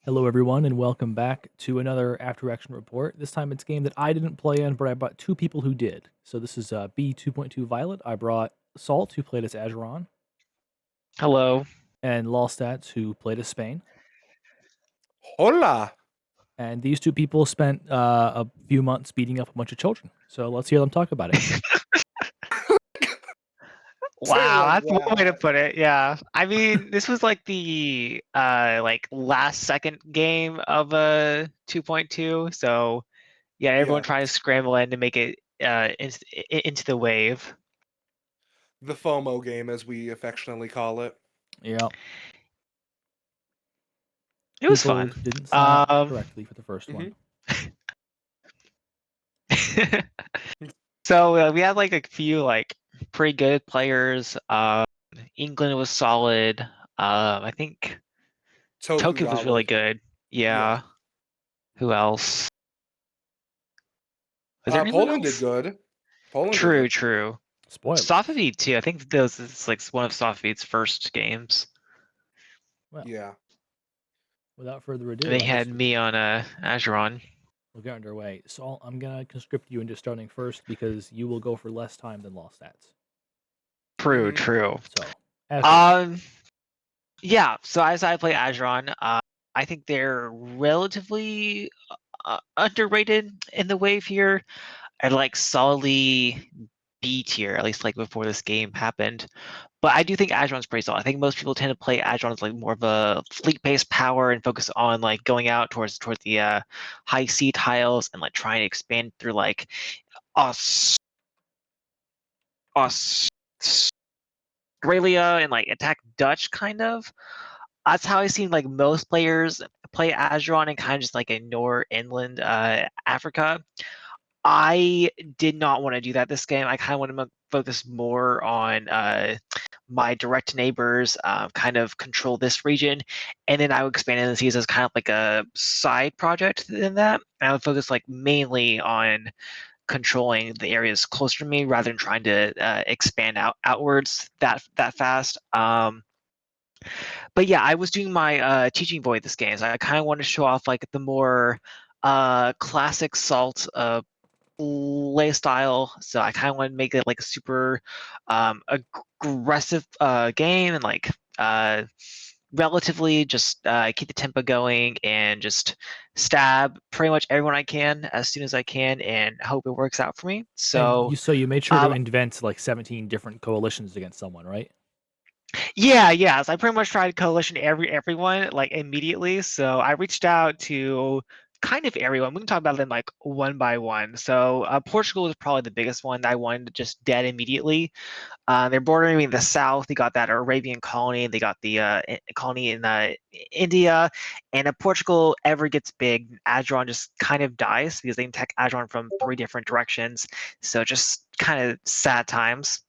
Hello, everyone, and welcome back to another After Action Report. This time it's a game that I didn't play in, but I brought two people who did. So this is B2.2 Violet. I brought Salt, who played as Azeron, Hello. and Lolstats, who played as Spain. Hola. And these two people spent a few months beating up a bunch of children. So let's hear them talk about it. Wow, like that's one way to that. put it. Yeah. I mean, this was like the last second game of 2.2. So yeah, everyone Yeah. trying to scramble in to make it into the wave. The FOMO game, as we affectionately call it. Yeah. It was People fun. didn't sign up correctly for the first one. So we had like a few like pretty good players. England was solid. I think Tokyo was really good. Yeah. Who else? Was there anyone Poland else? did good. Poland did True, good. true. Spoilers. Sofavit too. I think this is like one of Sofavit's first games. Well, Yeah. without further ado, They had me on Azeron. we'll get underway. So I'm going to conscript you into starting first because you will go for less time than Lolstats. True, true. So, Azeron. Yeah. So as I play Azeron, I think they're relatively underrated in the wave here. I'd like solidly B tier, at least like before this game happened. But I do think Azeron's pretty solid. I think most people tend to play Azeron as like more of a fleet-based power and focus on like going out towards the high sea tiles and like trying to expand through like Aus- Australia and like attack Dutch kind of. That's how I seen like most players play Azeron and kind of just like ignore inland Africa. I did not want to do that this game. I kind of want to focus more on my direct neighbors, kind of control this region, and then I would expand in the seas as kind of like a side project in that. And I would focus like mainly on controlling the areas closer to me rather than trying to expand outwards that fast. But yeah, I was doing my teaching void this game, so I kind of wanted to show off like the more classic Salt play style. So I kind of want to make it like a super aggressive game and like relatively just keep the tempo going and just stab pretty much everyone I can as soon as I can and hope it works out for me. So You made sure to invent like 17 different coalitions against someone, right? yeah. So I pretty much tried coalition everyone like immediately. So I reached out to kind of everyone. We can talk about them like one by one. So Portugal was probably the biggest one that I wanted to just dead immediately. They're bordering the south. They got that Arabian colony. They got the colony in India. And if Portugal ever gets big, Azeron just kind of dies because they can attack Azeron from 3 different directions. So just kind of sad times.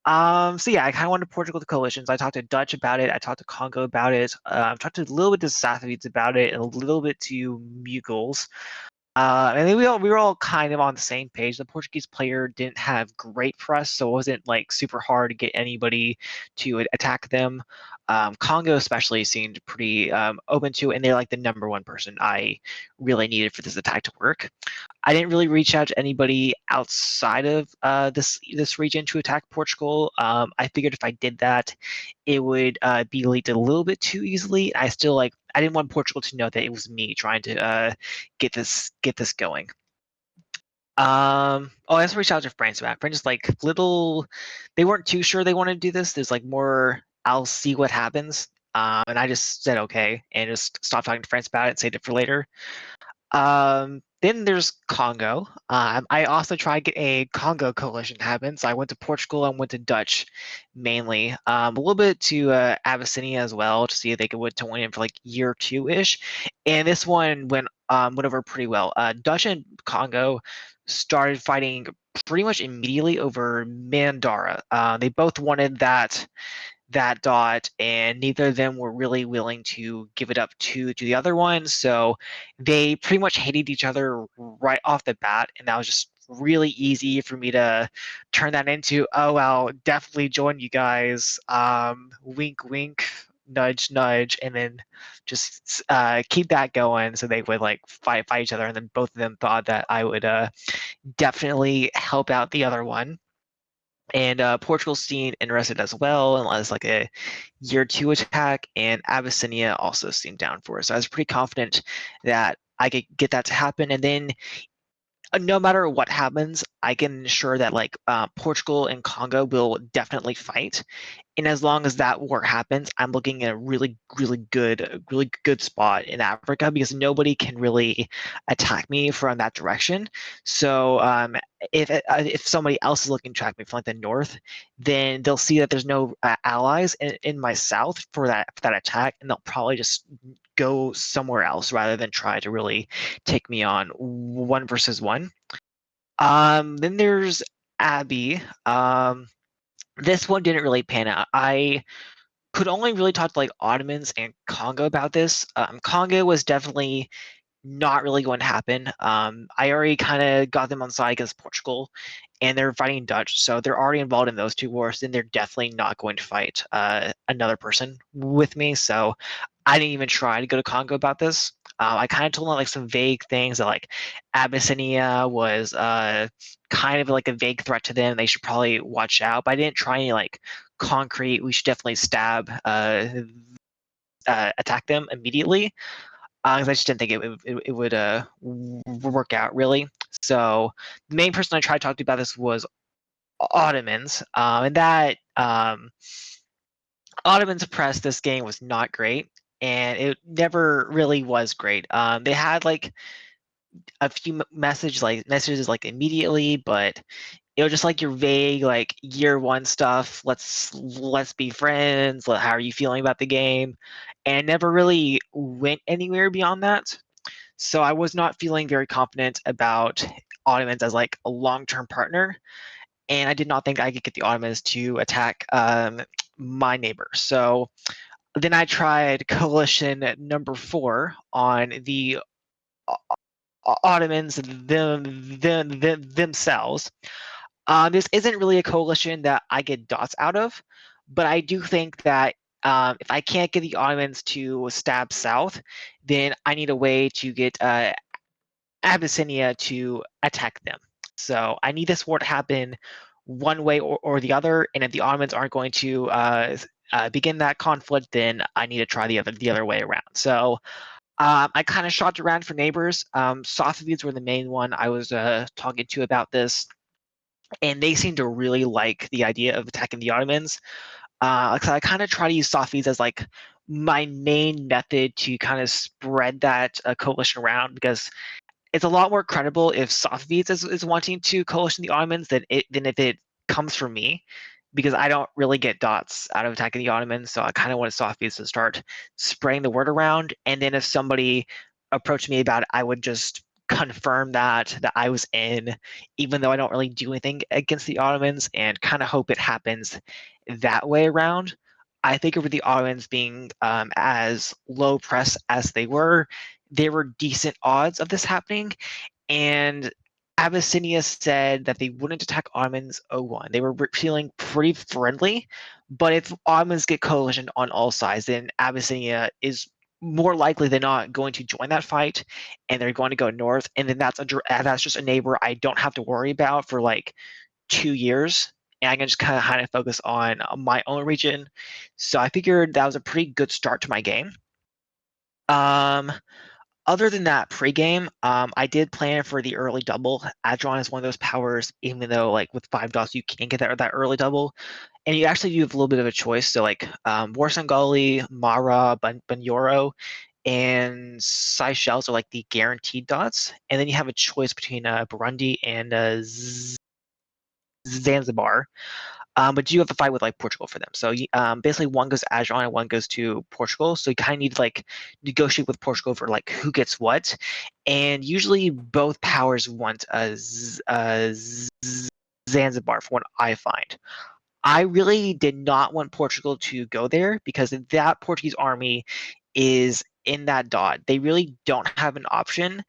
So yeah, I kind of wanted Portugal to coalitions. I talked to Dutch about it. I talked to Congo about it. I've talked to a little bit to Safavids about it, and a little bit to Mughals. And then we were all kind of on the same page. The Portuguese player didn't have great press, so it wasn't like super hard to get anybody to attack them. Congo especially seemed pretty open to it, and they're like the #1 person I really needed for this attack to work. I didn't really reach out to anybody outside of this region to attack Portugal. I figured if I did that, it would be leaked a little bit too easily. I didn't want Portugal to know that it was me trying to get this going. I also reached out to France back. France is like they weren't too sure they wanted to do this. There's like more, I'll see what happens. And I just said okay and just stopped talking to France about it and saved it for later. Then there's Congo. I also tried to get a Congo coalition happen. So I went to Portugal and went to Dutch mainly. A little bit to Abyssinia as well to see if they could win to win in for like year 2-ish. And this one went over pretty well. Dutch and Congo started fighting pretty much immediately over Mandara. They both wanted that dot, and neither of them were really willing to give it up to the other one. So they pretty much hated each other right off the bat, and that was just really easy for me to turn that into, oh, I'll definitely join you guys. Wink, wink. nudge, nudge, and then just keep that going. So they would like fight each other, and then both of them thought that I would definitely help out the other one. And Portugal seemed interested as well, and as like a year 2 attack, and Abyssinia also seemed down for it. So I was pretty confident that I could get that to happen. And then no matter what happens, I can ensure that like Portugal and Congo will definitely fight. And as long as that war happens, I'm looking at a really good spot in Africa, because nobody can really attack me from that direction. So if somebody else is looking to attack me from like the north, then they'll see that there's no allies in my south for that attack, and they'll probably just go somewhere else rather than try to really take me on 1 versus 1. Then there's Abby. This one didn't really pan out. I could only really talk to like Ottomans and Congo about this. Congo was definitely not really going to happen. I already kind of got them on side against Portugal, and they're fighting Dutch, so they're already involved in those 2 wars. Then they're definitely not going to fight another person with me. So I didn't even try to go to Congo about this. I kind of told them like some vague things that like Abyssinia was kind of like a vague threat to them. They should probably watch out. But I didn't try any like concrete. We should definitely attack them immediately, because I just didn't think it would work out really. So the main person I tried to talk to about this was Ottomans, and that Ottomans press this game was not great, and it never really was great. They had like a few messages like immediately, but it was just like your vague like year 1 stuff. Let's be friends. How are you feeling about the game? And never really went anywhere beyond that. So I was not feeling very confident about Ottomans as like a long-term partner, and I did not think I could get the Ottomans to attack my neighbor. So then I tried coalition number 4 on the Ottomans themselves. This isn't really a coalition that I get dots out of, but I do think that if I can't get the Ottomans to stab south, then I need a way to get Abyssinia to attack them. So I need this war to happen one way or the other, and if the Ottomans aren't going to begin that conflict, then I need to try the other way around. So I kind of shopped around for neighbors. Safavids were the main one I was talking to about this, and they seem to really like the idea of attacking the Ottomans. So I kind of try to use Safavids as like my main method to kind of spread that coalition around, because it's a lot more credible if Safavids is wanting to coalition the Ottomans than if it comes from me, because I don't really get dots out of attacking the Ottomans. So I kind of want Safavids to start spreading the word around, and then if somebody approached me about it, I would just confirm that I was in, even though I don't really do anything against the Ottomans, and kind of hope it happens that way around. I think over the Ottomans being as low press as they were decent odds of this happening. And Abyssinia said that they wouldn't attack Ottomans 01. They were feeling pretty friendly, but if Ottomans get coalition on all sides, then Abyssinia is more likely than not going to join that fight, and they're going to go north, and then that's just a neighbor I don't have to worry about for like 2 years, and I can just kind of focus on my own region. So I figured that was a pretty good start to my game. Other than that pregame, I did plan for the early double. Adron is one of those powers, even though like with 5 dots you can't get that early double, and you actually do have a little bit of a choice. So like Warsangali, Mara, Banyoro, and Seychelles are like the guaranteed dots, and then you have a choice between Burundi and Zanzibar. But you have to fight with like Portugal for them. So basically one goes to Adron and one goes to Portugal. So you kind of need to like negotiate with Portugal for like who gets what. And usually both powers want Zanzibar, from what I find. I really did not want Portugal to go there, because that Portuguese army is in that dot. They really don't have an option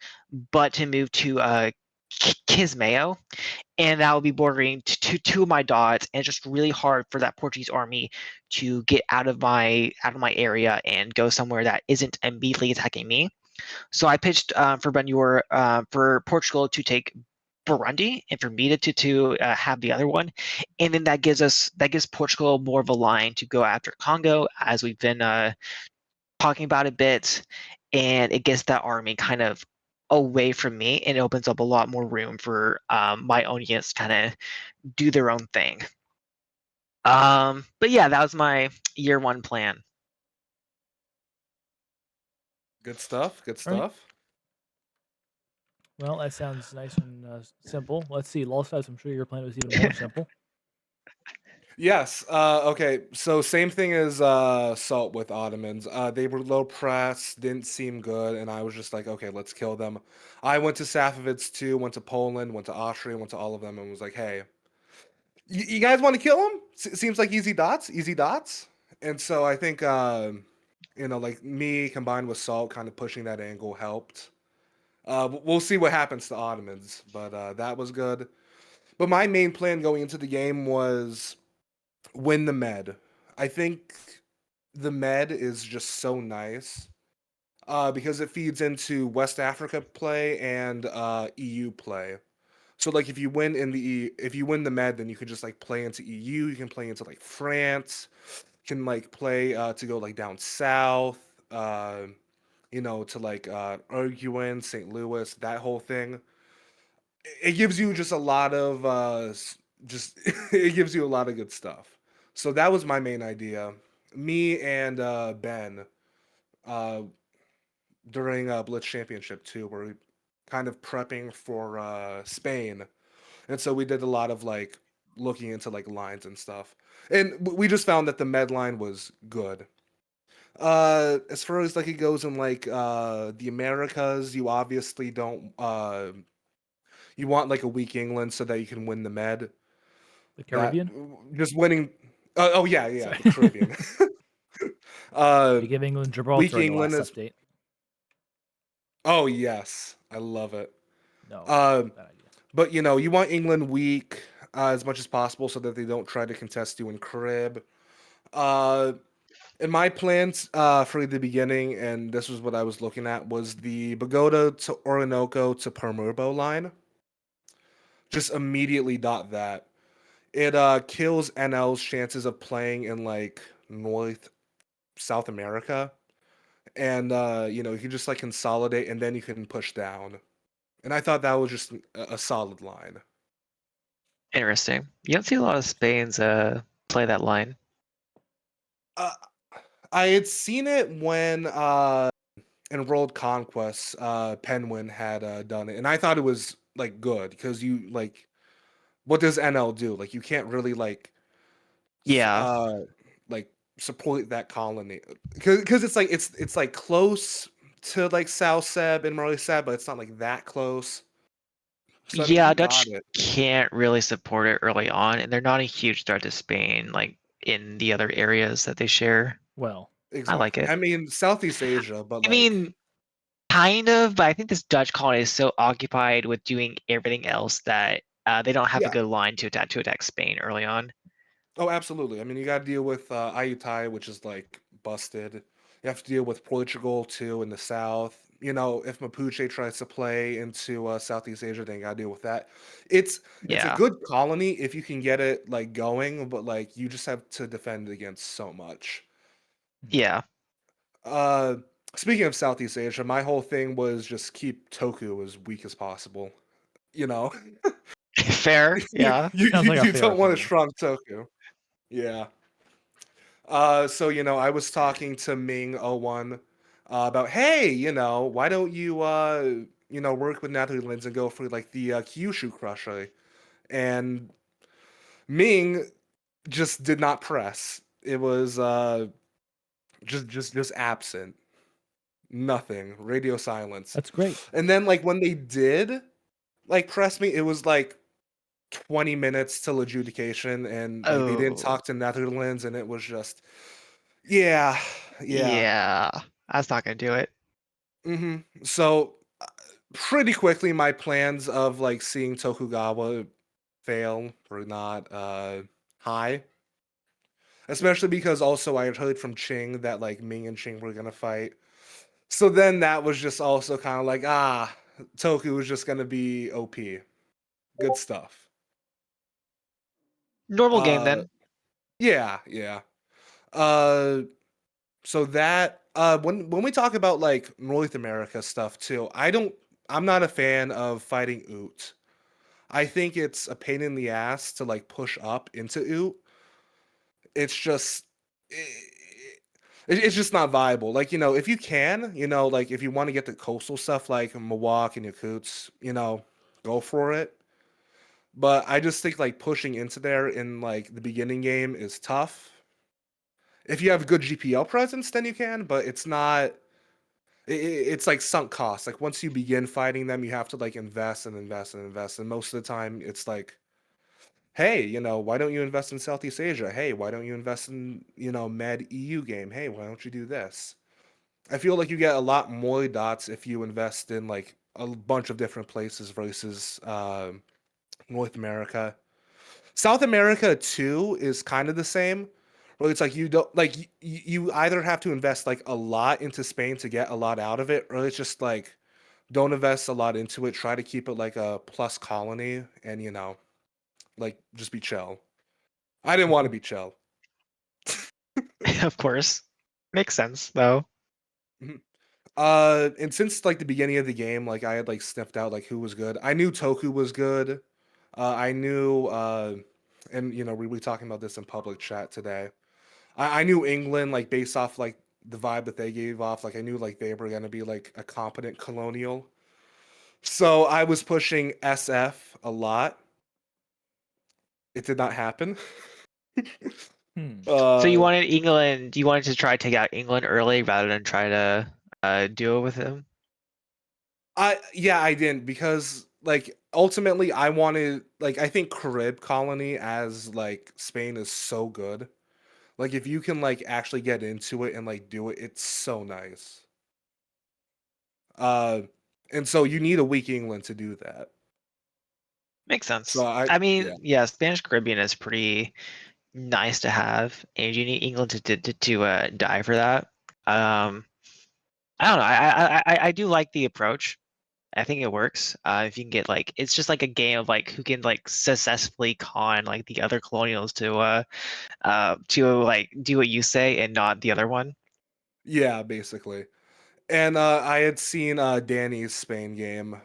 but to move to Kismayo, and that will be bordering to two of my dots, and it's just really hard for that Portuguese army to get out of my area and go somewhere that isn't immediately attacking me. So I pitched for Benur for Portugal to take Burundi, and for me to have the other one, and then that gives Portugal more of a line to go after Congo, as we've been talking about a bit, and it gets that army kind of away from me, and it opens up a lot more room for my own units to kind of do their own thing. But yeah, that was my year one plan. Good stuff. Good All right. stuff. Well, that sounds nice and simple. Let's see, Lolstats, I'm sure your plan was even more simple. Yes. Okay. So same thing as Salt with Ottomans. They were low press, didn't seem good, and I was just like, okay, let's kill them. I went to Safavids too, went to Poland, went to Austria, went to all of them, and was like, hey, you guys want to kill them? Seems like easy dots, easy dots. And so I think like me combined with Salt kind of pushing that angle helped. We'll see what happens to Ottomans, but that was good. But my main plan going into the game was win the med. I think the med is just so nice because it feeds into West Africa play and EU play. So like if you win if you win the med, then you can just like play into EU. You can play into like France. Can like play to go like down south. To like Arguin, St. Louis, that whole thing. It gives you just a lot of just it gives you a lot of good stuff. So that was my main idea. Me and Ben uh, during Blitz Championship too, were kind of prepping for Spain, and so we did a lot of like looking into like lines and stuff, and we just found that the med line was good. As far as like it goes in like the Americas, you obviously don't you want like a weak England so that you can win the med. The That Caribbean? just winning. Oh yeah, Sorry. the Caribbean. uh, We give England Weak Gibraltar in the England last is. update. Oh yes, I love it. No, Uh, bad idea. but you want England weak as much as possible so that they don't try to contest you in Carib. Uh, in my plans for the beginning, and this was what I was looking at, was the Bogota to Orinoco to Palermo line. Just immediately dot that. It kills NL's chances of playing in like North South America. And you can just like consolidate and then you can push down. And I thought that was just a solid line. Interesting. You don't see a lot of Spain's play that line. Uh, I had seen it when in World Conquest, Penguin had done it, and I thought it was like good because you like what does NL do? Like you can't really s- Yeah, uh like support that colony because it's like close to like South Seb and Marley Seb, but it's not like that close. So I mean, yeah. he got Dutch it. can't really support it early on, and they're not a huge threat to Spain, like in the other areas that they share. Well, I like Exactly. it. I mean, Southeast Asia, but I like, mean, kind of, but I think this Dutch colony is so occupied with doing everything else that they don't have a yeah. good line to attack Spain early on. Oh, absolutely. I mean, you got to deal with Ayutthaya, which is like busted. You have to deal with Portugal too in the south. If Mapuche tries to play into Southeast Asia, then you got to deal with that. It's a Yeah, good colony if you can get it like going, but like you just have to defend against so much. yeah. Uh, Speaking of Southeast Asia, my whole thing was just keep Toku as weak as possible. You know, Fair. you Yeah. you sounds you like a you fair don't want a plan. strong Toku. Yeah. So I was talking to Ming01 about, hey, why don't you work with Netherlands and go for like the Kyushu Crusher? And Ming just did not press. It was just absent. Nothing. Radio silence. That's great. And then like when they did like press me, it was like 20 minutes till adjudication and like they didn't Oh, talk to Netherlands and it was just yeah. yeah. That's not gonna do it. So pretty quickly my plans of like seeing Tokugawa fail were not high. Especially because also I had heard from Ching that like Ming and Ching were gonna fight. So then that was just also kind of like, Toku was just gonna be OP. Good stuff. Normal game Uh then. yeah, yeah. Uh so that when we talk about like North America stuff too, I'm not a fan of fighting Oot. I think it's a pain in the ass to like push up into Oot. It's just it's just not viable. Like, if you can, like if you want to get the coastal stuff like Milwaukee and Yakutsk, go for it. But I just think like pushing into there in like the beginning game is tough. If you have good GPL presence, then you can, but it's not. It's like sunk costs. Like once you begin fighting them, you have to like invest and invest and invest. And most of the time, it's like, hey, why don't you invest in Southeast Asia? Hey, why don't you invest in Med EU game? Hey, why don't you do this? I feel like you get a lot more dots if you invest in like a bunch of different places versus North America. South America too is kind of the same. Where it's like you don't like you either have to invest like a lot into Spain to get a lot out of it, or it's just like don't invest a lot into it. Try to keep it like a plus colony, and like just be chill. I didn't want to be chill. Of course. Makes sense though. Mhm. And since like the beginning of the game, like I had like sniffed out like who was good. I knew Toku was good. I knew, and we were talking about this in public chat today. I knew England like based off like the vibe that they gave off. Like I knew like they were gonna be like a competent colonial. So I was pushing SF a lot. It did not happen. Hmm. So you uh, wanted England, you wanted to try to take out England early rather than try to deal with him? I didn't because like ultimately I wanted like I think Carib colony as like Spain is so good. Like if you can like actually get into it and like do it, it's so nice. Uh and so you need a weak England to do that. Makes So sense. I I mean, yeah. yeah, Spanish Caribbean is pretty nice to have, and you need England to die for that. Um, I don't know. I do like the approach. I think it works. If you can get like, it's just like a game of like who can like successfully con like the other colonials to like do what you say and not the other one. Yeah, basically. And I had seen Danny's Spain game.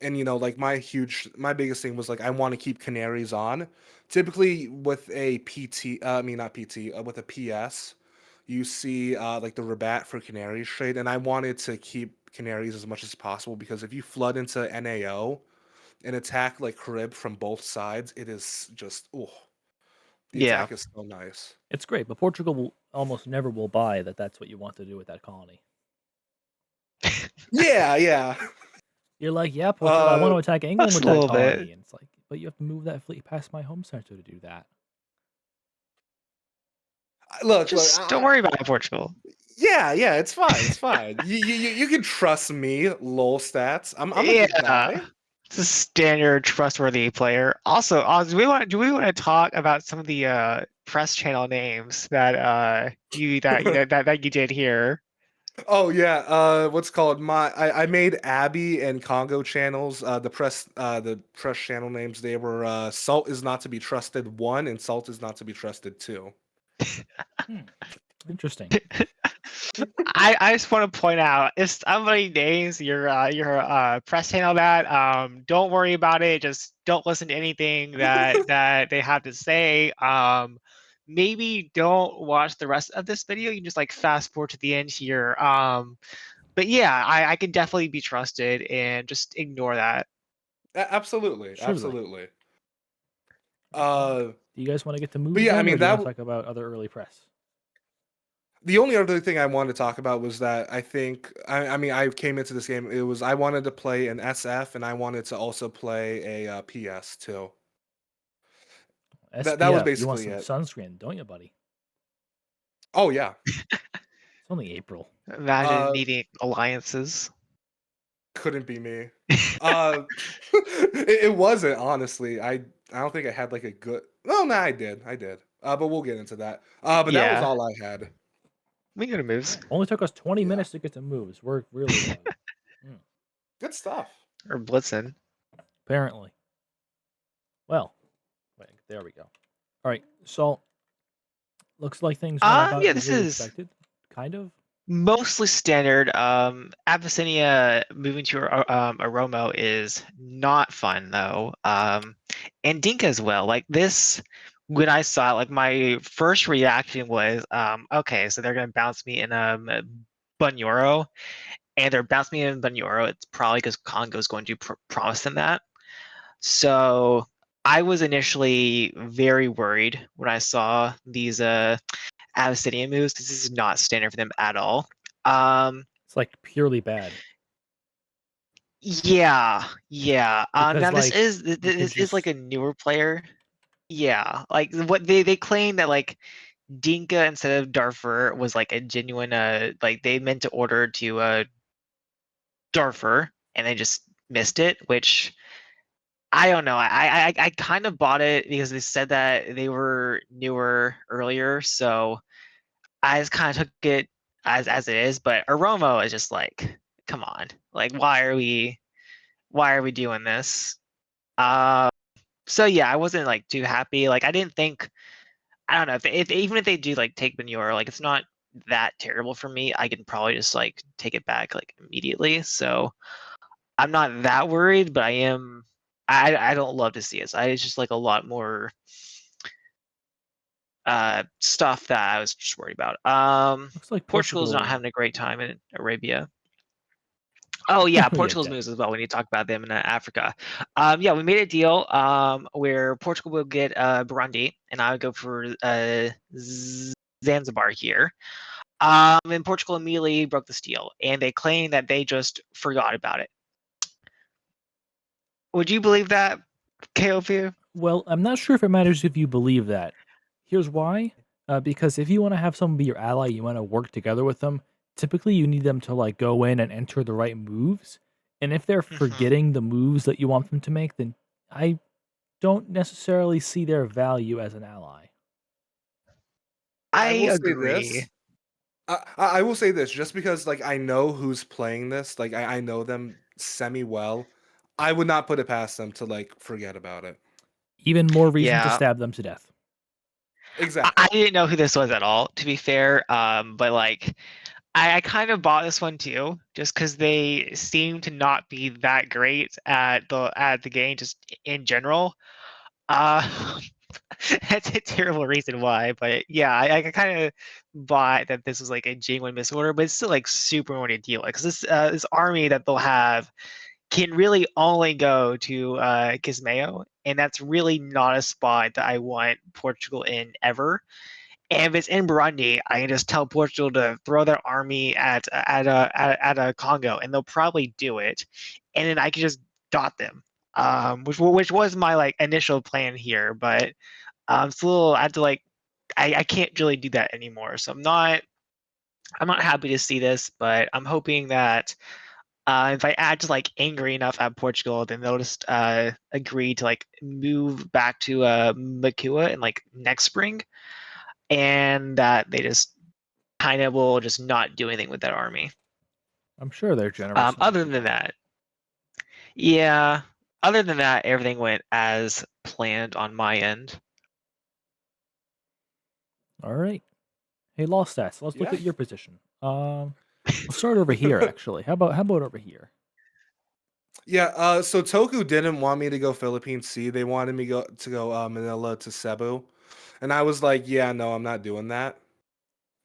And like my biggest thing was like I want to keep Canaries on. Typically with a PT, I mean not PT, with a PS, you see like the rabat for Canaries trade, and I wanted to keep Canaries as much as possible because if you flood into NAO and attack like Carib from both sides, it is just the Yeah, attack is so nice. It's great, but Portugal will almost never will buy that. That's what you want to do with that colony. Yeah, yeah. You're like, yeah, Portugal, I want Uh, to attack England just with a that little bit. colony, and it's like, but you have to move that fleet past my home center to do that. look. Just don't worry about it, Portugal. Yeah, yeah, it's fine. It's fine. You can trust me, Lolstats. I'm a good Yeah, guy. it's a standard trustworthy player. Also, do we want to talk about some of the press channel names that that you did here? Oh yeah, what's called I made Abby and Congo channels. The press channel names they were Salt is not to be trusted 1 and Salt is not to be trusted 2. Hmm. Interesting. I just want to point out if somebody names your press channel that don't worry about it. Just don't listen to anything that they have to say. Maybe don't watch the rest of this video. You can just like fast forward to the end here. But yeah, I can definitely be trusted and just ignore that. Absolutely, Surely. absolutely. All right. Well, Uh, do you guys want to get to but moves yeah, I then, or mean do you want to talk about other early press? the only other thing I wanted to talk about was that I mean I came into this game. It was I wanted to play an SF and I wanted to also play a PS too. That was SPF, you want basically some it. sunscreen, don't you, buddy? Oh yeah. It's only April. Imagine Uh, needing alliances. couldn't be me. It wasn't, honestly. I don't think I had like a good. Well, no, I did. But we'll get into that. But that was Yeah, all I had. we can go to moves Only took us 20 Yeah. minutes to get to moves. We're really Good stuff. or Blitzen. apparently. Well, wait, there we go. All right, Salt. Looks like things went about Yeah, as this we is expected. Kind of. mostly standard. Abyssinia moving to Aromo is not fun though. And Dinka as well. Like this, when I saw it, like my first reaction was, okay, so they're gonna bounce me in Bunyoro, and they're bouncing me in Bunyoro. It's probably because Congo's going to promise them that. So I was initially very worried when I saw these Abyssinia moves because this is not standard for them at all. It's like purely bad. Yeah. Because Now like you could this is like just a newer player. Yeah, like what they claim that like Dinka instead of Darfur was like a genuine like they meant to order to Darfur and they just missed it, which I don't know. I kind of bought it because they said that they were newer earlier, so I just kind of took it as it is. But Aromo is just like, come on, like why are we doing this? So yeah, I wasn't like too happy. Like I didn't think I don't know if even if they do like take Manure, like it's not that terrible for me. I can probably just like take it back like immediately. So I'm not that worried, but I am. I don't love to see it. So it's just like a lot more stuff that I was just worried about. looks like Portugal's not Portugal. having a great time in Arabia. Oh yeah, Yeah, Portugal's Dad. moves as well. We need to talk about them in Africa. Yeah, we made a deal where Portugal will get Burundi, and I would go for Zanzibar here. And Portugal immediately broke the deal, and they claim that they just forgot about it. Would you believe that, KOP? Well, I'm not sure if it matters if you believe that. Here's why. Because if you want to have someone be your ally, you want to work together with them. Typically, you need them to like go in and enter the right moves. And if they're Mm-hmm. forgetting the moves that you want them to make, then I don't necessarily see their value as an ally. I I will say agree. this. I will say this just because like I know who's playing this, like I know them semi well. I would not put it past them to like forget about it. Even more reason to Yeah, stab them to death. I Exactly. didn't know who this was at all, to be fair. But like I kind of bought this one too, just because they seem to not be that great at the game, just in general. Uh, that's a terrible reason why, but yeah, I kind of bought that this was like a genuine misorder, but it's still like super annoying to deal with because this army that they'll have can really only go to Kismayo, and that's really not a spot that I want Portugal in ever. And if it's in Burundi, I can just tell Portugal to throw their army at a Congo, and they'll probably do it, and then I can just dot them, which was my like initial plan here, but still I had to like I can't really do that anymore. So I'm not happy to see this, but I'm hoping that if I add just like angry enough at Portugal, then they'll just agree to like move back to Makua in like next spring, and that they just kind of will just not do anything with that army. I'm sure they're generous enough Other to than do that. that, yeah. Other than that, everything went as planned on my end. All right. Hey, Lolstats, let's look Yeah. at your position. We'll start over here actually. How about over here? Yeah, so Toku didn't want me to go Philippine Sea. They wanted me to go Manila to Cebu. And I was like, yeah, no, I'm not doing that.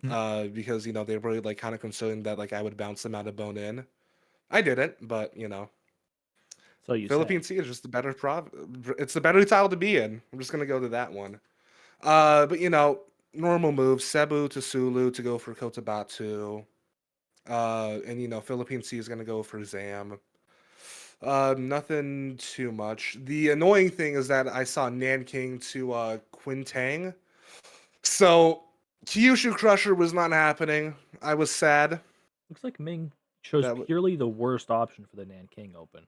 Hmm. Because they were really like kind of concerned that like I would bounce them out of Bone In. I didn't, but So you say. Philippine Sea is just the better it's the better tile to be in. I'm just gonna go to that one. But normal moves, Cebu to Sulu to go for Cotabato. And Philippine Sea is gonna go for Zam. Nothing too much. The annoying thing is that I saw Nanking to Quintang. So Kyushu Crusher was not happening. I was sad. Looks like Ming Chose That would purely the worst option for the Nanking Open.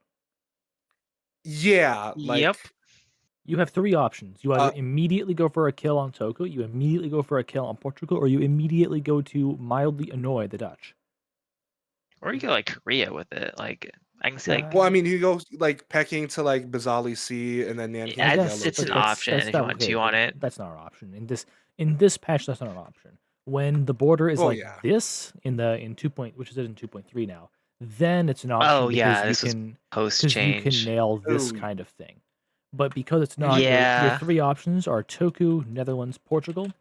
yeah, Yep. like You have 3 options. You either uh immediately go for a kill on Togo, you immediately go for a kill on Portugal, or you immediately go to mildly annoy the Dutch. Or you go like Korea with it. Like I can see like well, I Uh, mean, he goes like pecking to like Bazali Sea and then I Nanking to it's Yellow guess, it's but an Sea. option that's if you that want okay, to but on it. that's not an option. In this patch, that's not an option. When the border is Oh like yeah. this in 2 point which is it in 2.3 now, then it's an option Oh yeah, this was post because you can change. nail this Oh, kind of thing. But because it's not, your Yeah. 3 options are Toku, Netherlands, Portugal.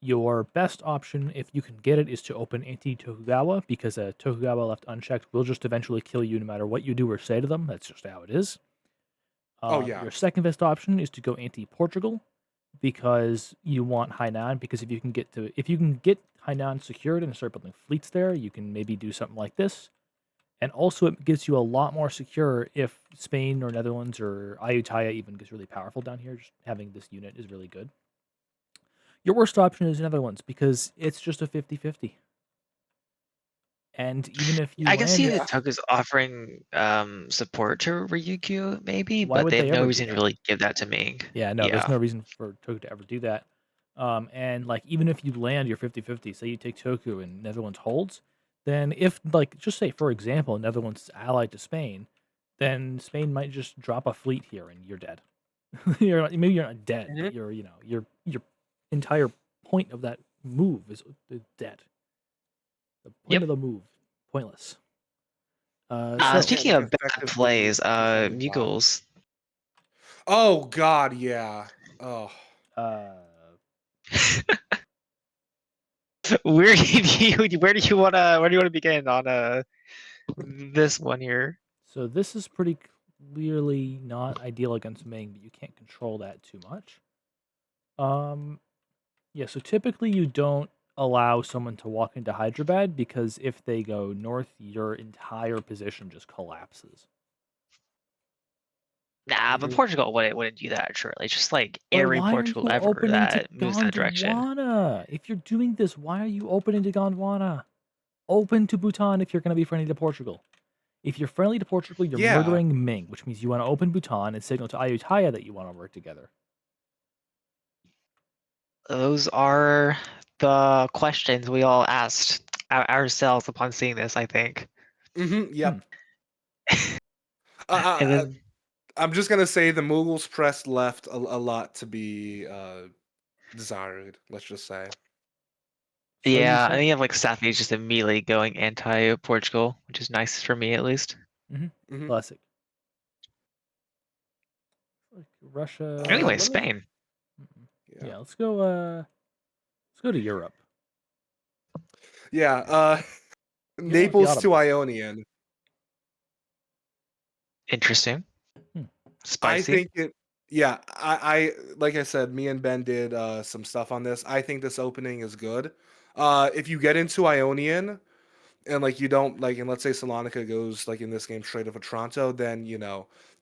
Your best option, if you can get it, is to open anti-Tokugawa because a Tokugawa left unchecked will just eventually kill you no matter what you do or say to them. That's just how it is. oh yeah. Your second best option is to go anti-Portugal because you want Hainan. Because if you can get Hainan secured and start building fleets there, you can maybe do something like this. And also, it gives you a lot more secure if Spain or Netherlands or Ayutthaya even gets really powerful down here. Just having this unit is really good. Your worst option is Netherlands because it's just a 50-50. And even if you I can land see it, that Yeah. Toku's offering support to Ryukyu maybe, why but would they have they no ever do reason to that? really give that to Ming. Yeah, no, there's Yeah. no reason for Toku to ever do that. And like even if you land your 50-50, say you take Toku and Netherlands holds, then if like just say for example Netherlands is allied to Spain, then Spain might just drop a fleet here and you're dead. Maybe you're not dead, Mhm. but your entire point of that move is dead. The point Yep. of the move, pointless. So Can't Speaking make of bad effective plays, defending bombs. Mugals. Oh God, yeah. Oh. uh, Where do you wanna begin on this one here? so this is pretty clearly not ideal against Ming, but you can't control that too much. Um, yeah, so typically you don't allow someone to walk into Hyderabad because if they go north, your entire position just collapses. Nah, but You're, Portugal wouldn't do that, surely. It's just like but every why are Portugal you ever opening to that moves in that direction. Gondwana? If you're doing this, why are you opening to Gondwana? Open to Bhutan if you're going to be friendly to Portugal. If you're friendly to Portugal, you're Yeah. murdering Ming, which means you want to open Bhutan and signal to Ayutthaya that you want to work together. Those are the questions we all asked ourselves upon seeing this, I think. Yep. Hmm. And I, then, I'm just gonna say the Mughals press left a lot to be desired. Let's just say. So you yeah, and then said. you have like Safi just immediately going anti-Portugal, which is nice for me at least. Hmm. Hmm. Classic. Like Russia. Anyway, Let me. Spain. Mm-mm. Yeah. Yeah, let's go to Europe. Yeah. You're going with the Naples to Ottomans. Ionian. Interesting. Hmm. I Spicy. think it. Yeah. I like I said, me and Ben did some stuff on this. I think this opening is good. If you get into Ionian and like you don't like, and let's say Salonika goes like in this game straight up for Toronto, then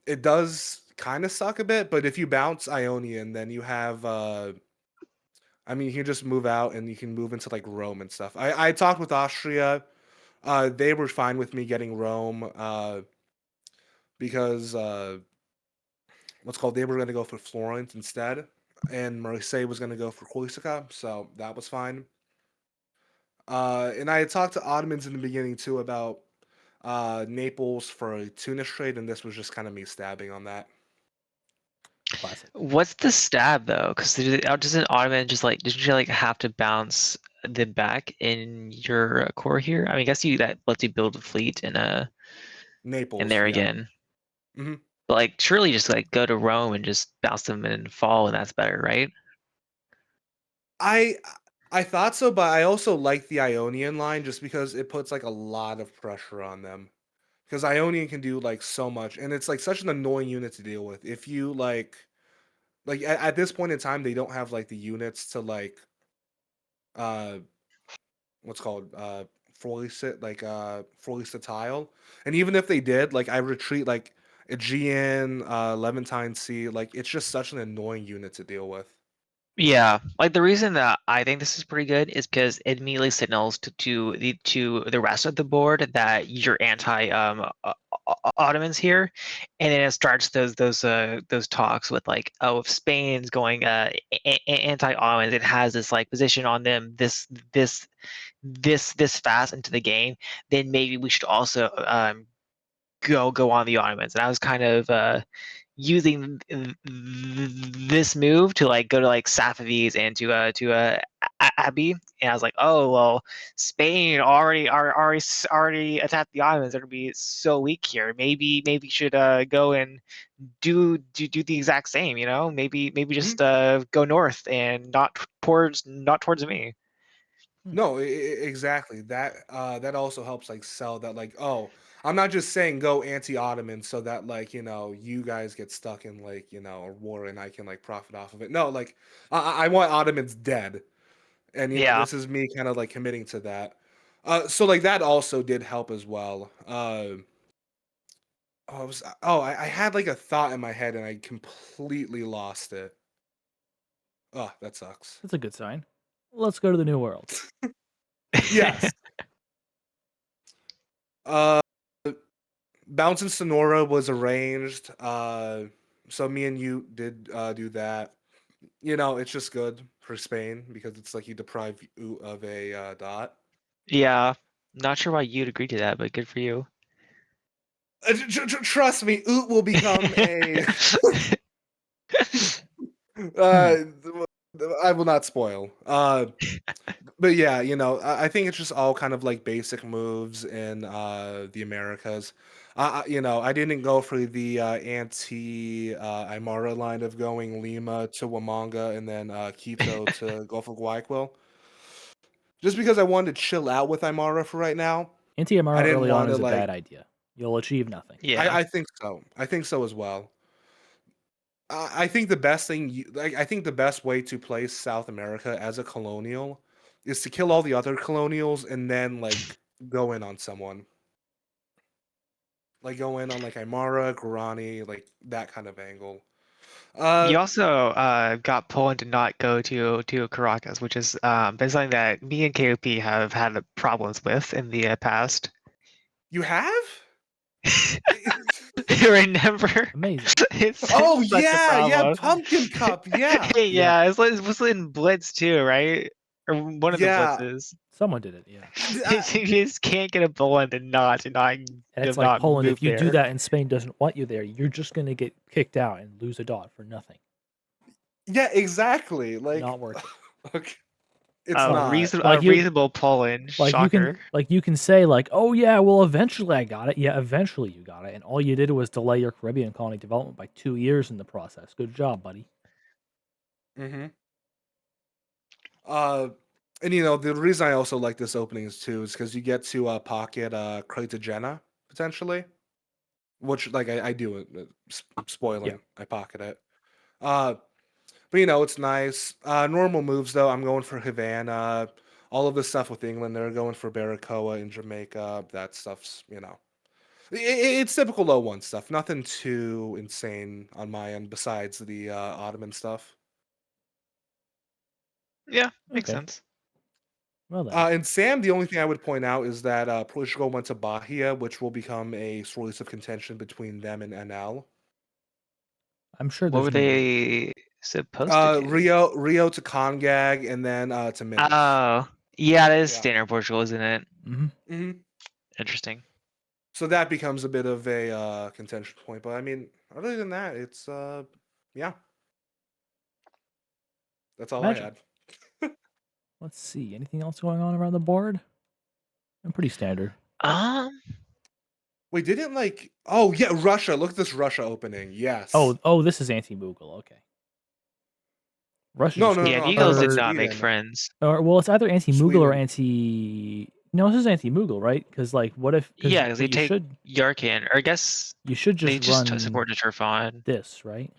it does kind of suck a bit. But if you bounce Ionian, then you have I mean, you can just move out and you can move into like Rome and stuff. I talked with Austria. They were fine with me getting Rome because what's called they were going to go for Florence instead, and Marseille was going to go for Corsica, so that was fine. And I had talked to Ottomans in the beginning too about Naples for a Tunis trade, and this was just kind of me stabbing on that. Classic. What's the stab though? Because doesn't Ottoman just like doesn't you like have to bounce them back in your core here? I mean, I guess you that lets you build a fleet in Naples, there yeah. again. Hmm. But like surely just like go to Rome and just bounce them and fall, and that's better, right? I I thought so, but I also like the Ionian line just because it puts like a lot of pressure on them. Because Ionian can do like so much, and it's like such an annoying unit to deal with. If you like at this point in time, they don't have like the units to like uh what's called force the tile, and even if they did, like I retreat like Aegean, Levantine Sea, like it's just such an annoying unit to deal with. Yeah, like the reason that I think this is pretty good is because it immediately signals to the rest of the board that you're anti Ottomans here, and then it starts those talks with like, oh, if Spain's going anti Ottomans, it has this like position on them this fast into the game, then maybe we should also go on the Ottomans. And I was kind of using this move to like go to like Safavids and to Abbey, and I was like, oh well, Spain already attacked the Ottomans. They're gonna be so weak here. Maybe should go and do the exact same. You know, maybe Mhm. just go north and not towards me. No, exactly. That also helps like sell that like, oh, I'm not just saying go anti-Ottoman so that like, you guys get stuck in like, a war and I can like profit off of it. No, like I want Ottomans dead. And Yeah. this is me kind of like committing to that. So like that also did help as well. I had like a thought in my head and I completely lost it. Oh, that sucks. That's a good sign. Let's go to the New World. Yes. Uh Bounce and Sonora was arranged. So me and you did do that. It's just good for Spain because it's like you deprive you of a dot. Yeah. Not sure why you'd agree to that, but good for you. Trust me, Oot will become a. Hmm. uh, I will not spoil. But yeah, I think it's just all kind of like basic moves in the Americas. I didn't go for the anti Aymara line of going Lima to Wamanga and then Quito to Gulf of Guayaquil. Just because I wanted to chill out with Aymara for right now. I Anti-Amara didn't early on want to is a like. bad idea. You'll achieve nothing. Yeah. I think so. I think so as well. I think the best thing, I think the best way to play South America as a colonial is to kill all the other colonials and then like go in on someone. Like go in on like Aymara, Guarani, like that kind of angle. Uh, You also got Poland to not go to Caracas, which is been something that me and KOP have had problems with in the past. you have? Remember? Amazing. Oh It's such a yeah, yeah, problem. Pumpkin Cup, yeah, Yeah, Yeah, it was in Blitz too, right? Or one of the yeah. Blitzes. someone did it. Yeah, You just can't get a Poland and to it's like not Poland. move If you do there. that and Spain doesn't want you there, you're just gonna get kicked out and lose a dot for nothing. Yeah, exactly. Like, Not worth it. okay, it's not. A Like reasonable Poland, shocker. you can say like, oh yeah, well eventually I got it. Yeah, eventually you got it, and all you did was delay your Caribbean colony development by 2 years in the process. Good job, buddy. Hmm. Uh, and the reason I also like this opening is too is because you get to pocket Cartagena potentially, which like I do it. Yeah, Spoiling, I pocket it. Uh, but it's nice. Normal moves though, I'm going for Havana. All of the stuff with England, they're going for Baracoa in Jamaica. That stuff's it's typical low one stuff. Nothing too insane on my end besides the Ottoman stuff. Yeah, makes okay. sense. Well then, And Sam, the only thing I would point out is that Portugal went to Bahia, which will become a source of contention between them and NL. I'm sure What there's were no reason. they supposed to do? Rio to Kongag, and then to Minas. Oh, yeah, that is Yeah. standard Portugal, isn't it? Hmm. Hmm. Interesting. So that becomes a bit of a contention point. But I mean, other than that, it's yeah, that's all I Magic. had. Let's see. Anything else going on around the board? I'm pretty standard. Um, Wait, didn't like? Oh yeah, Russia. Look at this Russia opening. Yes. Oh, this is anti-Mughal. Okay. Russia No, just no, get yeah, no. I'm talking Mughals about did or not make Sweden. friends. well, it's either anti-Mughal or Sweden. anti. No, this is anti-Mughal, right? Because like, what if? Because Yeah, because they what take Yarkand, or I guess you should they just just run support the Turfan. this, right?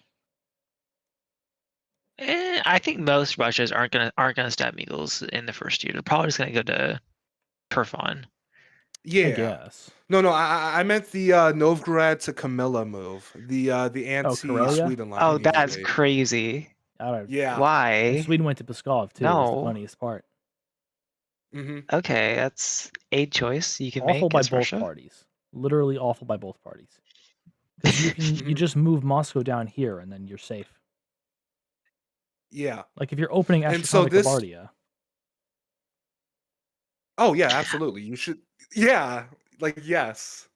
I think most Russias aren't gonna stab Mughals in the first year. They're probably just gonna go to Turfan. I Yeah. guess. No, no. I meant the Novgorod to Camilla move. The Oh, Karelia. anti-Sweden line Oh, that's immediately. crazy. Yeah. And Why? Sweden went to Pskov too. Was the No. funniest part. Hmm. Okay, that's a choice you can Awful make by as both Russia. parties. Literally awful by both parties. Because you Hmm. just move Moscow down here and then you're safe. Yeah. Like if you're opening And so Astronomic this. Kabardia. Oh yeah, absolutely. You should. Yeah. Like yes.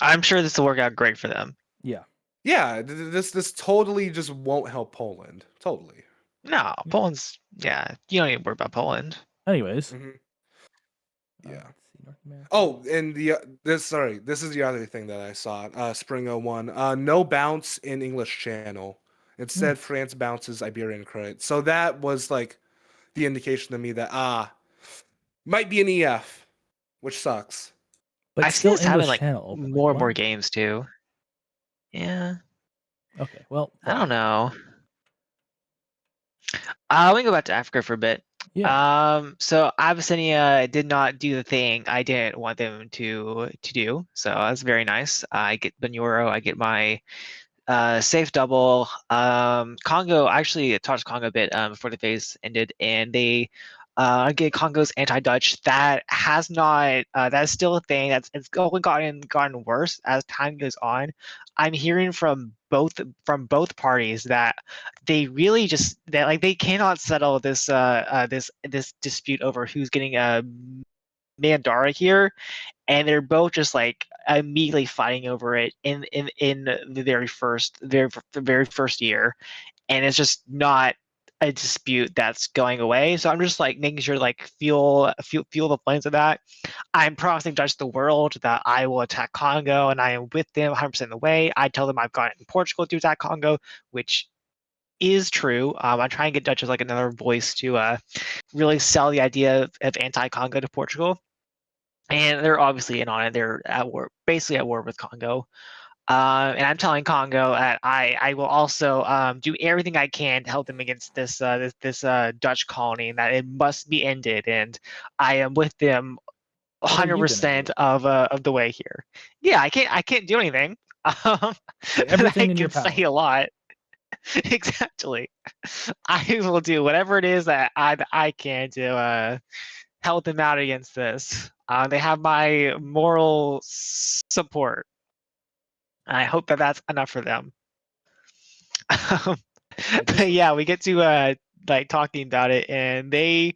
I'm sure this will work out great for them. Yeah. Yeah. This totally just won't help Poland. Totally. No, Yeah. Poland's you don't need to worry about Poland. Anyways, Hmm. Yeah. let's see, North America. Oh, and this is the other thing that I saw. Spring '01. No bounce in English Channel. Hmm. Instead, France bounces Iberian credit. So that was like the indication to me that might be an EF, which sucks. But I've seen still this happen English like channel open. Like more and what? more games too. Yeah, Okay, well, I don't fuck. know. We can go back to Africa for a bit. Yeah. So Abyssinia did not do the thing I didn't want them to do. So that's very nice. I get Banyoro, I get my safe double. Congo, I actually touched Congo a bit before the phase ended, and they get Congo's anti-Dutch. That has not. That's still a thing. It's only gotten worse as time goes on. I'm hearing from both parties that they really just that like they cannot settle this dispute over who's getting a Mandara here, and they're both just like immediately fighting over it in the very first year, and it's just not a dispute that's going away. So I'm just like making sure like feel the flames of that. I'm promising Dutch the world that I will attack Congo, and I am with them 100% of the way. I tell them I've got it in Portugal to attack Congo, which is true. I'm trying to get Dutch as like another voice to really sell the idea of anti-Congo to Portugal, and they're obviously in on it. They're at war, basically at war with Congo. And I'm telling Congo that I will also do everything I can to help them against this Dutch colony, and that it must be ended. And I am with them What are you gonna 100% do? of the way here. Yeah, I can't do anything. Um, Do but I everything in your can say a power. lot. Exactly. I will do whatever it is that I can to help them out against this. They have my moral support. I hope that that's enough for them. I just But yeah, we get to like talking about it, and they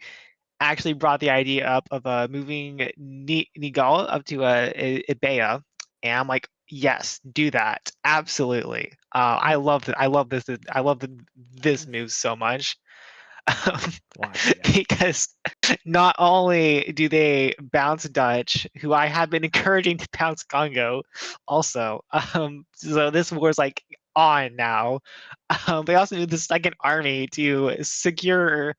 actually brought the idea up of moving Nigal up to Ibea, and I'm like, yes, do that, absolutely. I love it. I love this. I love this move so much. why? Yeah. Because not only do they bounce Dutch, who I have been encouraging to bounce Congo, also. So this war's like on now. They also need the second army to secure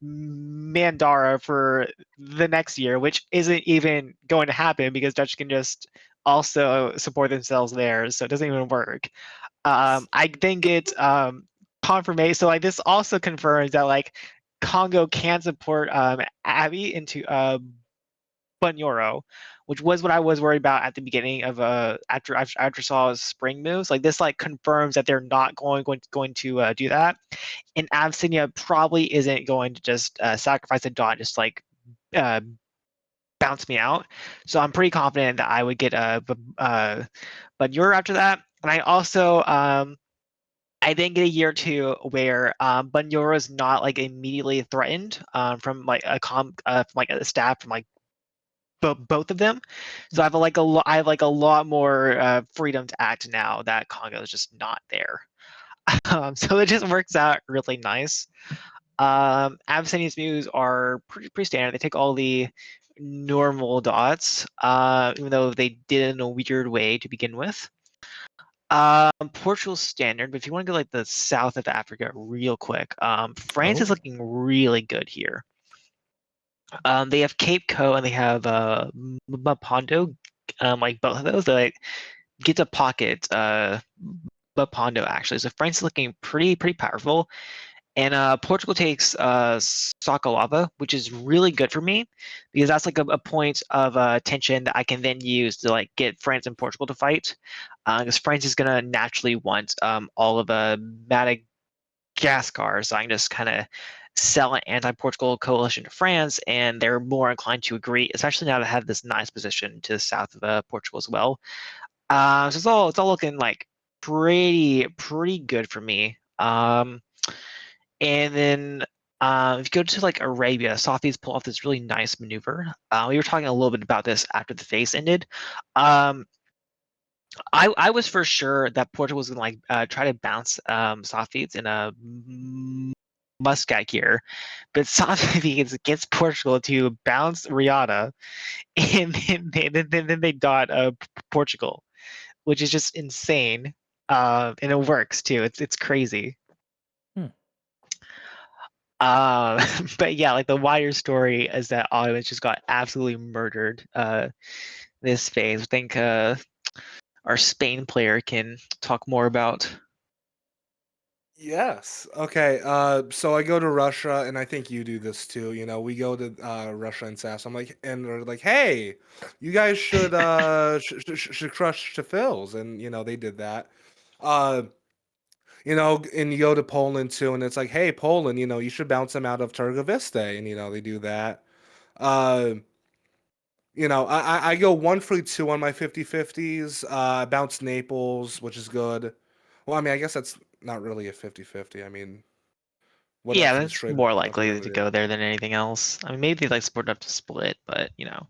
Mandara for the next year, which isn't even going to happen because Dutch can just also support themselves there, so it doesn't even work. I then get confirmation. So like this also confirms that like Congo can support Abby into Bunyoro, which was what I was worried about at the beginning of after saw spring moves. Like this like confirms that they're not going to do that, and Abyssinia probably isn't going to just sacrifice a dot, just like uh, bounce me out. So I'm pretty confident that I would get Bunyoro after that, and I also I then get a year or two where Bunyoro is not like immediately threatened from like from like a staff from like both of them. So I have I have like a lot more freedom to act now that Congo is just not there. So it just works out really nice. Abyssinia's moves are pretty standard. They take all the normal dots, even though they did it in a weird way to begin with. Portugal's standard, but if you want to go like the south of Africa real quick, France is Oh. looking really good here. They have Cape Co and they have Mapondo, like both of those. They like get to pocket Mapondo actually. So France is looking pretty powerful. And Portugal takes Sokolova, which is really good for me because that's like a point of tension that I can then use to like get France and Portugal to fight. Because France is gonna naturally want all of Gascar, so I can just kind of sell an anti-Portugal coalition to France, and they're more inclined to agree, especially now to have this nice position to the south of Portugal as well. So it's all looking like pretty good for me. And then if you go to like Arabia, Sophies pull off this really nice maneuver. We were talking a little bit about this after the phase ended. I was for sure that Portugal was gonna like try to bounce Sophies in a Muscat here, but Sophies gets Portugal to bounce Riata, and then they dot Portugal, which is just insane. And it works too. It's crazy. Hmm. But yeah, like the wider story is that Ottomans just got absolutely murdered this phase. I think our Spain player can talk more about. Yes. Okay. So I go to Russia, and I think you do this too. We go to Russia and SAS. I'm like, and they're like, "Hey, you guys should should crush to fills," and they did that. Uh, and you go to Poland too, and it's like, "Hey, Poland, you should bounce them out of Targoviste," and they do that. Uh, I go 1 for 2 on my 50/50s. I bounce Naples, which is good. Well, I mean, I guess that's not really a 50/50. I mean, what Yeah, else is a that's straight more up likely to really? go there than anything else. I mean, maybe they like split up to split, but you know.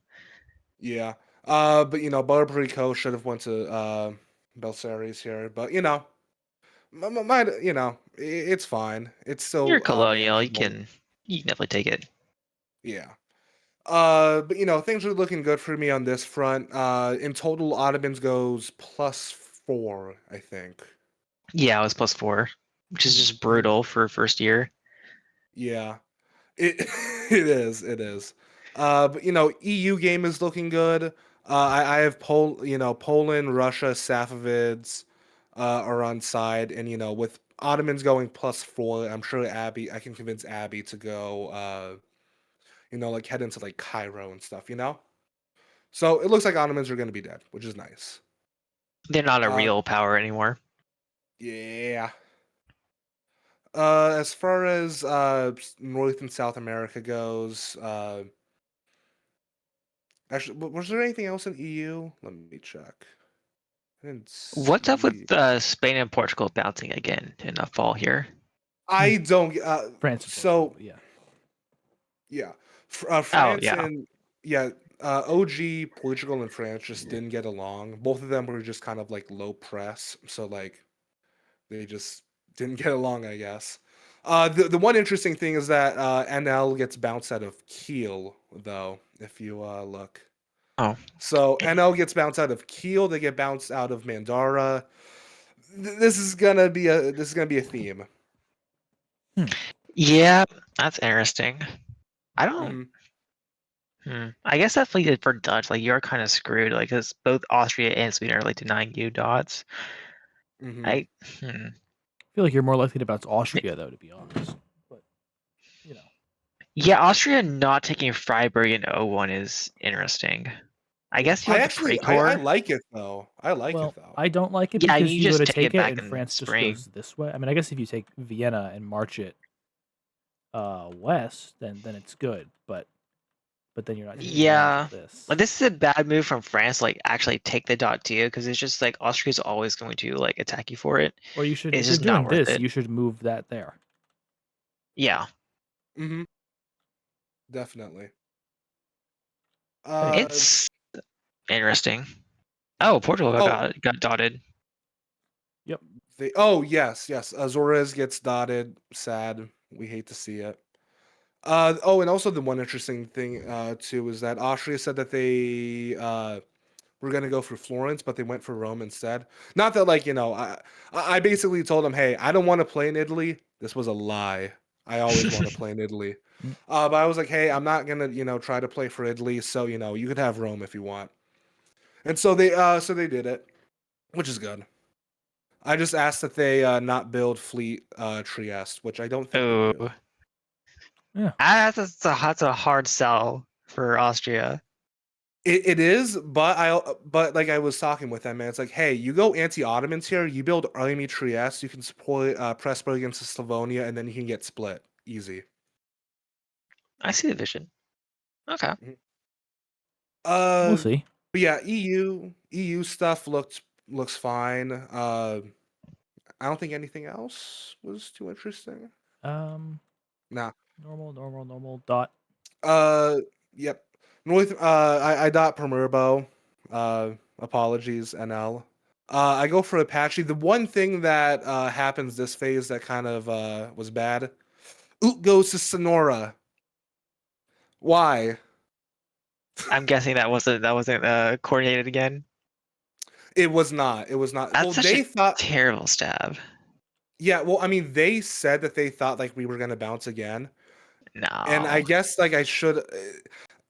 Yeah. But Barbarico should have went to Belsaris here, but it's fine. It's You're still colonial. manageable. You can definitely take it. Yeah. But things are looking good for me on this front. In total, Ottomans goes +4, I think. Yeah, it was +4, which is just Mhm. brutal for first year. Yeah. It it is. But EU game is looking good. I have Poland, Russia, Safavids are on side, and with Ottomans going +4, I'm sure I can convince Abby to go. Like head into like Cairo and stuff. So it looks like Ottomans are going to be dead, which is nice. They're not a Uh, real power anymore. yeah. As far as North and South America goes, actually, was there anything else in EU? Let me check. I didn't What's up with see. Spain and Portugal bouncing again in the fall here? I don't. France and Portugal, So but yeah. yeah, Oh France yeah. and yeah, OG Portugal and France just didn't get along. Both of them were just kind of like low press, so like they just didn't get along, I guess. The one interesting thing is that NL gets bounced out of Kiel, though. If you look. Oh So NL gets bounced out of Kiel. They get bounced out of Mandara. This is gonna be a theme. Hmm. yeah, that's interesting. I don't. Hmm. I guess that's like for Dutch. Like you're kind of screwed. Like because both Austria and Sweden are like denying you dots. Hmm. I. Hmm. I feel like you're more likely to bounce Austria, though, to be honest. But you know, Yeah, Austria not taking Freiburg in 01 is interesting. I guess you I want the actually I Precor. like it though. I like it well, though. I don't like it Yeah, because you you go just to take take it it back and in France just goes spring. this way. I mean, I guess if you take Vienna and march it west, then it's good. But then you're not taking advantage of Yeah. Like this. this is a bad move from France, like actually take the dot too, because it's just like Austria's always going to like attack you for it. Or you should, It's if you're just not doing worth this, it. you should move that there. Yeah. Hmm. Definitely. Anyway, Uh It's interesting. Oh, Portugal oh, got dotted. yep. oh yes. Azores gets dotted. Sad. We hate to see it. Oh, and also the one interesting thing too is that Austria said that they were gonna go for Florence, but they went for Rome instead. Not that like I basically told them, hey, I don't want to play in Italy. This was a lie. I always want to play in Italy. Mm. But I was like, hey, I'm not gonna try to play for Italy. So you could have Rome if you want. And so they did it, which is good. I just asked that they not build fleet Trieste, which I don't think they do. Oh, Yeah. that's a hard sell for Austria. It is, but like I was talking with them, man, it's like, hey, you go anti-Ottomans here, you build army Trieste, you can support Pressburg against Slavonia, and then you can get split easy. I see the vision. Okay. Mhm. We'll Uh, see. but yeah, EU stuff looks fine. I don't think anything else was too interesting. Um, Nah. normal. Dot. Uh, yep. North. I dot Permerbo. Apologies, NL. I go for Apache. The one thing that happens this phase that kind of was bad. Oot goes to Sonora. Why? I'm guessing that wasn't coordinated again. It was not. It was not. Well, That's such a they thought. terrible stab. Yeah. Well, I mean, they said that they thought like we were gonna bounce again, and I No. guess like I should.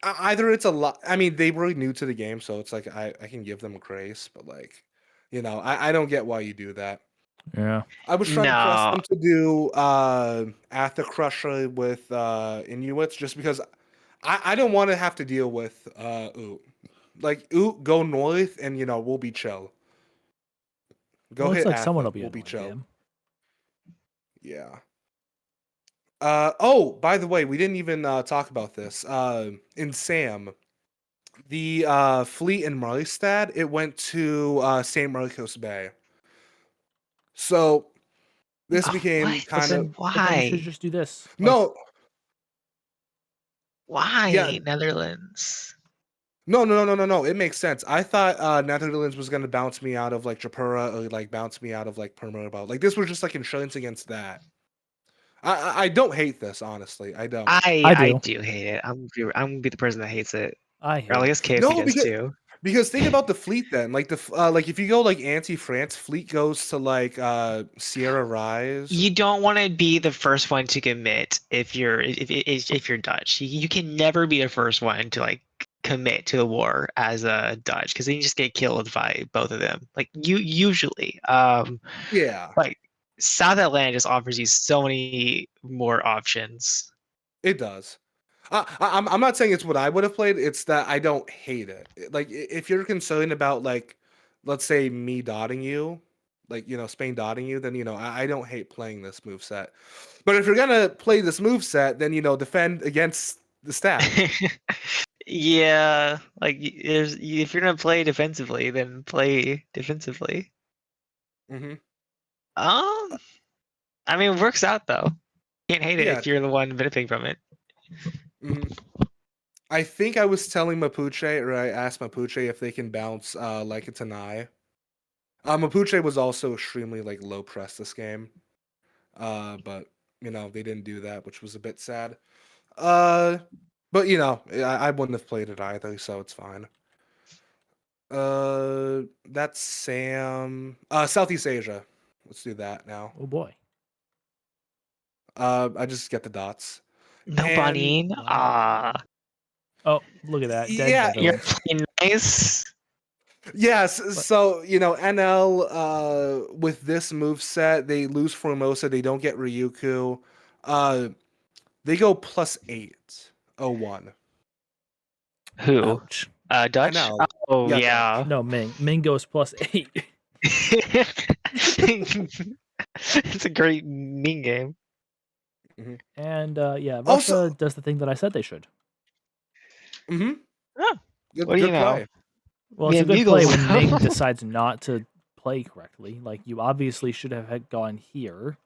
Either it's a lot. I mean, they were new to the game, so it's like I can give them grace, but like, I don't get why you do that. Yeah. I was trying to press No. them to do Atha Crusher with Inuits just because I don't want to have to deal with Oot. Like Oot, go north and we'll be chill. It Go looks hit like someone will Atha, be we'll be annoying chill. him. Yeah. Oh, by the way, we didn't even talk about this. In Sam, the fleet in Marlstad, it went to St. Marcos Bay. So this Yeah. Oh, became what? But kind of then you should Why? just do this. Like, no, yeah, Why Netherlands? no. It makes sense. I thought Netherlands was gonna bounce me out of like Japura or like bounce me out of like Permobo. Like this was just like insurance against that. I don't hate this honestly. I don't. I I do. do hate it. I'm gonna be the person that hates it. I Or hate I it. guess KFC No, does too. because think about the fleet then. Like like if you go like anti-France, fleet goes to like Sierra Rise. You don't want to be the first one to commit if you're Dutch. You can never be the first one to like commit to the war as a Dutch because then you just get killed by both of them. Like you usually, Yeah, like South Atlanta just offers you so many more options. it does. I'm not saying it's what I would have played. It's that I don't hate it. Like if you're concerned about like, let's say me dotting you, like Spain dotting you, then I don't hate playing this move set. But if you're gonna play this move set, then defend against the stab. Yeah, like if you're gonna play defensively, then play defensively. Hmm. Um, I mean, it works out though. Can't hate it Yeah. if you're the one benefiting from it. Hmm. I think I was telling Mapuche, or I asked Mapuche if they can bounce like a Tanai. Mapuche was also extremely like low press this game. But they didn't do that, which was a bit sad. Uh, but I wouldn't have played it either, so it's fine. That's Sam. Southeast Asia. Let's do that now. Oh boy. I just get the dots. No And Bonin. Wow. Oh, look at that. Dead yeah, You're Netherlands. playing nice. yes. But So NL with this move set, they lose Formosa. They don't get Ryukyu. Uh, they go +801. Who? ouch. Dutch? NL. Oh Yeah, yeah. Dutch. No, Ming goes +8. It's a great mean game. Hmm. And yeah, Also, Russia does the thing that I said they should. hmm Oh, what good do you good know? play. Well, We it's a have good play bugles. when Ming decides not to play correctly. Like you obviously should have had gone here,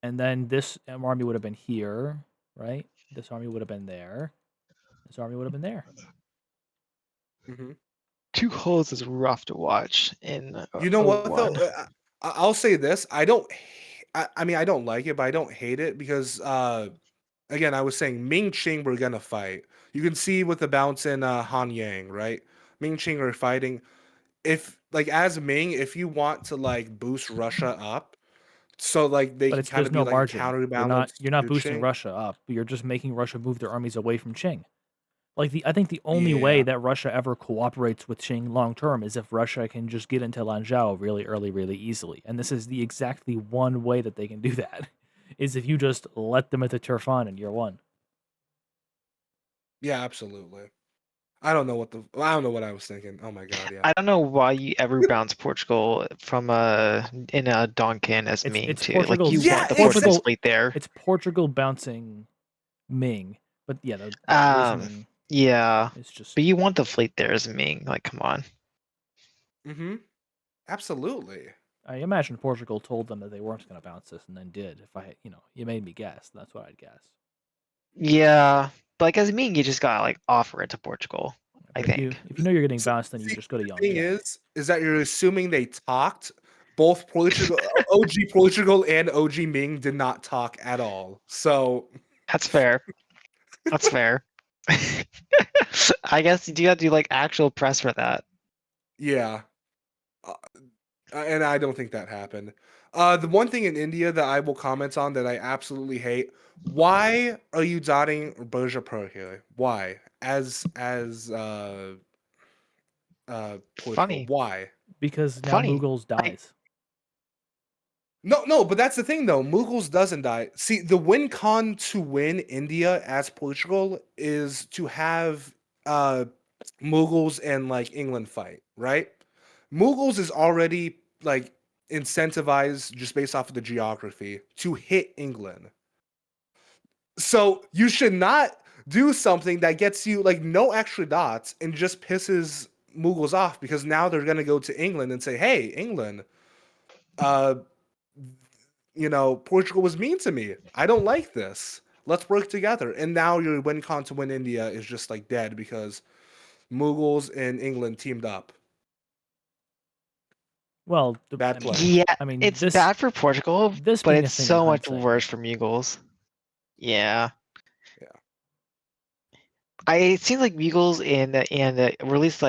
and then this army would have been here, right? This army would have been there. This army would have been there. Hmm. Two holes is rough to watch in You know a what though? one. I'll say this: I don't. I mean, I don't like it, but I don't hate it because, again, I was saying Ming Qing we're gonna fight. You can see with the bounce in Han Yang, right? Ming Qing are fighting. If like as Ming, if you want to like boost Russia up, so like they But can it's kind there's of be no like a margin. counterbalance You're not to boosting Qing. Russia up. You're just making Russia move their armies away from Qing. Like I think the only way Yeah, that Russia ever cooperates with Qing long term is if Russia can just get into Lanzhou really early, really easily. And this is the exactly one way that they can do that, is if you just let them at the Turfan in year one. yeah, absolutely. I don't know what I was thinking. Oh my god, yeah. I don't know why you ever bounce Portugal from in a Donkin as Ming It's too. Like you Portugal's Yeah, want the Portuguese Portugal fleet there. it's Portugal bouncing Ming, but yeah, the Um, reasoning yeah, is but just you want the fleet there as Ming. Like, come on. mm-hmm. Absolutely. I imagine Portugal told them that they weren't going to bounce this and then did. If you made me guess, that's what I'd guess. Yeah, but like as Ming, you just gotta like offer it to Portugal. I But if think. you know you're getting So, bounced, then you see, just go to the Yang thing Yang. is that you're assuming they talked. Both OG Portugal and OG Ming did not talk at all. So That's fair. That's fair. I guess you do have to do like actual press for that. yeah, uh, and I don't think that happened. The one thing in India that I will comment on that I absolutely hate: why are you dotting Burjapur here? Why, Portugal? Funny. Why? Because now Funny. Mughals Like, dies. No, no, but that's the thing though. Mughals doesn't die. See, the win con to win India as Portugal is to have uh Mughals and like England fight, right? Mughals is already like incentivized just based off of the geography to hit England. So you should not do something that gets you like no extra dots and just pisses Mughals off because now they're gonna go to England and say, "Hey, England, uh, Portugal was mean to me. I don't like this. Let's work together." And now your win con to win India is just like dead because Mughals and England teamed up. Well, Bad play. yeah, I mean it's bad for Portugal, this but being a it's thing in so much hindsight, worse yeah. for Mughals. Yeah. Yeah. It seems like Mughals or at least or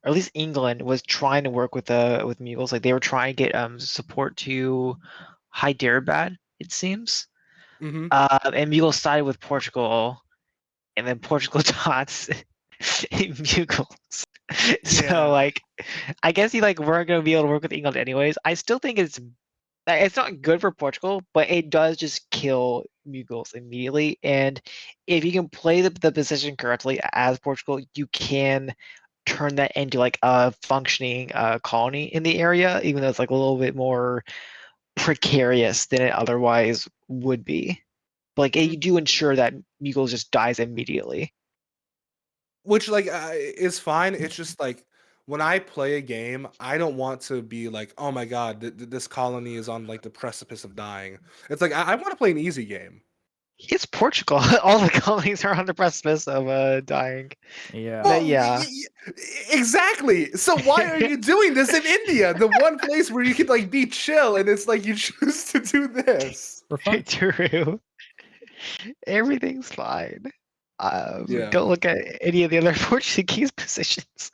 at least England was trying to work with Mughals. Like they were trying to get support to Hyderabad, it seems. Mm-hmm. And Mughals sided with Portugal, and then Portugal dots Mughals. So Yeah. like, I guess you like weren't gonna be able to work with England anyways. I still think it's not good for Portugal, but it does just kill Mughals immediately. And if you can play the position correctly as Portugal, you can turn that into like a functioning colony in the area, even though it's like a little bit more precarious than it otherwise would be. But like Mm-hmm. you do ensure that Mughals just dies immediately. Which like is fine. It's just like when I play a game, I don't want to be like, "Oh my god, this colony is on like the precipice of dying." It's like I want to play an easy game. It's Portugal. All the colonies are on the precipice of dying. Yeah. Well, Yeah. exactly. So why are you doing this in India, the one place where you could like be chill, and it's like you choose to do this? For fun. True. Everything's fine. Yeah. Don't look at any of the other Portuguese positions.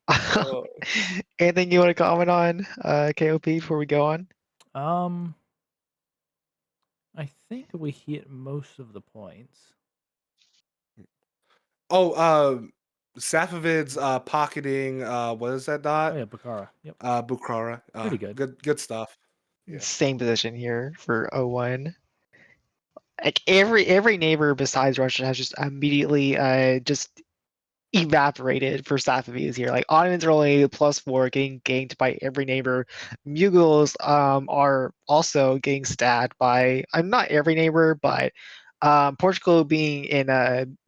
Uh, Anything you want to comment on KOP before we go on? Um I think we hit most of the points. oh, Safavid's pocketing what is that Oh dot? yeah, Bukhara. Yep. Bukhara. Pretty good. Good stuff. Yeah. Same position here for 01. Like every neighbor besides Russia has just immediately just evaporated for Safavids here. Like Ottomans are only +4 getting ganked by every neighbor. Mughals are also getting stacked by not every neighbor, but Portugal being in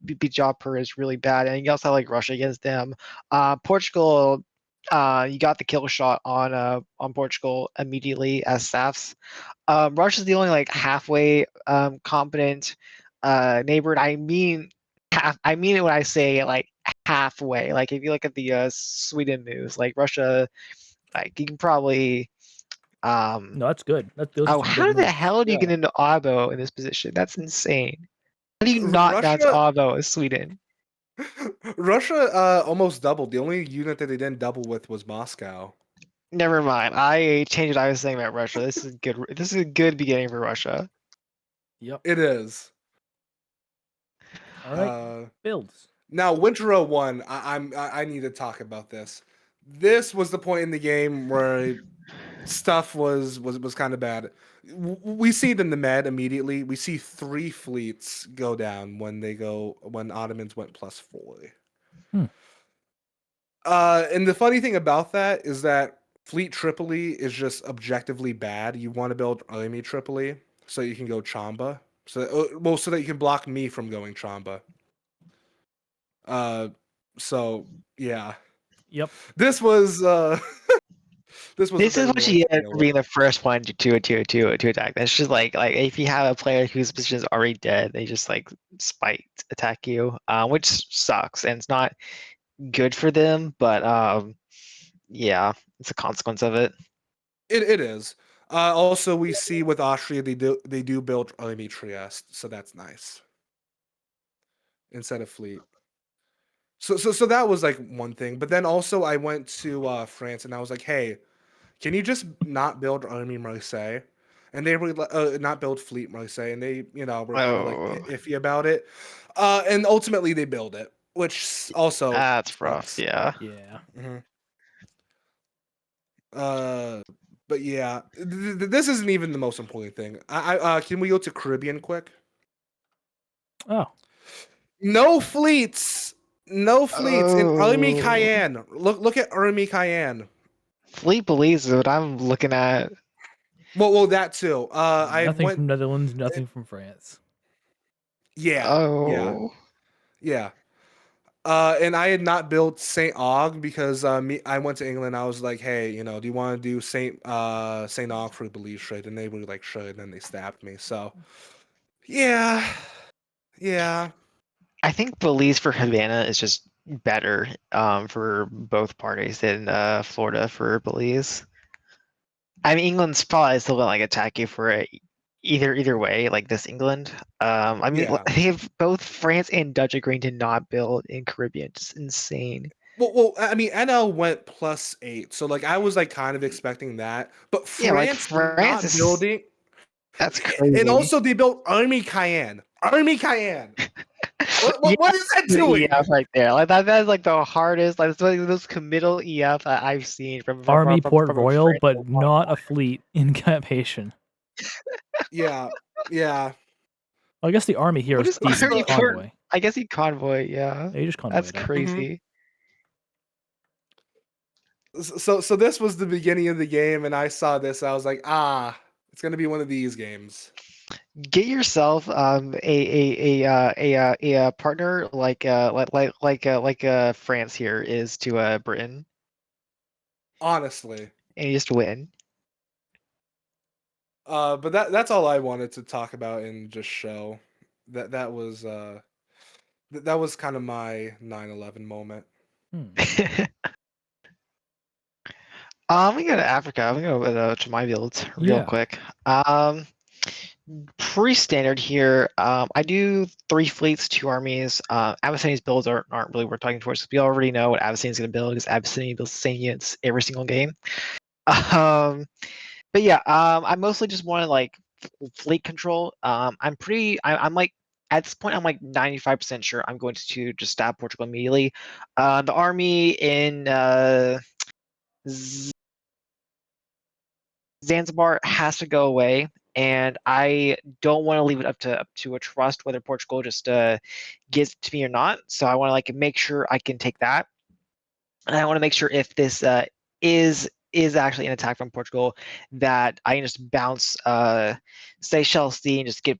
Bijapur is really bad, and you also have like Russia against them. Portugal, you got the kill shot on Portugal immediately as Safs. Russia's the only like halfway competent neighbor, and I mean it when I say like halfway. Like if you look at the Sweden moves, like Russia, like you can probably No, that's good. Those are oh, some good how the moves. hell do you Yeah. get into Avo in this position? That's insane. How do you not match Russia Avo as Sweden? Russia almost doubled. The only unit that they didn't double with was Moscow. Never mind. I changed what I was saying about Russia. This is good. This is a good beginning for Russia. Yep. It is. All right. Uh Builds. Now, Winter 01, I need to talk about this. This was the point in the game where stuff was kind of bad. We see it in the Med immediately. We see 3 fleets go down when Ottomans went +4. Hmm. And the funny thing about that is that Fleet Tripoli is just objectively bad. You want to build Army Tripoli so you can go Chamba, so that you can block me from going Chamba. Uh, so yeah, Yep. this was this was a This is very what annoying you to get deal for with. being the first one to attack. That's just like if you have a player whose position is already dead, they just like spite attack you, which sucks and it's not good for them. But yeah, it's a consequence of it. It is. Also, we see with Austria they do build Army Trieste, so that's nice instead of fleet. So that was like one thing. But then also I went to France and I was like, hey, can you just not build Army Marseille? And they were not build Fleet Marseille, and they were kind of like Oh, iffy about it. And ultimately they build it, which also that's rough. sucks. Yeah. Yeah. hmm but yeah, this isn't even the most important thing. Can we go to Caribbean quick? Oh. No fleets. No fleets in Army Oh, Cayenne. Look at Army Cayenne. Fleet Police is what I'm looking at. Well, that too. I Nothing went. from Netherlands, nothing from France. Yeah, yeah, Oh, yeah. And I had not built Saint Aug because I went to England. I was like, hey, do you want to do Saint Aug for Belize trade? And they were like, sure. And then they stabbed me. So yeah, yeah. I think Belize for Havana is just better for both parties than Florida for Belize. I mean, England's probably still gonna like attack you for it either way, like this England. I mean, Yeah. they have both France and Dutch agreeing to not build in Caribbean. It's insane. Well, I mean, NL went +8, so like I was like kind of expecting that, but Yeah, like France France not is building, that's and crazy. also they built Army Cayenne. Army Cayenne. What Yeah, what what is that the doing? EF right there. Like that's like the hardest, like it's like the most committal EF that I've seen Army Port from a Royal, France in but a long not a fleet in Capation. Yeah, yeah. Well, I guess the army here What is is decent Army So, Port? convoy. I guess he convoy, yeah. They just That's convoyed up. mhm. crazy. So this was the beginning of the game, and I saw this. I was like, it's gonna be one of these games. Get yourself a partner like France here is to Britain, Honestly. and you just win. But that's all I wanted to talk about and just show. That was that was kind of my 9/11 moment. Hmm. We go to Africa. I'm gonna go to my builds real Yeah. quick. Pretty standard here. I do 3 fleets, 2 armies. Abyssinian's builds aren't really worth talking towards because we already know what Abyssinian's going to build because Abyssinian builds the same units every single game. But yeah, I mostly just want to like fleet control. I'm like at this point I'm like 95% sure I'm going to just stab Portugal immediately. The army in Zanzibar has to go away, and I don't want to leave it up to a trust whether Portugal just gives it to me or not. So I want to like make sure I can take that, and I want to make sure if this is actually an attack from Portugal that I can just bounce Seychelles Sea and just get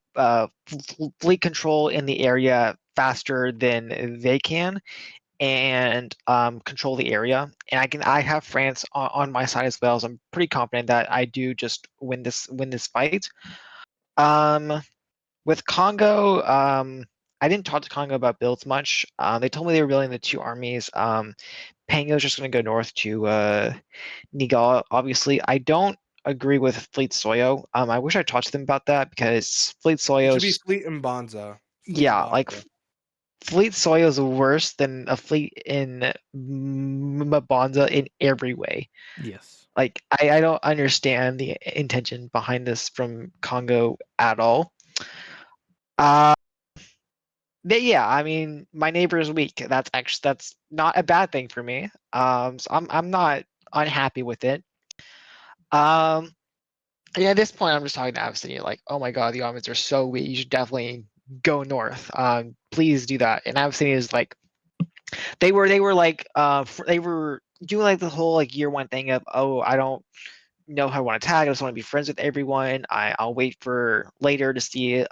fleet control in the area faster than they can and control the area. And I have France on my side as well, so I'm pretty confident that I do just win this fight. Um, with Congo, I didn't talk to Congo about builds much. They told me they were building the 2 armies. Pango's just going to go north to Nigal. Obviously, I don't agree with Fleet Soyo. I wish I talked to them about that because Fleet It Soyo should is be just Fleet and Bonza. Fleet and yeah, like Bonza. Fleet Soyo is worse than a fleet in Mabonza in every way. Yes. Like I don't understand the intention behind this from Congo at all. Uh, but yeah, I mean, my neighbor is weak. That's not a bad thing for me. So I'm not unhappy with it. Yeah, at this point, I'm just talking to Abyssinia, like, oh my god, the Ottomans are so weak. You should definitely go north. Please do that. And Abyssinia is like, they were like, they were doing like the whole like year one thing of, oh, I don't know how I want to tag. I just want to be friends with everyone. I'll wait for later to see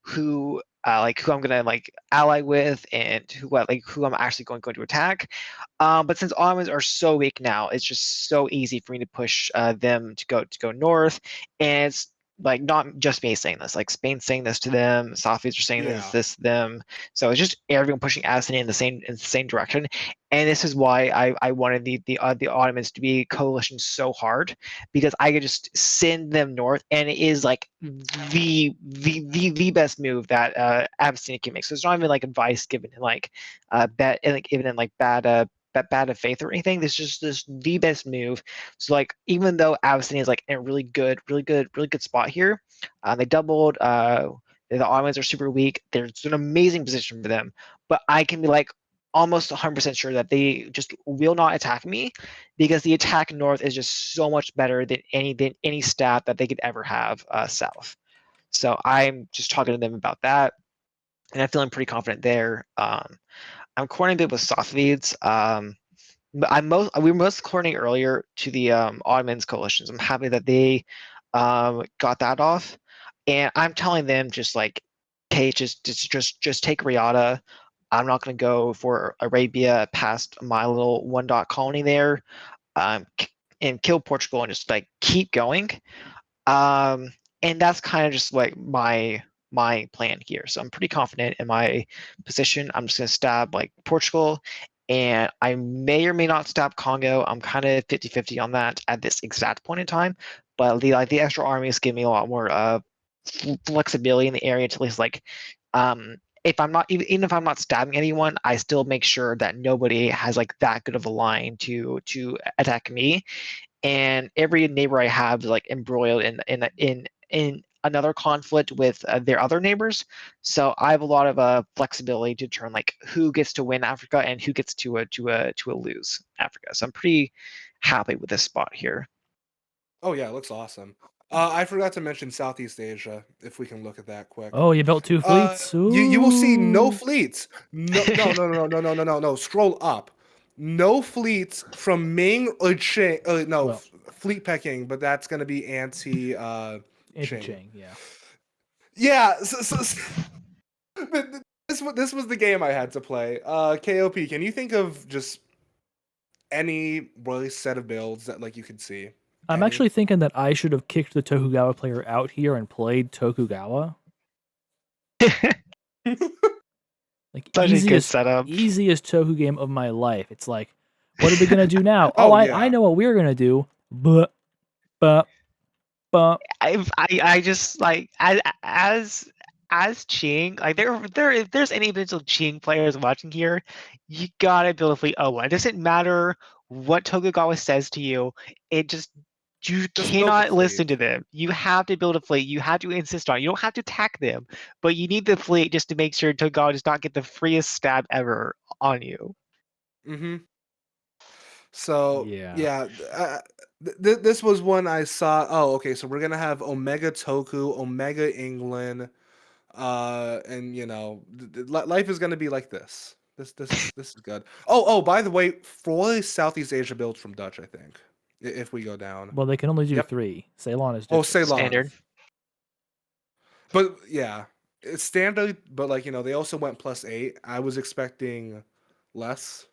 who like who I'm gonna like ally with and who I'm actually going to attack. But since Ottomans are so weak now, it's just so easy for me to push them to go north, and it's like not just me saying this, like Spain saying this to them, Sophies are saying Yeah. this to them. So it's just everyone pushing Abyssinia in the same direction, and this is why I wanted the Ottomans to be coalition so hard, because I could just send them north, and it is like the best move that Abyssinia can make. So it's not even like advice given in like given in like bad of faith or anything. This is just the best move. So like even though Abyssinia is like in a really good spot here, they doubled. The Ottomans are super weak. There's an amazing position for them, but I can be like almost 100% sure that they just will not attack me, because the attack north is just so much better than any stat that they could ever have south. So I'm just talking to them about that, and I'm feeling pretty confident there. I'm coordinating a bit with Sophies. But we were most coordinating earlier to the Ottomans coalitions. I'm happy that they got that off, and I'm telling them just like, hey, just take Riyadh. I'm not going to go for Arabia past my little one dot colony there, um, and kill Portugal and just like keep going. Um, and that's kind of just like my plan here. So I'm pretty confident in my position. I'm just gonna stab like Portugal, and I may or may not stab Congo. I'm kind of 50-50 on that at this exact point in time. But the extra armies give me a lot more flexibility in the area to at least like if I'm not even if I'm not stabbing anyone, I still make sure that nobody has like that good of a line to attack me, and every neighbor I have is like embroiled in another conflict with their other neighbors. So I have a lot of flexibility to turn like who gets to win Africa and who gets to lose Africa. So I'm pretty happy with this spot here. Oh yeah, it looks awesome. I forgot to mention Southeast Asia, if we can look at that quick. Oh, you built 2 fleets? You will see no Ooh. fleets. No. Scroll up. No fleets from Ming or Qing. No, Well, fleet pecking, but that's gonna be anti Qing. anti-Chang, yeah. Yeah. This was the game I had to play. KOP. Can you think of just any really set of builds that like you could see? I'm Any? actually thinking that I should have kicked the Tokugawa player out here and played Tokugawa. Like Such a good setup. easiest Toku game of my life. It's like, what are we gonna do now? Oh, Oh I yeah. know what we're gonna do. But but I just like as Ching, like if there's any potential Ching players watching here, you gotta build a fleet. Oh, it doesn't matter what Tokugawa says to you. It just you Just build the cannot listen fleet. to them. You have to build a fleet. You have to insist on it. You don't have to attack them, but you need the fleet just to make sure Tokugawa does not get the freest stab ever on you. Mm-hmm. So yeah. yeah, this was one I saw. Oh, okay. So we're gonna have Omega Toku, Omega England, and you know, life is gonna be like this. This is good. Oh. By the way, 4 Southeast Asia builds from Dutch. I think if we go down. Well, they can only do Yep. 3. Ceylon is Oh, different. Ceylon. Standard. But yeah, it's standard. But like you know, they also went +8. I was expecting less,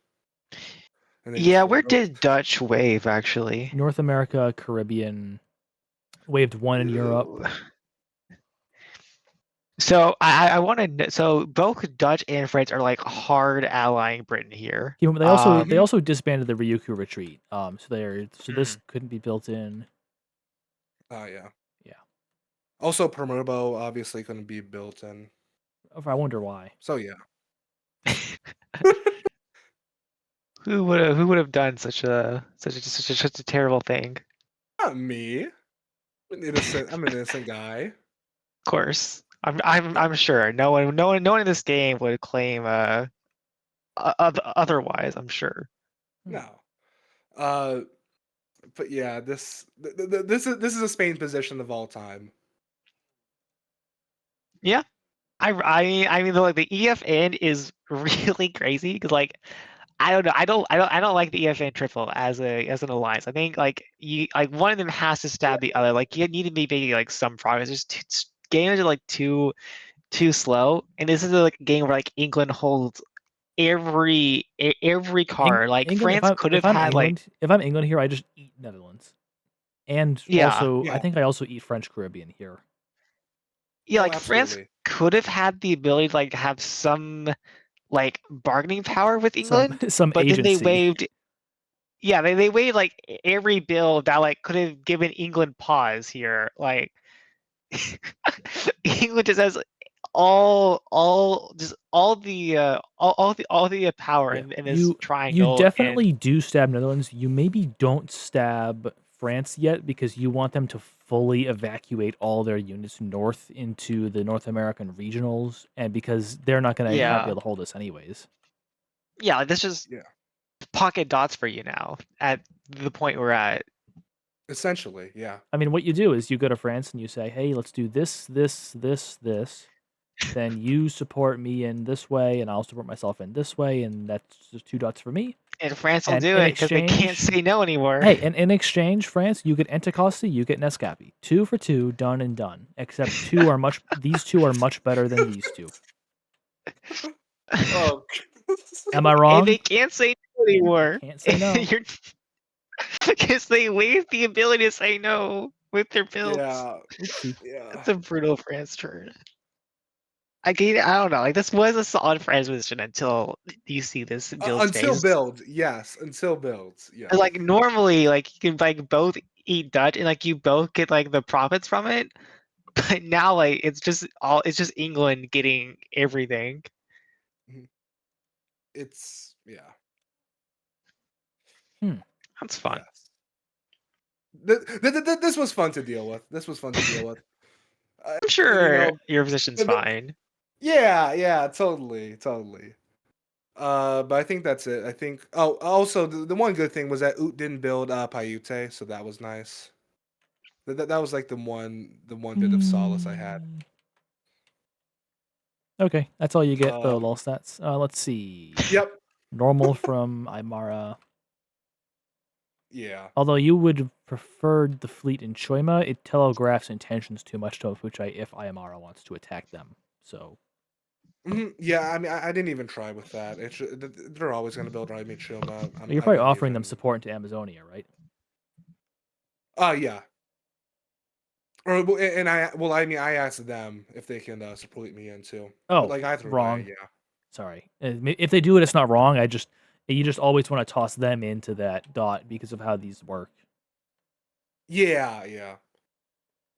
and they just Yeah, where 4 built. did Dutch wave actually? North America, Caribbean, waved 1 in Europe. So I want to know. So both Dutch and French are like hard allying Britain here. Yeah, but they Mhm. also disbanded the Ryukyu retreat. So this Mhm. couldn't be built in. Oh yeah. Yeah. Also, Permerbo obviously couldn't be built in. I wonder why. So yeah. Who would have done such a terrible thing? Not me. I'm an innocent guy. Of course, I'm sure no one in this game would claim otherwise. I'm sure. Hmm. No. Uh But yeah, this is a Spain position of all time. Yeah. I mean, like the EFN is really crazy because like I don't know. I don't like the EFN triple as an alliance. I think like you like one of them has to stab the other. Like you need to be making like some progress. Games are like too slow, and this is like a game where like England holds every card. Like England. France could have had like If I'm England here, I just eat Netherlands, and yeah also I Yeah. think I also eat French Caribbean here. yeah Oh, like France absolutely. could have had the ability to like have some like bargaining power with Some England, some but then they agency. waived. Yeah, they waived like every bill that like could have given England pause here. Like England just has all the power Yeah, in this you triangle, and definitely do stab Netherlands. You maybe don't stab France yet because you want them to fully evacuate all their units north into the North American regionals, and because they're not gonna be yeah, able to hold us anyways. yeah, like this is Yeah. pocket dots for you now at the point we're at. Essentially, yeah. I mean, what you do is you go to France and you say, "Hey, let's do this, this, this, this." Then you support me in this way, and I'll support myself in this way, and that's just 2 dots for me. And France will And do in it because they can't exchange, say no anymore. hey, and in exchange, France, you get Anticosti, you get Nescapi. 2 for 2, done and done. Except these two are much better than these two. Oh, Am I And wrong? they can't say no They anymore. can't say no. You're because they waived the ability to say no with their builds. yeah, Oopsie. yeah. It's a brutal France turn. I don't know. Like this was a solid France position until you see this build Until space. build, yes. Until builds, yes. And, like normally, like you can like both eat Dutch and like you both get like the profits from it. But now, like it's just England getting everything. Mhm. It's yeah, Hmm. That's fun. yes. This was fun to deal with. This was fun to deal with. I'm You sure know, your position's fine. yeah, yeah, totally, totally. But I think that's it. I think. Oh, also the one good thing was that Oot didn't build Paiute, so that was nice. That was like the one bit of solace I had. Mm. Okay, that's all you get, the Um, Lolstats. Let's see. yep, Normal from Aymara. yeah. Although you would have preferred the fleet in Choima, it telegraphs intentions too much to Fuchai if Aymara wants to attack them. So, Yeah, I mean, I didn't even try with that. They're always gonna build Raimi Chuma. you're I probably didn't offering them even. support into Amazonia, right? Yeah. And I mean, I asked them if they can support me in too. But Oh, like either way, wrong. yeah. Sorry. If they do it, it's not wrong. You just always want to toss them into that dot because of how these work. Yeah, yeah.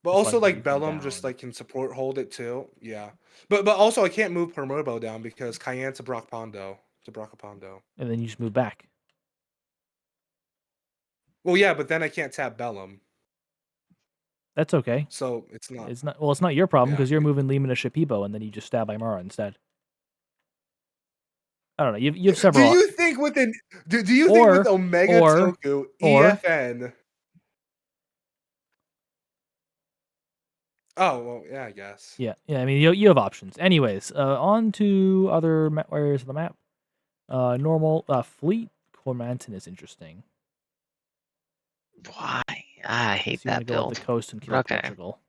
But Just also like like moving Bellum just down. like can support hold it too. Yeah. But also I can't move Permurbo down because Cayenne to Brock Pondo. To Brock Pondo. And then you just move back. Well, yeah, but then I can't tap Bellum. That's okay. So it's not. It's not your problem Yeah. because you're moving Lehman to Shipibo and then you just stab Aymara instead. I don't know. You have Do several you think with an do you think with or Omega or Toku or EFN? Oh well, yeah, I guess. yeah, I mean you have options. Anyways, on to other areas of the map. Normal fleet Cormanton is interesting. Why? I hate So you want to that go up the build. coast and kill Okay. Portugal.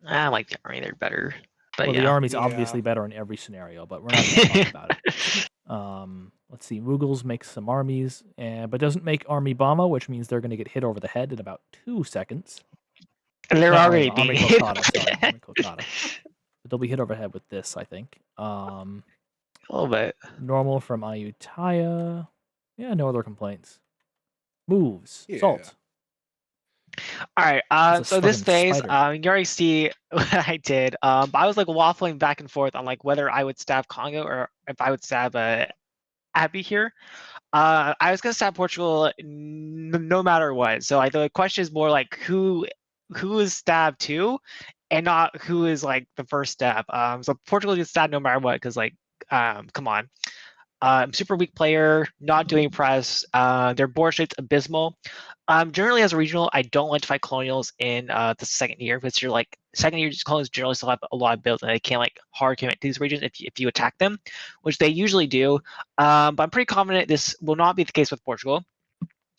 I like the army, they're better. But Well, the yeah. army's Yeah. obviously better in every scenario, but we're not going to talk about it. Let's see. Mughals makes some armies, but doesn't make army Bama, which means they're going to get hit over the head in about 2 seconds. They're Not army already Bama, being army hit. Kolkata. Sorry, army Kolkata. But they'll be hit over the head with this, I think. A little bit. Normal from Ayutthaya. Yeah, no other complaints. Moves. Yeah. Salt. All right. It's a So this fucking phase, spider. you already see what I did. But I was like waffling back and forth on like whether I would stab Congo or if I would stab Abbey here. I was gonna stab Portugal no matter what. So like the question is more like who is stabbed to, and not who is like the first stab. So Portugal gets stabbed no matter what because like come on. Super weak player, not doing press. Their board state's abysmal. Generally, as a regional, I don't like to fight colonials in the second year because you're like second year colonials generally still have a lot of builds and they can't like hard commit to these regions if you attack them, which they usually do. But I'm pretty confident this will not be the case with Portugal.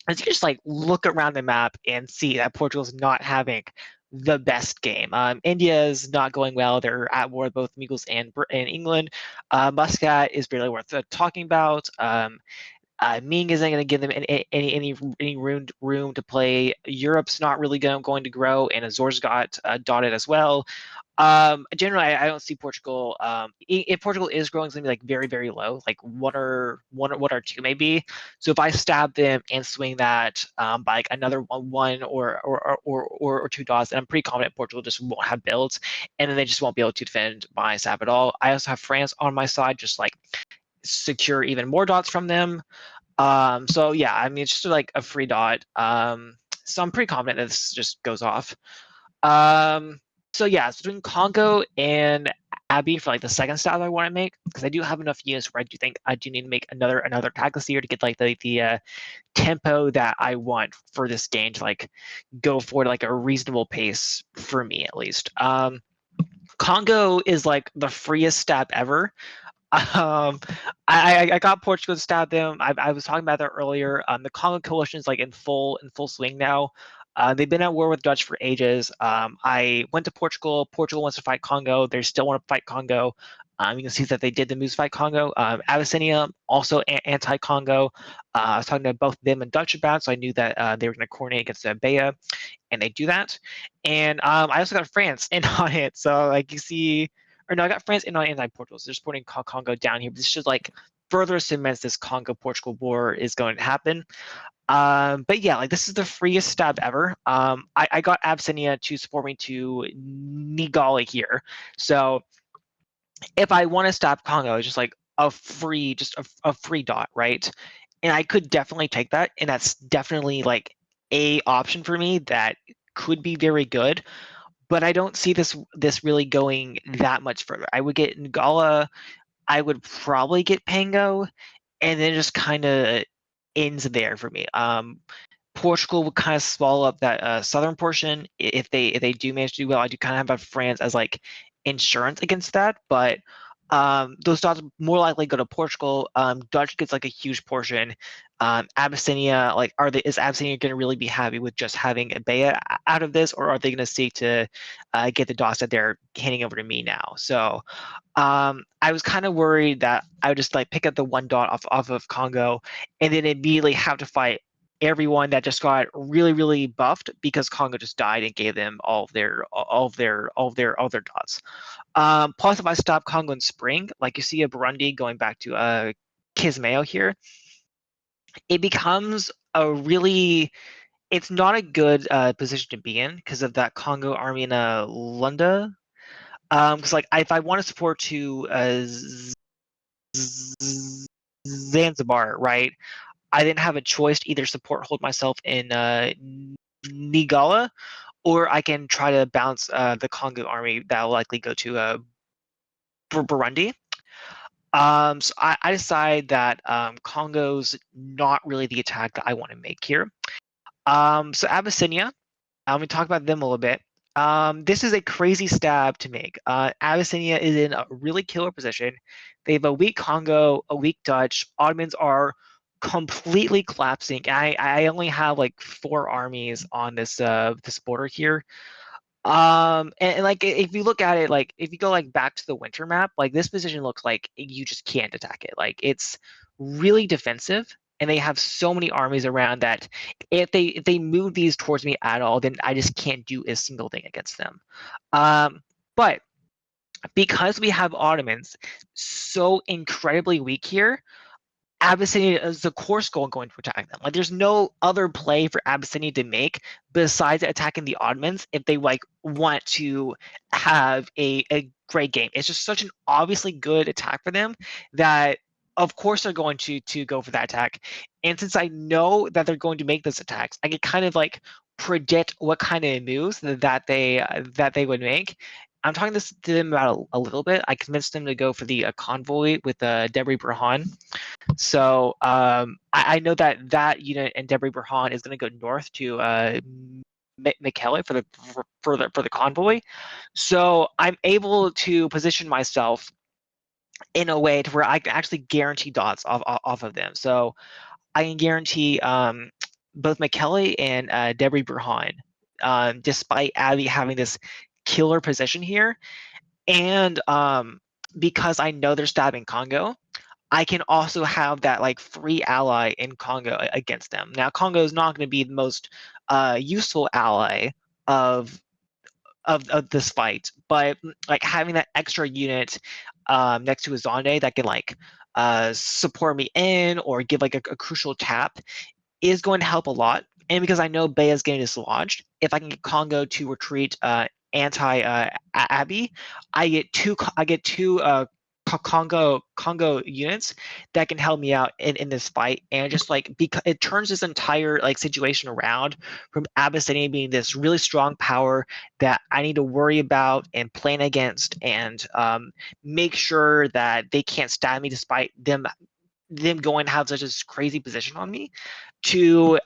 As you just like look around the map and see that Portugal's not having the best game. India is not going well. They're at war with both Mughals and England. Muscat is barely worth talking about. Ming isn't going to give them any room to play. Europe's not really going to grow, and Azor's got dotted as well. Generally, I don't see Portugal. If Portugal is growing, it's gonna be like very, very low, like one or two maybe. So if I stab them and swing that by like another one or two dots, then I'm pretty confident Portugal just won't have builds, and then they just won't be able to defend my stab at all. I also have France on my side, just like secure even more dots from them. So yeah, I mean it's just like a free dot. So I'm pretty confident that this just goes off. So yeah, so between Congo and Abby for like the second stab I want to make, because I do have enough units where I do think I do need to make another attack this year to get like the tempo that I want for this game to like go forward like a reasonable pace for me at least. Congo is like the freest stab ever. I got Portugal to stab them. I was talking about that earlier. The Congo coalition is like in full swing now. They've been at war with Dutch for ages. I went to Portugal. Portugal wants to fight Congo. They still want to fight Congo. You can see that they did the moves to fight Congo. Abyssinia also anti-Congo. I was talking to both them and Dutch about, so I knew that they were going to coordinate against Bea, and they do that. And I also got France in on it. So like you see, or no, I got France in on anti-Portugal. So they're supporting Congo down here. But this should like further cements this Congo-Portugal war is going to happen. But yeah, like this is the freest stab ever. I got Abyssinia to support me to Nigali here. So if I want to stab Congo, it's just like a free dot, right? And I could definitely take that, and that's definitely like a option for me that could be very good. But I don't see this really going that much further. I would get Ngala, I would probably get Pango, and then just kind of ends there for me. Portugal would kind of swallow up that southern portion if they do manage to do well. I do kind of have France as like insurance against that, but those dots more likely go to Portugal. Dutch gets like a huge portion. Abyssinia, like, is Abyssinia going to really be happy with just having a Bea out of this, or are they going to seek to get the dots that they're handing over to me now? So I was kind of worried that I would just like pick up the one dot off of Congo, and then immediately have to fight everyone that just got really buffed because Congo just died and gave them all of their dots. Plus, if I stop Congo in spring, like you see a Burundi going back to Kismayo here, it becomes a really, it's not a good position to be in because of that Congo army in Lunda. Because like if I want to support to Zanzibar, right? I didn't have a choice to either support hold myself in Nigala, or I can try to bounce the Congo army that will likely go to Burundi. So I decide that Congo's not really the attack that I want to make here. So Abyssinia, we talk about them a little bit. This is a crazy stab to make. Abyssinia is in a really killer position. They have a weak Congo, a weak Dutch. Ottomans are completely collapsing. I only have like 4 armies on this border here. And like if you look at it, like if you go like back to the winter map, like this position looks like you just can't attack it. Like it's really defensive, and they have so many armies around that if they move these towards me at all, then I just can't do a single thing against them. But because we have Ottomans so incredibly weak here, Abyssinia is the course goal going to attack them. Like there's no other play for Abyssinia to make besides attacking the Ottomans if they like want to have a great game. It's just such an obviously good attack for them that of course they're going to go for that attack. And since I know that they're going to make those attacks, I can kind of like predict what kind of moves that they would make. I'm talking this to them about a little bit. I convinced them to go for the convoy with Debris Burhan. So I know that unit and Debris Burhan is going to go north to Michele for the convoy. So I'm able to position myself in a way to where I can actually guarantee dots off of them. So I can guarantee both Michele and Debris Burhan, despite Abby having this killer position here, and because I know they're stabbing Congo, I can also have that like free ally in Congo against them. Now Congo is not going to be the most useful ally of of this fight, but like having that extra unit next to a Zonde that can like support me in or give like a crucial tap is going to help a lot. And because I know Bay is getting dislodged, if I can get Congo to retreat anti Abbey, I get two Congo units that can help me out in this fight, and just like because it turns this entire like situation around from Abyssinia being this really strong power that I need to worry about and plan against, and make sure that they can't stab me despite them going to have such a crazy position on me, to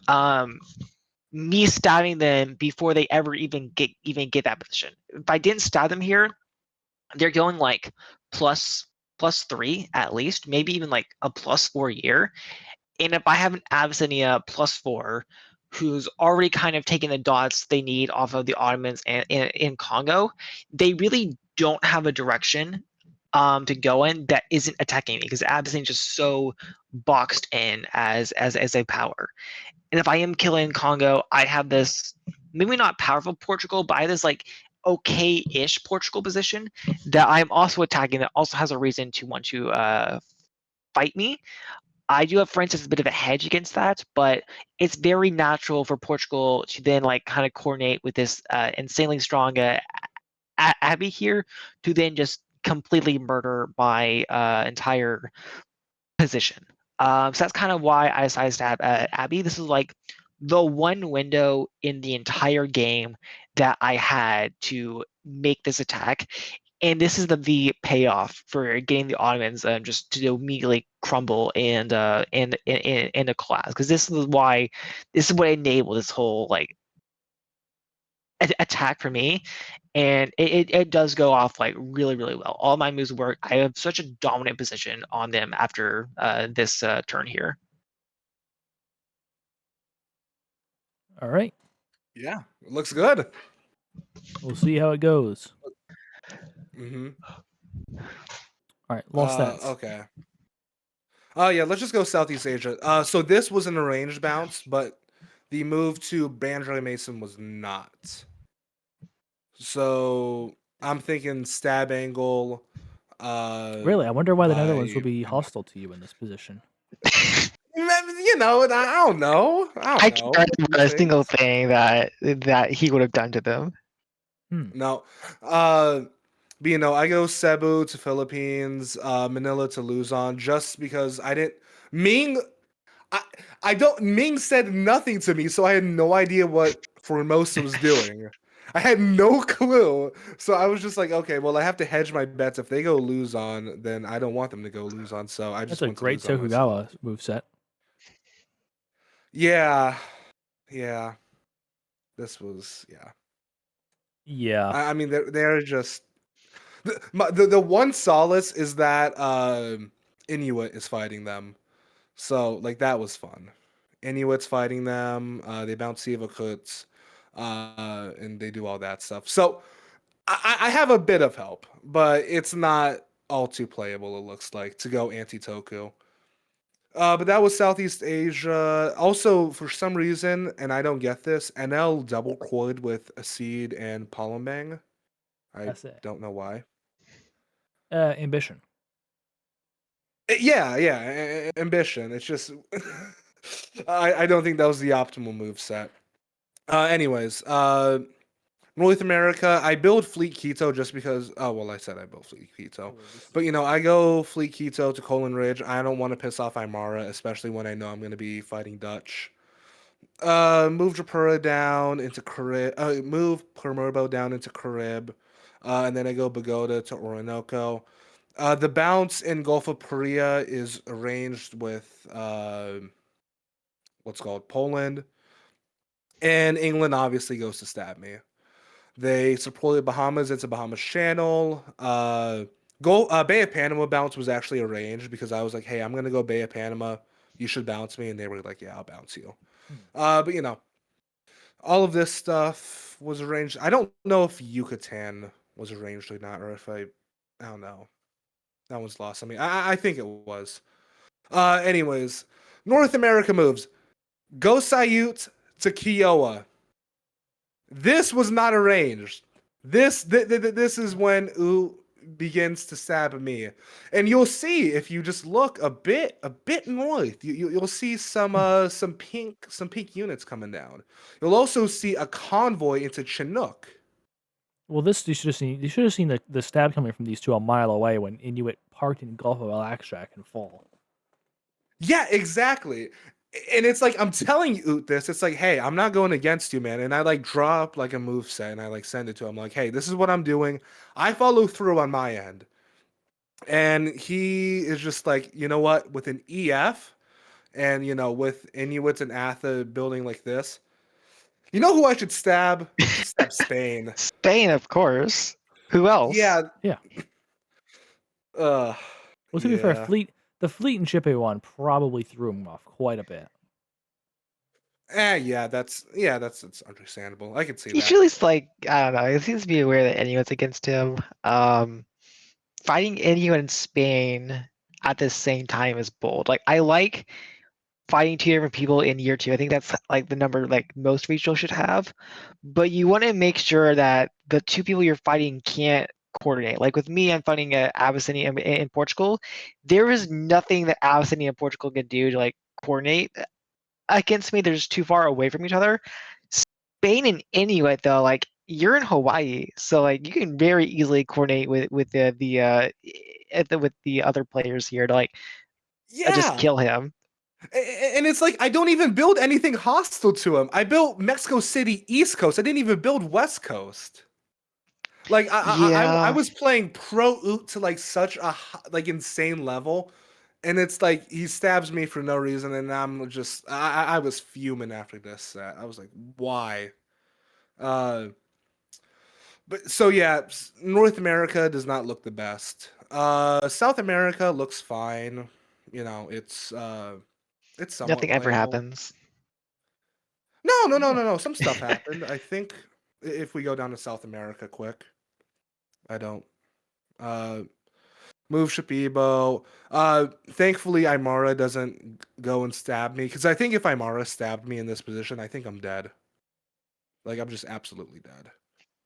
me stabbing them before they ever even get that position. If I didn't stab them here, they're going like plus 3 at least, maybe even like a +4 year. And if I have an Abyssinia +4 who's already kind of taking the dots they need off of the Ottomans and in Congo, they really don't have a direction to go in that isn't attacking me, because Abyssinia is just so boxed in as a power. And if I am killing Congo, I have this maybe not powerful Portugal, but I have this like okay-ish Portugal position that I'm also attacking that also has a reason to want to fight me. I do have, for instance, a bit of a hedge against that, but it's very natural for Portugal to then like kind of coordinate with this insanely strong Abbey here to then just completely murder my entire position. So that's kind of why I decided to have Abby. This is like the one window in the entire game that I had to make this attack. And this is the payoff for getting the Ottomans just to immediately crumble and a collapse. Because this is what enabled this whole like attack for me, and it does go off like really well. All my moves work. I have such a dominant position on them after this turn here. All right. Yeah, it looks good. We'll see how it goes. Mm-hmm. All right. Lolstats. Okay. Oh yeah, let's just go Southeast Asia. So this was an arranged bounce, but the move to Bandrai Mason was not. So I'm thinking stab angle. Really, I wonder why the Netherlands By would be hostile to you in this position. you know, I don't know. I I don't can't know. remember a single Things. thing that he would have done to them. Hmm. No. But you know, I go Cebu to Philippines, Manila to Luzon, just because I didn't. Ming, I I don't. Ming said nothing to me, so I had no idea what Formosa was doing. I had no clue, so I was just like, okay, well, I have to hedge my bets. If they go Luzon, then I don't want them to go Luzon, so I That's just a went to great Luzon myself. Tokugawa moveset. Yeah, yeah. This was yeah. Yeah. I mean, they're just the one solace is that Inuit is fighting them. So like that was fun. Inuit's fighting them. They bounce Sivakuts, and they do all that stuff. So I have a bit of help, but it's not all too playable. It looks like to go anti Toku. But that was Southeast Asia. Also, for some reason, and I don't get this, NL double quoted with Acid and Palembang. I That's it. don't know why. Ambition. Yeah, yeah, ambition. It's just I don't think that was the optimal move set. Anyways, North America, I build Fleet Keto just because. Oh well, I said I built Fleet Keto, Oh, this is but you know, great. I go Fleet Keto to Colin Ridge. I don't want to piss off Aymara, especially when I know I'm going to be fighting Dutch. Move Japura down into Carib. Move Permurbo down into Carib. and then I go Bogota to Orinoco. The bounce in Gulf of Paria is arranged with what's called Poland, and England obviously goes to stab me. They support the Bahamas. It's a Bahamas channel. Bay of Panama bounce was actually arranged because I was like, hey, I'm gonna go Bay of Panama. You should bounce me, and they were like, yeah, I'll bounce you. Hmm. But all of this stuff was arranged. I don't know if Yucatan was arranged or not, or if I don't know. That one's lost. I mean, I think it was. Anyways, North America moves. Go Sayut to Kiowa. This was not arranged. This is when U begins to stab me, and you'll see if you just look a bit north. You'll see some pink units coming down. You'll also see a convoy into Chinook. Well, this you should have seen. You should have seen the stab coming from these two a mile away when Inuit parked in Gulf of Alaxtrac and fall. Yeah, exactly. And it's like I'm telling you this. It's like, hey, I'm not going against you, man. And I like draw up like a move set and I like send it to him. Like, hey, this is what I'm doing. I follow through on my end. And he is just like, you know what, with an EF and with Inuits and Atha building like this, you know who I should stab? I should stab Spain. Spain, of course. Who else? Yeah. Yeah. Uh Well, to be fair, yeah. the fleet in Chippeway one probably threw him off quite a bit. That's understandable. I can see He that. feels like, I don't know, he seems to be aware that anyone's against him. Fighting anyone in Spain at the same time is bold. Like, I like fighting two different people in year two. I think that's like the number like most regionals should have. But you want to make sure that the two people you're fighting can't coordinate. Like with me, I'm fighting Abyssinia in Portugal. There is nothing that Abyssinia and Portugal can do to like coordinate against me. They're just too far away from each other. Spain and Inuit though, like you're in Hawaii, so like you can very easily coordinate with with the other players here to like just Yeah. kill him. And it's like I don't even build anything hostile to him. I built Mexico City East Coast. I didn't even build West Coast. Like I Yeah, was playing pro oot to like such a like insane level, and it's like he stabs me for no reason, and I'm just I was fuming after this set. I was like, why? Uh, but so yeah, North America does not look the best. South America looks fine. It's somewhat nothing ever playable. happens. No, no, no, Yeah. no, no. Some stuff happened. I think if we go down to South America quick, I don't. Uh, Move Shipibo. Thankfully, Aymara doesn't go and stab me because I think if Aymara stabbed me in this position, I think I'm dead. Like I'm just absolutely dead.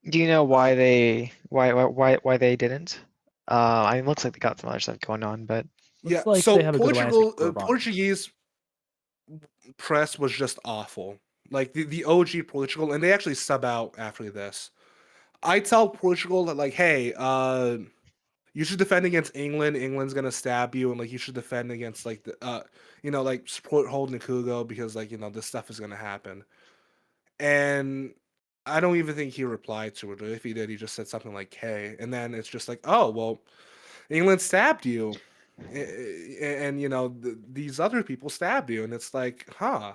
Do you know Uh, why why they didn't? I mean, it looks like they got some other stuff going on, but yeah. Looks like So they have a good landscape for Bourbon. Portuguese press was just awful. Like the OG Portugal, and they actually sub out after this. I tell Portugal that like, hey, you should defend against England. England's gonna stab you, and like you should defend against like like support Hold Nikugo because like this stuff is gonna happen. And I don't even think he replied to it. Or if he did, he just said something like "Hey," and then it's just like, oh well, England stabbed you, and these other people stabbed you, and it's like, huh?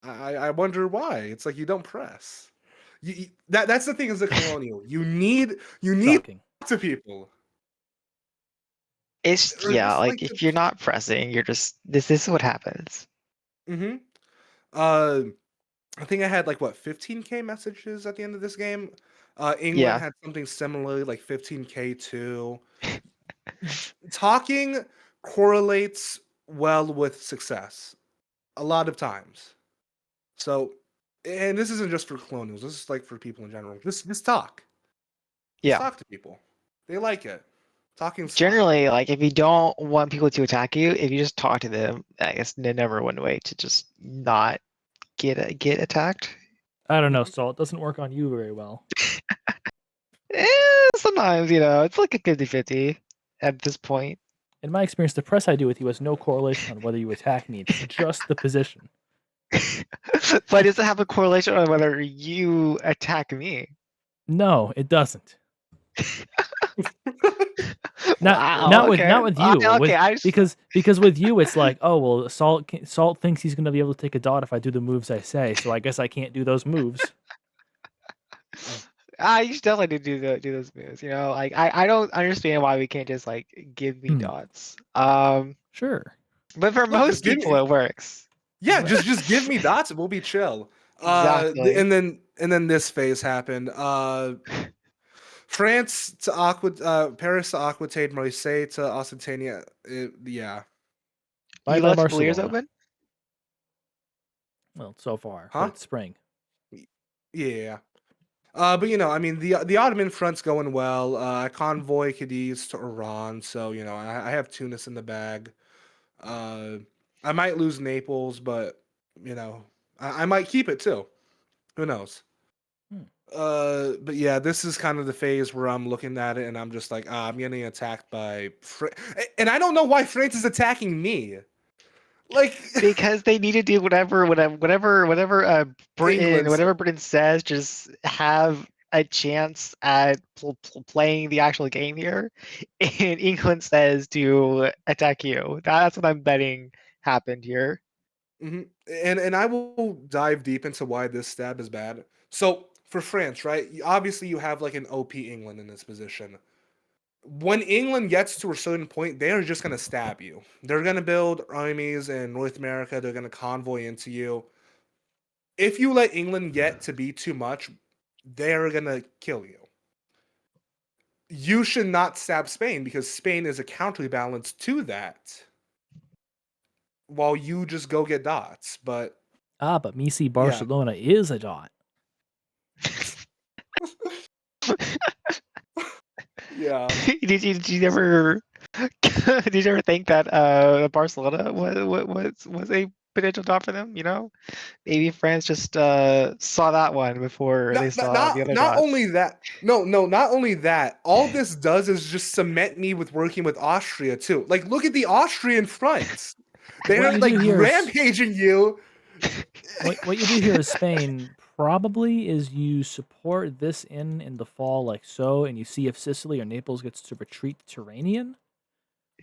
I wonder why. It's like you don't press. That's the thing as a colonial. You need Shocking. to people. it's Or yeah, just like like if you're not pressing, you're just this is what happens. mm-hmm. Uh, I think I had like what 15K messages at the end of this game. England Yeah, had something similarly, like 15K too. Talking correlates well with success a lot of times. So, and this isn't just for colonials. This is like for people in general. Just talk. Just yeah. talk to people. They like it. Talking's fun. Generally, like if you don't want people to attack you, if you just talk to them, I guess the number one way to just not get attacked. I don't know, Mhm. Salt. It doesn't work on you very well. Sometimes, it's like a 50-50 at this point. In my experience, the press I do with you has no correlation on whether you attack me. It's just the position. But does it have a correlation on whether you attack me? No, it doesn't. Wow. Not Okay. with you. Okay. Because with you it's like, oh well, Salt thinks he's gonna be able to take a dot if I do the moves I say, so I guess I can't do those moves. You should definitely do those moves. You know, like I don't understand why we can't just like give me dots. Sure. But for Look, just most give people me. it works. Yeah, just give me dots and we'll be chill. Exactly. And then this phase happened. France to Paris to Aquitaine, Marseille to Occitania. Yeah. Bye You bye left Villiers Barcelona. open? Well, so far, but Huh? it's spring. Yeah. But I mean, the Ottoman front's going well. Convoy Cadiz to Iran, so I have Tunis in the bag. Uh, I might lose Naples, but I might keep it too. Who knows? Hmm. But yeah, this is kind of the phase where I'm looking at it and I'm just like, I'm getting attacked by, and I don't know why France is attacking me. Like Because they need to do England's. whatever Britain says, just have a chance at playing the actual game here. And England says to attack you. That's what I'm betting happened here. Mhm. And I will dive deep into why this stab is bad. So for France, right? Obviously, you have like an OP England in this position. When England gets to a certain point, they are just gonna stab you. They're gonna build armies in North America. They're gonna convoy into you. If you let England get to be too much, they're gonna kill you. You should not stab Spain because Spain is a counterbalance to that. While you just go get dots, but But Messi yeah. Barcelona is a dot. Yeah. Did you ever did you ever think that Barcelona was a potential dot for them? You know, maybe France just saw that one before they saw the other Not only dots. that. No, not only that. All this does is just cement me with working with Austria too. Like, look at the Austrian front. What They're you do like here is rampaging you. what you do here is Spain probably is you support this in the fall like so, and you see if Sicily or Naples gets to retreat to Turanian,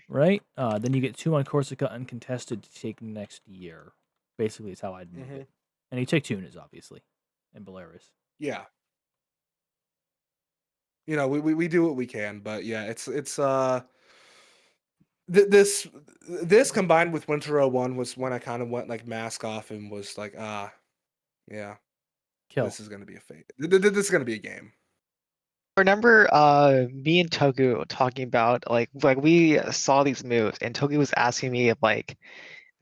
right? Then you get 2 on Corsica uncontested to take next year. Basically, is how I'd move Mhm. it. And you take Tunis, obviously, and Belarus. Yeah. We do what we can, but yeah, it's this combined with Winter 01 was when I kind of went like mask off and was like, yeah, Kill. this is gonna be a fate. This is gonna be a game. Remember me and Toku talking about like we saw these moves and Toku was asking me if like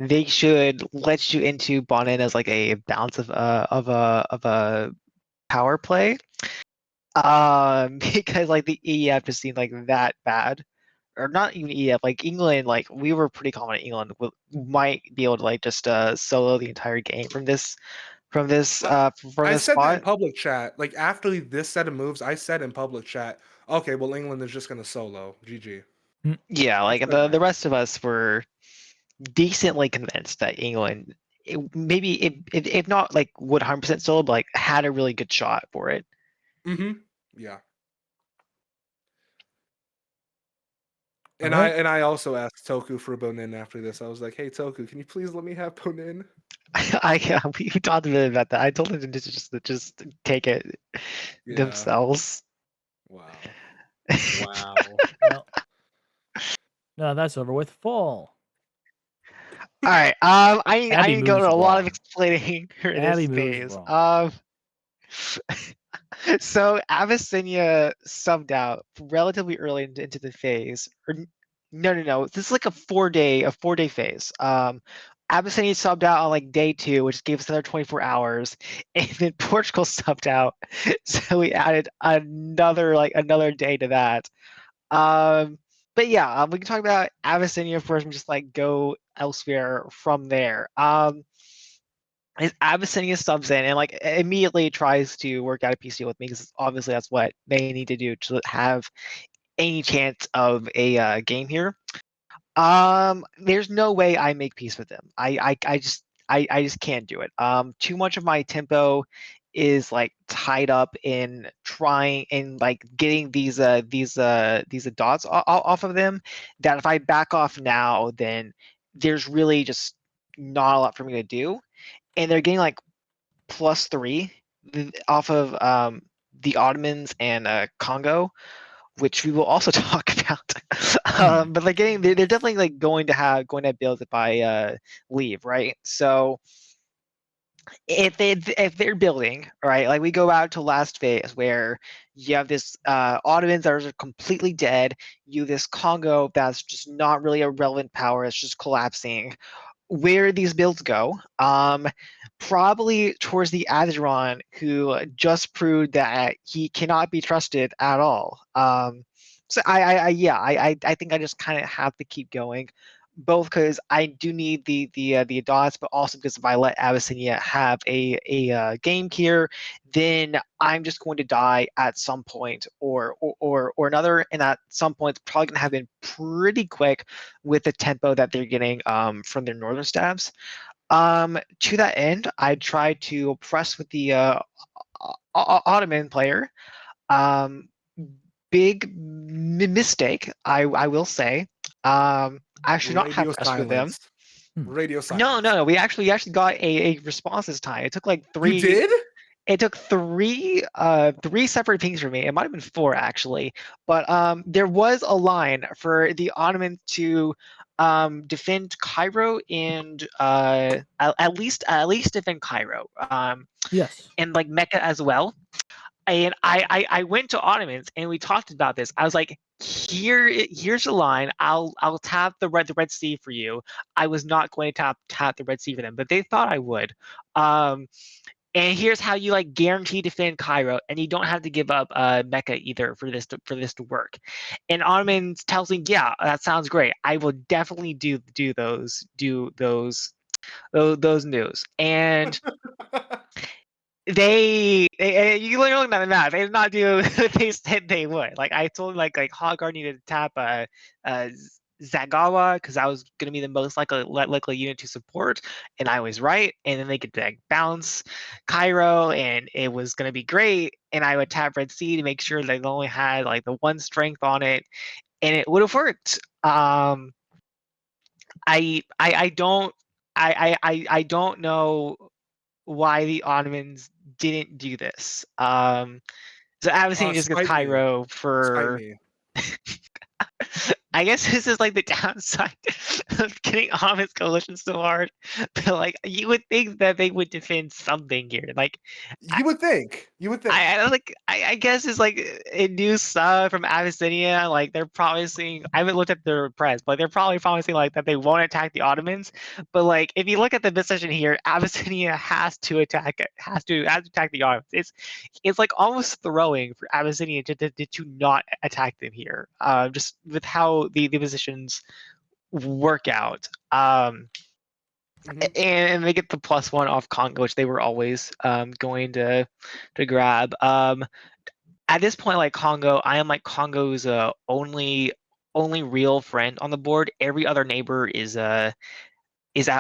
they should let you into Bonin as like a balance of a power play. Because like the EF just seemed like that bad. Or not even EF, like England, like we were pretty confident England might be able to like just solo the entire game I, from I this said that in spot. public chat. Like after this set of moves, I said in public chat, okay, well England is just gonna solo. GG. Hmm. Yeah, I like said the that. rest of us were decently convinced that England, maybe if not like would 100% solo, but like had a really good shot for it. Mm-hmm. Yeah. All And I right. and I also asked Toku for Bonin after this. I was like, hey Toku, can you please let me have Bonin? We talked a bit about that. I told them to just take it Yeah. themselves. Wow. Wow. Well, no, that's over with. Fall. All right. I Abby didn't go moves to a lot of wrong. explaining for Abby this moves phase. wrong. So Abyssinia subbed out relatively early into the phase. No. This is like a 4-day phase. Abyssinia subbed out on like day 2, which gave us another 24 hours, and then Portugal subbed out, so we added another day to that. Um, but yeah, we can talk about Abyssinia first and just like go elsewhere from there. Is Abyssinia subs in and like immediately tries to work out a PC with me because obviously that's what they need to do to have any chance of a game here. There's no way I make peace with them. I just can't do it. Too much of my tempo is like tied up in trying and like getting these dots off of them, that if I back off now, then there's really just not a lot for me to do. And they're getting like +3 off of the Ottomans and Congo, which we will also talk about. But like they're definitely like going to have build it by leave, right? So if they're building, right, like we go out to last phase where you have this Ottomans that are completely dead, you this Congo that's just not really a relevant power, it's just collapsing. Where these builds go, probably towards the Azeron, who just proved that he cannot be trusted at all. So I think I just kind of have to keep going, both because I do need the dots, but also because if I let Abyssinia have a game here, then I'm just going to die at some point or another, and at some point it's probably going to happen pretty quick with the tempo that they're getting from their northern stabs. To that end, I tried to press with the Ottoman player. Um, Big mistake, I will say. I should not have Radio pressed with them. silence. Radio No, silence. no, we actually got a response this time. It took like You three. did? It took three separate pings for me. It might have been four actually, but there was a line for the Ottomans to defend Cairo and at least defend Cairo, Yes. and like Mecca as well. And I went to Ottomans and we talked about this. I was like, here's a line. I'll tap the Red Sea for you. I was not going to tap the Red Sea for them, but they thought I would. And here's how you like guarantee defend Cairo, and you don't have to give up Mecca either for this to work. And Ottomans tells me, yeah, that sounds great. I will definitely do those news. And they you look at the map, they did not do what they said they would. Like I told them like Hoggar needed to tap uh Zagawa because I was gonna be the most likely unit to support, and I was right. And then they could like bounce Cairo, and it was gonna be great. And I would tap Red Sea to make sure they only had like the one strength on it, and it would have worked. I don't I don't know why the Ottomans didn't do this. So Abyssinia just gets Spite me. Cairo Spite for. me. I guess this is like the downside of getting Ottoman's coalition so hard. But like you would think that they would defend something here. Like You would think. You would think. I guess it's like a new sub from Abyssinia. Like they're promising. I haven't looked at their press, but they're probably promising like that they won't attack the Ottomans. But like if you look at the position here, Abyssinia has to attack it. Has to attack the Ottomans. It's like almost throwing for Abyssinia to not attack them here. Just with how the positions work out. Mhm. And they get the +1 off Congo, which they were always going to grab. At this point, like Congo, I am like Congo's only real friend on the board. Every other neighbor is at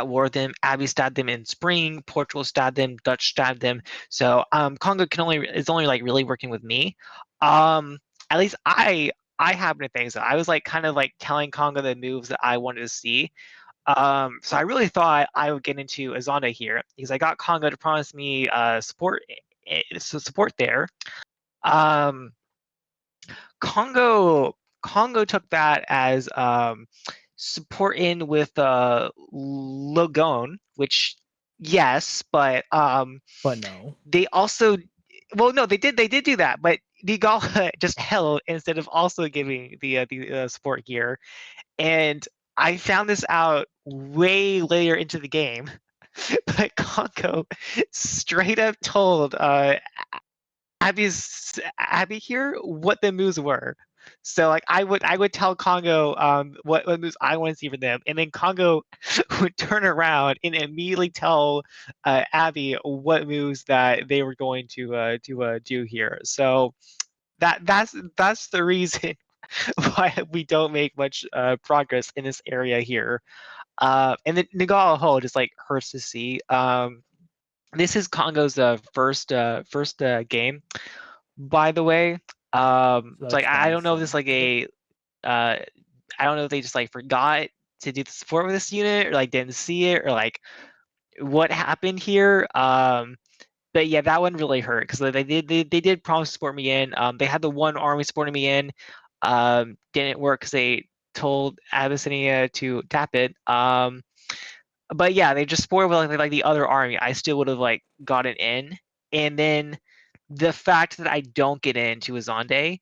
war with them. Abbey stabbed them in spring. Portugal stabbed them. Dutch stabbed them. So Congo is only like really working with me. At least I happen to think so. I was like kind of like telling Congo the moves that I wanted to see. So I really thought I would get into Azanda here because I got Congo to promise me support there. Um, Congo took that as support in with Logon, which yes, but But no. they also, well, no, they did do that, but Digala just held instead of also giving the support gear. And I found this out way later into the game, but Congo straight up told Abby here what the moves were. So like I would tell Congo what moves I want to see from them, and then Congo would turn around and immediately tell Abby what moves that they were going to do here. So that's the reason why we don't make much progress in this area here. And then Nagala Ho just like hurts to see. This is Congo's first game, by the way. So So like that's I don't know if this promising. like Yep. uh I don't know if they just like forgot to do the support with this unit or like didn't see it or like what happened here. But yeah, that one really hurt because they did promise to support me in. They had the one army supporting me in. Didn't work because they told Abyssinia to tap it. But yeah, they just spoiled like the other army. I still would have like gotten in, and then the fact that I don't get into Azande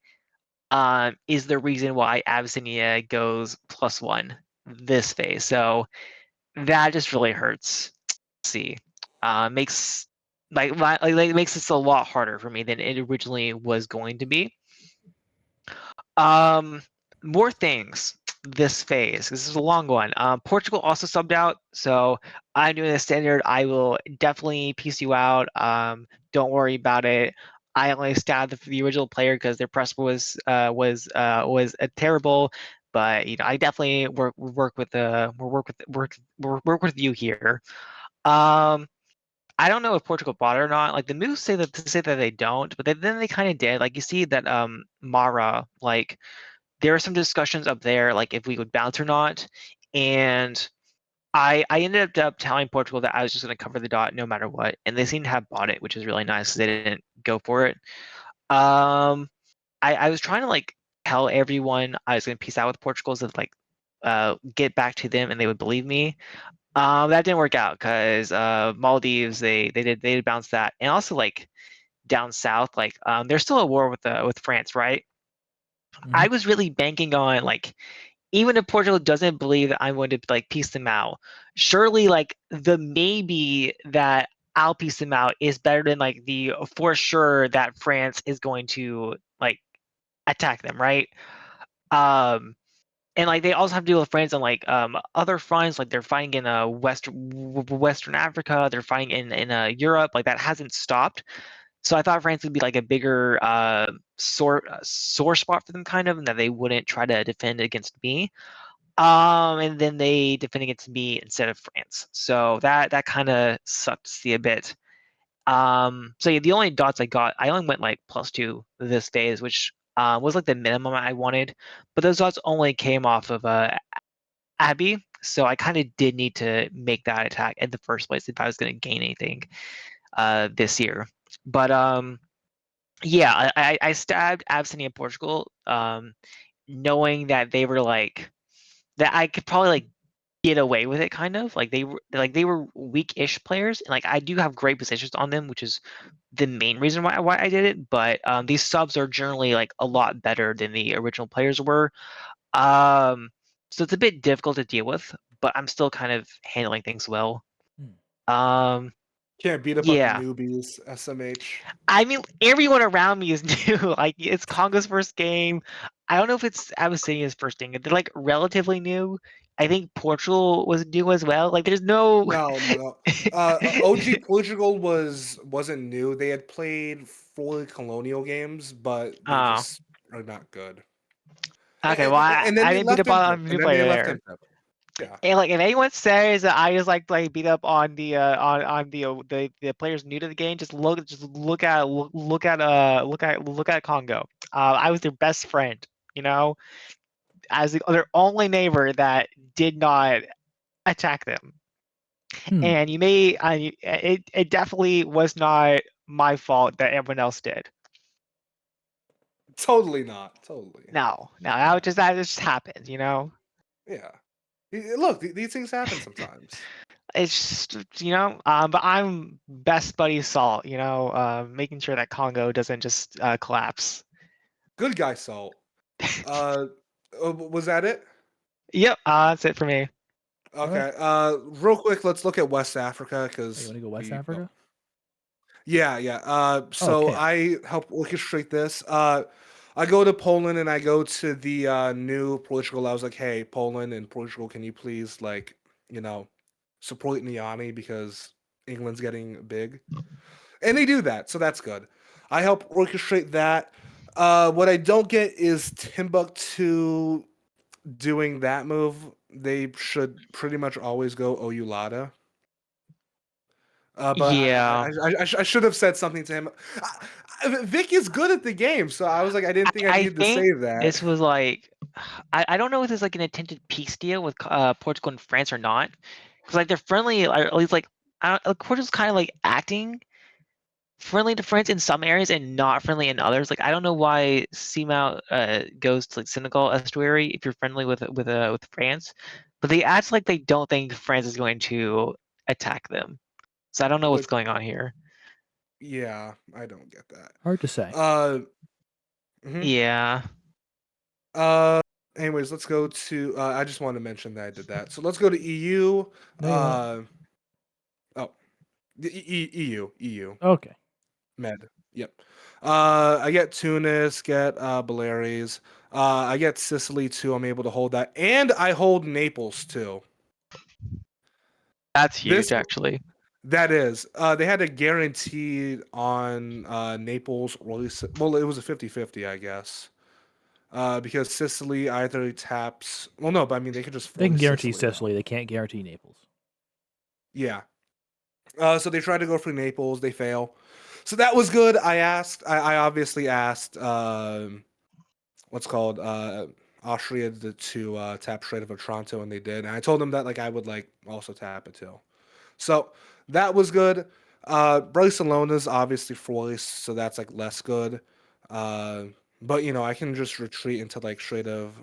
is the reason why Abyssinia goes +1 this phase. So that just really hurts. See, makes like makes this a lot harder for me than it originally was going to be. Um, More things this phase. This is a long one. Portugal also subbed out, so I'm doing the standard. I will definitely piece you out. Don't worry about it. I only stabbed the original player because their press was terrible. But you know, I definitely work with work with you here. Um, I don't know if Portugal bought it or not. Like the news say that they don't, but then they kind of did. Like you see that Mara, like there are some discussions up there, like if we would bounce or not. And I ended up telling Portugal that I was just going to cover the dot no matter what, and they seem to have bought it, which is really nice because they didn't go for it. Um, I was trying to like tell everyone I was going to peace out with Portugal so that like get back to them and they would believe me. That didn't work out because Maldives they did bounce that, and also like down south, like there's still a war with France, right? Hmm. I was really banking on like even if Portugal doesn't believe that I'm going to like piece them out, surely like the maybe that I'll piece them out is better than like the for sure that France is going to like attack them, right? Um, and like they also have to deal with France on like other fronts, like they're fighting in Western Africa, they're fighting in Europe, like that hasn't stopped. So I thought France would be like a bigger sore spot for them, kind of, and that they wouldn't try to defend against me. And then they defend against me instead of France. So that kind of sucked to see a bit. So yeah, the only dots I got, I only went like +2 this phase, which was like the minimum I wanted. But those dots only came off of Abby, so I kind of did need to make that attack in the first place if I was going to gain anything this year. But yeah, I stabbed Abyssinia Portugal, knowing that they were like that I could probably like get away with it, kind of like they were weak-ish players, and like I do have great positions on them, which is the main reason why I did it. But these subs are generally like a lot better than the original players were. Um, so it's a bit difficult to deal with, but I'm still kind of handling things well. Hmm. Um, Can't beat up on the yeah. newbies, SMH. I mean, everyone around me is new. Like it's Congo's first game. I don't know if it's Abyssinia's first game. They're like relatively new. I think Portugal was new as well. Like there's no. No. OG Portugal wasn't new. They had played fully colonial games, but they Oh, just are not good. okay. Well, And then I they didn't beat left up on Impip. a And new then player they left there. Impip. Yeah. And like, if anyone says that I just like beat up on the players new to the game, just look at Congo. I was their best friend, you know, as their only neighbor that did not attack them. Hmm. And you may, it definitely was not my fault that everyone else did. Totally not. Totally. No, no, Yeah. that just happened, you know. Yeah. Look, these things happen sometimes. It's just, you know, but I'm best buddy Salt, you know, making sure that Congo doesn't just collapse. Good guy, Salt. Uh, was that it? Yep, that's it for me. All right. Okay. Real quick, let's look at West Africa Oh, you because want to go West we don't. Africa? Yeah, yeah. Oh, So chaos. I help orchestrate this. I go to Poland and I go to the new Portugal. I was like, hey, Poland and Portugal, can you please like, you know, support Niani because England's getting big, and they do that, so that's good. I help orchestrate that. What I don't get is Timbuktu doing that move. They should pretty much always go Oyulada. But Yeah. I should have said something to him. Vic is good at the game, so I was like, I didn't think I I needed to think say that. this was like, I don't know if there's like an intended peace deal with Portugal and France or not, because like they're friendly, or at least like Portugal's kind of like acting friendly to France in some areas and not friendly in others. Like I don't know why Seamount goes to like Senegal estuary if you're friendly with France, but they act like they don't think France is going to attack them. So I don't know what's But going on here. yeah, I don't get that. Hard to say. Mhm. Yeah. Uh, anyways, let's go to. I just wanted to mention that I did that. So let's go to EU. No, you won't. Oh, the EU. Okay. Med. Yep. I get Tunis, get Baleares. I get Sicily too. I'm able to hold that, and I hold Naples too. That's This huge, actually. that is. They had a guarantee on Naples. Well, it was a 50-50, I guess. Because Sicily either taps. Well, no, but I mean they could just They can force guarantee Sicily though. Sicily. They can't guarantee Naples. Yeah. So they tried to go for Naples. They fail. So that was good. I obviously asked. What's called Austria to tap Strait of Otranto, and they did. And I told them that like I would like also tap it too. So that was good. Barcelona's obviously Floyce, so that's like less good. Uh, but you know, I can just retreat into like Strait of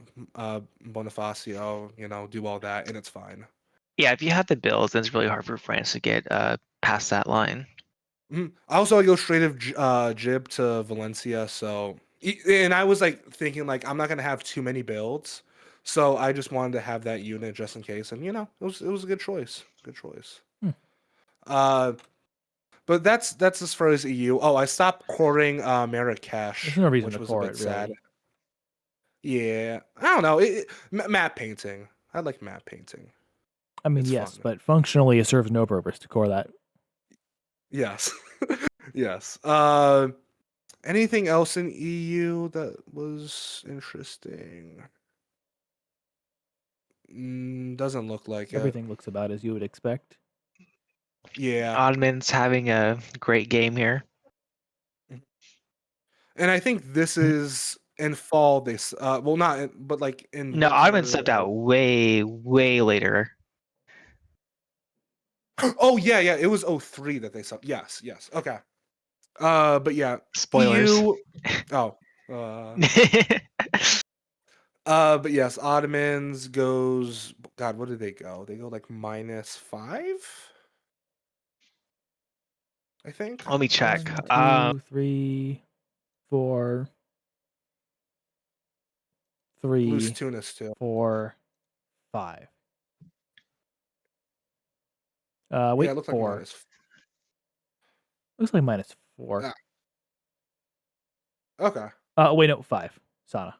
Bonifacio, you know, do all that, and it's fine. Yeah, if you have the bills, then it's really hard for France to get past that line. Also, I go straight of Jib to Valencia, so and I was like thinking like I'm not gonna have too many builds, so I just wanted to have that unit just in case, and you know, it was a good choice, good choice. Hmm. Uh, but that's as far as EU. Oh, I stopped courting There's Marrakesh, no reason which to was a core bit it, sad. really. Yeah, I don't know. Map painting. I like map painting. I mean, It's yes, fun. but functionally, it serves no purpose to core that. Yes, yes. Anything else in EU that was interesting? Doesn't look like it. Everything looks about as you would expect. Yeah, Ottoman's having a great game here. and I think this is in fall. Well, not but like in No, Ottoman stepped winter. out way, way later. Oh yeah, yeah. It was 03 that they subbed. Yes, yes. Okay. But yeah, Spoilers. EU. Oh. But yes, Ottomans goes. God, what did they go? They go like -5. I think. Let me check. 1, 2, 3, 4, Lose 3, Tunis too. 4, 5. Yeah, Wait, it looked like 4. minus. Looks like -4. Ah, okay. Wait, no, 5. Sana.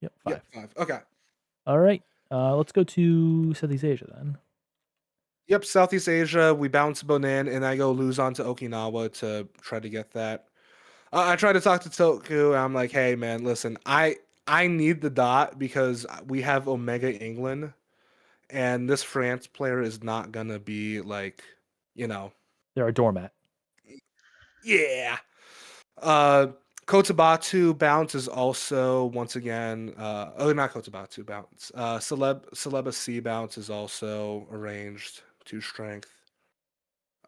Yep, Yep, 5. 5. Okay. All right. Let's go to Southeast Asia then. Yep, Southeast Asia. We bounce Bonan, and I go lose on to Okinawa to try to get that. I try to talk to Toku. And I'm like, hey man, listen, I need the dot because we have Omega England, and this France player is not gonna be like, you know, They're a doormat. yeah. Uh, Kotabatu bounce is also once again. Not Kotabatu bounce. Celeba C bounce is also arranged to strength.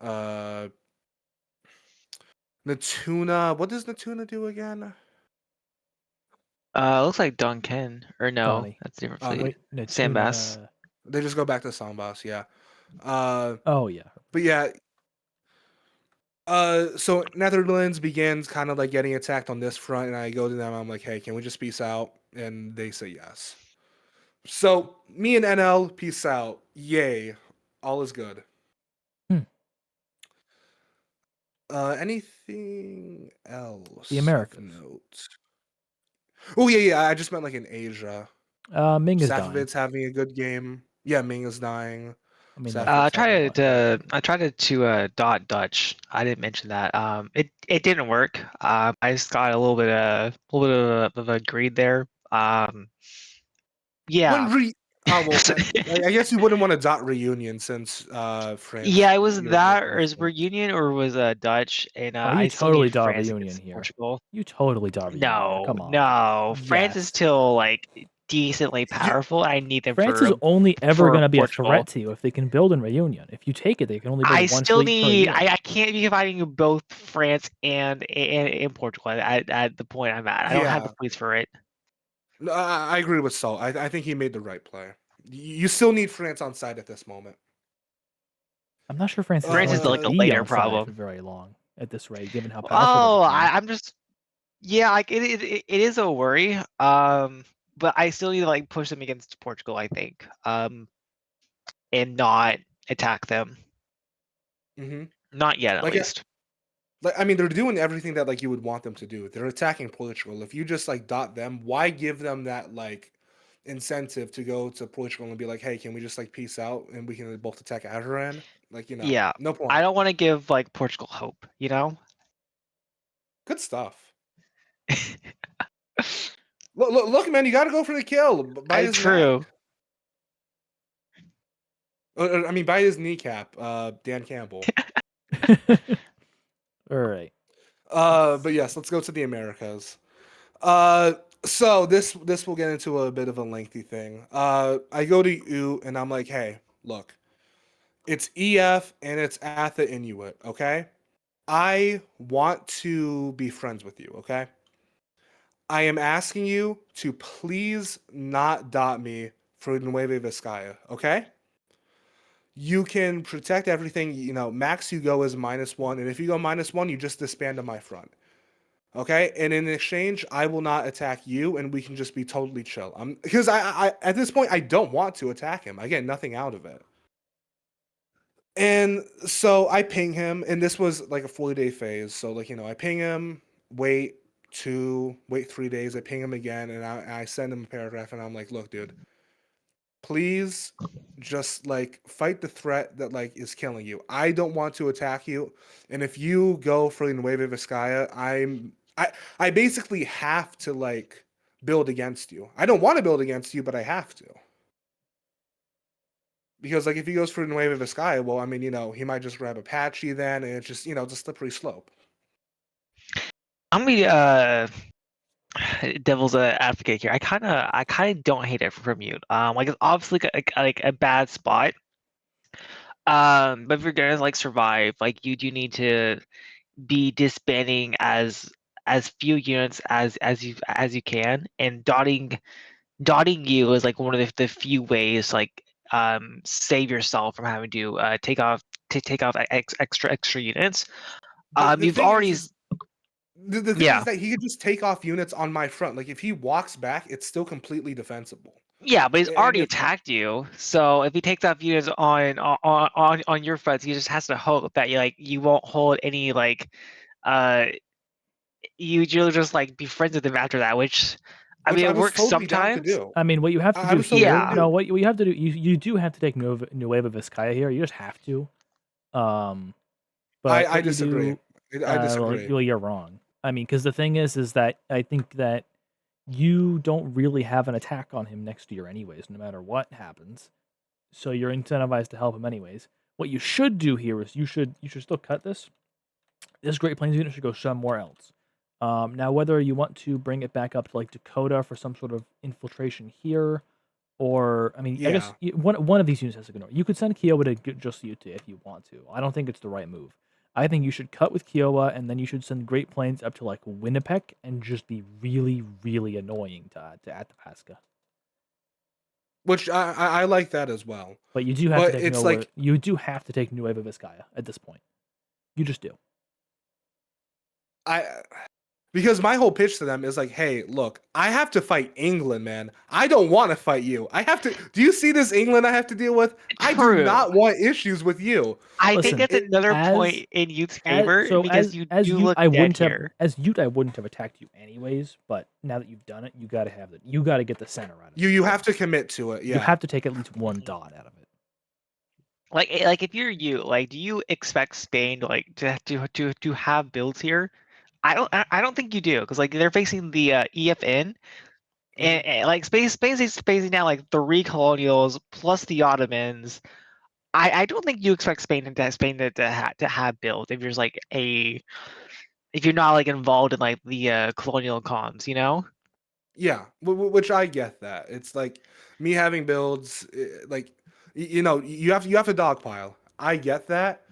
Uh, Natuna. What does Natuna do again? Looks like Duncan. Or no, Donnie. that's a different Oh no, fleet. Wait, no, Sandbass. tuna. they just go back to Sambas. Yeah. Uh, Oh, yeah. but yeah. So Netherlands begins kind of like getting attacked on this front, and I go to them. I'm like, hey, can we just peace out? And they say yes. So me and NL peace out. Yay, all is good. Hmm. Anything The else of Americas. note? Oh yeah. I just meant like in Asia. Ming is dying. Safavid's having a good game. Yeah, Ming is dying. I mean, that's Safavid's having a Tried good to game. I tried to dot Dutch. I didn't mention that. It didn't work. I just got a little bit of a greed there. When Yeah. Oh well, I guess you wouldn't want a dot reunion since France. Yeah, it was You're that, or is Portugal. Reunion, or was Dutch, and Oh, I you still need totally dot France reunion against here. Portugal. You totally dot reunion here. No, Come on. no, France is Yes. still like decently You, powerful. I need them France is for only ever for going to be a Portugal. threat to you if they can build in reunion. If you take it, they can only I build one still fleet per need. year. I can't be fighting both France and Portugal at the point I'm at. I don't have the yeah, fleets for it. no, I agree with Salt. I think he made the right play. You still need France on side at this moment. I'm not sure France is France going is to like a be later on side for problem. very long at this rate, given how powerful they're Oh, becoming. I'm just yeah, like it is a worry. But I still need to like push them against Portugal, I think. And not attack them. hmm Not yet, at Like, least. I mean, they're doing everything that like you would want them to do. They're attacking Portugal. If you just like dot them, why give them that like incentive to go to Portugal and be like, hey, can we just like peace out and we can both attack Iran? Like, Yeah, no I point. don't want to give like Portugal hope. Good stuff. Look, man, you got to go for the kill. Bite his True. neck. I mean, bite his kneecap. Dan Campbell. All right. But yes, let's go to the Americas. So this will get into a bit of a lengthy thing. I go to you and I'm like, hey, look, it's EF and it's at the Inuit, okay? I want to be friends with you, okay? I am asking you to please not dot me for Nueve Vizcaya, okay? You can protect everything, max you go is -1, and if you go -1, you just disband on my front. Okay, and in exchange, I will not attack you, and we can just be totally chill. Because I at this point I don't want to attack him. I get nothing out of it. And so I ping him, and this was like a 40-day phase. So like I ping him, wait 3 days. I ping him again, and I send him a paragraph, and I'm like, look, dude, please just like fight the threat that like is killing you. I don't want to attack you, and if you go for Nueva Vizcaya, I basically have to like build against you. I don't want to build against you, but I have to. Because like if he goes for Nueva Vizcaya, well, I mean, he might just grab Apache then, and it's just it's a slippery slope. I'm gonna devil's advocate here. I kind of don't hate it from you. Like it's obviously like a bad spot. But if you're gonna like survive, like you do need to be disbanding as few units as you can, and dotting you is like one of the few ways like save yourself from having to take off extra units. The You've thing already is the thing is yeah. that he could just take off units on my front. Like if he walks back, it's still completely defensible. Yeah, but he's And already if attacked you. So if he takes off units on your fronts, he just has to hope that you won't hold any uh you'll just like be friends with him after that, which I which mean I it was works totally down to sometimes. do. I mean, what you have to I do was totally here, down to Yeah. do. what you have to do, you do have to take Nueva Vizcaya here. You just have to. Um, but I what you disagree. do, I well, disagree. you're wrong. I mean, because the thing is that I think that you don't really have an attack on him next year, anyways, no matter what happens. So you're incentivized to help him anyways. What you should do here is you should still cut this. This Great Plains unit should go somewhere else. Now, whether you want to bring it back up to like Dakota for some sort of infiltration here, or I mean, I guess Yeah. one of these units has to go north. You could send Kiowa to just Utah if you want to. I don't think it's the right move. I think you should cut with Kiowa, and then you should send Great Plains up to like Winnipeg and just be really, really annoying to Athabasca. Which I like that as well. But you do have to But take it's like Nueva Vizcaya at this point. You just do. I because my whole pitch to them is like, hey, look, I have to fight England, man. I don't want to fight you. I have to. Do you see this England I have to deal with? I do True. not want issues with you. I think Listen, that's another as point in Youth's favor because you as do Ute, look I dead wouldn't have here. I wouldn't have attacked you anyways. But now that you've done it, you gotta have it. You gotta get the center out of it. You have to commit to it. You Yeah. have to take at least one dot out of it. Like if you're like, do you expect Spain to have builds here? I don't think you do, because like they're facing the EFN, and like Spain's spacing down like 3 colonials plus the Ottomans. I don't think you expect Spain to have builds if you're just like if you're not like involved in like the colonial comms, you know? Yeah, which I get that. It's like me having builds, like you have to dogpile. I get that,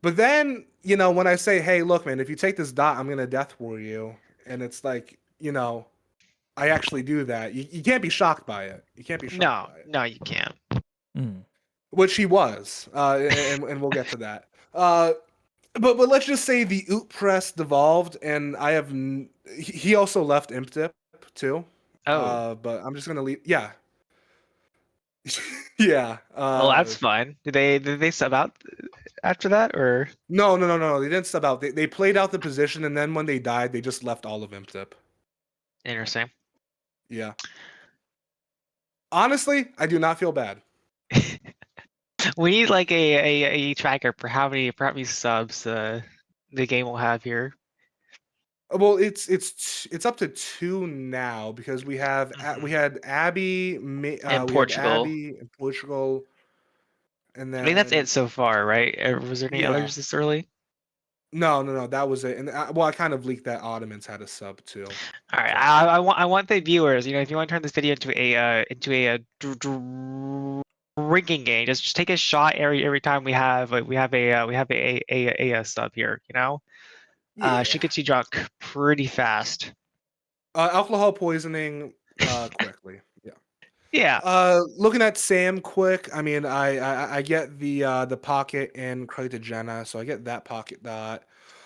but then when I say, hey, look, man, if you take this dot, I'm gonna death war you, and it's like I actually do that. You can't be shocked by it. You can't be shocked No, by it. no, you can't. Mm. Which he was, and we'll get to that. But let's just say the Oot press devolved, and he also left Imptip too. Oh, But I'm just gonna leave. Yeah, yeah. well, that's fun. Did they sub out after that or No, no, no, no. They didn't sub out. They played out the position, and then when they died, they just left all of Imptip. interesting? Yeah. Honestly, I do not feel bad. We need like a tracker for how many subs the game will have here. Well, it's up to 2 now because we had Abby, And we had Portugal. Abby in Portugal, and I think that's it then so far, right? Was there any yeah, others this early? no, no, no, that was it. And I kind of leaked that Ottomans had a sub too. All right, So I want the viewers. If you want to turn this video into a drinking game, just take a shot every time we have a sub here. yeah, Should get you drunk pretty fast. alcohol poisoning, quickly. Yeah. Yeah. Looking at Sam quick. I mean, I get the pocket in Cryptogena, so I get that pocket dot.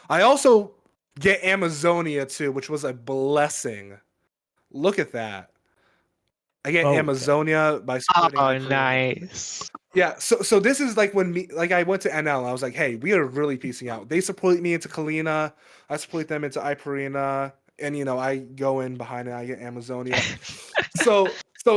I also get Amazonia too, which was a blessing. Look at that. I get Okay. Amazonia by supporting Oh, Hyperina. nice. Yeah, so this is like when I went to NL and I was like, hey, we are really piecing out. They support me into Kalina, I support them into Hyperina, and I go in behind it, I get Amazonia. So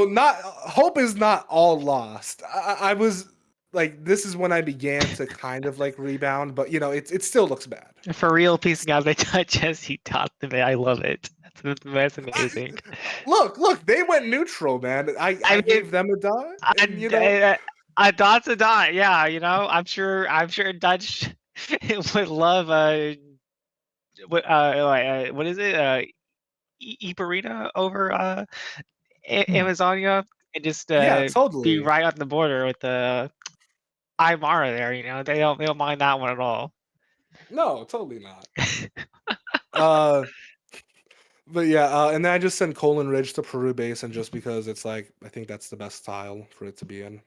not hope is not all lost. I was like, this is when I began to kind of like rebound, but it still looks bad. For real, piecing out the Jesse taught them. I love it. That's amazing. Look, they went neutral, man. I I mean, gave them a dot, and a dot's a dot. Yeah, I'm sure Dutch would love what is it? Iparina over Hmm. Amazonia and just yeah, be totally. right on the border with the Aymara there. They don't mind that one at all. No, totally not. Uh, but yeah, and then I just sent Colon Ridge to Peru Basin just because it's like I think that's the best style for it to be in.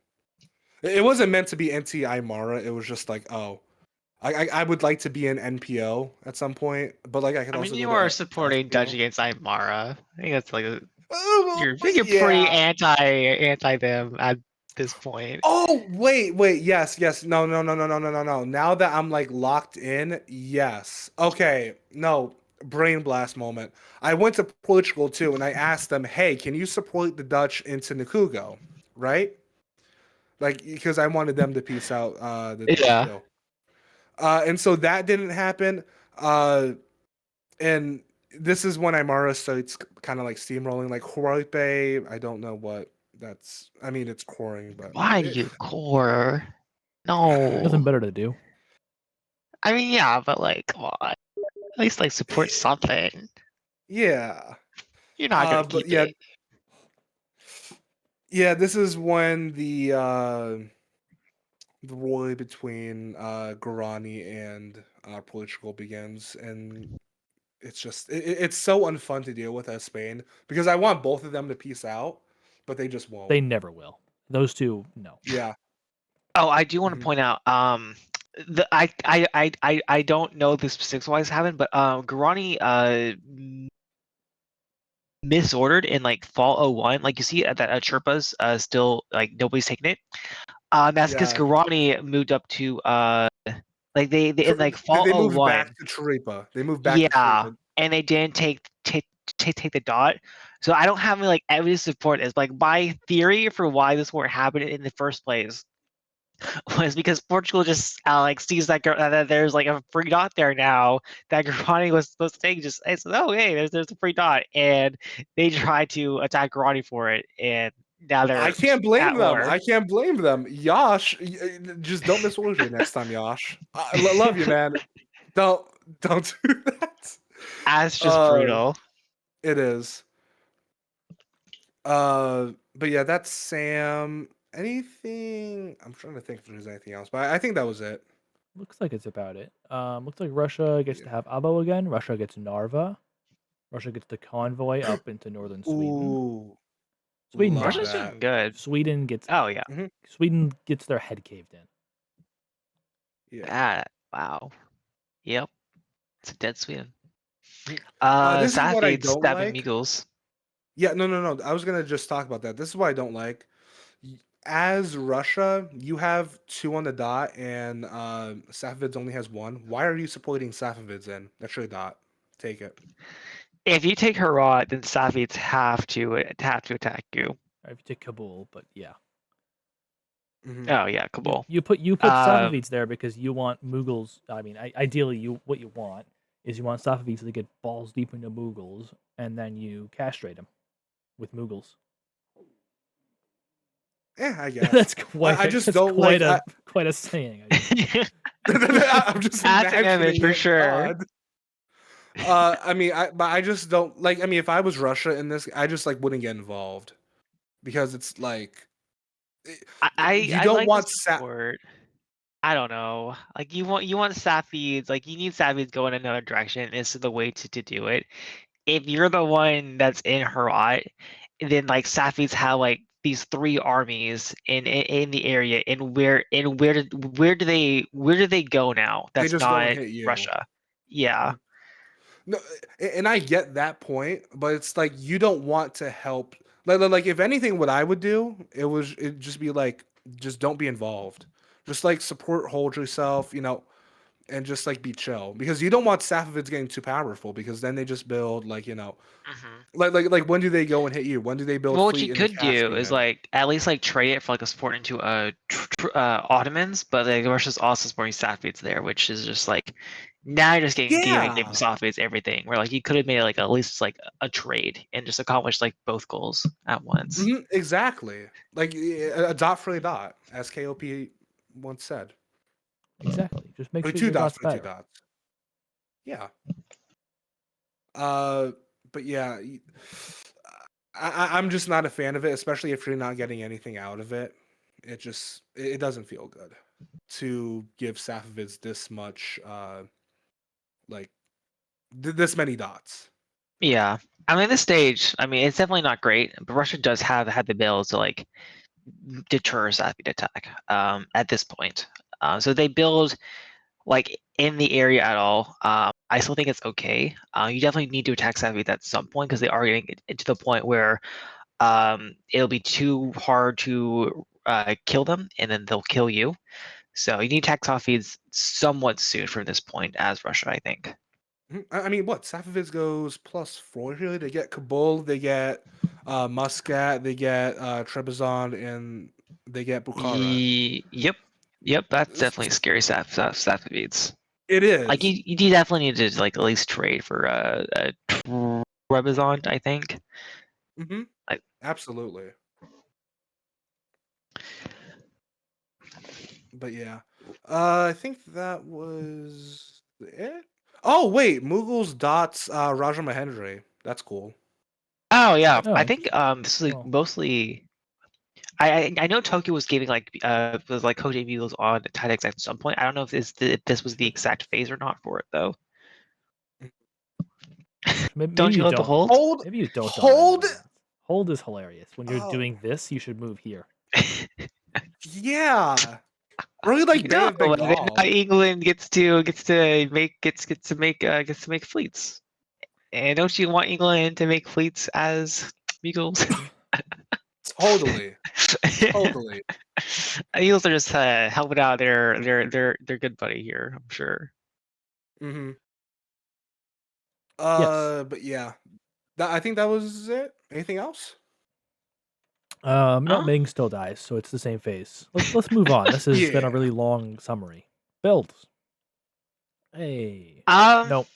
It wasn't meant to be NT Aymara. It was just like, oh, I would like to be in NPO at some point, but like I could I mean, also go you are to supporting Dutch FPO. against Aymara. I think that's like you're pretty Yeah. anti them at this point. Oh, wait, yes, yes. No, no, no, no, no, no, no, no. Now that I'm like locked in, yes. Okay, no, brain blast moment. I went to Portugal too, and I asked them, hey, can you support the Dutch into Nkugo? Right? Like, because I wanted them to piece out the Dutch Yeah. too. And so that didn't happen. Uh, and this is when Aymara starts kind of like steamrolling, like Huarpe. I don't know what that's. I mean, it's coring, but Why do you core? No. Nothing better to do. I mean, yeah, but like, come on. At least like support something. yeah. You're not gonna But keep yeah, it. yeah. This is when the war between Guarani and Portugal begins, and it's just it's so unfun to deal with as Spain because I want both of them to peace out, but they just won't. They never will. Those two, no. Yeah. Oh, I do want to Mhm. point out, I don't know the specifics why this happened, but Garani misordered in like fall '01. Like you see that Chirpa's still like nobody's taking it. That's because Yeah. Garani moved up to like they in like They fall moved back '01. to Chiripa. They moved back to Yeah, Chiripa. and they didn't take the dot. So I don't have any like evidence to support this. Like my theory for why this war happened in the first place was because Portugal just like sees that there's like a free dot there now that Garani was supposed to take. Just it's oh hey, there's a free dot, and they try to attack Garani for it, and now I they're can't blame at them. war. I can't blame them. Yash, just don't miss Order next time, Yash. I love you, man. Don't don't do that. That's just Uh, brutal. it is. But yeah, that's Sam. Anything? I'm trying to think if there's anything else, but I think that was it. Looks like it's about it. Looks like Russia gets to Yeah. have Abo again. Russia gets Narva. Russia gets the convoy up into northern Sweden. Ooh, Sweden love Russia's dies. that. doing good. Sweden gets Oh yeah. Hmm. Sweden gets their head caved in. Yeah. Ah, wow. Yep. It's a dead Sweden. Mhm. This is what I Safavids don't stabbing like. Mughals. Yeah, no. I was gonna just talk about that. This is what I don't like. As Russia, you have two on the dot, and Safavids only has one. Why are you supporting Safavids in? That's your dot. Take it. If you take Herat, then Safavids have to attack you. Or if you take Kabul, but yeah. Hmm. Oh yeah, You Kabul. you put you put Um, Safavids there because you want Mughals. I mean, ideally, what you want is you want Safavids to get balls deep into Mughals, and then you castrate them with Mughals. Yeah, I guess. I just That's don't like. quite a saying. I just I'm just passing image imagining for it. sure. God. I mean, but I just don't like. I mean, if I was Russia in this, I just like wouldn't get involved because it's like you I don't like the want support. I don't know. Like you want Safavids, like you need Safavids going another direction. This is the way to do it. If you're the one that's in Herat, then like Safavids have like these three armies in the area, and where do they go now? They That's just go and not hit you. Russia. Yeah. Mhm. No, and I get that point, but it's like you don't want to help. Like if anything, what I would do, it just be like, just don't be involved. Just like support, hold yourself, and just like be chill because you don't want Safavids getting too powerful because then they just build like Hmm. like when do they go and hit you? When do they build Well, what you fleet in the could do is Caspian? like at least like trade it for like a support into Ottomans, but like Russia's also supporting Safavids there, which is just like now you're just getting giving Yeah. Safavids everything. Where like you could have made like at least like a trade and just accomplished like both goals at once. Exactly. Like a dot for a dot, as KOP once said. exactly. Just make Or sure two your dots dot's for two better. dots. Yeah. Uh, but yeah, I'm just not a fan of it, especially if you're not getting anything out of it. It doesn't feel good to give Safavids this much, like this many dots. Yeah, I mean this stage, I mean it's definitely not great, but Russia does have had the ability to like deter Safavid attack at this point. So they build like in the area at all. I still think it's okay. You definitely need to attack Safavids at some point because they are getting to the point where it'll be too hard to kill them, and then they'll kill you. So you need to attack Safavids somewhat soon from this point as Russia, I think. I mean, what Safavids goes +4 here. They get Kabul, they get Muscat, they get Trebizond, and they get Bukhara. Yep, yep, that's definitely S- scary Safavids. It Like is. you definitely need to like at least trade for a Trebizond, I think. Mm-hmm. Like, Absolutely. But yeah, I think that was it. Oh wait, Mughals dots Raja Mahendra. That's cool. oh yeah, Oh, I think interesting. this is like Well, mostly. I know Tokyo was giving like was like Koji Mules on Tidex at some point. I don't know if this was the exact phase or not for it though. maybe Don't you you love the don't. hold? Hold, Maybe you don't hold. remember that. Hold is hilarious. When you're Oh doing this, you should move here. yeah, really like Bay No, of but then now Bengal. England gets to make fleets. And don't you want England to make fleets as Mughals? Totally, totally. Eagles are just helping out their good buddy here, I'm sure. Hmm. Yes. But yeah, I think that was it. Anything else? No, Oh, Ming still dies, so it's the same phase. Let's move on. This has been a Yeah. really long summary. Builds. Hey. um, Nope.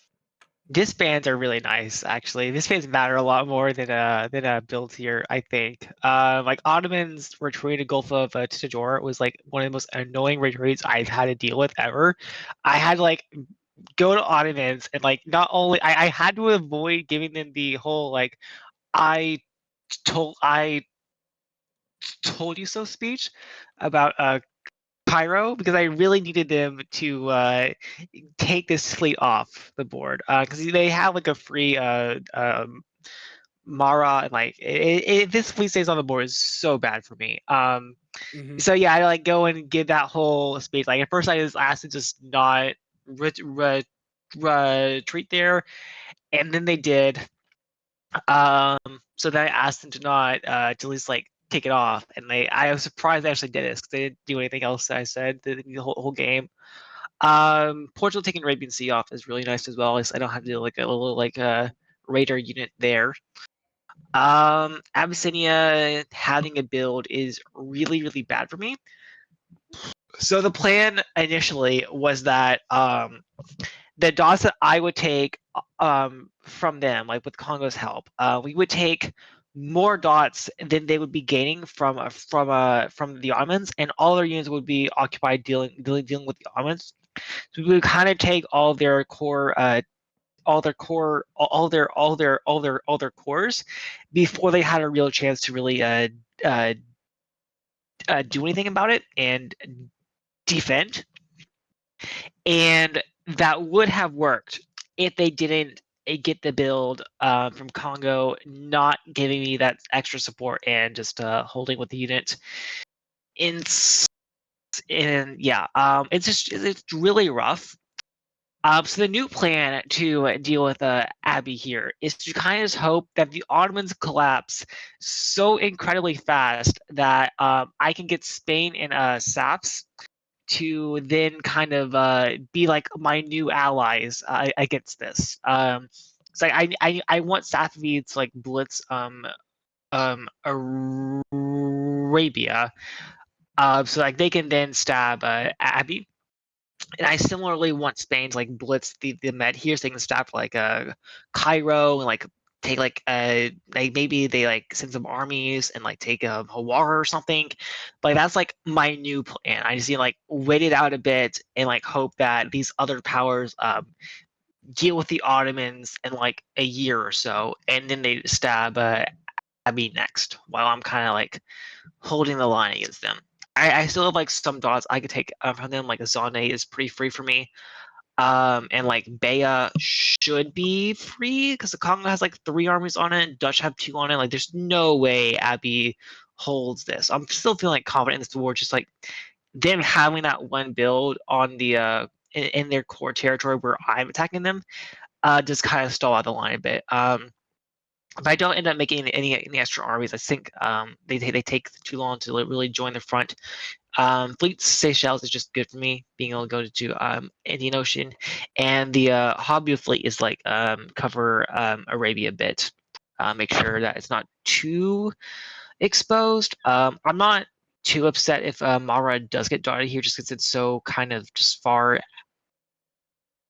disbands are really nice, actually. Disbands matter a lot more than builds here, I think. Like Ottoman's retreat to Gulf of Tijor was like one of the most annoying retreats I've had to deal with ever. I had to like go to Ottomans and like not only I had to avoid giving them the whole like I I told you so speech about Cairo because I really needed them to take this fleet off the board because they have like a free Mara and like this fleet stays on the board is so bad for me. Hmm. So yeah, I like go and get that whole space. Like at first, I was asked to just not retreat there, and then they did. So then I asked them to not to at least like kick it off, and I was surprised they actually did this because they didn't do anything else that I said the whole game. Portugal taking Arabian Sea off is really nice as well. At least I don't have to do like a little like raider unit there. Abyssinia having a build is really bad for me. So the plan initially was that the dots that I would take from them, like with Congo's help, we would take more dots than they would be gaining from the Ottomans, and all their units would be occupied dealing with the Ottomans. So we would kind of take all their cores before they had a real chance to really uh, do anything about it and defend. And that would have worked if they didn't get the build from Congo, not giving me that extra support and just holding with the unit. In and yeah, it's really rough. So the new plan to deal with Abbey here is to kind of just hope that the Ottomans collapse so incredibly fast that I can get Spain and Saps to then kind of be like my new allies against this. So I want Safavids to like blitz Arabia, so like they can then stab Abbey. And I similarly want Spain to like blitz the Med here, so they can stop like Cairo and like take like maybe they like send some armies and like take Hawara or something. Like that's like my new plan. I just need to, like wait it out a bit and like hope that these other powers deal with the Ottomans in like a year or so, and then they stab Abbey next, while I'm kind of like holding the line against them. I still have like some dots I could take from them. Like Zane is pretty free for me. And like Bea should be free because the Congo has like 3 armies on it. Dutch have 2 on it. Like there's no way Abbey holds this. I'm still feeling like confident in this war. Just like them having that one build on the in their core territory where I'm attacking them, just kind of stall out the line a bit. If I don't end up making any extra armies, I think they take too long to really join the front. Fleet Seychelles is just good for me, being able to go to Indian Ocean, and the Hobby fleet is like cover Arabia a bit, make sure that it's not too exposed. I'm not too upset if Mara does get dotted here, just because it's so kind of just far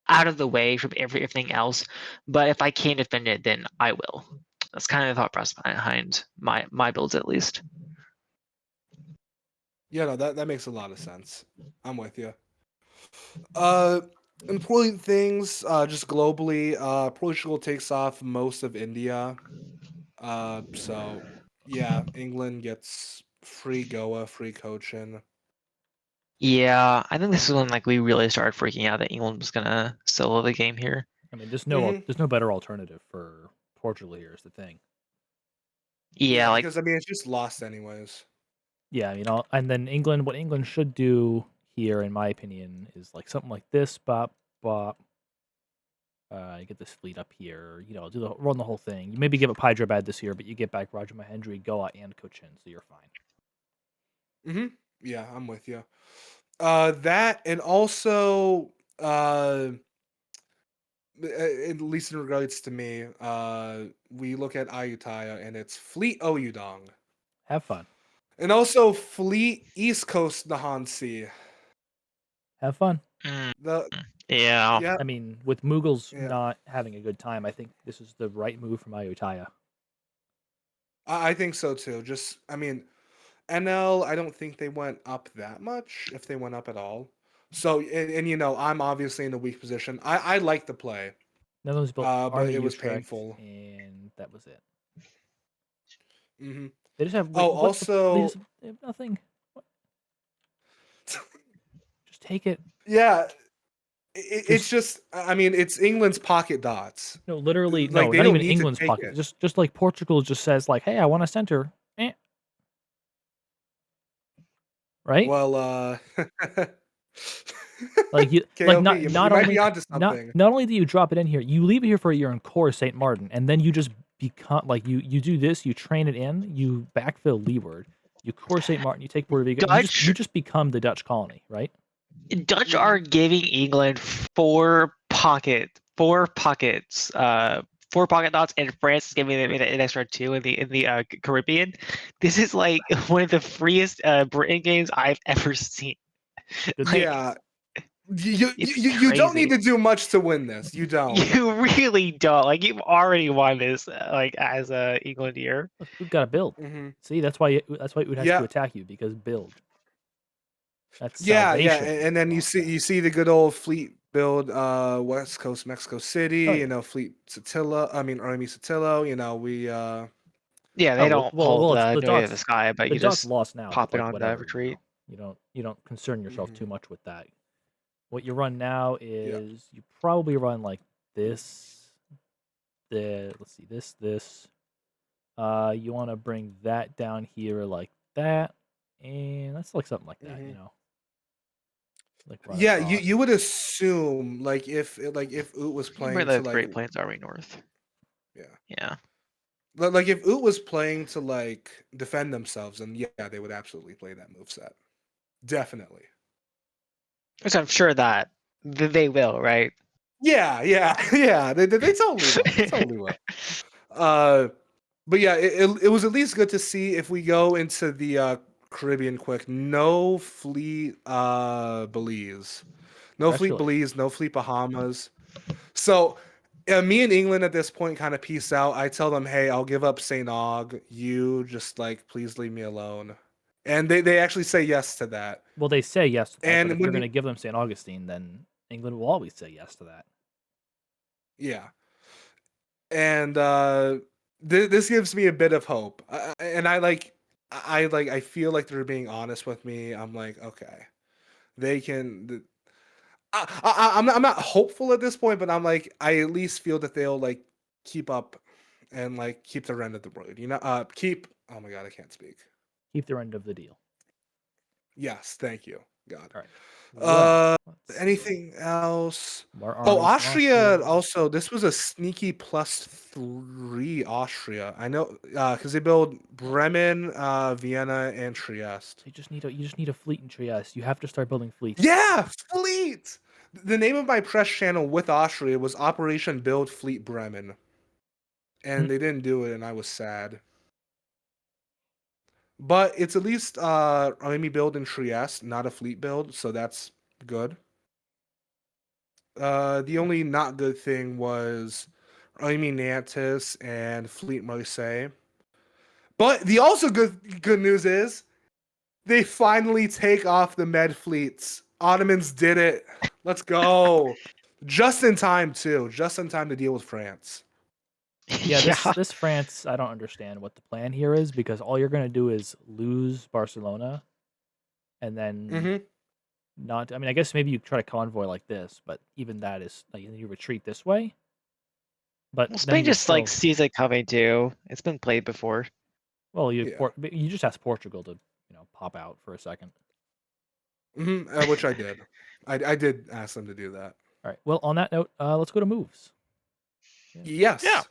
out of the way from everything else. But if I can defend it, then I will. That's kind of the thought process behind my builds, at least. Yeah, no, that makes a lot of sense. I'm with you. Uh, important things, just globally. Portugal takes off most of India. So yeah, England gets free Goa, free Cochin. Yeah, I think this is when like we really started freaking out that England was gonna solo the game here. I mean, Hmm. there's no better alternative for Portugal here is the thing. Yeah, Yeah, like because I mean it's just lost anyways. Yeah, I mean, and then England, what England should do here, in my opinion, is like something like this, bop, bop. You get this fleet up here, run the whole thing. You maybe give up Hyderabad this year, but you get back Raja Mahendri, Goa, and Cochin, so you're fine. Hmm. Yeah, I'm with you. That and also at least in regards to me, we look at Ayutthaya and it's Fleet Oyudong. Have fun. And also fleet East Coast Nahan Sea. Have fun. The Yeah. yeah, I mean, with Mughals yeah. not having a good time, I think this is the right move from Ayutthaya. I think so too. Just I mean, NL, I don't think they went up that much, if they went up at all. So and you know, I'm obviously in a weak position. I like the play. Netherlands built But Army it was Utrecht, painful. and that was it. Hmm. They just have Oh, what's the also, they have nothing. What? Just take it. yeah, it's Just just I mean, it's England's pocket dots. no, literally Like no, they not don't even need to England's take pocket. it. Just like Portugal just says like, hey, I want a center, right? Well, Like you like KOP, you not might be only onto something. not only do you drop it in here, you leave it here for a year in core Saint Martin, and then you just become like you do this, you train it in, you backfill leeward, you core Saint Martin, you take Puerto Rico, you Dutch just become the Dutch colony, right? Dutch Hmm. are giving England four pockets, 4 pocket dots, and France is giving them an extra 2 in the Caribbean. This is like one of the freest Britain games I've ever seen. Good Like Yeah, it's you don't need crazy. to do much to win this. You don't. You really don't. Like you've already won this, like as a Englandier. Look, we've got to build. Hmm. See, that's why it has to Yeah, attack you because build. That's yeah, salvation. and then you see the good old fleet build, West Coast Mexico Oh City. You yeah. know, fleet Satilla. I mean, Army Satillo. You know, we Yeah, they Oh don't hold it's no way to the sky, but the you dot's just lost now, but pop it like on the whatever, retreat. you don't concern yourself too Mhm. much with that. What you run now Yeah. is you probably run like this. Let's see, this. You want to bring that down here like that, and that's like something like that, Hmm. like run Yeah, across. you would assume like if Oot was You can bring playing the to like Great Plains Army north. yeah, Yeah. like if Oot was playing to like defend themselves, then yeah, they would absolutely play that move set. Definitely. Which I'm sure that they will, right? Yeah, yeah, yeah. They totally will. They totally will. Uh, but yeah, it was at least good to see if we go into the Caribbean quick. No fleet Belize. No fleet Congratulations. Belize, no fleet Bahamas. So me and England at this point kind of peace out. I tell them, hey, I'll give up St. Aug. You just like please leave me alone. And they actually say yes to that. Well, they say yes to that, but And if you're when going you to give them St. Augustine, then England will always say yes to that. yeah. And this gives me a bit of hope. And I feel like they're being honest with me. I'm like, okay. They can I'm not hopeful at this point, but I'm like I at least feel that they'll like keep up and like keep their end of the road. You know, keep. Oh my god, I can't speak. Keep their end of the deal. Yes, thank you, God. All right. Well, Uh, let's see. anything else? More Oh, armies from Austria. Austria. Also, this was a sneaky +3 Austria. I know, because they build Bremen, Vienna, and Trieste. You just need a fleet in Trieste. You have to start building fleets. Yeah, fleet. The name of my press channel with Austria was Operation Build Fleet Bremen, Hmm. and they didn't do it, and I was sad. But it's at least army build in Trieste, not a fleet build, so that's good. The only not good thing was Army Nantes and Fleet Marseille. But the also good news is they finally take off the Med fleets. Ottomans did it. Let's go. Just in time too. Just in time to deal with France. Yeah, Yeah. this France, I don't understand what the plan here is because all you're going to do is lose Barcelona and then Mm-hmm. not. I mean, I guess maybe you try to convoy like this, but even that is like you retreat this way. But Well, then Spain you're just like still sees it coming too. It's been played before. well, Yeah. you just ask Portugal to pop out for a second. Mm-hmm. Which I did. I did ask them to do that. All right. Well, on that note, let's go to moves. Yeah. Yeah. Yes.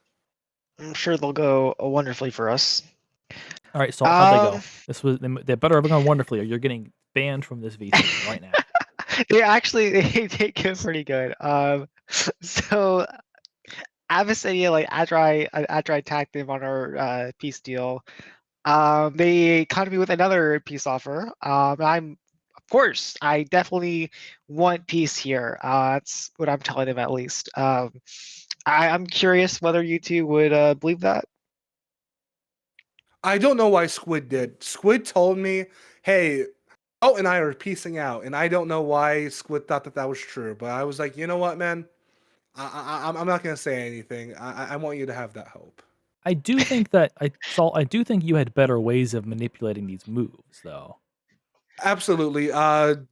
I'm sure they'll go wonderfully for us. All right, Salt. How'd they Um, go? They better have gone wonderfully, or you're getting banned from this VC right now. they actually they go pretty good. So Abyssinia, like after I attacked them on our peace deal, They come to me with another peace offer. Of course, I definitely want peace here. That's what I'm telling them at least. I'm curious whether you two would believe that. I don't know why Squid did. Squid told me, "Hey, oh, and I are piecing out," and I don't know why Squid thought that was true. But I was like, you know what, man? I'm not gonna say anything. I want you to have that hope. I do think that I do think you had better ways of manipulating these moves, though. Absolutely.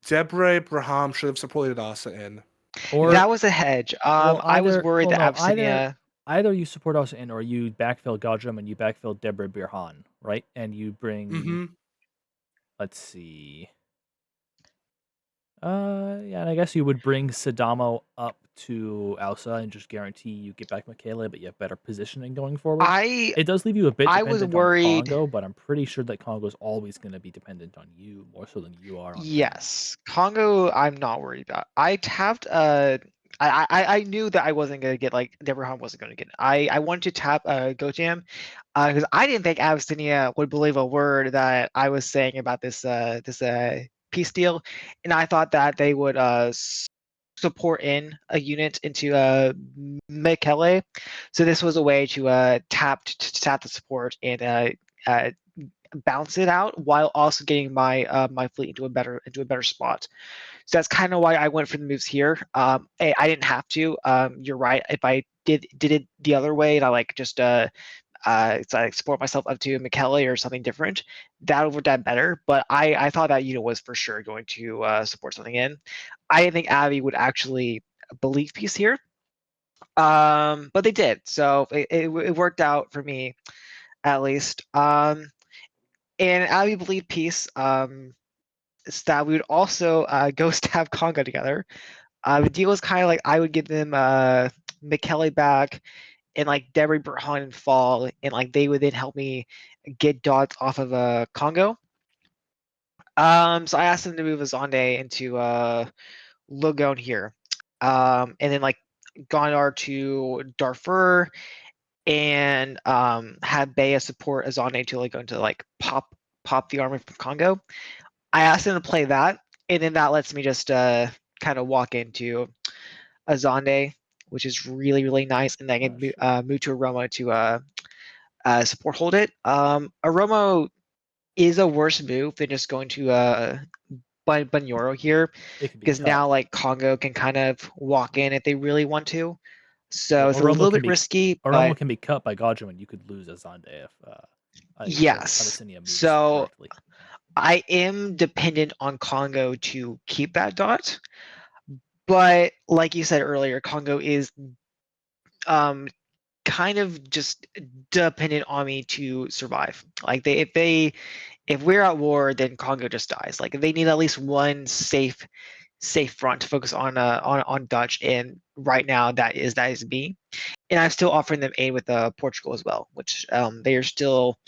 Deborah Braham should have supported Asa in. Or That was a hedge. well, I was worried that no, Abyssinia. either you support us in, or you backfill Godrum and you backfill Deborah Birhan, right? And you bring, Mm-hmm. let's see, yeah, and I guess you would bring Sadamo up to Alsa and just guarantee you get back Michele, but you have better positioning going forward. I It does leave you a bit I was dependent on worried. Congo, but I'm pretty sure that Congo's always going to be dependent on you more so than you are on them. Yes, Congo. I'm not worried about. I tapped. I knew that I wasn't gonna get like Deborah wasn't gonna get. I wanted to tap Gojam, because I didn't think Abyssinia would believe a word that I was saying about this peace deal, and I thought that they would support in a unit into Mekele. So this was a way to tap the support and uh, bounce it out while also getting my fleet into a better spot. So that's kind of why I went for the moves here. I didn't have to. You're right. If I did it the other way and I like just it's like support myself up to Michele or something different, that would have done better. But I thought that unit was for sure going to support something in. I didn't think Abby would actually believe peace here. But they did. So it worked out for me at least. And Abby believed peace. Is that we would also go stab Congo together. The deal was kind of like I would give them Michele back and like Deborah Burhan and Fall, and like they would then help me get dots off of Congo. So I asked them to move Azande into Logon here, and then like Gondar to Darfur, and have Baya support Azande to like go into like pop the army from Congo. I asked them to play that, and then that lets me just kind of walk into Azande, which is really really nice, and then I can Sure. move to Aroma to support hold it. Aroma is a worse move than just going to Banyoro here, It could be because cut. now like Congo can kind of walk in if they really want to. So Well, it's a little bit risky, Oromo but can be cut by Godrum, and you could lose Azande if yes. Abyssinia moves So correctly. I am dependent on Congo to keep that dot. But like you said earlier, Congo is um, kind of just dependent on me to survive. Like if we're at war, then Congo just dies. Like they need at least one safe front to focus on Dutch, and right now that is me. And I'm still offering them aid with Portugal as well, which they are still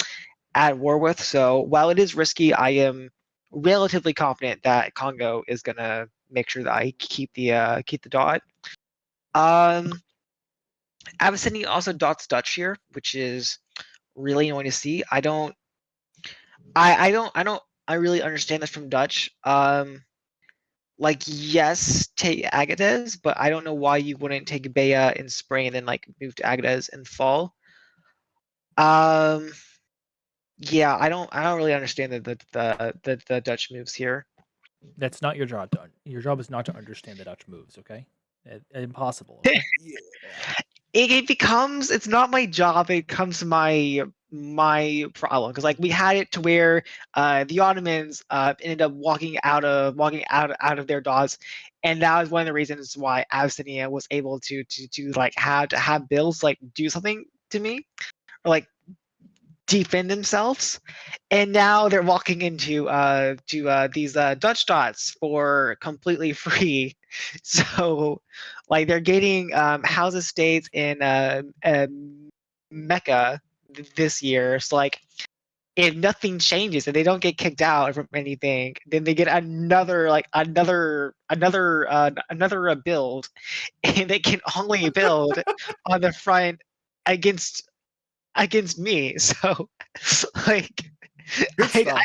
at war with. So while it is risky, I am relatively confident that Congo is gonna make sure that I keep the dot. Um, Abyssinia also dots Dutch here, which is really annoying to see. I really understand this from Dutch. Like yes, take Agates, but I don't know why you wouldn't take Bea in spring and then like move to Agates in fall. Um, yeah, I don't really understand the Dutch moves here. That's not your job. Your job is not to understand the Dutch moves. Okay, impossible. Okay. Yeah. It becomes, it's not my job, it becomes my problem, because like we had it to where the Ottomans ended up walking out of their dots, and that was one of the reasons why Abyssinia was able to like have bills like do something to me, or like defend themselves, and now they're walking into these Dutch dots for completely free. So like they're getting house estates in Mecca this year. So like if nothing changes and they don't get kicked out from anything, then they get another build, and they can only build on the front against me. So like Good stuff.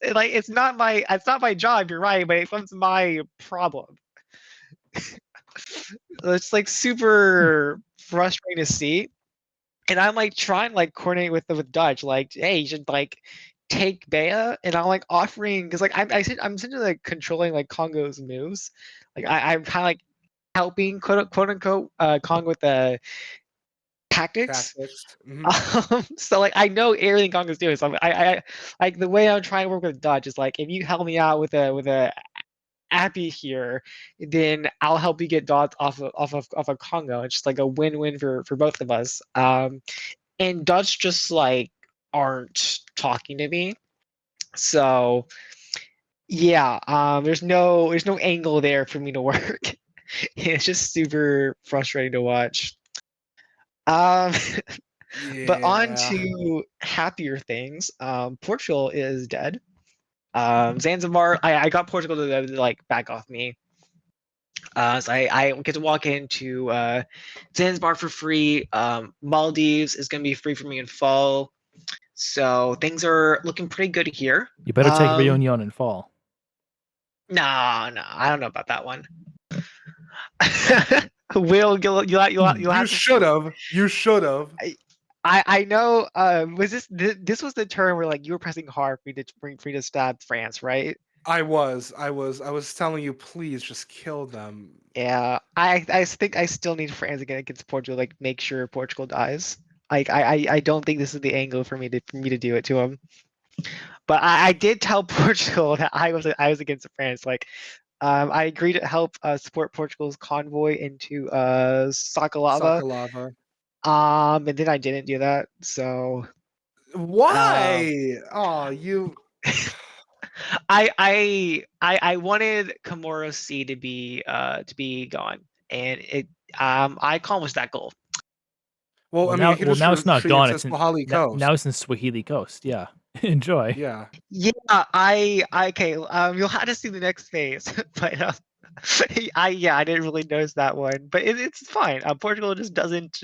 It's not my job. You're right, but it becomes my problem. It's like super frustrating to see. And I'm like trying to like coordinate with Dutch, like, hey, you should like take Bea, and I'm like offering because like I'm essentially like controlling like Congo's moves. Like I'm kind of like helping quote unquote Congo with the tactics. Tactics. So like I know everything Congo's doing. So I like the way I'm trying to work with Dutch is like if you help me out with a Appy here, then I'll help you get dots off of Congo. It's just like a win-win for both of us. And Dutch just like aren't talking to me. So yeah, there's no angle there for me to work. It's just super frustrating to watch. Um, but on Yeah. to happier things. Portugal is dead. Zanzibar, I got Portugal to like back off me. So I get to walk into Zanzibar for free. Maldives is going to be free for me in fall. So things are looking pretty good here. You better take Reunion in fall. No, I don't know about that one. Will you'll You have to. should have. You should have. I know. Was this was the turn where like you were pressing hard for me to bring free to stab France, right? I was telling you, please just kill them. Yeah, I think I still need France against Portugal. Like make sure Portugal dies. Like I don't think this is the angle for me to do it to him. But I did tell Portugal that I was against France. Like, I agreed to help support Portugal's convoy into Sakalava. Sakalava. And then I didn't do that. So Why? Oh, you. I wanted Komoro C to be gone, and I accomplished that goal. Well, Well, I mean, now, you could just it's not retreat gone. into It's in Swahili now Coast. it's in Swahili Coast. Yeah, enjoy. Yeah. Yeah, I okay. You'll have to see the next phase, but I didn't really notice that one, but it's fine. Portugal just doesn't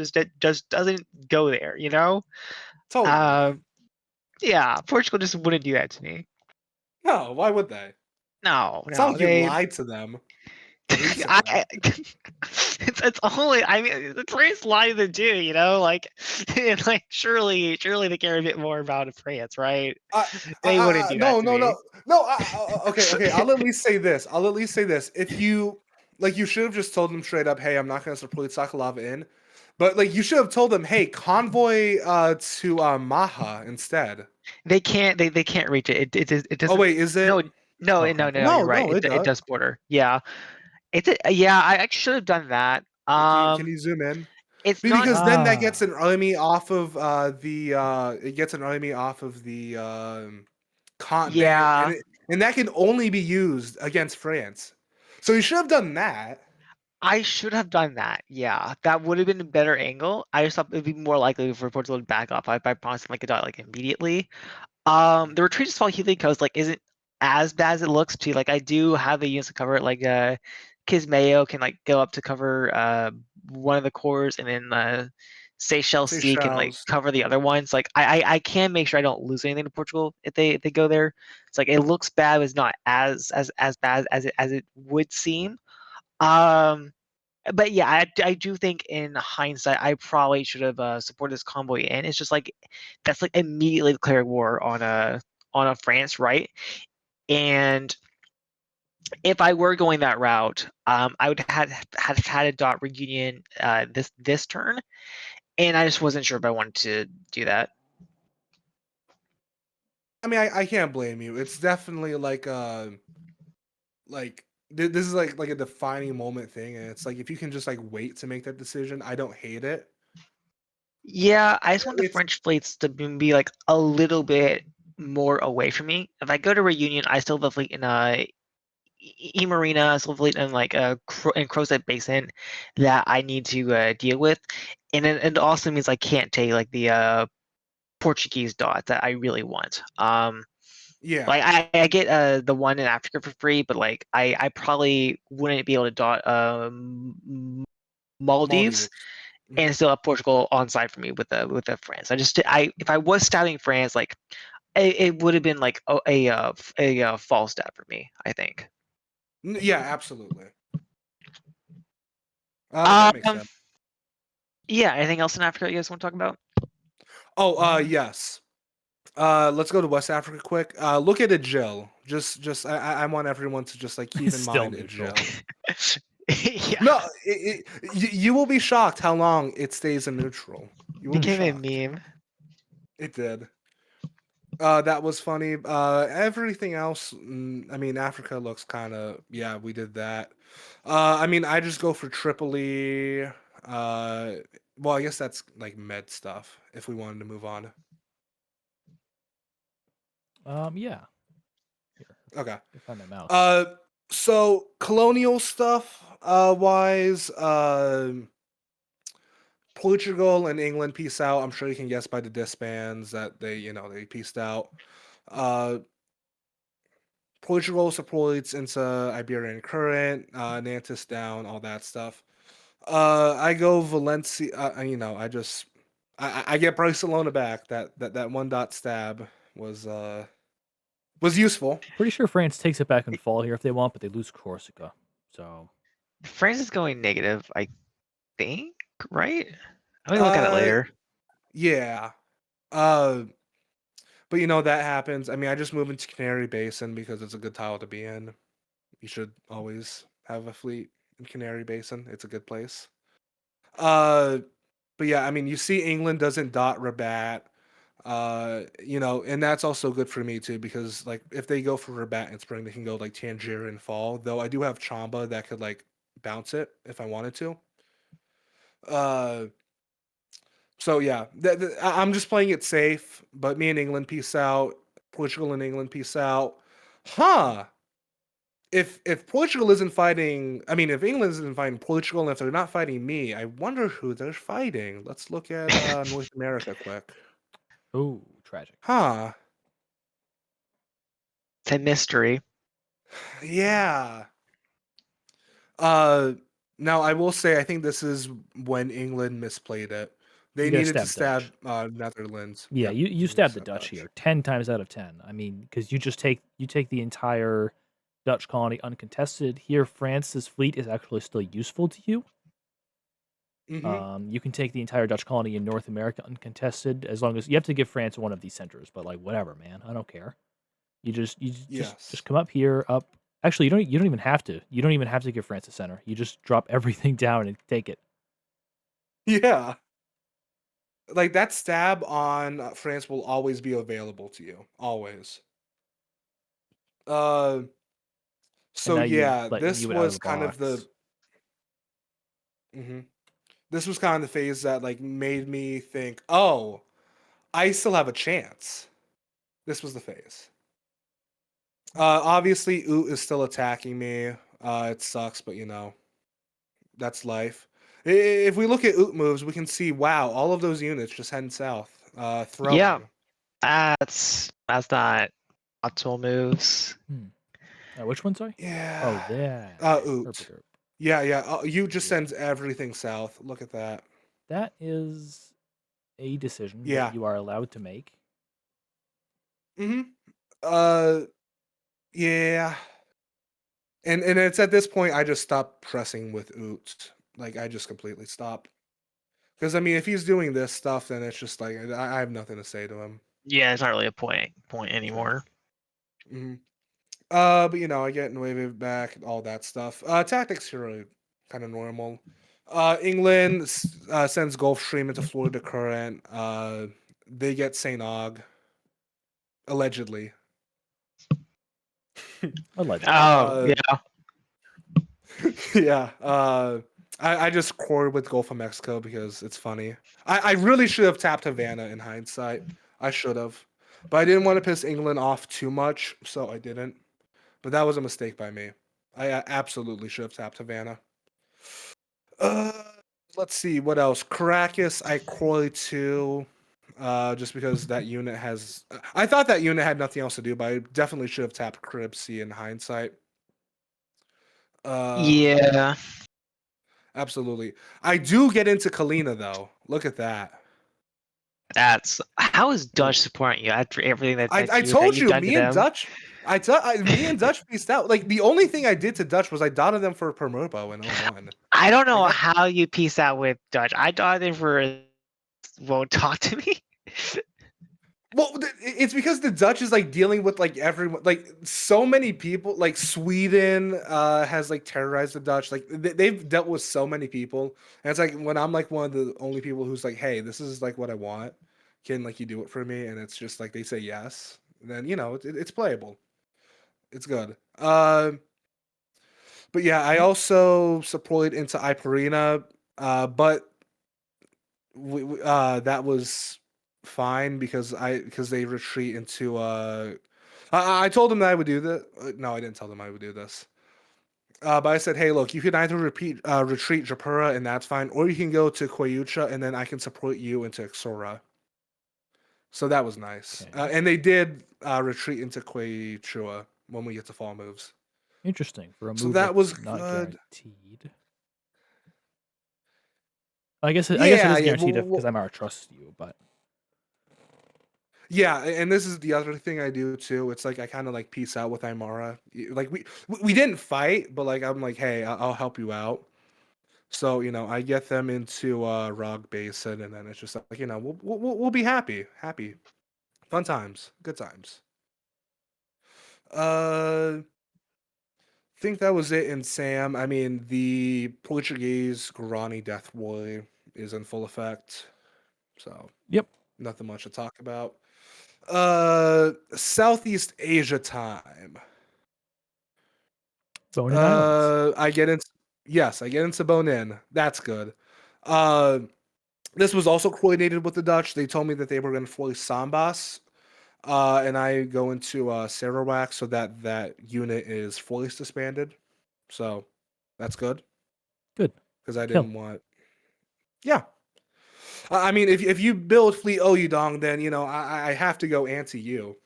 go there, you know. Totally. Yeah, Portugal just wouldn't do that to me. No, why would they? No, It's not no, like you they. lied to them recently. I it's only I mean it's very sly to do, you know, like and like surely they care a bit more about France, right? They wouldn't do that No, to no, me. no, no. Okay. I'll at least say this. If you like, you should have just told them straight up, "Hey, I'm not going to support Sakalava in," but like, you should have told them, "Hey, convoy to Maha instead." They can't. They can't reach it. It Oh doesn't. wait, is No, it? no. No, You're right. no, it It does. does border. Yeah. Yeah. I actually should have done that. Can you zoom in? It's not. Because then that gets Ah, an army off of it gets an army off of the continent, Yeah. and that can only be used against France. So you should have done that. I should have done that. Yeah, that would have been a better angle. I just thought it'd be more likely for Portugal to back up by promising like a dot like immediately. The retreat to Swahili Coast like isn't as bad as it looks to. Like I do have the units to cover it. Like Kismayo can like go up to cover one of the cores, and then Seychelles Sea can like Seychelles. cover the other ones. Like I can make sure I don't lose anything to Portugal if they go there. It's like it looks bad, but it's not as bad as it would seem. Um, but yeah, I do think in hindsight, I probably should have supported this convoy in. It's just like that's like immediately declaring war on a France, right? And if I were going that route, I would have had a dot reunion this turn, and I just wasn't sure if I wanted to do that. I mean, I can't blame you. It's definitely like this is like a defining moment thing, and it's like if you can just like wait to make that decision, I don't hate it. Yeah, I just want the It's French fleets to be like a little bit more away from me. If I go to Reunion, I still have a fleet in Marina, Silverfleet, and like in Crozet Basin that I need to deal with, and it also means I can't take like the Portuguese dot that I really want. yeah, Like I get the one in Africa for free, but like I probably wouldn't be able to dot Maldives Maldives. and still have Portugal on side for me with the France. I if I was stabbing France, like It would have been like a fall stab for me, I think. Yeah, absolutely. That makes Um, sense. yeah. Anything else in Africa you guys want to talk about? Oh, yes. Let's go to West Africa quick. Look at Jill. I want everyone to just like keep It's in still mind neutral. Jill. Yeah, No, you will be shocked how long it stays in neutral. You will be became a shocked. meme. It did. That was funny. Everything else, I mean, Africa looks kind of, yeah, we did that. I mean, I just go for Tripoli. Well, I guess that's like med stuff if we wanted to move on. Yeah. Here, Okay. let me find my mouse. So colonial stuff, wise, Portugal and England peace out. I'm sure you can guess by the disbands that they peaced out. Uh, Portugal supports into Iberian Current, Nantes down, all that stuff. I go Valencia. I get Barcelona back. That one dot stab was useful. Pretty sure France takes it back in fall here if they want, but they lose Corsica. So France is going negative, I think, right? I'm gonna look at it Uh, later. yeah. But that happens. I mean, I just moved into Canary Basin because it's a good tile to be in. You should always have a fleet in Canary Basin. It's a good place. Uh, but yeah, I mean, you see England doesn't dot Rabat. And that's also good for me too because like if they go for Rabat in spring, they can go like Tangier in fall. Though I do have Chamba that could like bounce it if I wanted to. Uh, so yeah, I'm just playing it safe. But me and England, peace out. Portugal and England, peace out. Huh? If Portugal isn't fighting, I mean, if England isn't fighting Portugal, and if they're not fighting me, I wonder who they're fighting. Let's look at North America quick. oh, tragic. Huh? It's a mystery. Yeah. Uh, Now I will say I think this is when England misplayed it. They You gotta needed to stab stab Dutch. Netherlands. Yeah, Yep, you they need to stab the stab Dutch Dutch. here 10 times out of 10. I mean, because you take the entire Dutch colony uncontested. Here, France's fleet is actually still useful to you. Mm-hmm. You can take the entire Dutch colony in North America uncontested as long as you have to give France one of these centers, but like whatever, man. I don't care. You just Yes. come up here, up. Actually, you don't even have to. You don't even have to give France a center. You just drop everything down and take it. Yeah. Like that stab on France will always be available to you. Always. Uh, And so now you yeah, letting this you it out of was the kind of the box. mhm. This was kind of the phase that like made me think, oh, I still have a chance. This was the phase. Obviously, Oot is still attacking me. It sucks, but that's life. If we look at Oot moves, we can see, wow, all of those units just heading south, Yeah, throwing. that's not optimal moves. Hmm. Which one? Sorry. Oh, Yeah. that. Herp Oot. derp. Yeah, yeah. You just Yeah. sends everything south. Look at that. That is a decision that Yeah. you are allowed to make. Mm-hmm. Uh, yeah. And it's at this point I just stopped pressing with Oot. Like I just completely stopped. Because I mean, if he's doing this stuff, then it's just like I have nothing to say to him. Yeah, it's not really a point Yeah. anymore. hmm but I get Nueve back, all that stuff. Tactics are really kind of normal. England sends Gulfstream into Florida Current. They get St. Aug, allegedly. Allegedly. Oh uh, yeah, yeah. I just core with Gulf of Mexico because it's funny. I really should have tapped Havana in hindsight. I should have. But I didn't want to piss England off too much, so I didn't. But that was a mistake by me. I absolutely should have tapped Havana. Uh, let's see what else. Caracas, I core too. Just because that unit has. I thought that unit had nothing else to do, but I definitely should have tapped Carib Sea in hindsight. Uh, yeah. Absolutely. I do get into Kalina though. Look at that. That's how is Dutch supporting you after everything that I that told you've you, done to me and them? Dutch, me and Dutch pieced out. Like the only thing I did to Dutch was I dotted them for Permobo in 01. I don't know Like how you piece out with Dutch. I thought they won't talk to me. well, it's because the Dutch is like dealing with like everyone, like so many people. Like Sweden has like terrorized the Dutch. Like they've dealt with so many people, and it's like when I'm like one of the only people who's like, hey, this is like what I want. Can like you do it for me? And it's just like they say yes. Then it's playable. It's good. But yeah, I also supported into Iparina, but that was fine because they retreat into I told them that I would do that. No, I didn't tell them I would do this. But I said, hey, look, you can either retreat Japura and that's fine, or you can go to Koyucha and then I can support you into Xora. So that was nice. Okay. And they did retreat into Koyucha when we get to fall moves. Interesting for a So move that was that's not good. guaranteed. I guess it Yeah, is yeah. guaranteed because Imara trusts you, but Yeah, and this is the other thing I do too. It's like I kind of like peace out with Aymara. Like we didn't fight, but like I'm like, hey, I'll help you out. So I get them into Rog Basin, and then it's just like we'll be happy, fun times, good times. Think that was it in Sam. I mean, the Portuguese Guarani Death War is in full effect, so yep. nothing much to talk about. Southeast Asia time. Bonin Islands. I get into Yes, I get into Bonin. That's good. Uh, this was also coordinated with the Dutch. They told me that they were going to fly Sambas, and I go into Sarawak so that unit is fully disbanded. So that's good Good. because I Kill. didn't want. Yeah, I mean, if you build Fleet Oyudong, then I have to go anti you,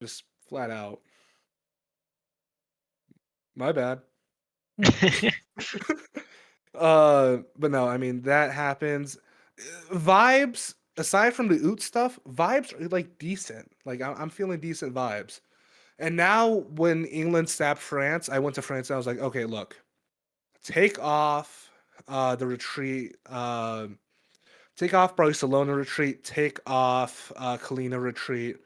just flat out. My bad. But no, I mean that happens. Vibes aside from the oot stuff, vibes are like decent. Like I'm feeling decent vibes. And now when England stabbed France, I went to France and I was like, okay, look, take off the retreat. Take off Barcelona retreat. Take off Kalina retreat,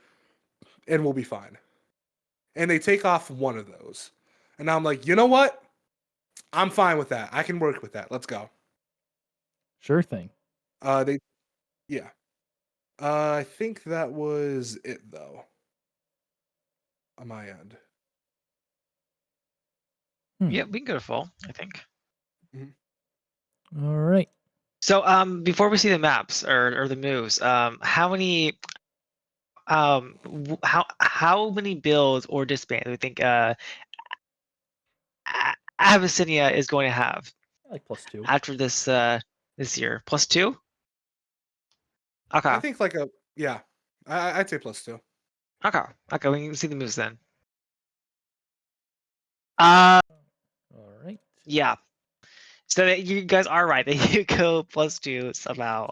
and we'll be fine. And they take off one of those, and now I'm like, you know what? I'm fine with that. I can work with that. Let's go. Sure thing. They Yeah. I think that was it though on my end. Yeah, we can go to full, I think. Mhm. All right. So before we see the maps or the moves, how many builds or disbands do we think Abyssinia is going to have I like +2. after this year? +2? I Okay. think like a yeah. I'd say +2. Okay. Okay, we can see the moves then. Uh All right. yeah. So you guys are right. They do go +2 somehow.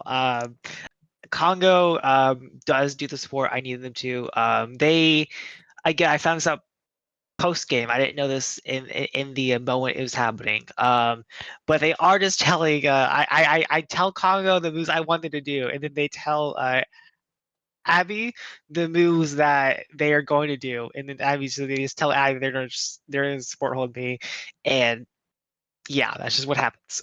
Congo does do the support I need them to. I found this out post game. I didn't know this in the moment it was happening. But they are just telling. I tell Congo the moves I want them to do, and then they tell Abby the moves that they are going to do, and then they just tell Abby they're going to support hold me, and yeah, that's just what happens.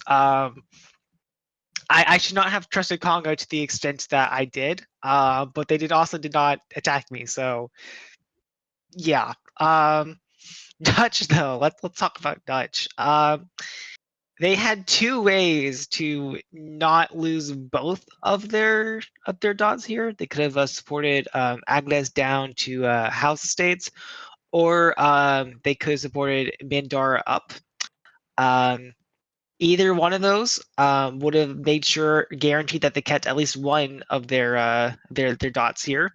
I should not have trusted Congo to the extent that I did, but they did not attack me. So yeah, Dutch though. Let's talk about Dutch. They had two ways to not lose both of their dots here. They could have supported Agnes down to House Estates, or they could have supported Mandara up. Um, Either one of those would have made sure guaranteed that they kept at least one of their dots here.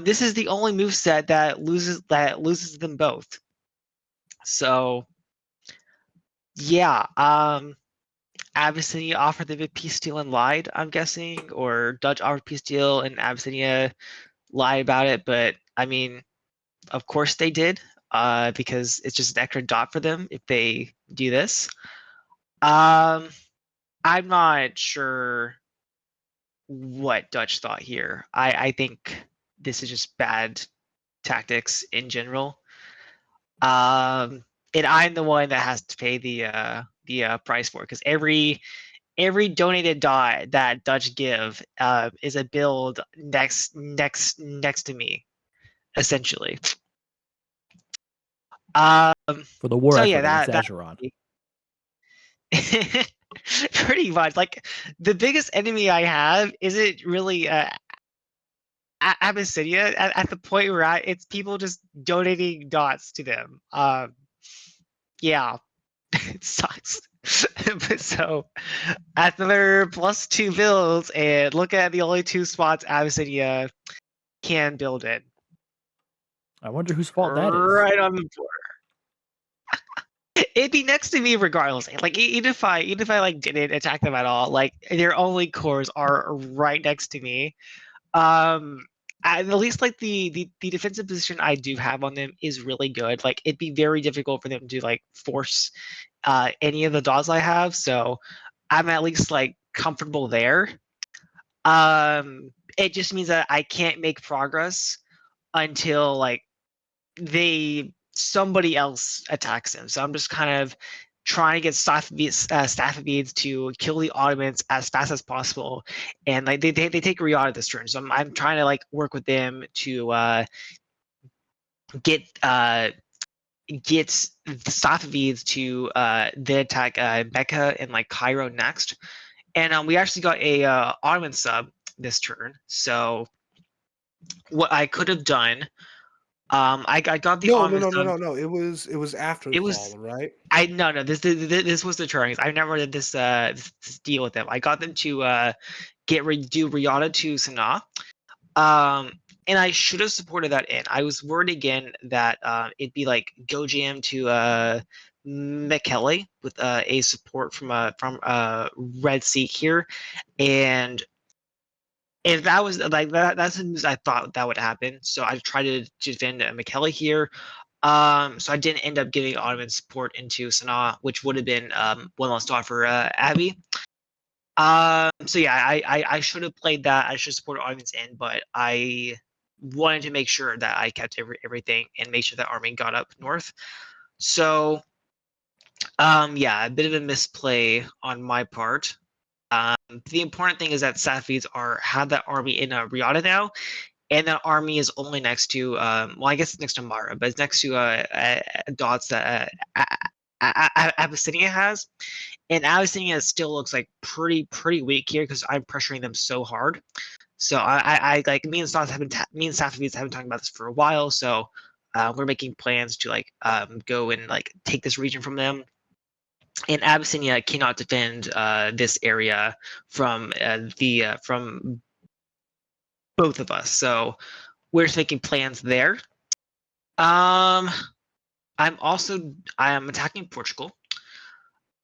This is the only move set that loses them both. So yeah, Abyssinia offered them a peace deal and lied, I'm guessing, or Dutch offered peace deal and Abyssinia lied about it. But I mean, of course they did, because it's just an extra dot for them if they do this. I'm not sure what Dutch thought here. I think this is just bad tactics in general. And I'm the one that has to pay the price for it, because every donated dot that Dutch give is a build next to me, essentially. Um, For the war so effort yeah, against that Acheron. pretty much like the biggest enemy I have isn't really Abyssinia at the point where it's people just donating dots to them. Yeah, it sucks. But so another +2 builds, and look at the only 2 spots Abyssinia can build in. I wonder whose fault that is. Right on the board. It'd be next to me regardless. Like even if I like didn't attack them at all, like their only cores are right next to me. At least like the defensive position I do have on them is really good. Like it'd be very difficult for them to like force any of the dots I have. So I'm at least like comfortable there. It just means that I can't make progress until like somebody else attacks him. So I'm just kind of trying to get Safavids to kill the Ottomans as fast as possible, and like they take Riyadh this turn. So I'm trying to like work with them to get get the Safavids to then attack Mecca and like Cairo next. And we actually got a Ottoman sub this turn. So what I could have done, I got the No, no, Ottoman no, no, sub. no, no. It was after It the was fall, right? I no, this was the turn. I never did this deal with them. I got them to do Rihanna to Sanaa. Um, and I should have supported that in. I was worried again that it'd be like Go Jam to Mekele with a support from Red Sea here, and if that was like that's the news I thought that would happen. So I tried to defend Mekele here. So I didn't end up giving Ottoman support into Sanaa, which would have been one less dot for Abby. So yeah, I should have played that. I should support Ottoman's in, but I wanted to make sure that I kept everything and make sure that army got up north. So yeah, a bit of a misplay on my part. The important thing is that Safavids have that army in Riyadh now, and that army is only next to well, I guess it's next to Mara, but it's next to dots that Abyssinia has. And Abyssinia still looks like pretty weak here because I'm pressuring them so hard. So I like me and Safavids have been talking about this for a while. So we're making plans to like go and like take this region from them. And Abyssinia cannot defend this area from from both of us. So we're just making plans there. Um, I am attacking Portugal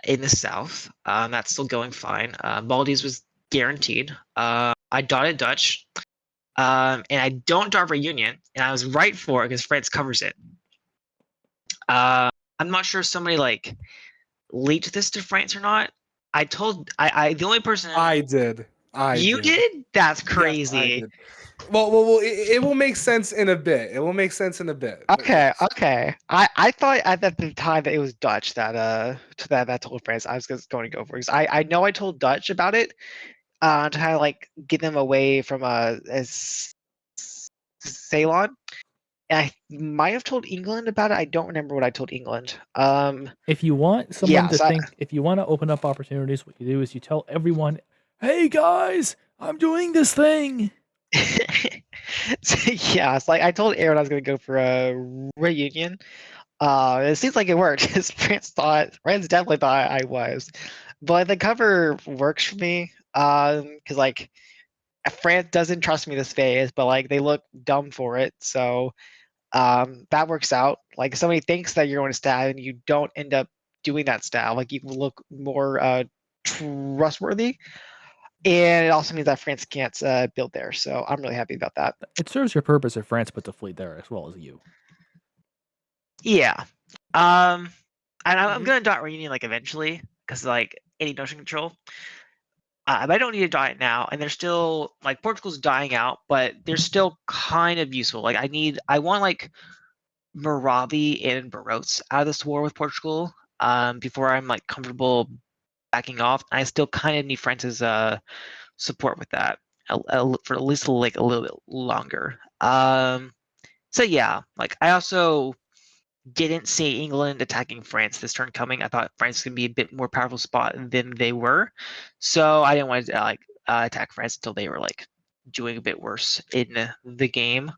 in the south. That's still going fine. Maldives was guaranteed. I dotted Dutch, and I don't dot Reunion, and I was right for it because France covers it. I'm not sure if somebody like leaked this to France or not. I the only person I did. I you did. did. That's Yes, I crazy. did. Well, it will make sense in a bit. It will make sense in a bit. But Okay, yes. okay. I thought at the time that it was Dutch that told France I was going to go for, because I know I told Dutch about it to kind of like get them away from Ceylon. And I might have told England about it. I don't remember what I told England. If you want someone Yeah, to so think, if you want to open up opportunities, what you do is you tell everyone, "Hey guys, I'm doing this thing." so, yeah, it's like I told Aaron I was going to go for a reunion. It seems like it worked because France definitely thought I was, but the cover works for me. Because like France doesn't trust me this phase, but like they look dumb for it, so that works out. Like if somebody thinks that you're going to stab and you don't end up doing that stab, like you look more trustworthy. And it also means that France can't build there. So I'm really happy about that. It serves your purpose if France puts a fleet there as well as you. Yeah. And I'm Mhm. gonna dot Reunion like eventually, because like any notion control. But I don't need to dot it now, and they're still like Portugal's dying out, but they're still kind of useful. Like I want like Moravi and Barotes out of this war with Portugal, before I'm like comfortable backing off. I still kind of need France's support with that for at least like a little bit longer. So yeah, like I also didn't see England attacking France this turn coming. I thought France could be a bit more powerful spot than they were, so I didn't want to attack France until they were like doing a bit worse in the game.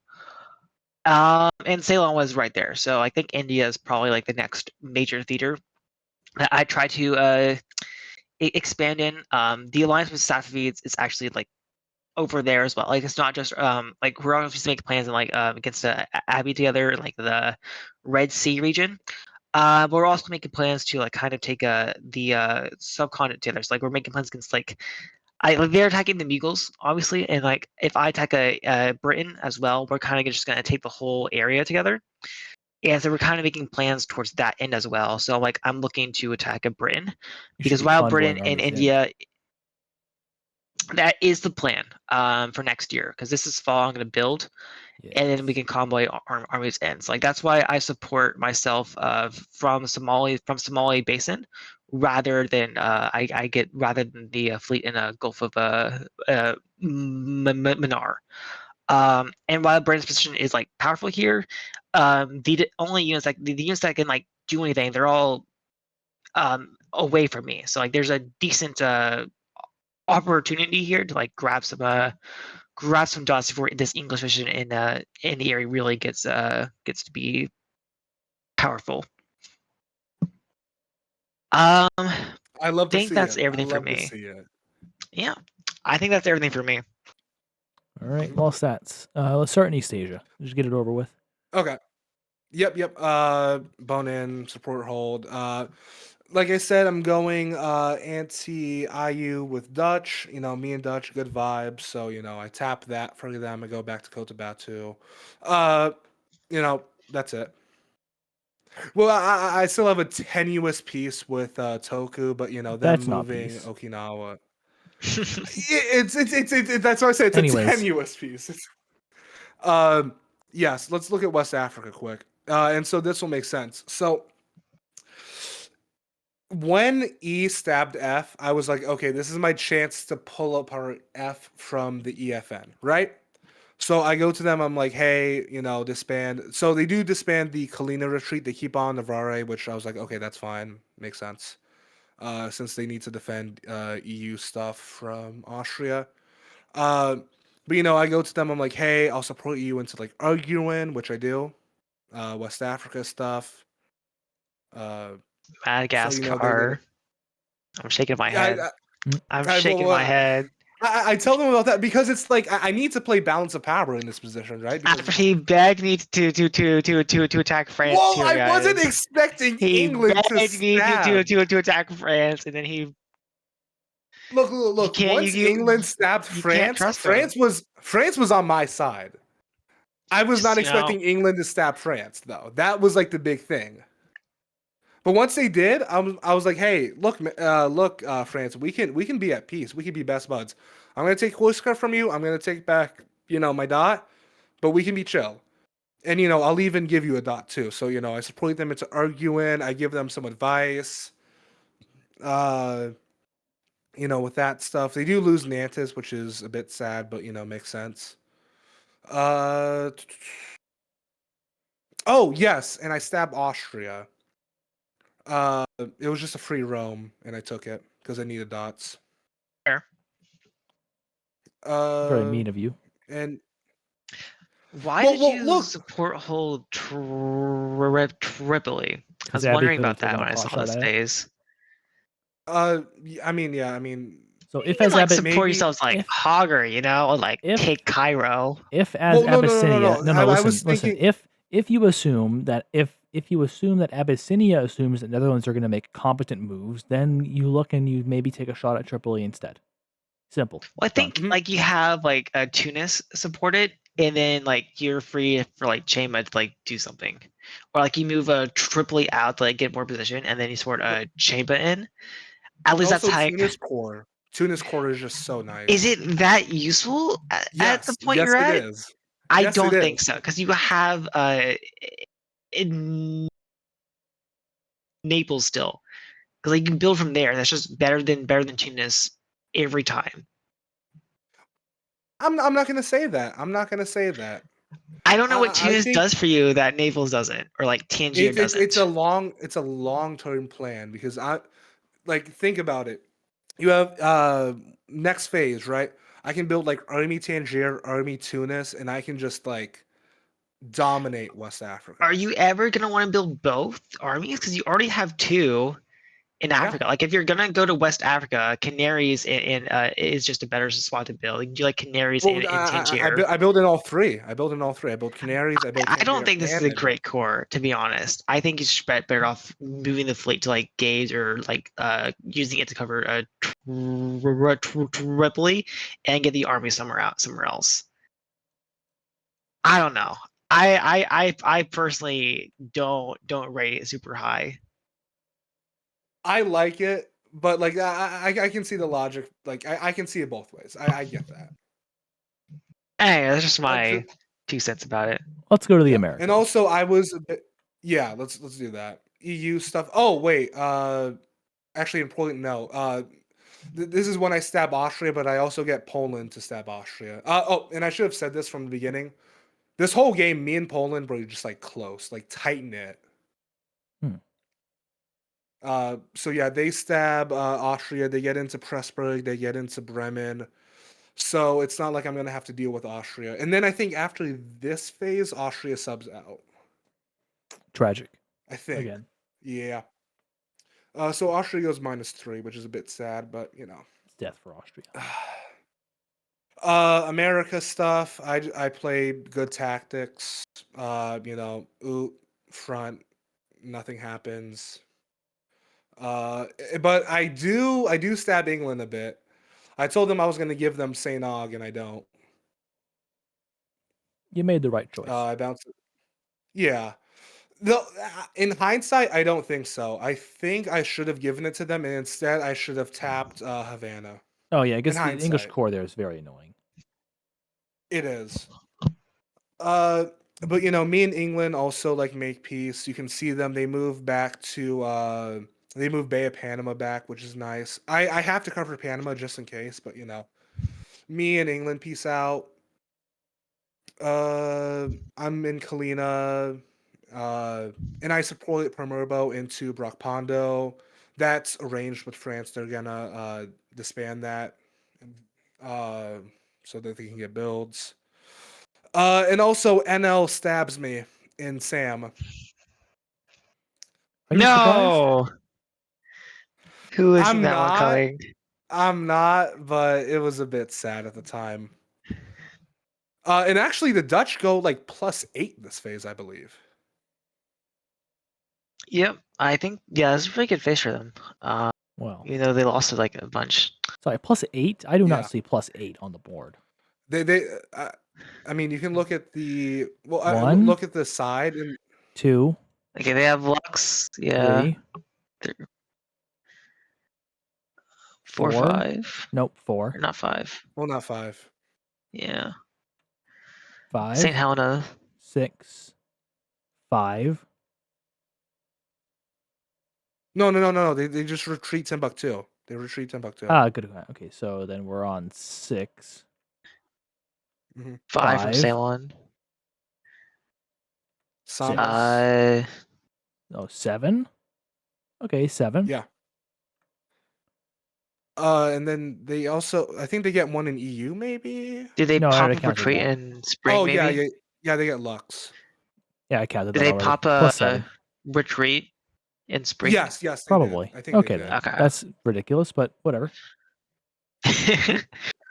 And Ceylon was right there, so I think India is probably like the next major theater that I try to expand in. The alliance with Safavids is actually like over there as well. Like it's not just like we're always making plans in like against Abbey together, like the Red Sea region. But we're also making plans to like kind of take the subcontinent together. So like we're making plans against like they're attacking the Mughals obviously, and like if I attack Britain as well, we're kind of just gonna take the whole area together. And so we're kind of making plans towards that end as well. So like I'm looking to attack a Britain You should because be while Britain convoying and armies in. India, that is the plan for next year, because this is fall I'm going to build, and then we can convoy armies in. So like that's why I support myself from Somali Basin rather than the fleet in a Gulf of Manaar. And while Britain's position is like powerful here, the only units like the units that can like do anything, they're all away from me. So like there's a decent opportunity here to like grab some dots before this English mission in the area really gets to be powerful. I I love to think see that's it. I everything for love to me. see it. Yeah, I think that's everything for me. All right, Lolstats. Let's start in East Asia. Just get it over with. Okay. Yep. Bone in, support hold. Like I said, I'm going anti-IU with Dutch. You know, me and Dutch, good vibes. So, you know, I tap that for them. I go back to Cotabato. Uh, you know, that's it. Well, I still have a tenuous piece with Toku, but you know, them That's not moving peace. Okinawa. That's why I say it's a Anyways, tenuous piece. Um, yes, let's look at West Africa quick. And so this will make sense. So when E stabbed F, I was like, okay, this is my chance to pull apart F from the EFN, right? So I go to them, I'm like, hey, you know, disband. So they do disband the Kalina retreat. They keep on Navarre, which I was like, okay, that's fine. Makes sense. Since they need to defend EU stuff from Austria. Uh, but, you know, I go to them, I'm like, hey, I'll support you into, like, Arguin, which I do. West Africa stuff. So, you know, they Madagascar. I'm shaking my yeah, head. I'm I, shaking well, my head. I tell them about that because it's like I need to play balance of power in this position, right? After Because he begged me to attack France well, here, I wasn't guys. expecting He England to begged me stab. to attack France, and then he you Look. can't Once England stabbed you can't France, trust him. France was on my side. I was not Just expecting England to stab France, though. That was like the big thing. But once they did, I was like, hey, look, France, we can be at peace. We can be best buds. I'm gonna take Huesca from you. I'm gonna take back, you know, my dot, but we can be chill. And you know, I'll even give you a dot too. So you know, I support them into arguing. I give them some advice. Uh, you know, with that stuff, they do lose Nantes, which is a bit sad, but you know, makes sense. Uh, oh yes, and I stabbed Austria. It was just a free roam, and I took it because I needed dots. Fair. very Uh, mean of you. and Why did you look. support hold Tripoli? I Because was Abbey wondering could have about that taken a when I pot saw shot this at it. days. I mean, yeah, I mean, So You if can as like Abbott, support maybe. yourselves like if Hogger, you know, or like if take Cairo. if as Well, no, no, no, no, Abyssinia, no. no, no, I listen, was listen. thinking. If you assume that if if you assume that Abyssinia assumes that Netherlands are going to make competent moves, then you look and you maybe take a shot at Tripoli instead. Simple. Well, I Done. think like you have like Tunis supported, and then like you're free for like Chema to like do something, or like you move a Tripoli out to like get more position, and then you sort Chema in. At And least that's also how. Tunis core. Tunis core is just so Is nice. it that useful at the Yes, point yes you're it at? is. I Yes it don't think is. so, because you have in Naples still, because like, you can build from there. That's just better than Tunis every time. I'm not gonna say that. I'm not gonna say that. I don't know what I Tunis think does for you that Naples doesn't, or like Tangier it's doesn't. a long term plan because I like think about it. You have next phase, right? I can build like Army Tangier, Army Tunis, and I can just like dominate West Are Africa. you ever gonna want to build both armies? Because you already have two in Yeah. Africa. Like if you're gonna go to West Africa, Canaries is just a better spot to build. You can do like Canaries Well, in Tangier. I build in all three. I build in all three. I build Canaries, I build I don't Tangier, think this is and a I build. great core, to be honest. I think you should be better off moving the fleet to like Gaze or like using it to cover Tripoli and get the army somewhere else. I don't know. I personally don't rate it super high. I like it, but like I can see the logic. Like I can see it both ways. I get that. Anyway, that's just So, my 2 cents about it. Let's go to the yeah, and Americas. also I was a bit. Yeah, let's do that. EU stuff. Oh wait, actually important note. This is when I stab Austria, but I also get Poland to stab Austria. Oh, and I should have said this from the beginning. This whole game, me and Poland were just like close, like tight knit. Hmm. So yeah, they stab Austria. They get into Pressburg. They get into Bremen. So it's not like I'm gonna have to deal with Austria. And then I think after this phase, Austria subs out. Tragic. I think. Again. Yeah. So Austria goes -3, which is a bit sad, but you know. It's death for Austria. America stuff. I play good tactics. You know, front, nothing happens. But I do stab England a bit. I told them I was gonna give them Saint Og, and I don't. You made the right choice. I bounce it. Yeah. No, in hindsight, I don't think so. I think I should have given it to them, and instead I should have tapped Havana. Oh yeah, I In guess the English hindsight, core there is very annoying. it is. Uh, but you know, me and England also like make peace. You can see them. They move back to. They move Bay of Panama back, which is nice. I have to cover Panama just in case, but you know, me and England peace out. I'm in Kalina, uh, and I support Permerbo into Brockpondo. That's arranged with France. They're gonna disband that, uh, so that they can get builds. And also NL stabs me in Sam. Are you surprised? No, who is I'm that one not. coming? I'm not, but it was a bit sad at the time. And actually, the Dutch go like +8 this phase, I believe. Yep, I think yeah, it's a pretty good face for them. Well, You know they lost like a bunch. sorry, +8? I do not Yeah. see +8 on the board. I mean, you can look at the One? look at the side and 2, Okay, they have Lux. Yeah, 3, 4, 4. 5, Nope, or 4. not 5. well, not 5. Yeah, 5, Saint Helena. 6, 5. No. They just retreat Timbuktu. They retreat Timbuktu. Ah, good. Okay, so then we're on 6, Mm-hmm. 5 from 5, Ceylon. 6. Samos. Oh, 7? Okay, 7. Yeah. And then they also, I think they get one in EU, maybe. Did they No, I pop already a counted retreat that. in spring? Oh yeah, Maybe. yeah. They get Lux. Yeah, I counted Did that they already. pop a +7. retreat in spring? Yes, they did. Probably. I think they Okay did. then. Okay. That's ridiculous, but whatever.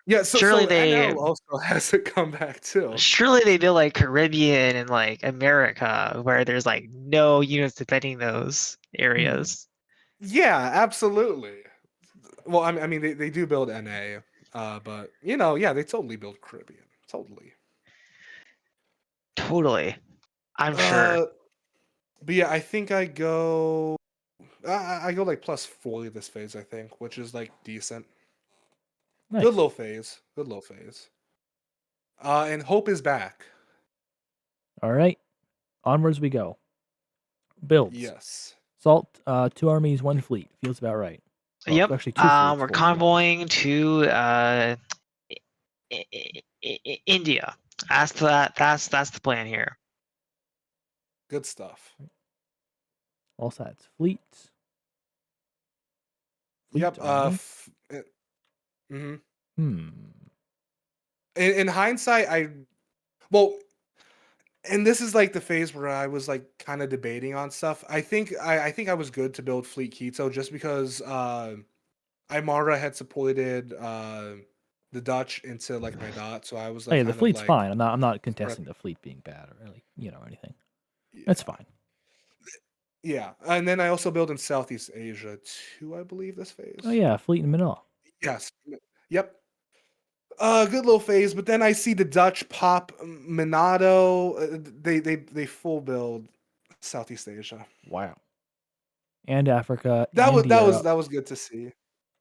Yeah, so Surely so they NL also has a comeback too. surely they build like Caribbean and like America where there's like no units defending those Hmm. areas. Yeah, absolutely. Well, I mean, they do build NA, but yeah, they totally build Caribbean, totally. Totally. I'm sure. Uh, but yeah, I think I go. I go like +40 this phase, I think, which is like decent. Good Nice. little phase. Good little phase. And Hope is back. All right. Onwards we go. Builds. Yes. Salt, 2 armies, 1 fleet. Feels about right. Well, Yep. actually 2 fleets, We're 40,000. convoying to India. That's the plan here. Good stuff. Lolstats. Fleet. Fleet Yep. army. Mhm. Hmm. In hindsight, well, and this is like the phase where I was like kind of debating on stuff. I think I was good to build Fleet Keto just because Aymara had supported the Dutch into like my dot, so I was Oh like yeah, the kind of fleet's like fine. I'm not prep. contesting the fleet being bad or really, anything. It's Yeah, fine. yeah, and then I also build in Southeast Asia too, I believe this Oh phase. yeah, fleet in Manila. Yes, yep. Good little phase, but then I see the Dutch pop Monado. They full build Southeast Asia. Wow. And Africa That and was that was Europe. that was good to see.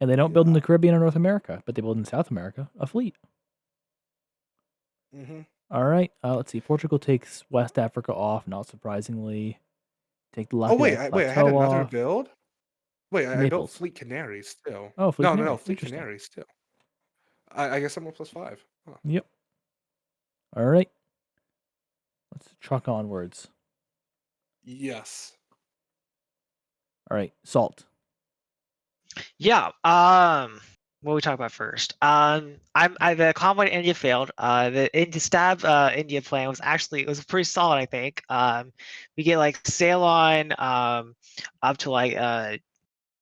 And they don't build in Yeah. the Caribbean or North America, but they build in South America a fleet. Hmm. All right. Let's see. Portugal takes West Africa off, not surprisingly. Take the Oh wait, Lapidae I had Plateau another off. build. Wait, I built Naples. Fleet Canaries too. Oh, Fleet No, no, no, Canaries. Fleet Interesting. Canaries too. I guess I'm a +5. Huh. Yep. All right. Let's truck onwards. Yes. All right. Salt. Yeah. What we talk about first? The convoy to India failed. The India stab India plan was actually it was pretty solid, I think. We get like sail on up to like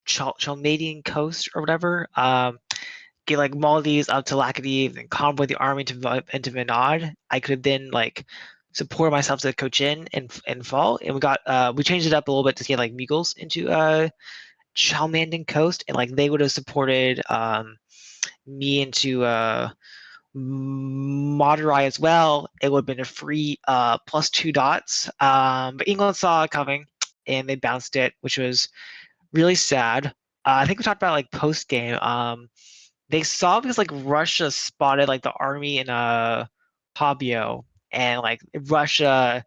Chalmadian coast or whatever. Get like Maldives up to Laccadive and convoy the army into Vinod. I could have then like support myself to Cochin and fall, and we changed it up a little bit to get like Mughals into Chalmandan coast, and like they would have supported me into Madurai as well. It would have been a free +2 dots. But England saw it coming and they bounced it, which was really sad. I think we talked about like post game. They saw because like Russia spotted like the army in Pabio, and like Russia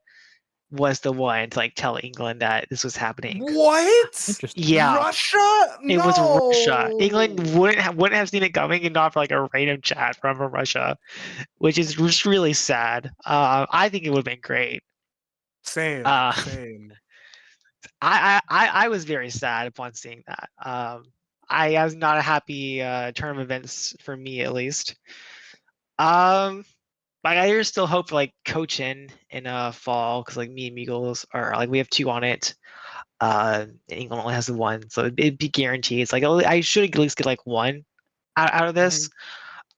was the one to like tell England that this was happening. What? Interesting. Yeah, Russia? it was Russia. No. England wouldn't have seen it coming and not for like a random chat from Russia, which is just really sad. I think it would have been great. Same, Uh, same. I was very sad upon seeing that. I was not a happy turn of events for me at least. Um, but I still hope for like Cochin in fall because like me and Meagles are like we have two on it. England only has the one, so it'd be guaranteed. It's like I should at least get like one out of Mhm. this.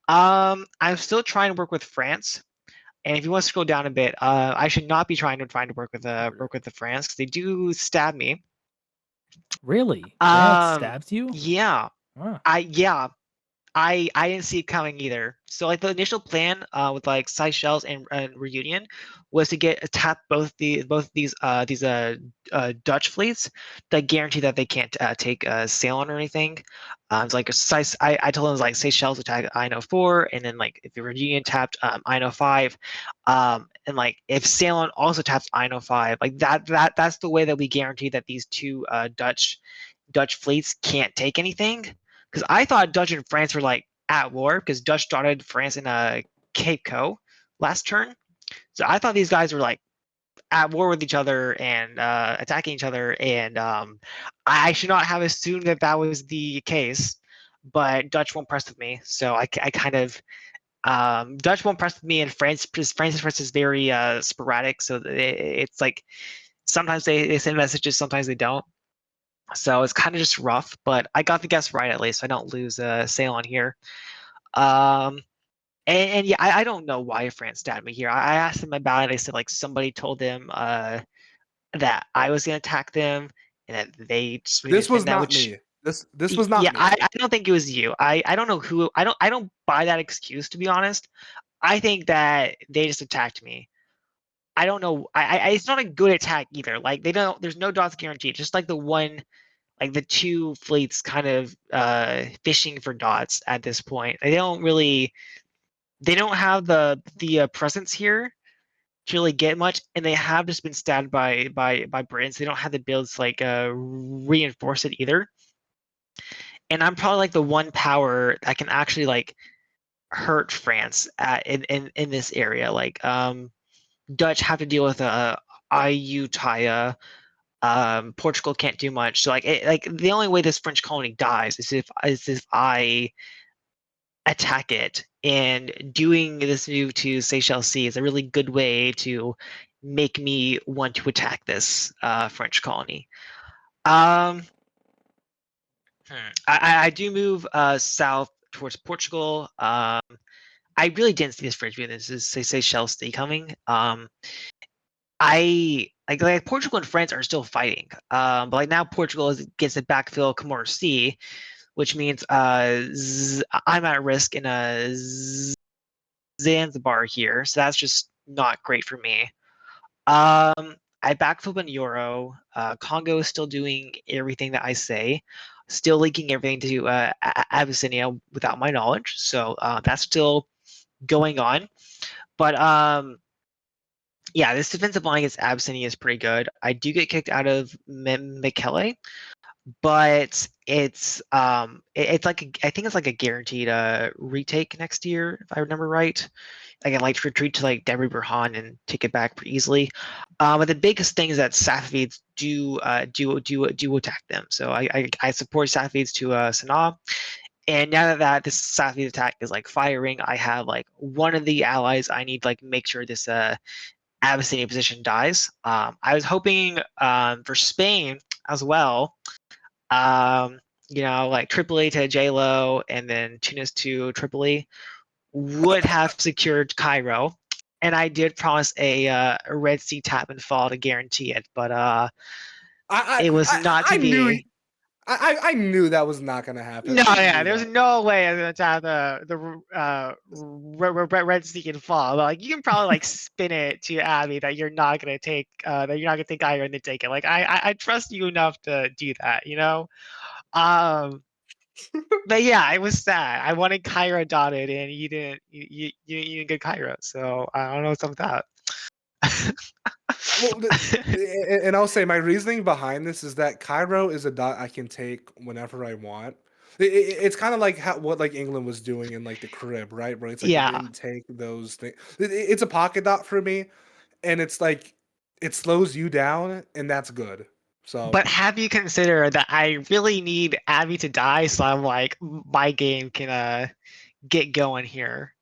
I'm still trying to work with France, and if you want to scroll down a bit, I should not be trying to work with the France because they do stab me. Really? France stabs you? Yeah, Huh. yeah, I didn't see it coming either. So like the initial plan with like Seychelles and Reunion was to get tap both these Dutch fleets that guarantee that they can't take sail on or anything. It's like I told them like Seychelles attack INO4, and then like if the Reunion tapped INO5, and like if Ceylon also taps INO5, like that's the way that we guarantee that these two Dutch fleets can't take anything. Because I thought Dutch and France were like at war because Dutch started France in Cape Co last turn. So I thought these guys were like at war with each other and attacking each other, and I should not have assumed that that was the case. But Dutch won't press with me, so I kind of Dutch won't press with me, and France's press is very sporadic. So it's like sometimes they send messages, sometimes they don't. So it's kind of just rough, but I got the guess right at least. So I don't lose a sale on here. And yeah, I don't know why France stabbed me here. I asked them about it. I said like somebody told them that I was gonna attack them, and that they just were gonna This was defend that. not Which me. This was not yeah, me. I don't think it was you. I don't know who. I don't buy that excuse, to be honest. I think that they just attacked me. I don't know. It's not a good attack either. Like they don't. There's no dots guaranteed. Just like the two fleets kind of fishing for dots at this point. They don't really. They don't have the presence here to really get much, and they have just been stabbed by Brits. They don't have the builds to like reinforce it either. And I'm probably like the one power that can actually like hurt France in this area. Like Dutch have to deal with IU Taya. Portugal can't do much. So like the only way this French colony dies is if I attack it. And doing this move to Seychelles Sea is a really good way to make me want to attack this French colony. I do move south towards Portugal. I really didn't see this French view. This is Seychelles Sea coming. I like Portugal and France are still fighting. But like now Portugal gets to backfill Comores Sea, which means I'm at risk in a Zanzibar here, so that's just not great for me. I backflip in Euro. Congo is still doing everything that I say, still linking everything to Abyssinia without my knowledge. So that's still going on. But yeah, this defensive line against Abyssinia is pretty good. I do get kicked out of Mekele, but it's I think it's like a guaranteed retake next year if I remember right. I can like retreat to like Debre Burhan and take it back pretty easily. But the biggest thing is that Safavids do attack them. So I support Safavids to Sanaa. And now that this Safavid attack is like firing, I have like one of the allies I need to like make sure this Abyssinia position dies. I was hoping for Spain as well. Like Tripoli to JLo and then Tunis to Tripoli would have secured Cairo. And I did promise a Red Sea tap and fall to guarantee it, but it was not I to knew be. I knew that was not gonna happen. No, I yeah, knew there's that. no way I was gonna tap the Red Sea and fall. But like you can probably like spin it to Abby that you're not gonna take Cairo and then take it. Like I trust you enough to do that, you know. But yeah, it was sad. I wanted Cairo dotted, and you didn't. You didn't get Cairo, so I don't know what's up with that. Well, and I'll say my reasoning behind this is that Cairo is a dot I can take whenever I want. It's kind of like what like England was doing in like the Carib, right? Where it's like it Yeah, didn't take those things. It's a pocket dot for me, and it's like it slows you down, and that's good. So but have you considered that I really need Abby to die, so I'm like my game can get going here.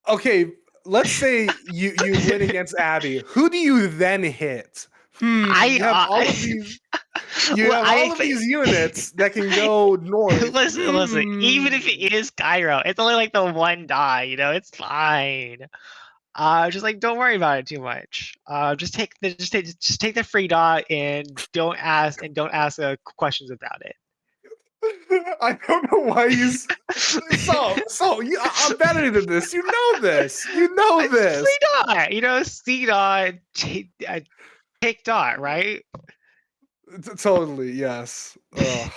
okay, let's say you win against Abby. Who do you then hit? I You have all of these. You well, have all of these units that can go north. listen. Even if it is Cairo, it's only like the one die. It's fine. Just like don't worry about it too much. Just take the free dot and don't ask questions about it. I don't know why you. I'm better than this. You know this. You know this. Free dot. C dot take dot, right? Totally yes. Ugh.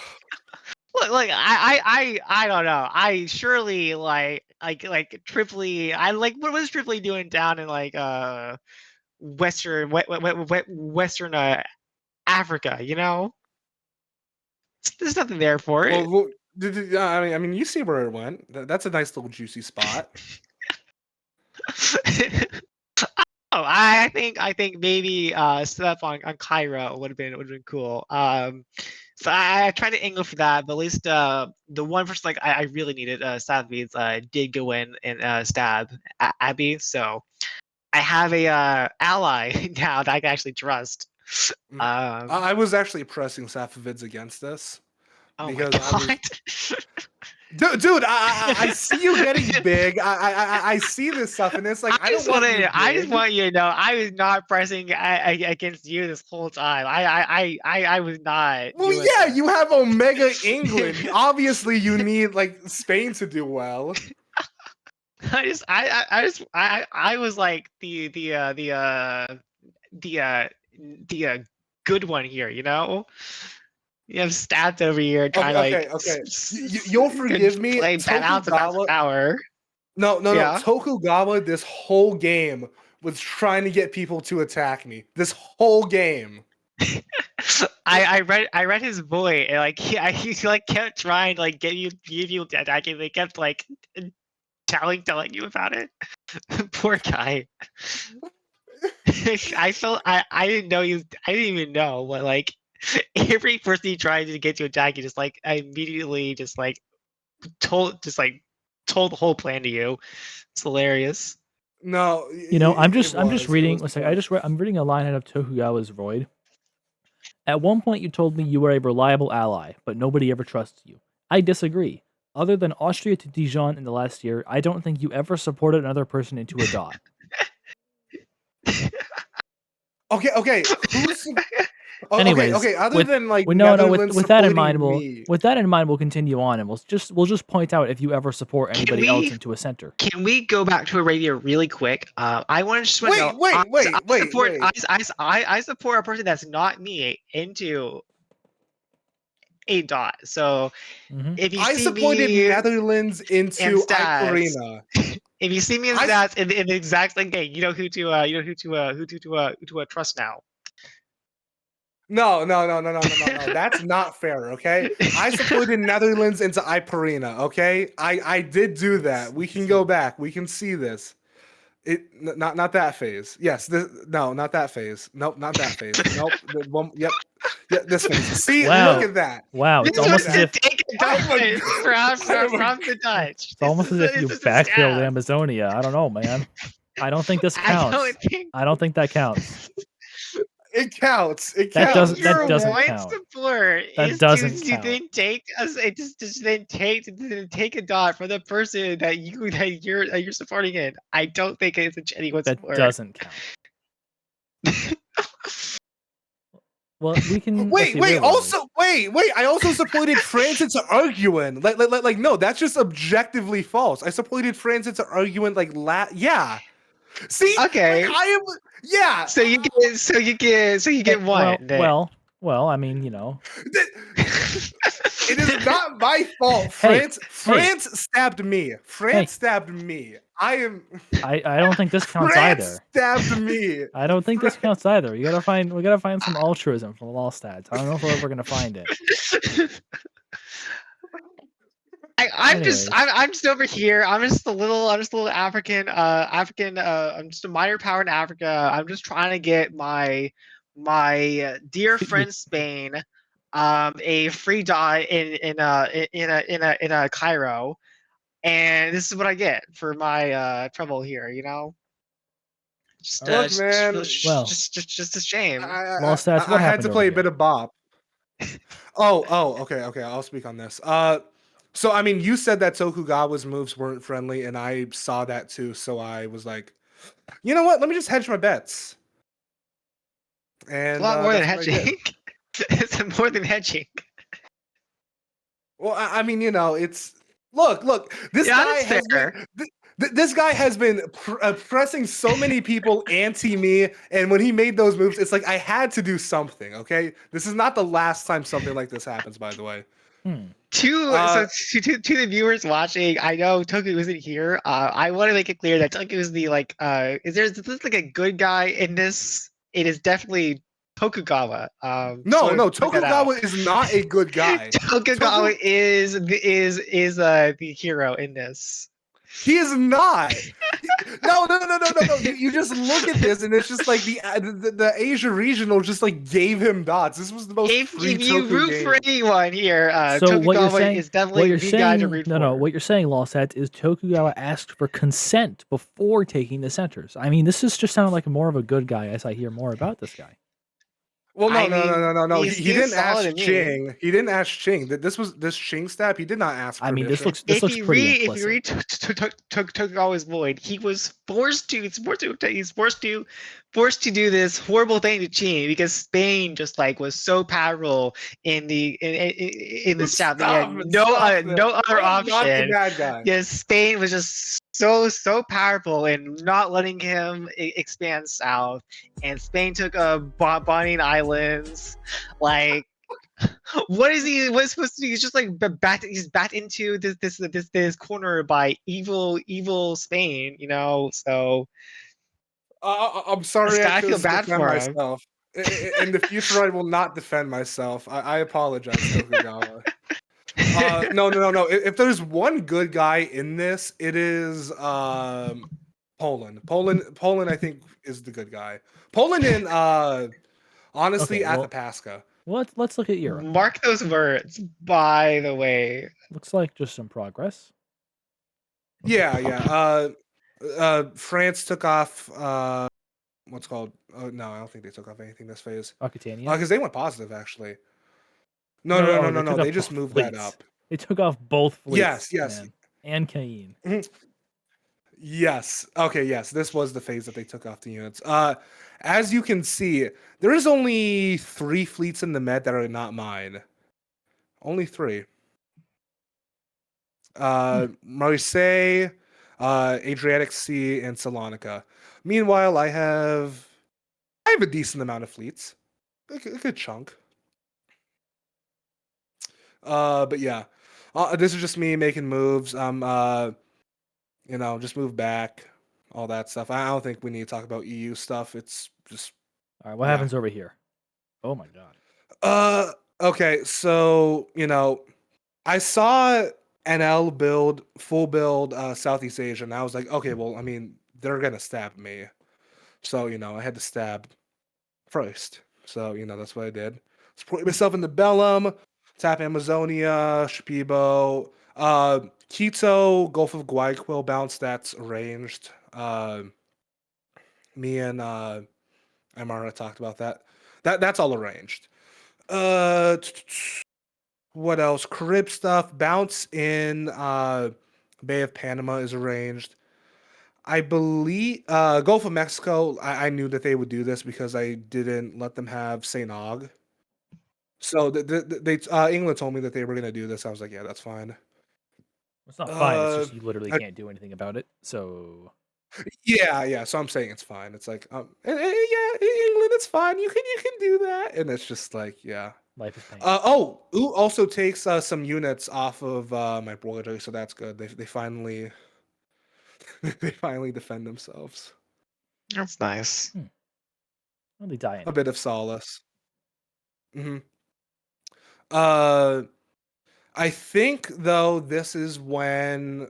Look, I don't know. I surely like Tripoli. I like what was Tripoli doing down in like Western Africa? There's nothing there for it. Well, I mean, you see where it went. That's a nice little juicy spot. Oh, I think maybe stuff on Cairo would have been cool. So I tried to angle for that, but at least the one person like I really needed Safavids did go in and stab Abby. So I have a ally now that I can actually trust. I was actually pressing Safavids against this Oh my because I was god. Dude, I see you getting big. I see this stuff, and it's like I don't want you I just big. want you to know I was not pressing against you this whole time. I was not Well, doing yeah, that. you have Omega England. Obviously, you need like Spain to do well. I was like the good one here, you know. You have stats over here trying to like Okay. You'll forgive me, play balance of Tokugawa. power. No. Yeah. Tokugawa, this whole game was trying to get people to attack me. This whole game. I read his boy and like he like kept trying to like give you attacking. They kept like telling you about it. Poor guy. I didn't know you. I didn't even know what like every person he tried to get to attack you just like immediately just like told the whole plan to you. It's hilarious. No, You know, I'm it just was. It reading. was Let's say poor. I'm reading a line out of Tokugawa's Void. At one point, you told me you were a reliable ally, but nobody ever trusts you. I disagree. Other than Austria to Dijon in the last year, I don't think you ever supported another person into a dot. Okay. Who's Anyways, okay. Other than like no, Netherlands with that in mind, supporting me. we'll continue on, and we'll just point out if you ever support anybody else into a center. Can we go back to Arabia really quick? I want to just want to know. Wait. I support a person that's not me into a dot. So Mhm. if you I see supported me Netherlands in into stats, Iparina. if you see me in I stats in the exact same game, you know who to trust now. No. That's not fair, okay? I supported Netherlands into Iparina, okay? I did do that. We can go back. We can see this. Not that phase. Yes, not that phase. Nope, not that phase. Nope. Yep. Yeah, this phase. See, look Wow, at that. wow! It's This Look at was almost as to that. if take a I'm a dot from the Dutch. it's almost as if This you is a backfilled scam. Amazonia. I don't know, man. I don't think this I don't counts. think I don't think that counts. It counts. It That counts. doesn't your one count. support That is doesn't to count. then take us just then take a dot from the person that you're supporting in. I don't think it's a genuine That support. doesn't count. Well, we can. Let's see. Where were we? Wait. I also supported France into Arguin. Like, no, that's just objectively false. I supported France into Arguin. Yeah. See, like Okay, I am. Yeah. so you get one then. Well. I mean, you know. It is not my fault. Hey, France stabbed me. hey. France stabbed me. I am. I don't think this counts France either. stabbed me. I don't think this counts either. We gotta find some altruism from Lolstats. I don't know if we're ever gonna find it. Anyways, I'm just over here. I'm just a little African I'm just a minor power in Africa. I'm just trying to get my dear you, friend Spain a free dot in a Cairo, and this is what I get for my trouble here, you know. Just all right. Look, man. Well, just a shame. Lolstats, what I had happened to over play a here? bit of bop. Okay. I'll speak on this. So I mean, you said that Tokugawa's moves weren't friendly, and I saw that too. So I was like, you know what? Let me just hedge my bets, It's a and lot more than that's what I did. hedging. It's more than hedging. Well, I mean, you know, it's look. This Yeah, guy that's has fair. been. This guy has been pressing so many people anti me, and when he made those moves, it's like I had to do something. Okay, this is not the last time something like this happens. By the way, Hmm. uh, To the viewers watching, I know Toku isn't here. I want to make it clear that Toku is the like is this like a good guy in this? It is definitely Tokugawa. Just no, want to no, point that out. Tokugawa is not a good guy. Tokugawa Toku, is the hero in this. he is not. No. You just look at this, and it's just like the Asia regional just like gave him dots. This was the most free If you Toku root for game. anyone here, So Tokugawa is definitely the guy to root for. what you're saying, Lolstats, is Tokugawa asked for consent before taking the centers. I mean, this is just sounding like more of a good guy as I hear more about this guy. Well, I mean, no. he He seems didn't solid ask to me. Ching. He didn't ask Ching. This was this Ching stab. He did not ask I mean, this permission. looks pretty If you implicit. read Tokugawa's Void, he was forced to forced to do this horrible thing to Ching because Spain just like was so powerful in the south that he had Stop it! Stop no it! other I am not the option. bad guy. Yes, Spain was just so powerful and not letting him expand south, and Spain took Bonning Islands, like. What is he? What's supposed to do? He's just like he's backed into this corner by evil Spain. So I'm sorry I I feel chose to bad defend for him. myself. In the future, I will not defend myself. I apologize, Tokugawa. No. If there's one good guy in this, it is Poland. Poland, I think, is the good guy. Poland and honestly, Okay, well, Athapaska. let's look at Europe. Mark those words. By the way, Looks like just some progress. Yeah. France took off. What's called? No, I don't think they took off anything this phase. Aquitania. Because they went positive actually. They took They off just both moved that fleets. up. They took off both fleets, Yes. man, and Cain. Yes. Okay, yes. This was the phase that they took off the units. As you can see, there is only 3 fleets in the Med that are not mine. Only 3. Marseille, Adriatic Sea, and Salonika. Meanwhile, I have a decent amount of fleets. A good chunk. But yeah. This is just me making moves. Just move back, all that stuff. I don't think we need to talk about EU stuff. It's just All right, what yeah. happens over here? Oh my god. Okay, so I saw NL build full build Southeast Asia, and I was like, okay, well, I mean, they're gonna stab me, so I had to stab first. So that's what I did. Support myself in the Bellum, tap Amazonia, Shipibo, Quito, Gulf of Guayaquil bounce. That's arranged. Me and Amara talked about that. That's all arranged. What else? Carib stuff. Bounce in Bay of Panama is arranged. I believe Gulf of Mexico. I knew that they would do this because I didn't let them have Saint Aug. So they England told me that they were gonna do this. I was like, yeah, that's fine. It's not fine. It's Uh, just you literally I- can't do anything about it. So yeah. So I'm saying it's fine. It's like, yeah, England, it's fine. You can do that, and it's just like, yeah. life is pain. Ooh also takes some units off of my brother, so that's good. They finally they finally defend themselves. that's nice. Well, they die A anyway. bit of solace. Hmm. Uh, I think though this is when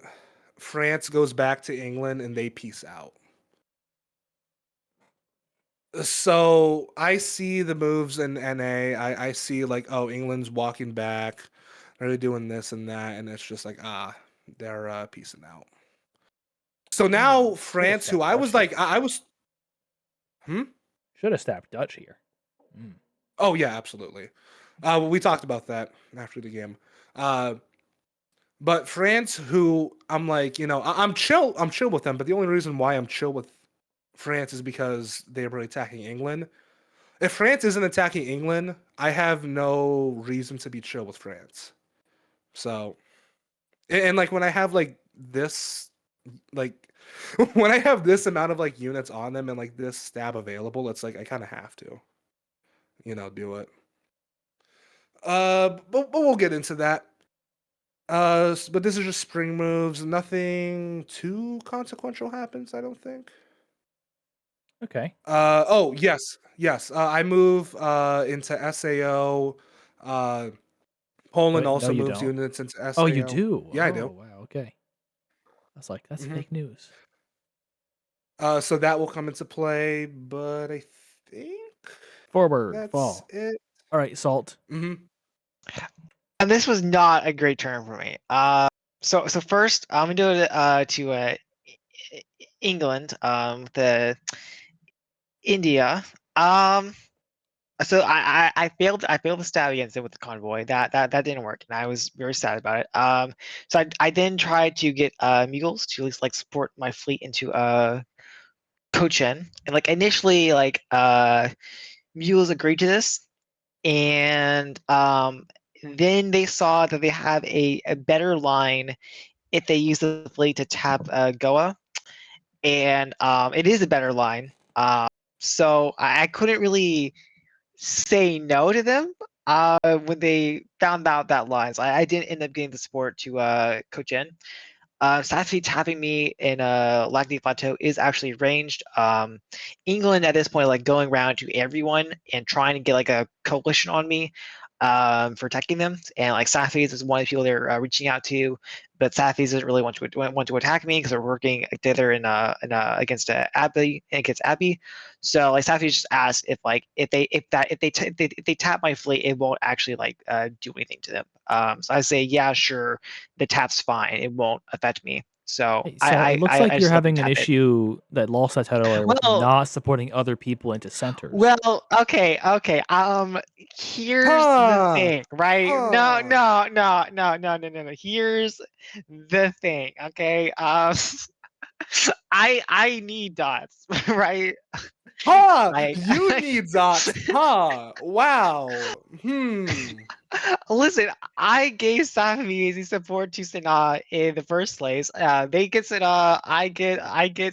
France goes back to England and they peace out. So I see the moves in NA. I see like, oh, England's walking back. They're doing this and that, and it's just like, they're peacing out. So now Should have France, who stabbed I Dutch was here. like, I was, Should have stabbed Dutch here. oh yeah, absolutely. We talked about that after the game. But France, who I'm like, I'm chill with them. But the only reason why I'm chill with France is because they were attacking England. If France isn't attacking England, I have no reason to be chill with France. So, and like when I have like this, like when I have this amount of like units on them and like this stab available, it's like I kind of have to, do it. But we'll get into that. But this is just spring moves. Nothing too consequential happens, I don't think. Okay. Oh yes. I move into SAO. Poland Wait, no, also you moves don't. units into Oh, you SAO. do. Yeah, I Oh, do. wow. Okay. I was like, that's Hmm. fake news. So that will come into play, but I think Forward, that's fall. it. All right, salt. Hmm. And this was not a great turn for me. So first I'm gonna do it to England, the India. So I failed the stab against it with the convoy. That didn't work, and I was very sad about it. So I then tried to get Mughals to at least like support my fleet into Cochin, and like initially like Mughals agreed to this, and then they saw that they have a better line if they use the fleet to tap Goa, and it is a better line. So I couldn't really say no to them when they found out that line. So I didn't end up getting the support to Cochin. Safi tapping me in Lagny Plateau is actually ranged. England at this point, like going around to everyone and trying to get like a coalition on me for attacking them. And like Safis is one of the people they're reaching out to, but Safis doesn't really want to attack me because they're working together against Abbey. So like Safi just asked if they tap my fleet, it won't actually like do anything to them. So I say yeah, sure, the tap's fine. It won't affect me. So Hey, so it looks like I you're just let them having an tap it. issue that Lolstats had earlier with Well, not supporting other people into centers. well, okay. Here's the Huh. thing, right? No, Huh. no, no, no, no, no, no, no. Here's the thing, okay? I need dots, right? Huh. Like, You need dots. Huh. Wow. Hmm. listen, I gave Safi support to Sanaa in the first place. They get Sanaa, I get a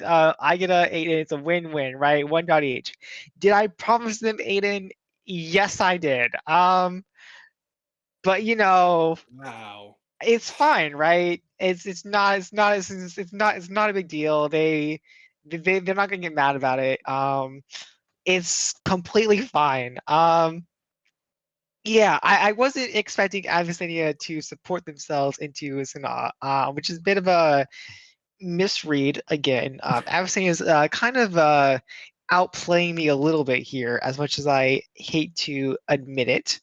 Aiden. It's a win-win, right? One dot each. Did I promise them Aiden? Yes, I did. But Wow. it's fine, right? It's not a big deal. They're not gonna get mad about it. It's completely fine. Yeah, I wasn't expecting Abyssinia to support themselves into Sanaa, which is a bit of a misread again. Abyssinia is kind of outplaying me a little bit here, as much as I hate to admit it.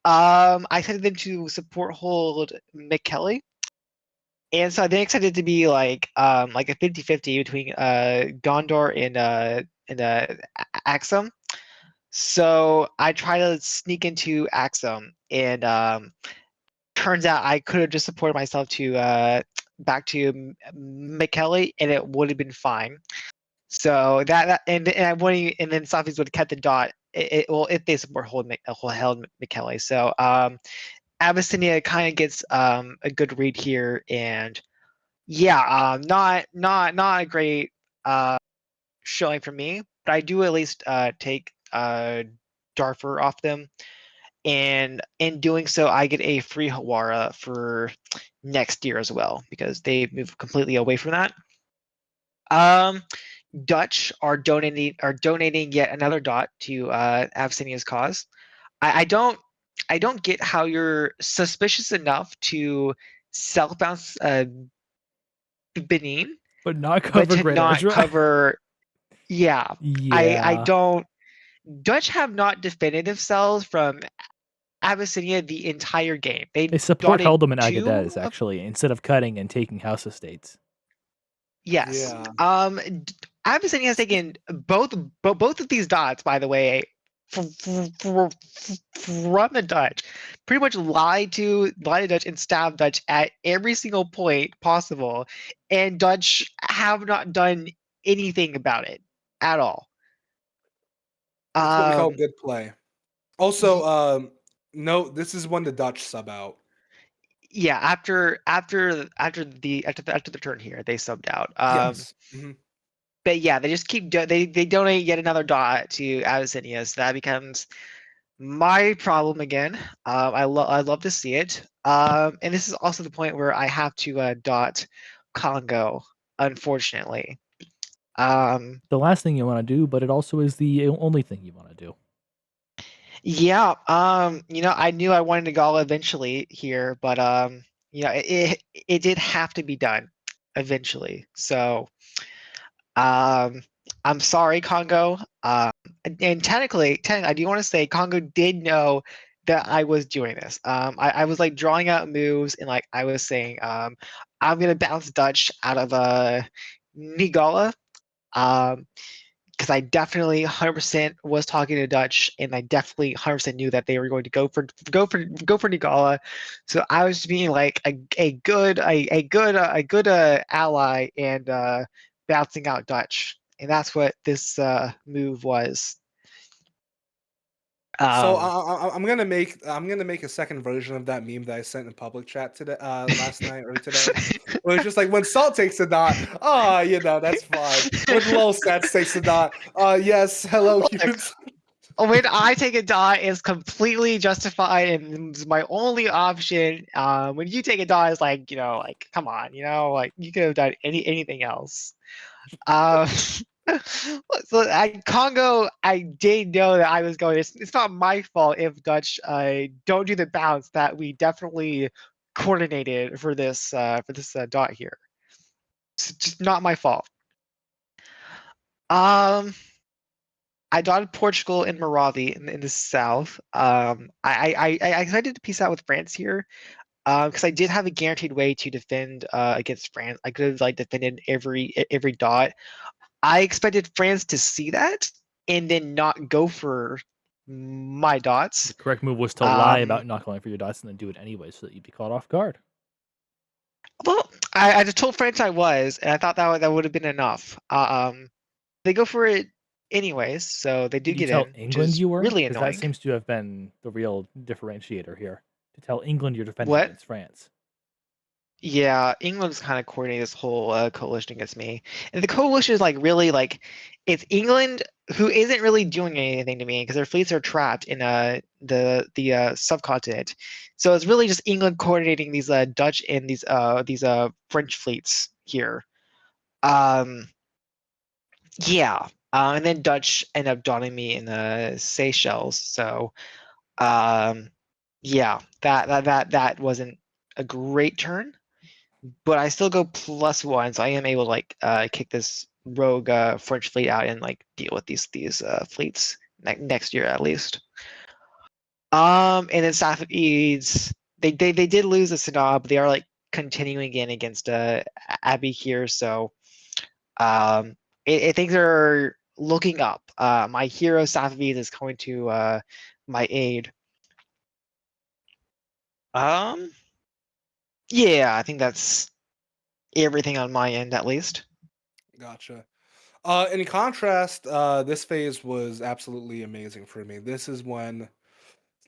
I expected them to support hold McKelly, and so I didn't expect it to be like a 50-50 between Gondor and Axum. So I try to sneak into Axum, and turns out I could have just supported myself to back to McKelly, and it would have been fine. So and I wouldn't, and then Softies would have kept the dot. Well, if they support held McKelly. So Abyssinia kind of gets a good read here, and yeah, not a great showing for me, but I do at least take Darfur off them, and in doing so, I get a free Hawara for next year as well because they move completely away from that. Um, Dutch are donating yet another dot to Abyssinia's cause. I don't get how you're suspicious enough to self bounce Benin, But not but cover to Great not Ezra. cover. Yeah, I Yeah. don't. Dutch have not defended themselves from Abyssinia the entire game. They They support dotted Heldam and two Agadez, of. actually, instead of cutting and taking house estates. Yes. Yeah. Abyssinia has taken both of these dots, by the way, from the Dutch. Pretty much lied to Dutch and stabbed Dutch at every single point possible, and Dutch have not done anything about it at all. That's what we call Um, good play. Also, no, this is when the Dutch sub out. yeah, after the turn here, they subbed out. Yes. Mhm. But yeah, they just they donate yet another dot to Abyssinia, so that becomes my problem again. I love to see it. And this is also the point where I have to dot Congo, unfortunately. Um, The last thing you want to do, but it also is the only thing you want to do. yeah. I knew I wanted to go eventually here, but it did have to be done eventually. So I'm sorry, Congo. And technically, I do want to say Congo did know that I was doing this. I was like drawing out moves, and like I was saying, I'm gonna bounce Dutch out of Nigala. Um, because I definitely 100% was talking to Dutch, and I definitely 100% knew that they were going to go for Nigala. So I was being like a good ally and bouncing out Dutch, and that's what this move was. So Um, I'm gonna make a second version of that meme that I sent in public chat today, last night or today, where it's just like when Salt takes a dot, that's fine. When Lolstats takes a dot, yes, hello Look, humans. when I take a dot, it's completely justified and it's my only option. When you take a dot, it's like, like, come on, like you could have done anything else. Um, so Congo, I did know that I was going. It's not my fault if Dutch don't do the bounce that we definitely coordinated for this dot here. It's just not my fault. Um, I dotted Portugal and Moravi in the south. I decided to peace out with France here. Because I did have a guaranteed way to defend against France. I could have like defended every dot. I expected France to see that and then not go for my The dots. correct move was to lie Um, about not going for your dots and then do it anyway, so that you'd be caught off guard. well, I just told France I was, and I thought that would have been enough. They go for it anyways, so they do Did you get tell in, which England is you were? really Because that annoying. seems to have been the real differentiator here. To tell England you're defending What? against France. Yeah, England's kind of coordinating this whole coalition against me, and the coalition is like really like it's England who isn't really doing anything to me because their fleets are trapped in the subcontinent. So it's really just England coordinating these Dutch and these French fleets here. Um, yeah, and then Dutch end up dotting me in the Seychelles. So yeah, that wasn't a great turn. But I still go +1, so I am able to like kick this rogue French fleet out and like deal with these fleets next year at least. And then Safavids, they did lose a Sanaa, but they are like continuing again against Abbey here, so things are looking up. My hero Safavids is coming to my aid. Um, yeah, I think that's everything on my end at least. Gotcha. In contrast, this phase was absolutely amazing for me. This is when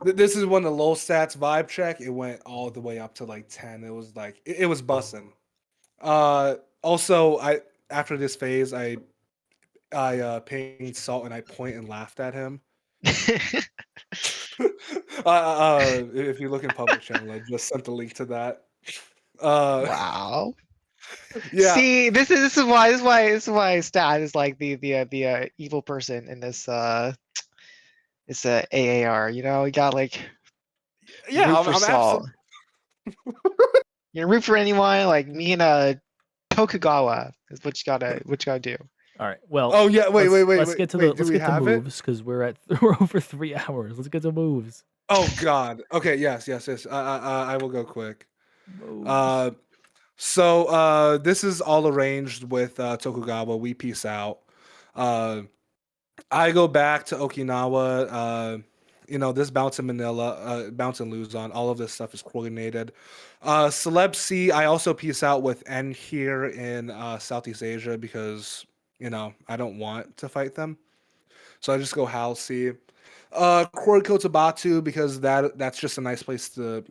the low stats vibe check, it went all the way up to like 10. It was like it was bussing. Also, I after this phase, I pinged Salt and I point and laughed at him. If you look in public channel, I just sent the link to that. Uh, Wow. yeah, See, this is why Stat is like the evil person in this AAR. You got like yeah, root I'm, for I'm Salt. absolutely. You root for anyone like me and Tokugawa is what you gotta do. All right. Well, Oh yeah, wait, wait, wait, let's wait, get to the wait. Do let's we get to have it? moves because we're at we're over 3 hours. Let's get to moves. Oh God. Okay. Yes. Yes. Yes. I will go quick. Moves. Uh, this is all arranged with Tokugawa. We peace out. Uh, I go back to Okinawa. This bounce in Manila, bounce and Luzon, all of this stuff is coordinated. Celeb C, I also peace out with N here in Southeast Asia because, I don't want to fight them. So I just go Hal C. Kori Kotabatu because that's just a nice place to,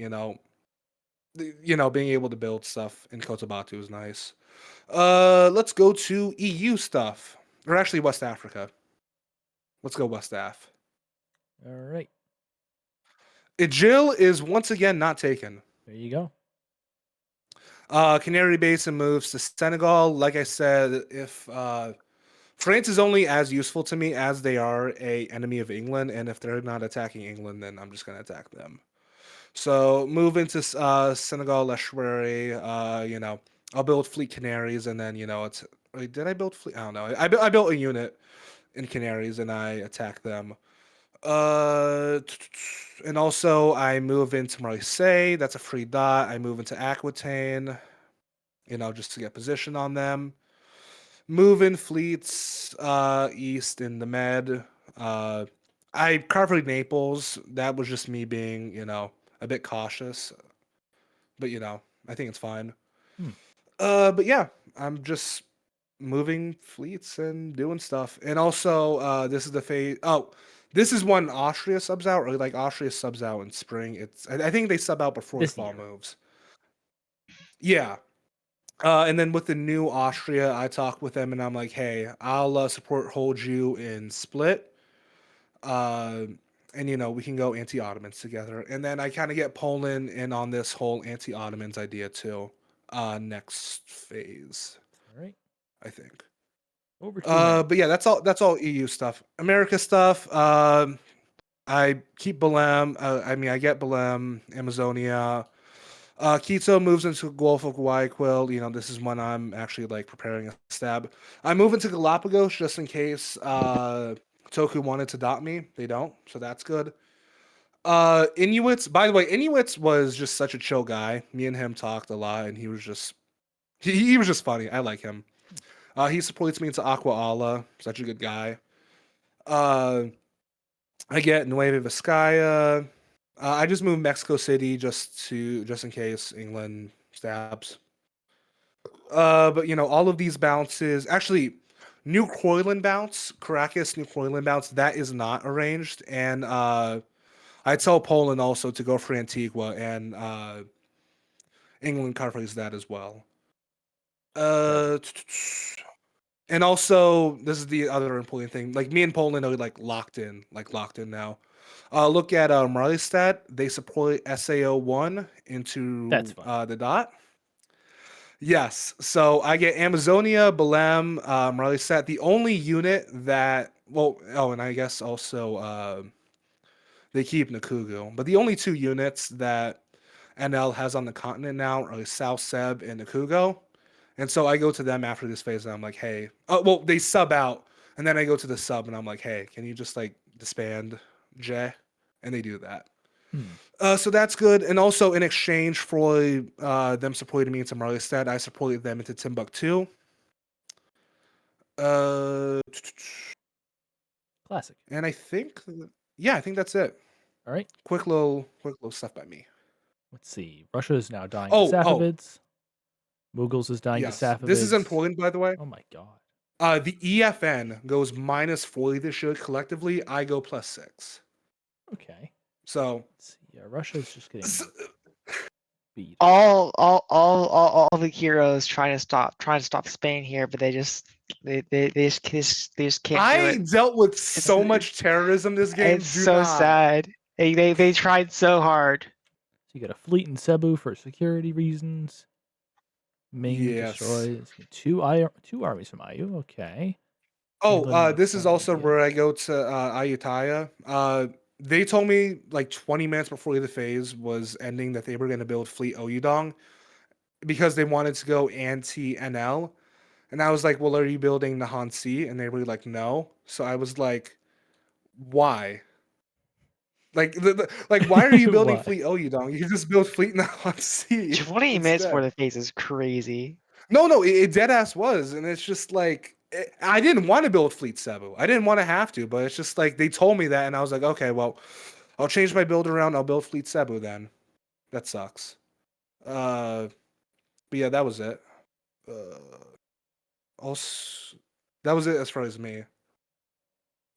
being able to build stuff in Kotabatu is nice. Let's go to EU stuff. Or actually West Africa. Let's go West Af. All right. Ijil is once again not taken. There you go. Canary Basin moves to Senegal. Like I said, if France is only as useful to me as they are a enemy of England, and if they're not attacking England, then I'm just gonna attack them. So move into Senegal, Leshwari. I'll build Fleet Canaries, and then it's. Wait, did I build Fleet? I don't know. I built a unit in Canaries, and I attack them. And also I move into Marseille. That's a free dot. I move into Aquitaine, just to get position on them. moving fleets east in the Med. I covered Naples. That was just me being, a bit cautious. But I think it's fine. Hmm. But yeah, I'm just moving fleets and doing stuff. And also, this is the phase. Oh, this is when Austria subs out, or like Austria subs out in spring. I think they sub out before the This fall year. moves. Yeah. And then with the new Austria, I talk with them and I'm like, hey, I'll hold you in Split. Uh, and we can go anti-Ottomans together. And then I kind of get Poland in on this whole anti-Ottomans idea too. Next phase, All right. I think. Over to America. But yeah, that's all EU stuff. America stuff. I keep Belem. I get Belem, Amazonia. Quito moves into Gulf of Guayaquil. This is when I'm actually like preparing a stab. I move into Galapagos just in case Toku wanted to dot me. They don't, so that's good. Inuits. By the way, Inuits was just such a chill guy. Me and him talked a lot, and he was just funny. I like him. He supports me into Aqua Ala. Such a good guy. Uh, I get Nueva Vizcaya. I just moved Mexico City just in case England stabs. But all of these bounces actually. New Croyland bounce, Caracas, New Croyland bounce, that is not arranged. And I tell Poland also to go for Antigua, and England covers that as well. Gotcha. Uh, and also, this is the other important thing. Like me and Poland are like locked in now. Look at Marleystadt. They support SAO1 That's into fun. the dot. Yes. So I get Amazonia, Belem, Marleystadt. The only unit that, well, oh, and I guess also they keep Nakugu. But the only two units that NL has on the continent now are South Seb and Nakugo. And so I go to them after this phase and I'm like, hey, well, they sub out. And then I go to the sub and I'm like, hey, can you just like disband J? And they do that. Hmm. So that's good. And also in exchange for them supporting me into Marleystead, I supported them into Timbuktu. Uh, Classic. and I think, yeah, I think that's it. All right. Quick little stuff by me. Let's see. Russia is now dying to Oh, Safavids. Mughals is dying to yes. This is Safavids. important, by the way. Oh my god. The EFN goes -40 this year collectively. I go +6. Okay. So, Let's see. Yeah, Russia's just s- getting beat up. All the heroes trying to stop Spain here, but they just can't do I it. dealt with It's so much terrorism this game. it's Do so not. sad. They tried so hard. So you got a fleet in Cebu for security reasons. Ming Yes. destroys two armies from Ayu. Okay. Oh, England makes this is one also idea. where I go to Ayutthaya. They told me like 20 minutes before the phase was ending that they were going to build Fleet Oyudong because they wanted to go anti-NL. And I was like, well, are you building the Hansi? And they were like, no. So I was like, why? Like, like, why are you building Why? Fleet Oyudong? You can just build Fleet in the Hansi 20 minutes for instead. the face is crazy. No, it dead ass was, and it's just like I didn't want to build Fleet Cebu. I didn't want to have to, but it's just like they told me that, and I was like, okay, well, I'll change my build around. I'll build Fleet Cebu then. That sucks. Uh, but yeah, that was it. Also, that was it as far as me.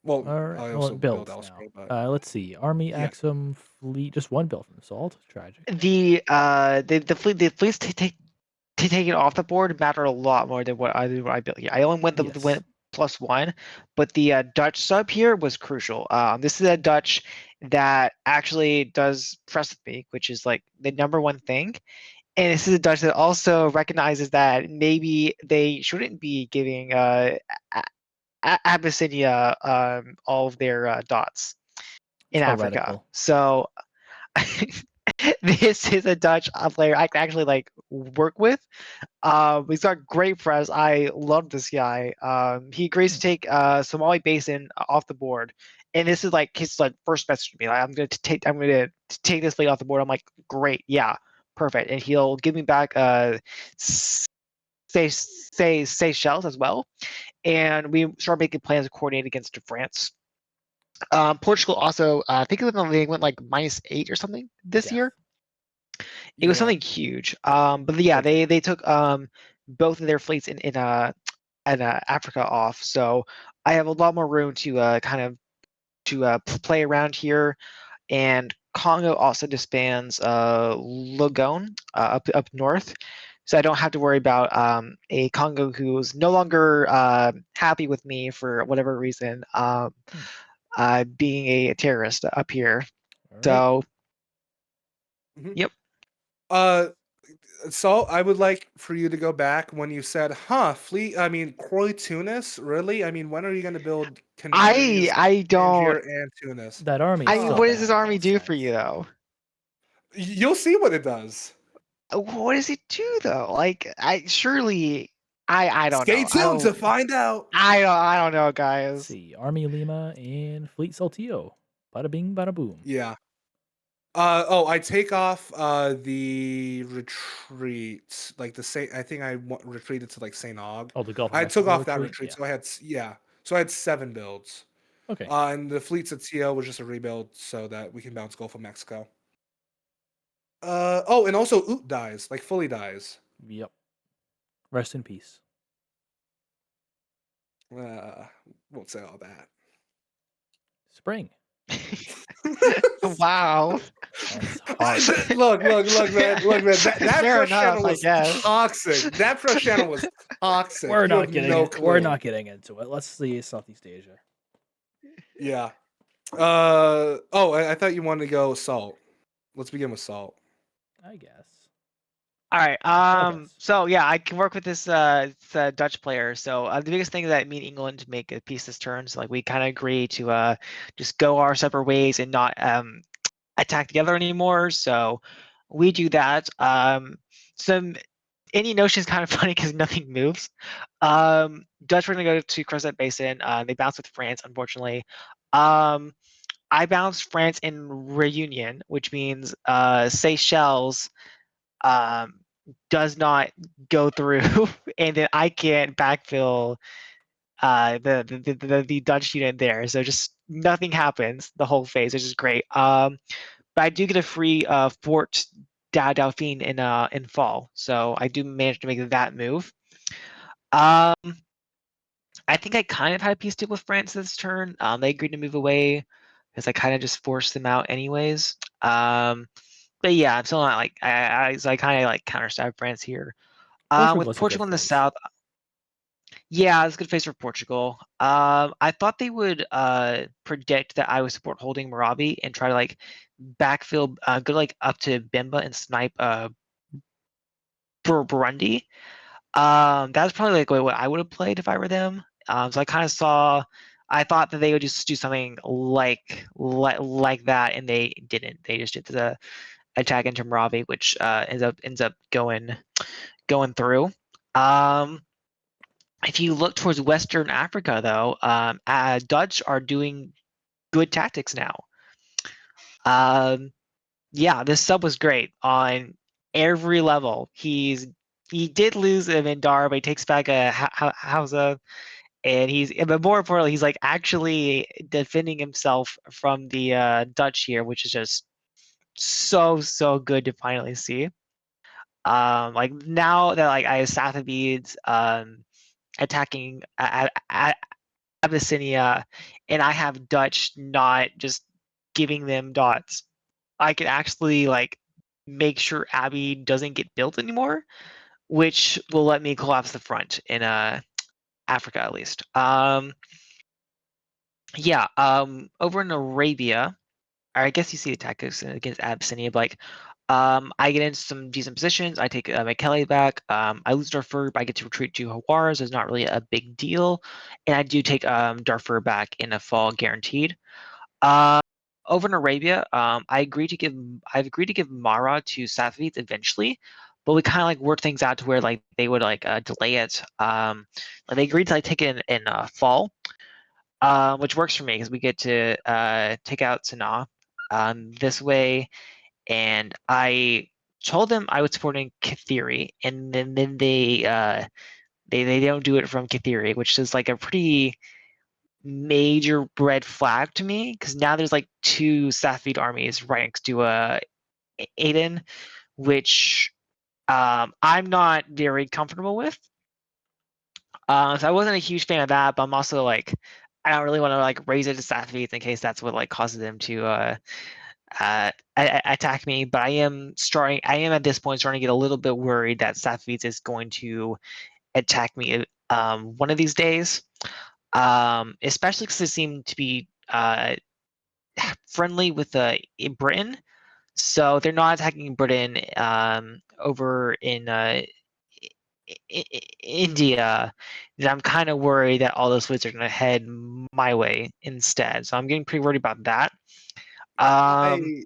Well, All right. I Well, also it build builds now. elsewhere, but Let's see. Army, yeah. Axum, fleet. Just one build from Assault. Tragic. The fleets to take it off the board matter a lot more than what I built here. I only Yes. went +1, but the Dutch sub here was crucial. This is a Dutch that actually does trust with me, which is like the number one thing. And this is a Dutch that also recognizes that maybe they shouldn't be giving Abyssinia all of their dots in It's Africa. heretical. So this is a Dutch player I can actually like work with. He's got great press. I love this guy. He agrees to Hmm. take Somali Basin off the board, and this is like his like first message to me. Like, I'm gonna take this lead off the board. I'm like, great, yeah, perfect. And he'll give me back Seychelles as well, and we started making plans to coordinate against France. Portugal also, I think they went like -8 or something this Yeah. year. It was Yeah. something huge. But yeah, Like, they took both of their fleets in Africa off, so I have a lot more room to kind of to play around here. And Congo also disbands Logone up north, so I don't have to worry about a Congo who's no longer happy with me for whatever reason, being a terrorist up here. all right. So Mhm. yep. Uh, so I would like for you to go back when you said, "Huh, fleet." I mean, Croy, Tunis. Really? I mean, when are you going to build I countries, I don't Tangier and Tunis? That army is I still Huh. what does this bad, army do for you Lolstats. though? You'll see what it does. What does it do though? Like I surely I don't Stay know. tuned to find out. I don't know, Let's guys. see. Army Lima and Fleet Saltillo. Bada bing, bada boom. Yeah. Oh, I take off the retreat, like the Saint. I think retreated to like Saint Aug. Oh, the Gulf of I took Mexico off that retreat? retreat, Yeah. so I had 7 builds. Okay. And the fleets at TL was just a rebuild so that we can bounce Gulf of Mexico. Oh, and also Oot dies, like fully dies. Yep. Rest in peace. Uh, won't say all that. Spring. Wow. That's harsh. Look, man. That Fair first enough, channel I was guess. toxic. That first channel was toxic. We're You not have getting no it. We're clue. not getting into it. Let's see Southeast Asia. Yeah. Oh, I thought you wanted to go Salt. Let's begin with Salt. I guess. All right. Progress. So yeah, I can work with this Dutch player. So the biggest thing that me and England make a peace this turn, so like we kind of agree to just go our separate ways and not attack together anymore. So we do that. Some Indian Ocean is kind of funny because nothing moves. Dutch were gonna go to cross that basin. They bounced with France, unfortunately. I bounced France in Reunion, which means Seychelles um, does not go through, and then I can't backfill the Dutch unit there. So just nothing happens the whole phase, which is great. But I do get a free Fort Dauphine in fall, so I do manage to make that move. Um, I think I kind of had a peace deal with France this turn. They agreed to move away because I kind of just forced them out anyways. But yeah, I'm still not like so I kind of like counterstab France here. Portugal With was a good Portugal in the face. south, yeah, it's a good face for Portugal. I thought they would predict that I would support holding Moravi and try to like backfill, go like up to Bimba and snipe Burundi. That's probably like what I would have played if I were them. So I kind of saw, I thought that they would just do something like that, and they didn't. They just did the attack into Moravi, which ends up going through. If you look towards Western Africa, though, Dutch are doing good tactics now. Yeah, this sub was great on every level. He did lose a Mindar, but he takes back a Hausa, and but more importantly, he's like actually defending himself from the Dutch here, which is just so good to finally see. Like now that like I have Safavids attacking Abyssinia, and I have Dutch not just giving them dots, I can actually like make sure Abbey doesn't get built anymore, which will let me collapse the front in Africa at least. Yeah, over in Arabia, or I guess you see attack against Abyssinia, but like I get into some decent positions. I take Kelly back. I lose Darfur, but I get to retreat to Hawar, so it's not really a big deal. And I do take Darfur back in a fall guaranteed. Uh, Over in Arabia, I've agreed to give Mara to Safavids eventually, but we kind of like work things out to where like they would like delay it. Like they agreed to like take it in fall, which works for me because we get to take out Sanaa this way, and I told them I was supporting Kathiri, and then they don't do it from Kathiri, which is like a pretty major red flag to me, because now there's like two Safid armies right next to Aiden, which I'm not very comfortable with. So I wasn't a huge fan of that, but I'm also like, I don't really want to like raise it to Safavids in case that's what like causes them to attack me. But I am at this point starting to get a little bit worried that Safavids is going to attack me one of these days. Especially because they seem to be friendly with Britain. So they're not attacking Britain over in India. And I'm kind of worried that all those fleets are going to head my way instead. So I'm getting pretty worried about that. Um,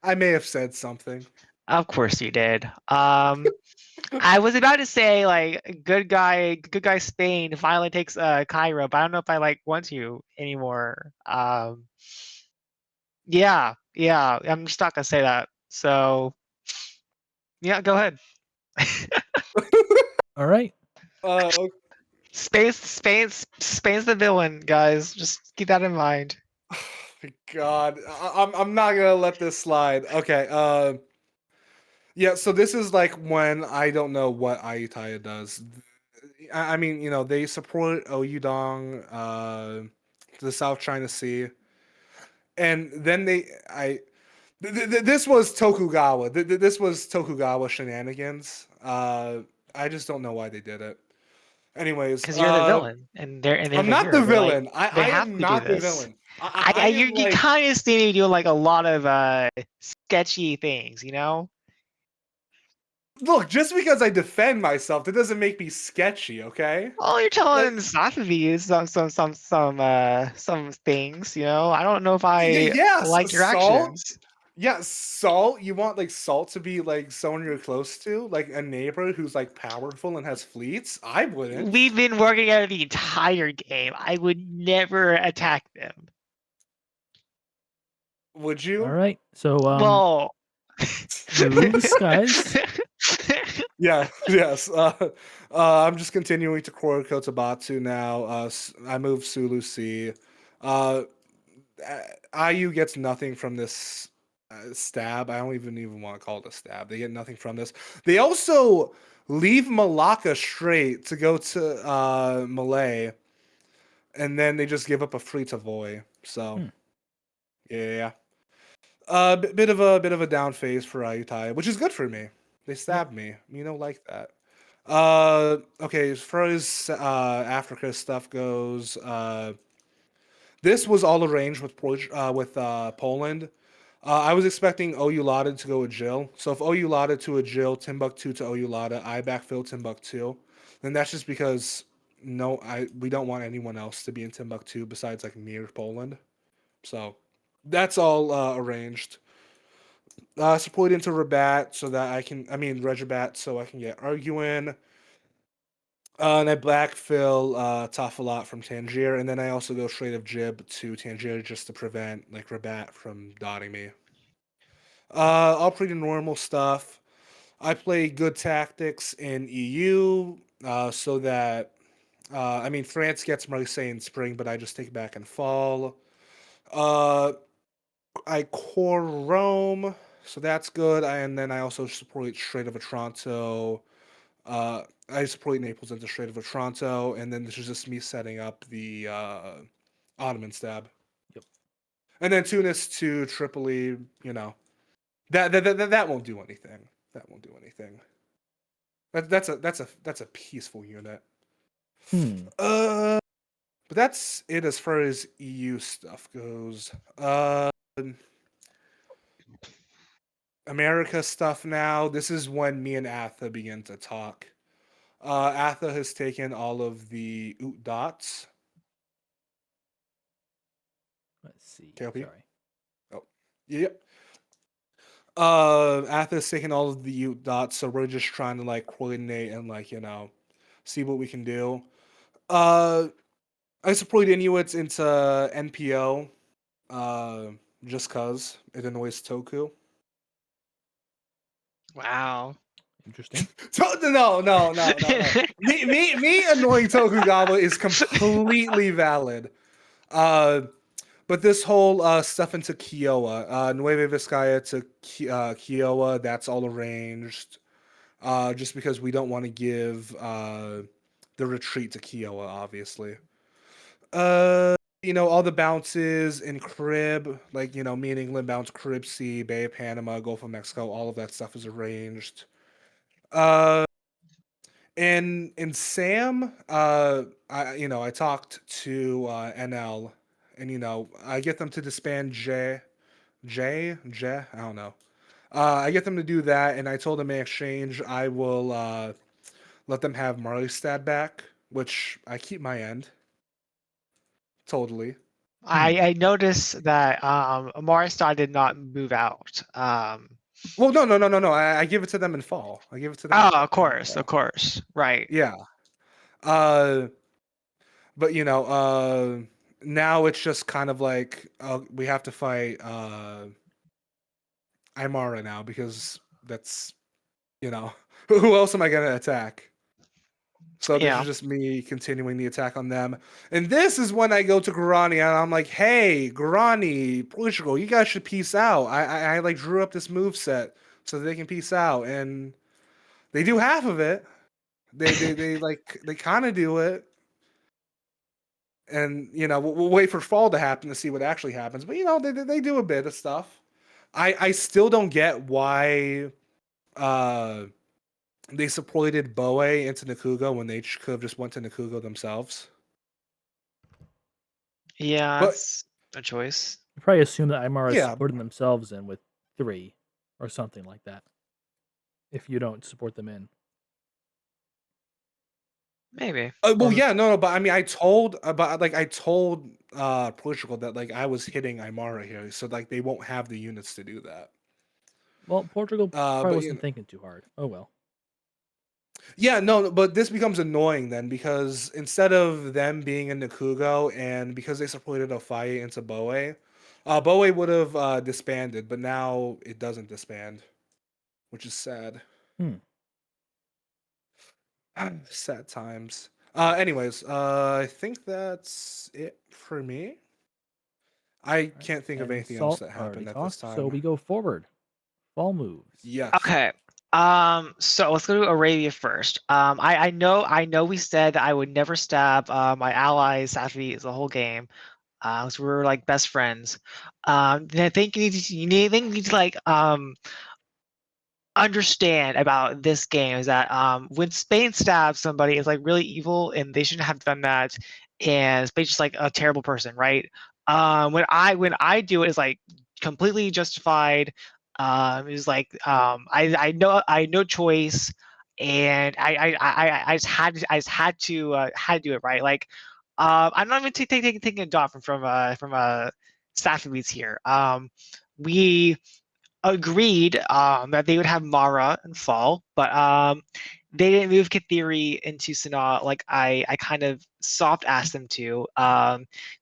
I I may have said something. of course you did. I was about to say like good guy Spain finally takes Cairo, but I don't know if I like want to anymore. Yeah, I'm just not gonna say that. So yeah, go ahead. All right. Okay. Spain's the villain, guys. Just keep that in mind. My God, I'm not gonna let this slide. Okay. Yeah. So this is like when I don't know what Ayutthaya does. I mean, they support Oyudong, the South China Sea, and then this was Tokugawa. This was Tokugawa shenanigans. I just don't know why they did it. Anyways, Because you're the villain, and they're I'm the not the hero. They're like villain. I they I have am to do not the this. villain. I am You like, kind of see me doing like a lot of sketchy things, you know? look, just because I defend myself, that doesn't make me sketchy, okay? Oh, you're Like, telling Safavi some things, you know? I don't know if I yes, like your Salt. actions. Yeah, Salt. You want like Salt to be like someone you're close to, like a neighbor who's like powerful and has fleets? I wouldn't. We've been working out the entire game. I would never attack them. Would All you? right. So Well, moves, guys. Yeah, yes. I'm just continuing to core Kotabatu now. I move Sulu C. Uh, IU gets nothing from this stab. I don't even want to call it a stab. They get nothing from this. They also leave Malacca straight to go to Malay, and then they just give up a free to Voy. So Hmm. yeah, bit of a down phase for Ayutthaya, which is good for me. They Yep. stabbed me, like that. Okay, as far as Africa stuff goes, this was all arranged with Poland. I was expecting Oyulada to go with Jill. So if Oyulada to a Jill, Timbuktu to Oyulada, I backfill Timbuktu. Then that's just because we don't want anyone else to be in Timbuktu besides like near Poland. So that's all arranged. Support into Rabat so that Regibat so I can get Arguin. And I backfill Tafalat from Tangier, and then I also go straight of Jib to Tangier just to prevent like Rabat from dotting me. All pretty normal stuff. I play good tactics in EU so that France gets Marseille in spring, but I just take back in fall. Uh, I core Rome, so that's good. And then I also support Strait of Otranto. I support Naples into Strait of Otranto, and then this is just me setting up the Ottoman stab. Yep. And then Tunis to Tripoli, that won't do anything. That won't do anything. That's a peaceful unit. Hmm. Uh, but that's it as far as EU stuff goes. America stuff now. This is when me and Atha begin to talk. Atha has taken all of the oot dots. Let's see. KLP. Sorry. Oh, yep. Atha has taken all of the oot dots, so we're just trying to like coordinate and like see what we can do. Uh, I support Inuits into NPO, uh, just cause it annoys Toku. Wow. Interesting. No. Me annoying Tokugawa is completely valid. But this whole stuff into Kiowa, Nueva Vizcaya to Kiowa, that's all arranged. Just because we don't want to give the retreat to Kiowa, obviously. All the bounces in Crib, like, me and England bounce Carib Sea, Bay of Panama, Gulf of Mexico, all of that stuff is arranged. And in Sam, I talked to NL, and I get them to disband J, I don't know. I get them to do that, and I told them in exchange I will let them have Marleystad back, which I keep my end. Totally. I noticed that Morristar did not move out. Well, no. I give it to them in fall. I give it to them Oh, in of fall. course, right. Yeah. Uh, but now it's just kind of like we have to fight Aymara now because that's who else am I gonna attack? So this Yeah. is just me continuing the attack on them. And this is when I go to Guarani and I'm like, hey, Guarani, Portugal, you guys should peace out. I like drew up this move set so that they can peace out. And they do half of it. They kind of do it. And we'll wait for fall to happen to see what actually happens. But they do a bit of stuff. I still don't get why they supported Boe into Nakugo when they could have just went to Nakugo themselves. Yeah, But that's a choice. You probably assume that Aymara is yeah, supporting themselves in with 3 or something like that. If you don't support them in. Maybe. well, Or yeah, no, but I mean, I told Portugal that like I was hitting Aymara here, so like they won't have the units to do that. well, Portugal probably But wasn't thinking too hard. Oh well. yeah, no, but this becomes annoying then because instead of them being in Nakugo and because they supported Ofaye into Boe, Boe would have disbanded, but now it doesn't disband, which is sad. Hmm. Sad times. Anyways, I think that's it for me. I All right. can't think of And anything else Salt that already happened at this talked, so time. we go forward. Fall moves. Yes. Okay. So let's go to Arabia first. I know we said that I would never stab my allies Safi the whole game. So we're like best friends. Then I think you need to like understand about this game is that when Spain stabs somebody, it's like really evil, and they shouldn't have done that. And Spain's just like a terrible person, right? When I do it, it's like completely justified. It's like I had no choice, and I just had to do it, right. Like I'm not even taking a dot from Safavids here. We agreed that they would have Mara and Fall, but they didn't move Kathiri into Sanaa like I kind of soft asked them to. So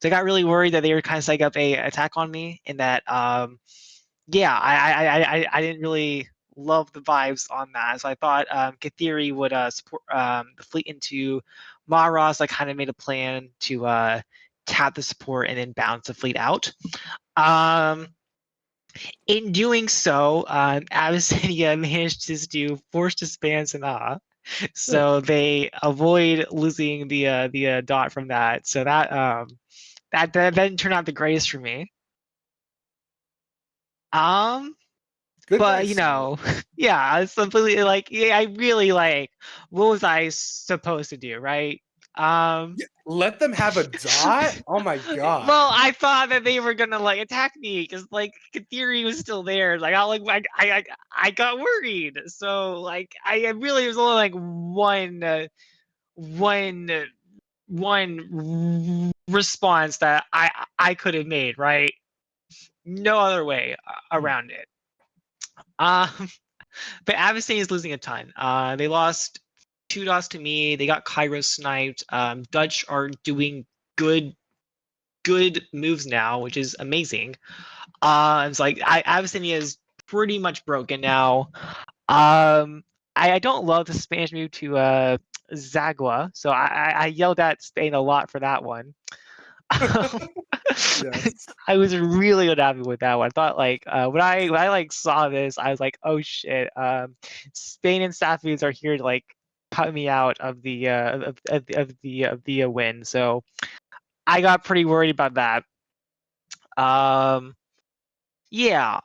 I got really worried that they were kind of setting up a attack on me, and that yeah, I didn't really love the vibes on that. So I thought Kathiri would support the fleet into Mara. So I kind of made a plan to tap the support and then bounce the fleet out. Um, in doing so, Abyssinia managed to do force disband Sanaa, Good. so they avoid losing the dot from that. So that didn't turn out the greatest for me. Um, Good but dice, though. yeah, it's completely like yeah, I really like what was I supposed to do, right? Um, Yeah, let them have a dot? Oh my well, god. I thought that they were gonna like attack me because like Kathiri was still there. Like I got worried. So like I really was only like one one response that I could have made, right? No other way Hmm. around it. Um, but Avicenne is losing a ton. They lost 2 dots to me. They got Cairo sniped. Dutch are doing good moves now, which is amazing. It's like Abyssinia is pretty much broken now. I don't love the Spanish move to Zagua, so I yelled at Spain a lot for that one. Yes. I was really unhappy with that one. I thought like when I like saw this, I was like, oh shit, Spain and Staffy's are here to like cut me out of the win. So I got pretty worried about that. Um, yeah,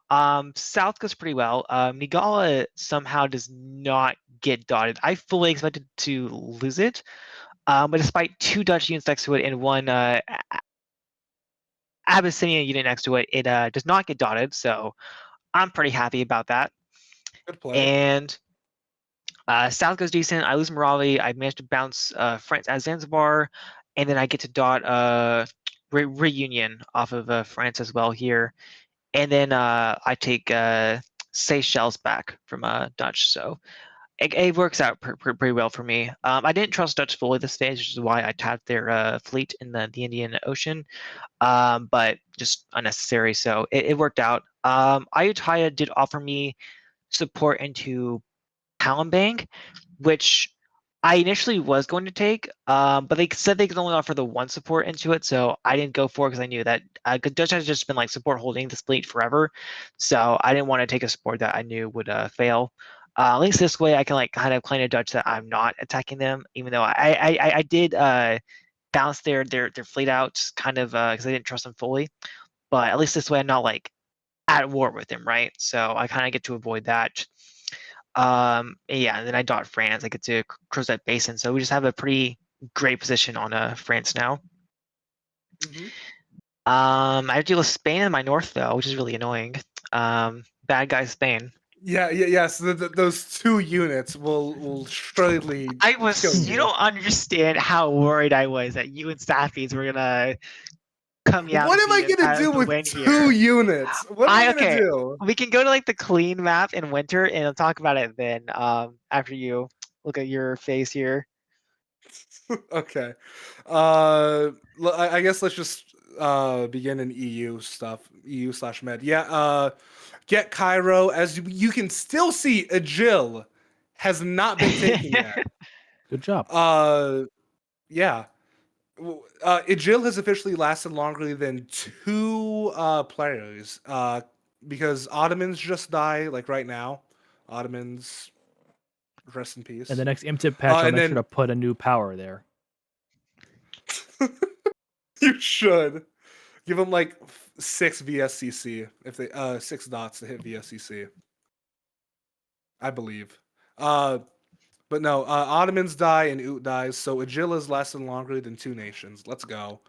South goes pretty well. Nigala somehow does not get dotted. I fully expected to lose it, but despite 2 Dutch units next to it and 1 Abyssinian unit next to it, it does not get dotted. So I'm pretty happy about that. Good play. And South goes decent. I lose Marawi. I managed to bounce France at Zanzibar, and then I get to dot Reunion off of France as well here. And then I take Seychelles back from Dutch. So it works out pretty well for me. I didn't trust Dutch fully this stage, which is why I tapped their fleet in the Indian Ocean, but just unnecessary. So it worked out. Ayutthaya did offer me support into Palembang, which I initially was going to take, but they said they could only offer the 1 support into it, so I didn't go for it because I knew that Dutch has just been like support holding this fleet forever, so I didn't want to take a support that I knew would fail. At least this way, I can like kind of claim to Dutch that I'm not attacking them, even though I did balance their fleet out kind of because I didn't trust them fully. But at least this way, I'm not like at war with them, right? So I kind of get to avoid that. Yeah, and then I dot France. I get to cruise that basin, so we just have a pretty great position on France now. Hmm. I have to deal with Spain in my north though, which is really annoying. Bad guy Spain. Yes. Those 2 units will surely I kill was, you you. don't understand how worried I was that you and Staffies were gonna cut me out What of am I the gonna do with win 2 here. units? What am I gonna Okay, do? we can go to like the clean map in winter and I'll talk about it then. After you look at your face here. Okay. I guess let's just begin in EU stuff. EU/med. Yeah. Get Cairo. As you can still see, Agil has not been taken yet. Good job. Uh, yeah. Agil has officially lasted longer than 2 players. Because Ottomans just die like right now. Ottomans, rest in And the peace. next MTIP patch, I'll And make sure then to put a new power there. you should give them like 6 VSCC if they 6 dots to hit VSCC. I believe. Uh, but no, Ottomans die and Oot dies, so Agila's lasted longer than 2 nations. Let's go.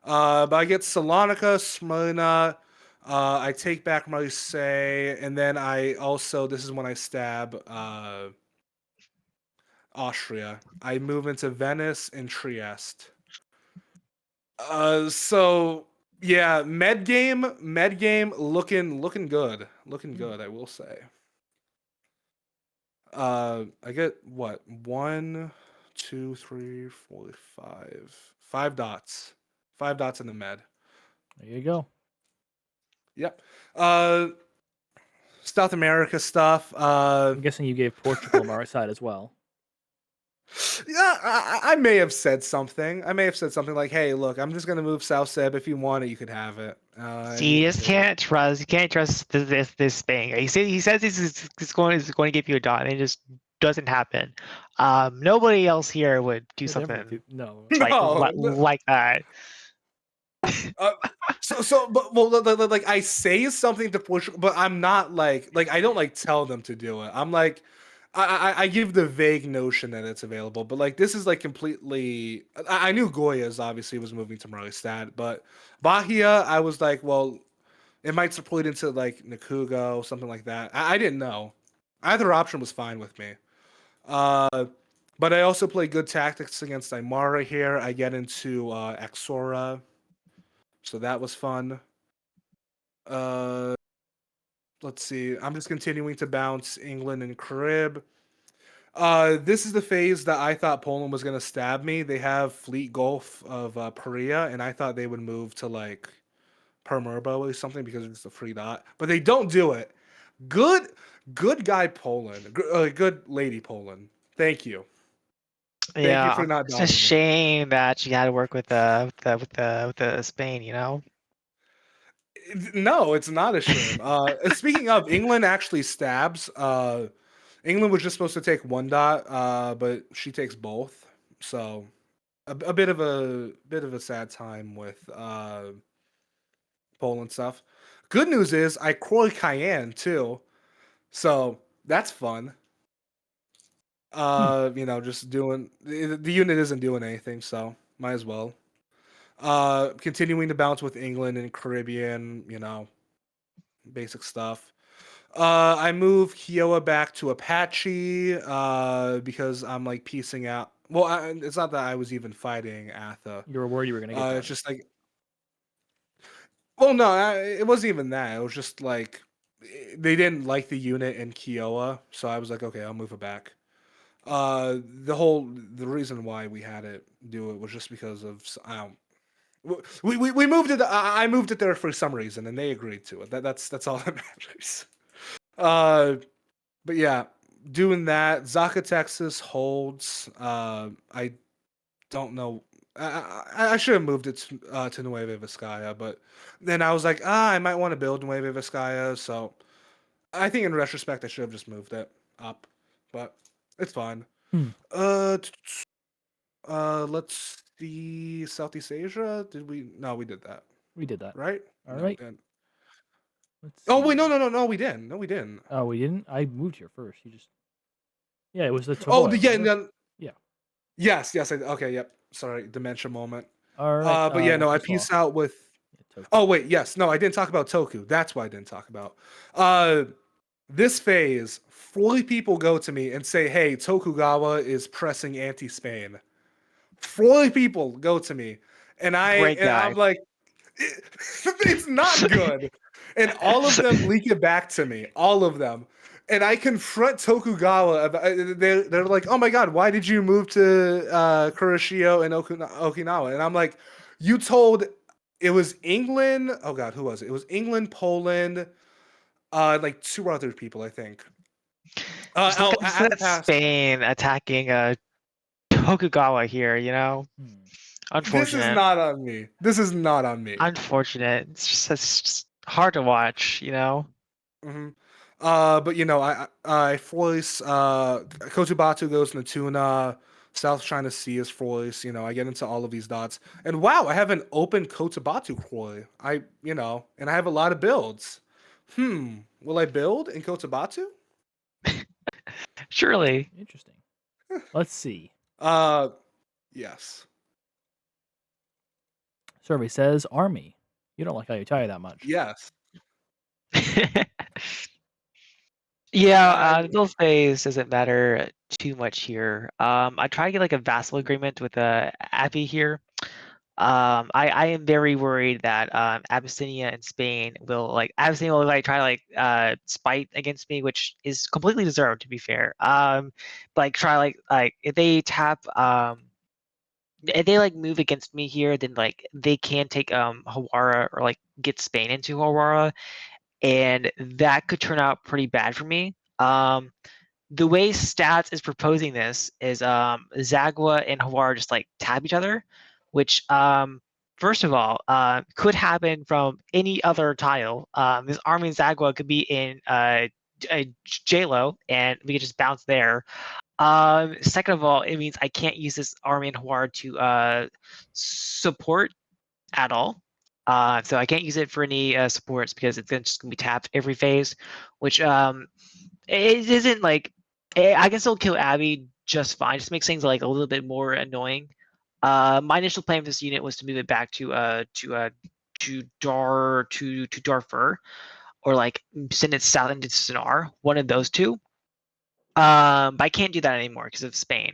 But I get Salonika, Smyrna. I take back Marseille, and then I also this is when I stab Austria. I move into Venice and Trieste. So yeah, med game, looking good, looking good. I will say. I get what 1, 2, 3, 4, 5 dots, 5 dots in the med. There you go. Yep. Uh, South America stuff. I'm guessing you gave Portugal my side as well. Yeah, I may have said something. I may have said something like, "Hey, look, I'm just gonna move South Seb. If you want it, you could have it." And See, you just can't trust. You can't trust this thing. He says he's going to give you a dot, and it just doesn't happen. Nobody else here would do Would ever something do no. like that. Uh, but well, like I say something to Portugal, but I'm not like I don't like tell them to do it. I'm like, I give the vague notion that it's available, but like this is like completely. I knew Goya's obviously was moving to Marley but Bahia, I was like, well, it might split into like Nakugo, something like that. I didn't know. Either option was fine with me. Uh, but I also play good tactics against Aymara here. I get into Exora. So that was fun. Uh, let's see. I'm just continuing to bounce England and Carib. This is the phase that I thought Poland was gonna stab me. They have Fleet Gulf of Paria, and I thought they would move to like Permerbo or something because it's a free dot. But they don't do it. Good guy Poland. Good lady Poland. Thank you. Thank you Yeah, for not it's a doubting me. shame that she had to work with the Spain, you know? No, it's not a shame. Speaking of, England actually stabs. England was just supposed to take one dot, but she takes both. So a bit of a sad time with Poland stuff. Good news is I Croy Cayenne too, so that's fun. Hmm. Just doing the unit isn't doing anything, so might as well. Continuing to bounce with England and Caribbean, basic stuff. I moved Kiowa back to Apache because I'm like piecing out. Well, it's not that I was even fighting Atha. You were worried you were gonna get It's done. just like, well, no, it wasn't even that. It was just like they didn't like the unit in Kiowa, so I was like, okay, I'll move it back. The reason why we had it do it was just because of I don't. We moved it. I moved it there for some reason, and they agreed to it. That's all that matters. Uh, but yeah, doing that. Zaka, Texas holds. I don't know. I should have moved it to Nueva Vizcaya, but then I was like, I might want to build Nueva Vizcaya. So I think in retrospect, I should have just moved it up, but it's fine. Hmm. Uh, t- let's see. Southeast Asia. Did we? No, we did that, We did that. right? All No, we right. didn't. Let's Oh wait, no, see. no, no, no, we didn't. No, we didn't. Oh, we didn't. I moved here first. You just yeah. It was the Oh, Tahoe. yeah, Remember? no, Yeah. yes, yes. Okay, yep. Sorry, dementia moment. All right. But yeah, no, I First of all, pieced out with. yeah, Toku. Oh wait, yes, no, I didn't talk about Toku. That's why I didn't talk about. This phase, 40 people go to me and say, "Hey, Tokugawa is pressing anti-Spain." 40 people go to me, and Great I'm guy. like, it's not good. And all of them leak it back to me, all of them. And I confront Tokugawa about they're like, "Oh my god, why did you move to Kuroshio and Okinawa?" And I'm like, "You told it was England. Oh god, who was it? It was England, Poland, like two other people, I think. Just look At at past. Spain attacking Tokugawa here, you know? Hmm. This is Unfortunate. not on me. This is not on me. Unfortunate. It's just hard to watch, you know? Hmm. But I voice Kotubatu goes into Tuna, South China Sea is voice. I get into all of these dots, and wow, I have an open Kotubatu Kroi. And I have a lot of builds. Will I build in Kotubatu? Surely. Interesting. Let's see. Uh, yes, Survey says Army. You don't like how you tie that much. yes. Yeah, I the phase doesn't matter too much here. I try to get like a vassal agreement with Abbey here. I am very worried that Abyssinia and Spain will like Abyssinia will like try to like spite against me, which is completely deserved to be fair. But, like try like if they tap if they like move against me here, then like they can take Hawara or like get Spain into Hawara, and that could turn out pretty bad for me. The way Stats is proposing this is Zagwa and Hawar just like tab each other, which first of all could happen from any other tile. This army in Zagwa could be in JLo, and we could just bounce there. Second of all, it means I can't use this army in Hawar to support at all. So I can't use it for any supports because it's just gonna be tapped every phase, which it isn't like I can still kill Abby just fine. Just makes things like a little bit more annoying. My initial plan for this unit was to move it back to Darfur, or like send it south into Sinar, one of those two. But I can't do that anymore because of Spain,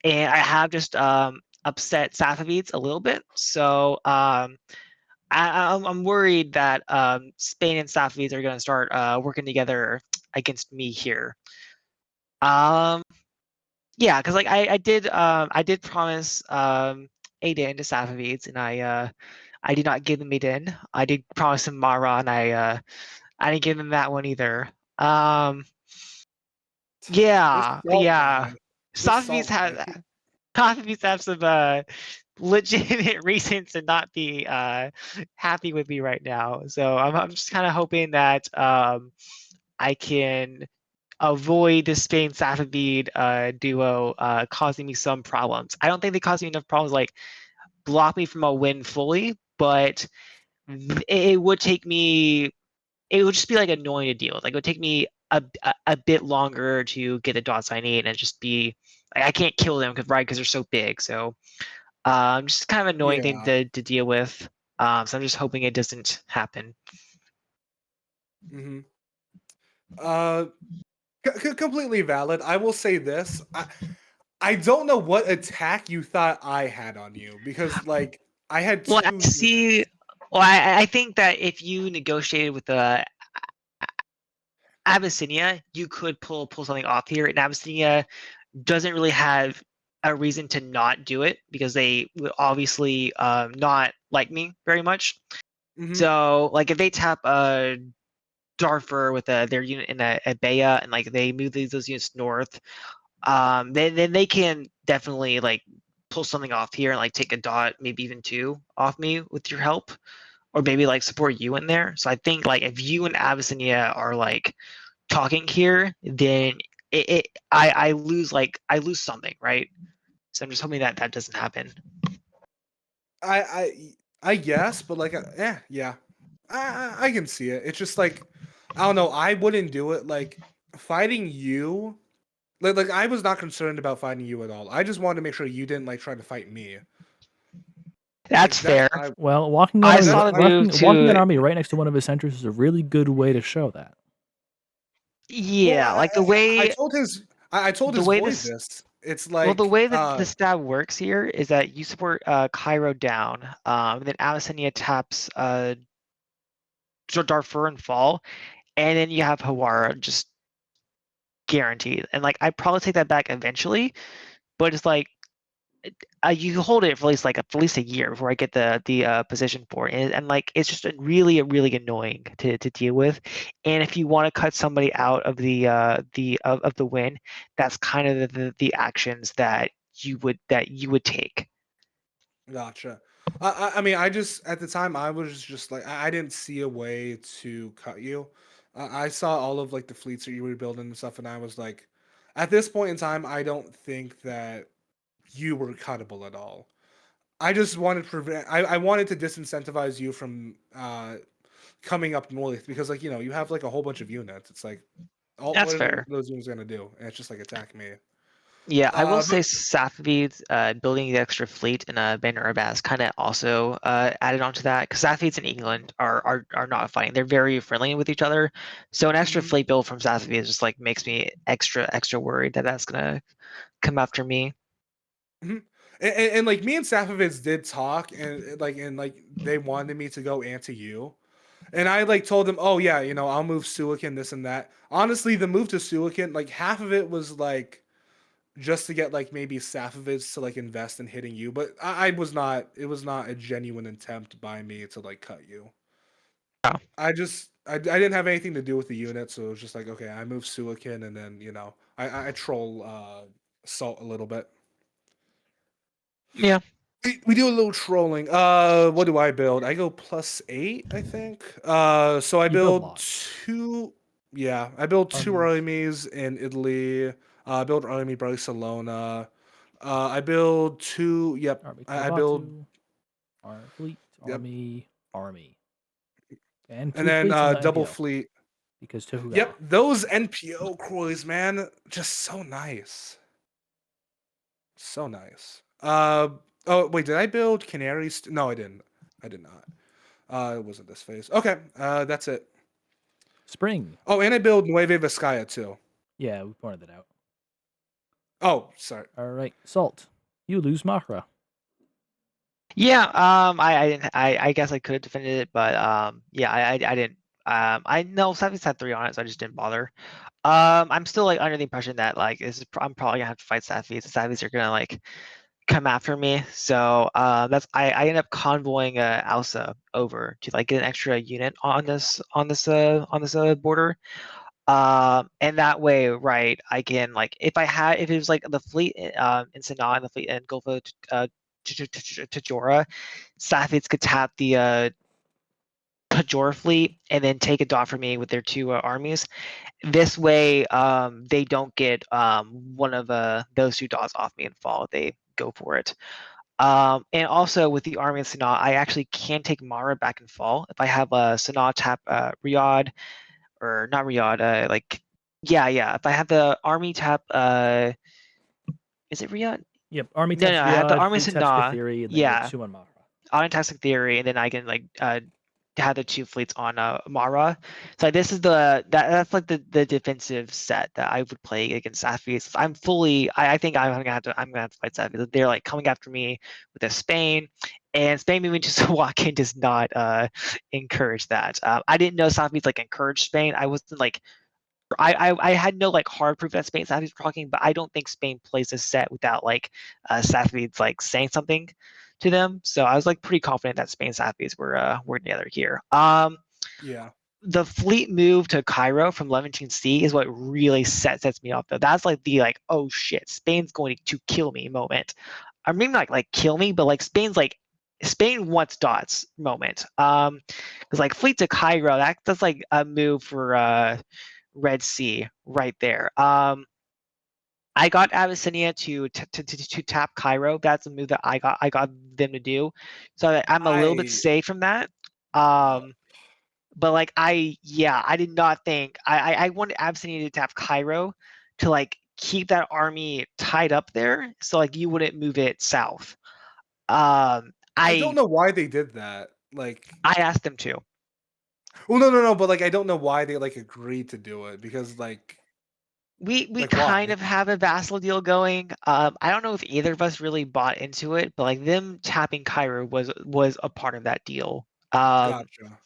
and I have just upset Safavids a little bit. So I'm worried that Spain and Safavids are going to start working together against me here. Um, Yeah, because like I did promise Aiden to Safavids, and I did not give them Aiden. I did promise him Mara, and I didn't give him that one either. Just Yeah, salt yeah. guy. Just Sophies salt have guy. Sophies have some legitimate reasons to not be happy with me right now. So I'm just kind of hoping that I can avoid the Spain Safavid duo causing me some problems. I don't think they cause me enough problems like block me from a win fully, but it would take me. It would just be like annoying to deal with. Like it would take me a bit longer to get the dots I need, and it'd just be like I can't kill them because they're so big. So just kind of annoying thing Yeah. to deal with. So I'm just hoping it doesn't happen. Mm-hmm. Uh, completely valid. I will say this. I don't know what attack you thought I had on you because like I had Well, I two see. units. Well, I think that if you negotiated with the Abyssinia, you could pull something off here. And Abyssinia doesn't really have a reason to not do it because they would obviously not like me very much. Mm-hmm. So like if they tap a Darfur with their unit in a Baya and like they move those units north, then they can definitely like pull something off here and like take a dot, maybe even two off me with your help, or maybe like support you in there. So I think like if you and Abyssinia are like talking here, then I lose something, right? So I'm just hoping that that doesn't happen. I I guess, but like yeah. I can see it. It's just like I don't know. I wouldn't do it. Like fighting you. Like I was not concerned about fighting you at all. I just wanted to make sure you didn't like try to fight me. That's Like fair. Well, walking an I army, saw that's the I move walking an to army right next to one of his centers is a really good way to show that. well yeah, like I told the his way boy this this. It's well the like way that the stab works here is that you support Cairo down, then Abyssinia taps Darfur and fall, and then you have Hawara just guaranteed. And like I probably take that back eventually, but it's like you hold it for at least a year before I get the position for it, and like it's just really annoying to deal with. And if you want to cut somebody out of of the win, that's kind of the actions that you would take. gotcha. I mean, I just at the time I was just like I didn't see a way to cut you. I saw all of like the fleets that you were building and stuff, and I was like, at this point in time, I don't think that you were cuttable at all. I just wanted to prevent. I wanted to disincentivize you from coming up north because like you have like a whole bunch of units. It's like That's what are fair. those units gonna do? And it's just like attack me. Yeah, I will But say Safavids building the extra fleet in Bandar Abbas kind of also added on to that because Safavids in England are not fighting. They're very friendly with each other. So an extra mhm, fleet build from Safavids just like makes me extra worried that that's gonna come after me. mhm. And like me and Safavids did talk, and they wanted me to go anti you, and I like told them, oh yeah, I'll move Suican, this and that. Honestly, the move to Suican, like half of it was like just to get like maybe Safavids to like invest in hitting you, but I was not. It was not a genuine attempt by me to like cut you. Oh, I didn't have anything to do with the unit, so it was just like okay, I move Suican, and then I troll Salt a little bit. yeah, We do a little trolling. What do I build? I go +8, I think. So I You build build lots, two. Yeah, I build two armies, armies in Italy. I build army Barcelona. I build two. Yep, army I build. Tobatu, fleet, Yep, army, and and two then fleets in the double NPO fleet. because Yep, Tokugawa. those NPO Croys, man, just so nice, so nice. Oh wait, did I build Canaries? No, I didn't. I did not. It wasn't this phase. Okay, that's it. Spring. Oh, and I build Nueve Vizcaya too. Yeah, we pointed that out. Oh, sorry. All right, Salt. You lose Mahra. yeah. I didn't. I guess I could have defended it, but yeah, I didn't. I know Safavids had three on it, so I just didn't bother. I'm still like under the impression that like I'm probably gonna have to fight Safavids. The Safavids are gonna like come after me. So that's I end up convoying Alsa over to like get an extra unit on this border. And that way, right, I can like if it was like the fleet in Sanaa and the fleet in Gulf of Tajora, Safavids could tap the Tajora fleet and then take a dot for me with their two armies. This way, they don't get one of those two dots off me and fall. They go for it. And also with the army of Sanaa, I actually can take Mara back and fall if I have a Sanaa tap Riyadh or not Riyadh, like yeah. If I have the army tap, is it Riyadh? Yep, army No, taps I have the Riyadh, army fleet taps Sanaa. Kathiri, and then you have Yeah, 2 on Mahra. on Toxic Theory, and then I can like have the two fleets on Mara. So this is that's like the defensive set that I would play against Safavids. I'm fully. I think I'm gonna have to fight Safavids. They're like coming after me with a Spain, and Spain moving to Slovakia does not encourage that. I didn't know Safavids like encouraged Spain. I wasn't like. I had no like hard proof that Spain Safavids were talking, but I don't think Spain plays a set without like Safavids like saying something to them. So I was like pretty confident that Spain Safavids were together here. Yeah. The fleet move to Cairo from Levantine Sea is what really sets me off though. That's like the like, oh shit, Spain's going to kill me moment. I mean not like kill me, but like Spain wants dots moment. Because like fleet to Cairo, that's like a move for Red Sea right there. I got Abyssinia to tap Cairo. That's a move that I got them to do, so I'm a little bit I safe from that. uh, But like I did not think I wanted Abyssinia to tap Cairo to like keep that army tied up there, so like you wouldn't move it south. I don't I know why they did that. Like, I asked them to. well, no, but like I don't know why they like agreed to do it because We kind why? of have a vassal deal going. I don't know if either of us really bought into it, but like them tapping Cairo was a part of that deal. Gotcha.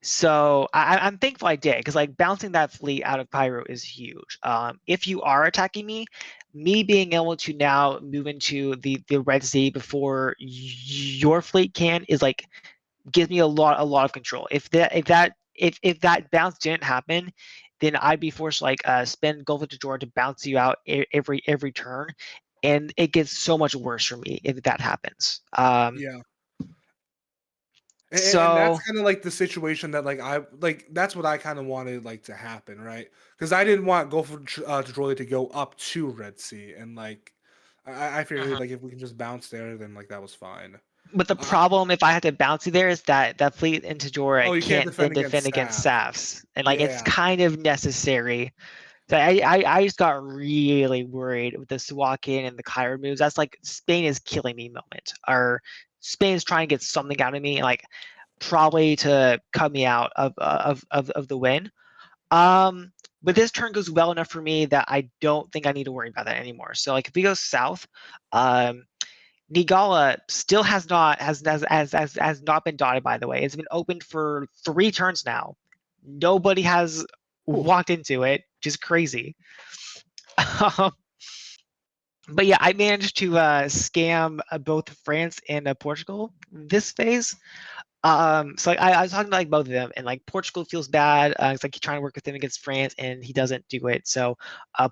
So I'm thankful I did because like bouncing that fleet out of Cairo is huge. If you are attacking me being able to now move into the Red Sea before your fleet can is like gives me a lot of control. If that bounce didn't happen, then I'd be forced to like spend Gulf of Tajor to bounce you out every turn, and it gets so much worse for me if that happens. Yeah. And that's So kind of like the situation that like I like that's what I kind of wanted like to happen, right? Because I didn't want Gulf of Troy to go up to Red Sea, and like I figured uh like if we can just bounce there, then like that was fine. but the Uh, problem if I had to bounce you there is that that fleet in Tajora oh, you can't can't then defend defend against against staff. SAFs, and like it's Yeah, kind of necessary. So I just got really worried with the Suakin and the Cairo moves. That's like Spain is killing me moment. Or Spain is trying to get something out of me, like probably to cut me out of the win. But this turn goes well enough for me that I don't think I need to worry about that anymore. So like if we go south, Nigala still has not been dotted, by the way. It's been opened for 3 turns now. Nobody has Whew. walked into it, which is crazy. But yeah, I managed to scam both France and Portugal this phase. So like, I was talking to like both of them, and like Portugal feels bad. It's like he's trying to work with him against France, and he doesn't do it. So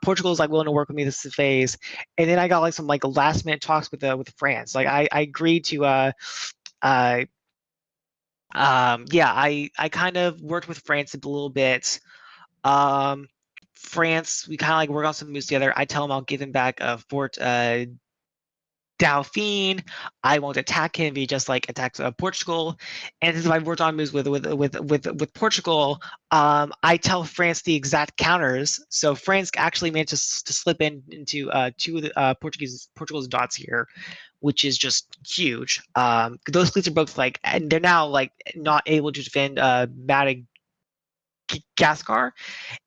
Portugal is like willing to work with me this phase, and then I got like some like last minute talks with France. Like I agreed to uh yeah, I kind of worked with France a little bit. Um, France, we kind of like work on some moves together. I tell him I'll give him back Fort Dauphine. I won't attack him. He just like attacks Portugal. And since I've worked on moves with Portugal, I tell France the exact counters. So France actually managed to slip into two of the Portugal's dots here, which is just huge. Those fleets are both like, and they're now like not able to defend Madagascar,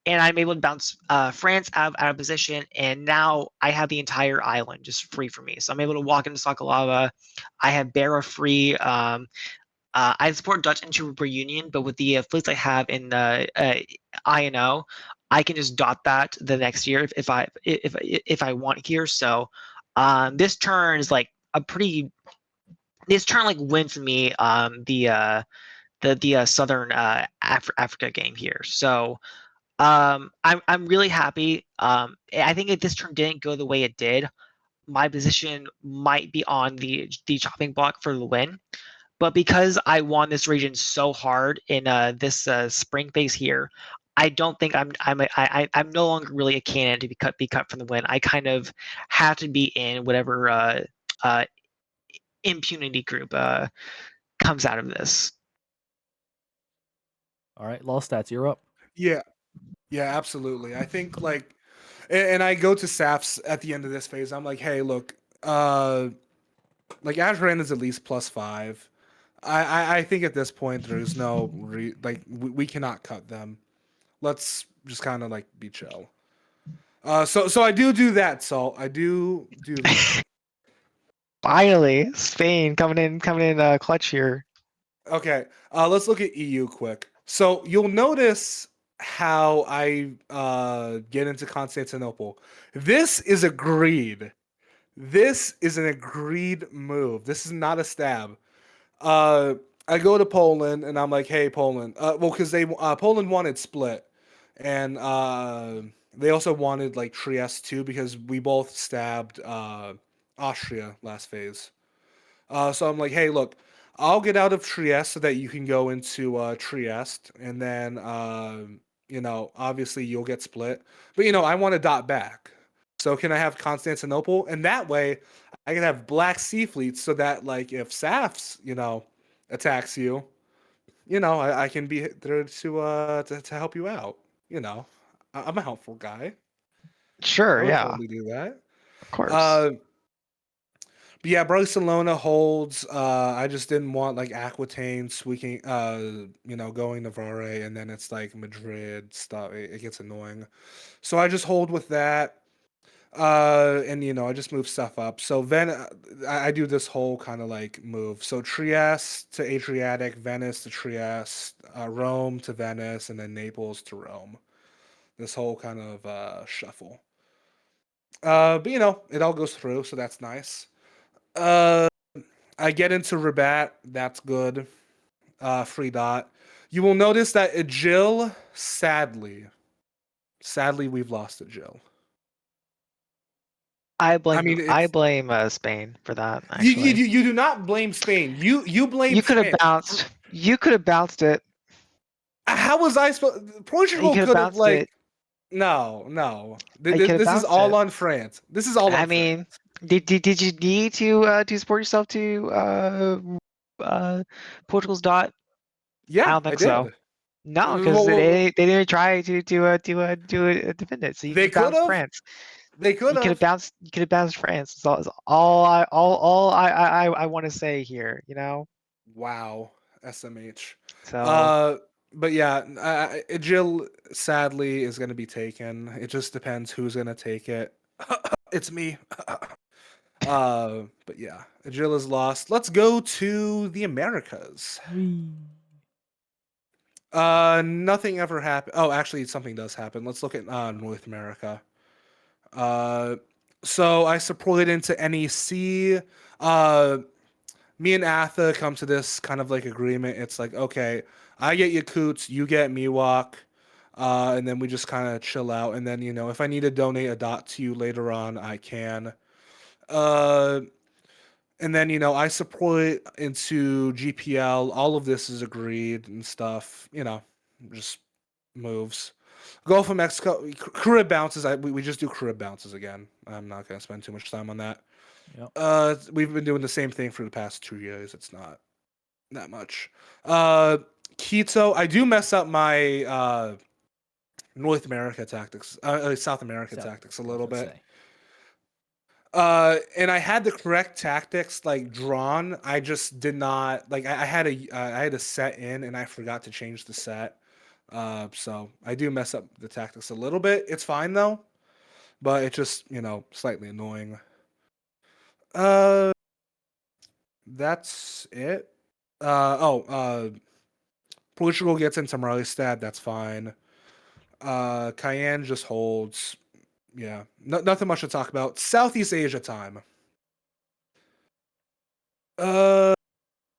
and I'm able to bounce France out of position, and now I have the entire island just free for me. So I'm able to walk into Sakalava. I have Barra free. I support Dutch into Reunion, but with the fleets I have in INO, I can just dot that the next year if I want here. So this turn is like a pretty. This turn like wins for me the Southern Africa game here. So I'm really happy. I think if this turn didn't go the way it did, my position might be on the chopping block for the win. But because I won this region so hard in this spring phase here, I don't think I'm no longer really a candidate to be cut from the win. I kind of have to be in whatever uh, impunity group comes out of this. All right, Lolstats, you're up. Yeah, yeah, absolutely. I think like, and I go to Safs at the end of this phase. I'm like, hey, look, like Ashran is at least +5. I think at this point there's no like we cannot cut them. Let's just kind of like be chill. So I do that, Salt. I do that. Finally, Spain coming in clutch here. Okay, let's look at EU quick. So you'll notice how I get into Constantinople. This is agreed. This is an agreed move. This is not a stab. Uh, I go to Poland and I'm like, hey, Poland. Well, because they Poland wanted split, and they also wanted like Trieste too because we both stabbed Austria last phase. So I'm like, hey, look, I'll get out of Trieste so that you can go into Trieste, and then obviously you'll get split. But I want to dot back. So can I have Constantinople? And that way, I can have Black Sea fleets so that like if Safs, attacks you, I can be there to help you out. I'm a helpful guy. I Sure, would yeah, totally do that. of course. Uh, But yeah, Barcelona holds. I just didn't want like Aquitaine squeaking, going Navarre, and then it's like Madrid stuff. It gets annoying, so I just hold with that. And I just move stuff up. So I do this whole kind of like move. So Trieste to Adriatic, Venice to Trieste, Rome to Venice, and then Naples to Rome. This whole kind of shuffle. But it all goes through, so that's nice. Uh, I get into Rabat. That's good. Free dot. You will notice that Jill, sadly, we've lost a Jill. I I blame mean, I it's blame Spain for that you, actually. you. You do not blame Spain. You blame You could have France. bounced. You could have bounced it. How was I supposed? You Portugal could have could have bounced it. like. No, no. You could have This is bounced all it. on France. This is all I on mean, France. did you need to support yourself to uh Portugal's dot? I Yeah, don't I think so. did. No, because Well, they didn't try to defend it. So you could they have could bounced have. France. They could have. You could have bounced France. It's all I want to say here. Wow, SMH. So Uh, but yeah, Jill sadly is going to be taken. It just depends who's going to take it. It's me. But yeah, Jill is lost. Let's go to the Americas. Wee. Nothing ever happened. Oh, actually, something does happen. Let's look at North America. Uh, so I support into NEC. Uh, Me and Atha come to this kind of like agreement. It's like, okay, I get Yakuts, you get Miwok, and then we just kind of chill out. And then, if I need to donate a dot to you later on, I can. Uh, and then, I support into GPL. All of this is agreed and stuff, just moves. Gulf of Mexico, Carib bounces. We just do Carib bounces again. I'm not going to spend too much time on that. Yep. We've been doing the same thing for the past 2 years. It's not that much. Uh, Keto, I do mess up my North America tactics, South America So tactics a I was little gonna bit. say. And I had the correct tactics like drawn. I just did not like. I had a set in, and I forgot to change the set. So I do mess up the tactics a little bit. It's fine though, but it's just slightly annoying. Uh, that's it. Portugal gets into Marlstad. That's fine. Cayenne just holds. Yeah, nothing much to talk about. Southeast Asia time. Uh,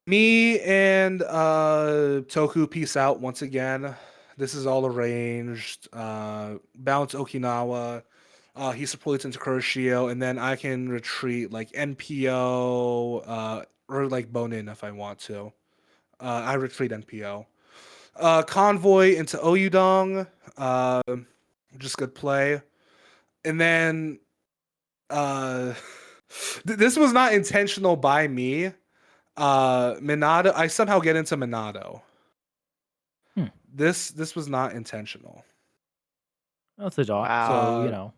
Me and Toku peace out once again. This is all arranged. Bounce Okinawa. He supports into Kuroshio, and then I can retreat like NPO or like Bonin if I want to. I retreat NPO. Convoy into Oyudong. Just good play. And then uh, this was not intentional by me. Minato. I somehow get into Minato. Hmm. This was not intentional. That's a dot. So Wow.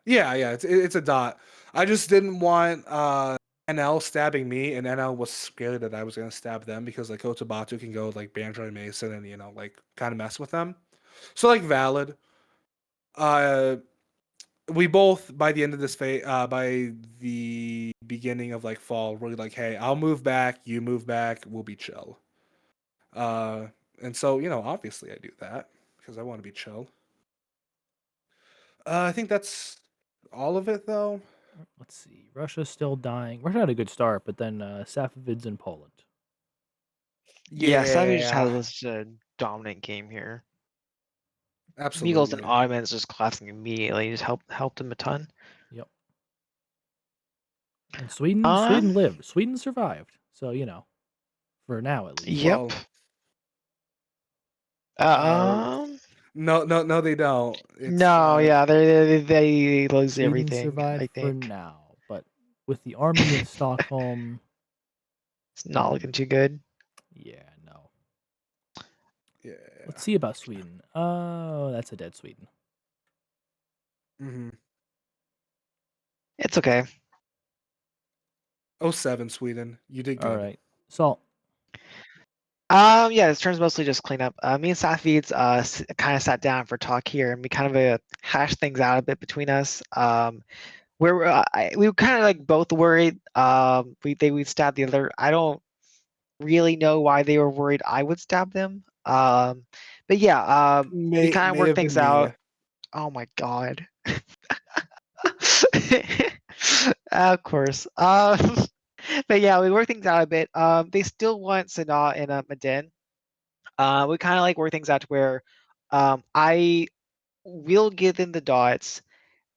Yeah, it's a dot. I just didn't want NL stabbing me, and NL was scared that I was gonna stab them because like Otobatu can go like Banjo and Mason and like kind of mess with them. So like valid. Uh, we both by the end of this phase, by the beginning of like fall, we're like, hey, I'll move back, you move back, we'll be chill. Uh, and so obviously I do that because I want to be chill. I think that's all of it though. Let's see. Russia's still dying. Russia had a good start, but then Safavids in Poland. Yeah, Savage just Yeah, has a dominant game here. Mughals and absolutely. Ottomans just collapsing immediately. Just helped him a ton. Yep. And Sweden Um. lived. Sweden survived. So for now at least. Yep. Well, uh, Um. no, they don't. It's No. Yeah. They lose Sweden everything. survived I for think now, but with the army in Stockholm, it's not looking too good. yeah, no. yeah. Let's see about Sweden. Oh, that's a dead Sweden. Mm-hmm. It's okay. Oh, 07 Sweden, you did All good. right. Salt. Yeah, this turn's mostly just cleanup. Me and Safids kind of sat down for talk here, and we kind of hashed things out a bit between us. Where we were kind of like both worried. We stabbed the other. I don't really know why they were worried I would stab them. But yeah, we kind of May worked have things been me. out. Oh my god. Of course. But yeah, we worked things out a bit. They still want Sana and Maden. We kind of like work things out to where I will give them the dots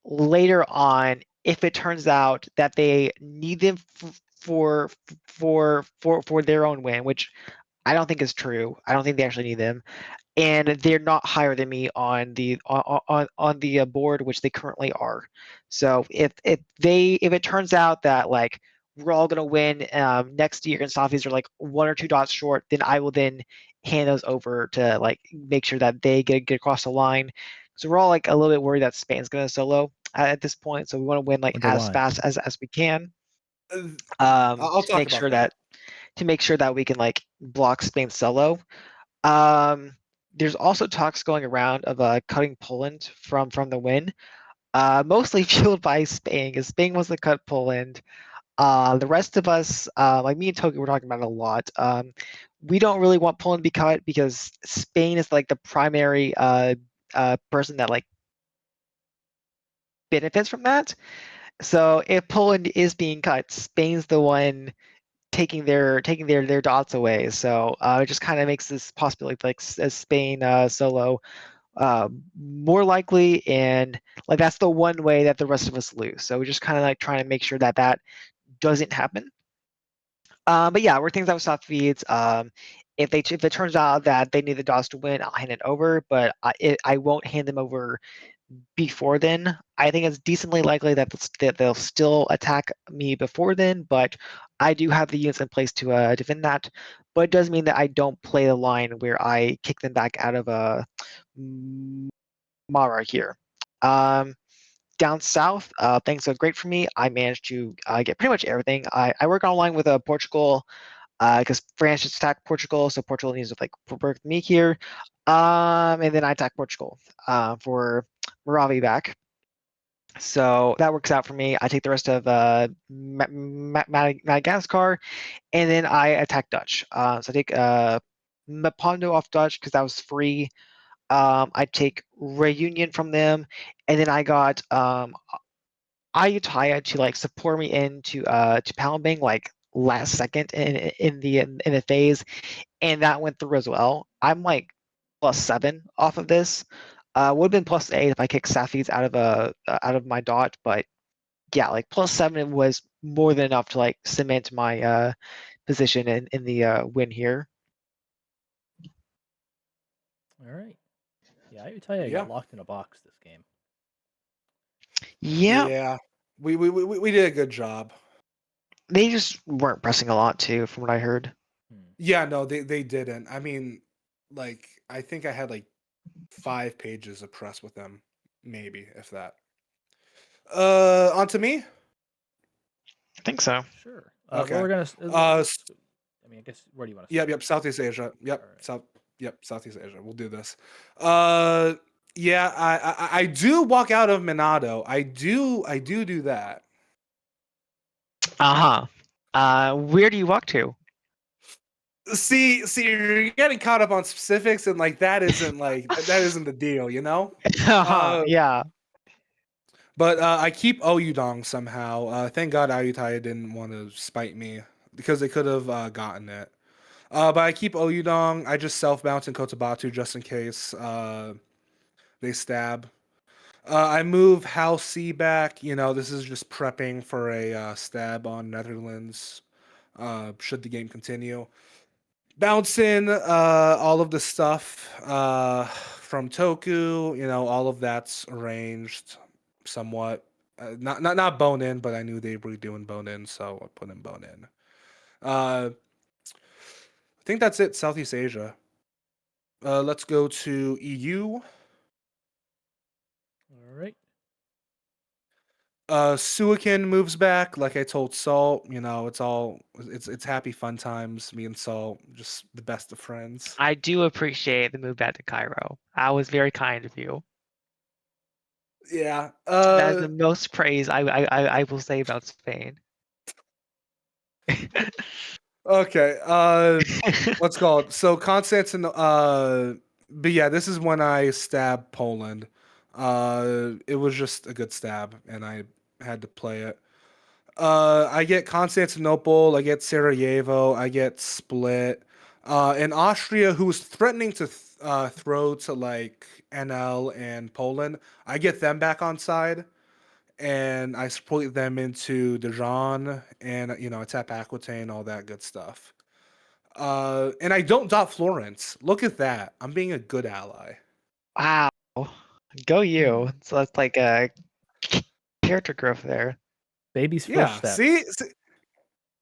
later on if it turns out that they need them for their own win, which I don't think is true. I don't think they actually need them, and they're not higher than me on the board, which they currently are. So if it turns out that like we're all gonna win next year and Softies are like 1 or 2 dots short, then I will then hand those over to like make sure that they get across the line. So we're all like a little bit worried that Spain's gonna solo at this point. So we want to win like Wonder as why. fast as we can Uh, I'll to talk make about sure that. that we can like block Spain solo. Um, there's also talks going around of cutting Poland from the win, mostly fueled by Spain, because Spain wants to cut Poland. The rest of us, like me and Toki, were talking about it a lot. We don't really want Poland to be cut because Spain is like the primary person that like benefits from that. So if Poland is being cut, Spain's the one taking their dots away. So it just kind of makes this possibility like as Spain solo more likely, and like that's the one way that the rest of us lose. So we're just kind of like trying to make sure that that doesn't happen. But yeah, we're things out with soft feeds. If it turns out that they need the dots to win, I'll hand it over, but I won't hand them over before then. I think it's decently likely that they'll still attack me before then, but I do have the units in place to defend that. But it does mean that I don't play the line where I kick them back out of Mara here. Um, Down south, things are great for me. I managed to get pretty much everything. I work online with Portugal because France just attacked Portugal, so Portugal needs to like work with me here. And then I attack Portugal for Moravi back. So that works out for me. I take the rest of Madagascar, and then I attack Dutch. So I take Mapondo off Dutch because that was free. I take Reunion from them, and then I got Ayutthaya to like support me into to Palembang like last second in the phase, and that went through as well. I'm like +7 off of this. Would have been +8 if I kicked Safis out of my dot, but yeah, like +7 was more than enough to like cement my position in the win here. All right. Yeah, I would tell you I Yeah. got locked in a box this game. Yeah, Yeah. We did a good job. they just weren't pressing a lot too, from what I heard. Yeah, no, they didn't. I mean, like I think I had like 5 pages of press with them, maybe if that. On to me. I think so. Sure. Well, Okay. we're gonna. I mean, I guess where do you want to Yep, start? yep, Southeast Asia. All Yep, right. Southeast Asia. We'll do this. Yeah, I do walk out of Minado. I do that. Where do you walk to? See, you're getting caught up on specifics, and like that isn't that isn't the deal, you know. Yeah. But I keep Oyudong somehow. Thank God Ayutthaya didn't want to spite me because they could have gotten it. But I keep Oyudong. I just self bounce in Kotabatu just in case they stab. I move Hal C back. You know, this is just prepping for a stab on Netherlands. Should the game continue? Bounce in all of the stuff from Toku. You know, all of that's arranged somewhat. Not bone in, but I knew they were doing bone in, so I put in bone in. I think that's it. Southeast Asia. Let's go to EU. All right. Suikin moves back, like I told Salt. You know, it's happy fun times. Me and Salt, just the best of friends. I do appreciate the move back to Cairo. I was very kind of you. Yeah. That is the most praise I will say about Spain. Okay. What's called? So Constantine. But yeah, this is when I stabbed Poland. It was just a good stab, and I had to play it. I get Constantinople, I get Sarajevo, I get Split, and Austria, who was threatening to throw to like NL and Poland. I get them back on side, and I split them into Dijon, and you know, I tap Aquitaine, all that good stuff. And I don't dot Florence. Look at that. I'm being a good ally. Wow. Go Hmm. you. So that's like a character growth there. Baby's first Yeah. steps. See?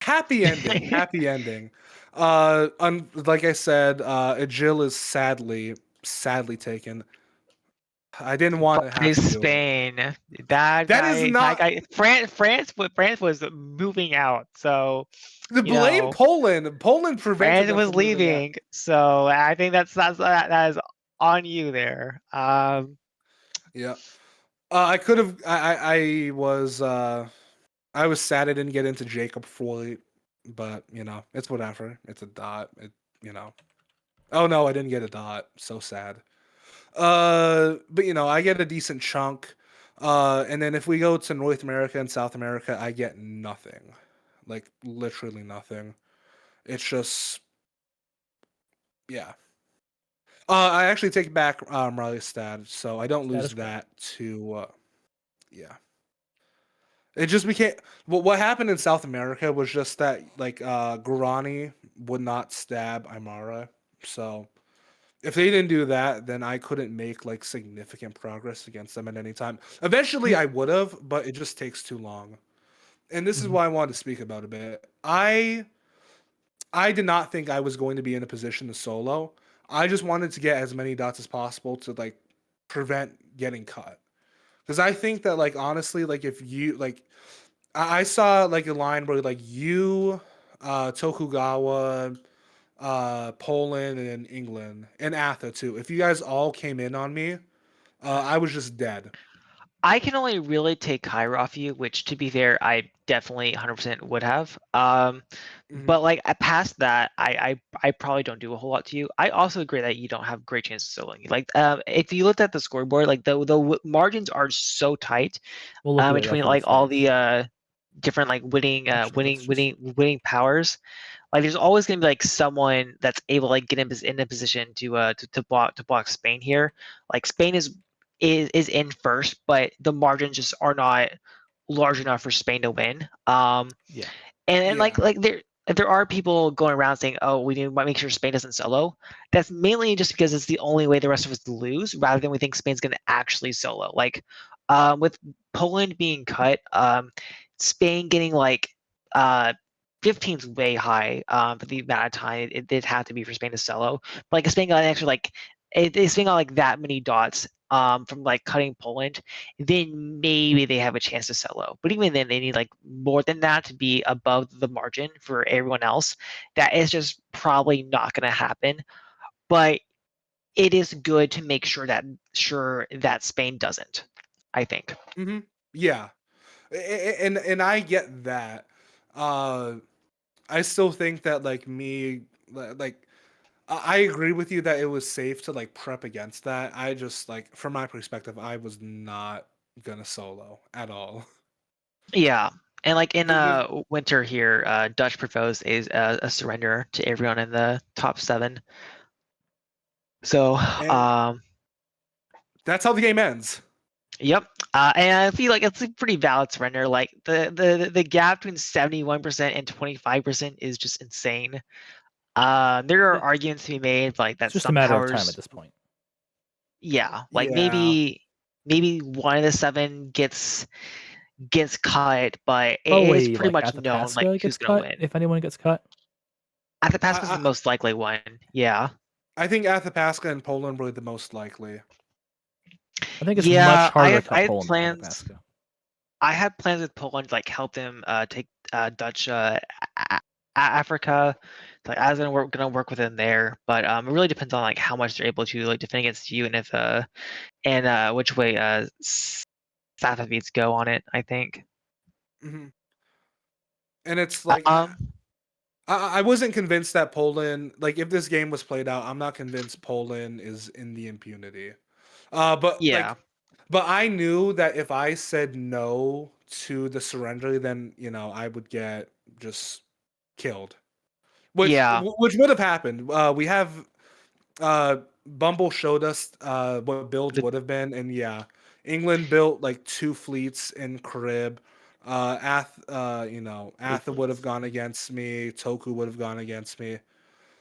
Happy ending. Happy ending. Like I said, Agil is sadly taken. I didn't want to By have to do it. Spain. That That is guy, that not guy. France was moving out. So, the you blame know, Poland. Poland prevented France them was from moving out. leaving. So I think that is on you there. Yeah. I could have I was sad I didn't get into Jacob fully, but you know, it's whatever. It's a dot. You know. Oh no, I didn't get a dot. So sad. But you know, I get a decent chunk. And then if we go to North America and South America, I get nothing. Like literally nothing. It's just yeah. I actually take back Raleigh so I don't lose Status quo. that to yeah. It just became what happened in South America was just that like Guarani would not stab Aymara. So if they didn't do that, then I couldn't make like significant progress against them at any time. Eventually Yeah. I would have, but it just takes too long. And this is Mhm. why I wanted to speak about a bit. I did not think I was going to be in a position to solo. I just wanted to get as many dots as possible to like prevent getting cut. Because I think that like honestly, like if you like I saw like a line where like you, Tokugawa, Poland and England and Atha too. If you guys all came in on me, I was just dead. I can only really take Cairo off you, which to be fair, I definitely 100% would have. Hmm. But like past that, I probably don't do a whole lot to you. I also agree that you don't have great chances of soloing. Like if you looked at the scoreboard, like the margins are so tight We'll look at it between after the like all starts. the different like winning Actually, let's just winning powers. Like there's always going to be like someone that's able to like get in a position to block Spain here. Like Spain is in first, but the margins just are not large enough for Spain to win. Yeah. And Yeah. like there are people going around saying, "Oh, we need to make sure Spain doesn't solo." That's mainly just because it's the only way the rest of us lose, rather than we think Spain's going to actually solo. Like, with Poland being cut, Spain getting like 15's way high for the amount of time it did have to be for Spain to solo. But like, Spain got an extra like Spain got like that many dots from like cutting Poland, then maybe they have a chance to solo. But even then, they need like more than that to be above the margin for everyone else. That is just probably not going to happen. But it is good to make sure that Spain doesn't. I think. Hmm. Yeah. And I get that. Uh, I still think that like like I agree with you that it was safe to like prep against that. I just like from my perspective, I was not gonna solo at all. Yeah. And like in There's, winter here, Dutch proposed a surrender to everyone in the top 7. So and that's how the game ends. yep. And I feel like it's a pretty valid surrender. Like the gap between 71% and 25% is just insane. There are It, arguments to be made like it's that just a some matter of time at powers, this point. yeah, like Yeah. maybe one of the 7 gets cut, but it's Probably pretty like much known like Athabasca who's gets gonna cut win. if anyone gets cut. Athabasca is the I most likely one. Yeah. I think Athabasca and Poland were the most likely. I think it's much Yeah, harder to I cut have Poland than plans. Athabasca. I had plans with Poland to like help them take Dutch Africa. Like I was gonna work with them there, but it really depends on like how much they're able to like defend against you and if which way Safavids go on it. I think. Hmm. And it's like Um. I wasn't convinced that Poland, like if this game was played out, I'm not convinced Poland is in the impunity. But Yeah. like, but I knew that if I said no to the surrender, then I would get just killed, Yeah. which would have happened. We have Bumble showed us what builds The, would have been, and yeah, England built like 2 fleets in Carib. Three Atha would have fleets. gone against me. Toku would have gone against me.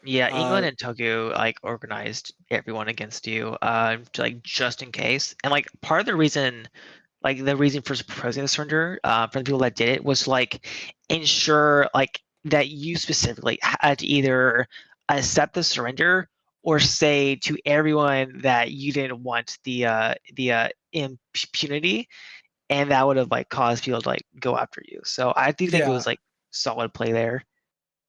yeah. Uh, England and Tokyo like organized everyone against you. Like just in case, and like part of the reason like the reason for proposing the surrender for the people that did it was like ensure like that you specifically had to either accept the surrender or say to everyone that you didn't want the impunity, and that would have like caused people to like go after you. So I do think it yeah, was like solid play there.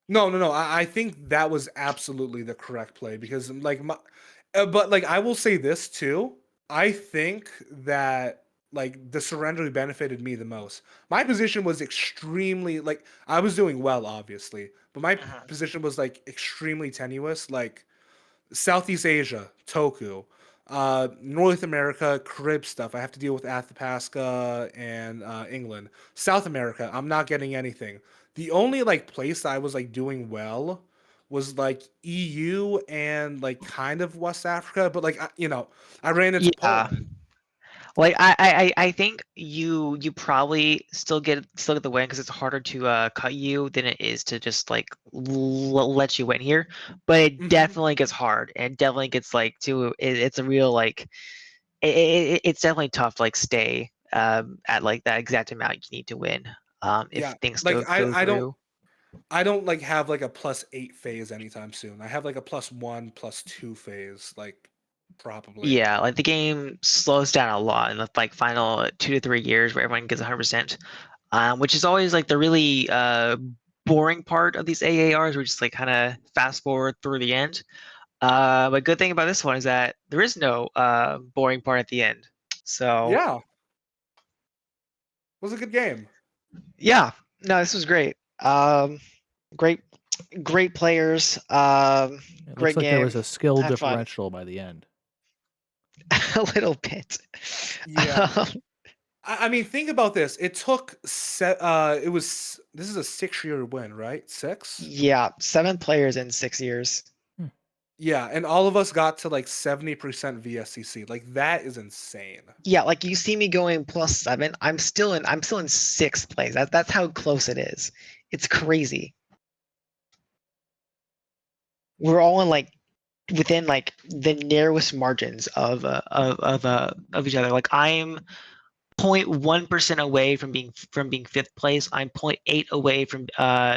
no, no, no. I think that was absolutely the correct play because, but like I will say this too. I think that like the surrender benefited me the most. My position was extremely like I was doing well, obviously, but my Mhm. position was like extremely tenuous. Like Southeast Asia, Toku. North America, Carib stuff. I have to deal with Athabasca and England. South America, I'm not getting anything. The only like place I was like doing well was like EU and like kind of West Africa, but like I ran into Yeah. Poland. Like I think you probably still get the win because it's harder to cut you than it is to just like let you win here. But it Hmm. definitely gets hard and it definitely gets like it's a real like it's definitely tough to like stay at like that exact amount you need to win if Yeah, things like go through. I don't like have like a +8 phase anytime soon. I have like a +1, +2 phase, like probably. Yeah, like the game slows down a lot in the like final 2 to 3 years where everyone gets 100%. Which is always like the really boring part of these AARs, where just like kind of fast forward through the end. But good thing about this one is that there is no boring part at the end. So Yeah, it was a good game. yeah, no, this was great. Great, great players. It looks Great like there was game. a skill Had fun differential by the end. a little bit. Yeah. I mean, think about this. It took it was this is a 6-year win, right? 6? Yeah, 7 players in 6 years. Hmm. Yeah, and all of us got to like 70% VSCC. Like that is insane. Yeah, like you see me going +7. I'm still in 6th place. That's how close it is. It's crazy. We're all in like within like the narrowest margins of each other. Like I'm 0.1% away from being 5th place. I'm 0.8 away from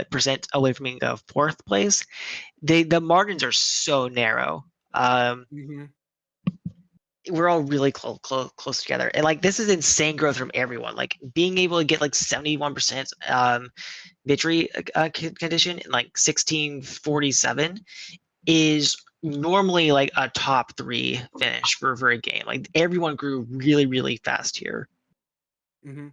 percent away from being 4th place. The margins are so narrow. Hmm. We're all really close together, and like this is insane growth from everyone. Like being able to get like 71% victory condition in like 1647 is normally like a top 3 finish for a game. Like everyone grew really fast here. Hmm.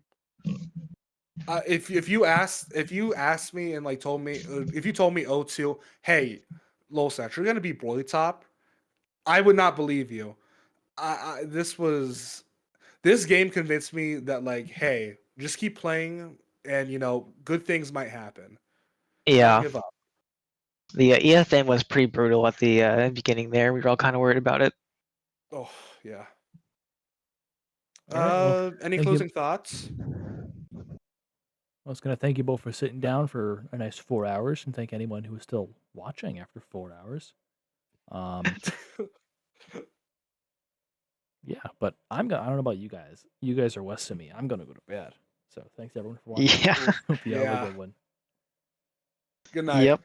If you asked me and like told me if you told me O2, hey, Lolstats, you're gonna be Broly top, I would not believe you. This game convinced me that like, hey, just keep playing, and good things might happen. Don't Yeah, give up. the EFN was pretty brutal at the beginning there. We were all kind of worried about it. Oh yeah. All right. Well, Any thank you. closing thoughts? I was gonna thank you both for sitting down for a nice 4 hours, and thank anyone who is still watching after 4 hours. Um, yeah, but I don't know about you guys. You guys are west of me. I'm gonna go to bed. So thanks everyone for watching. Yeah. Oof, Hope you have a yeah. good one. Good night. Yep.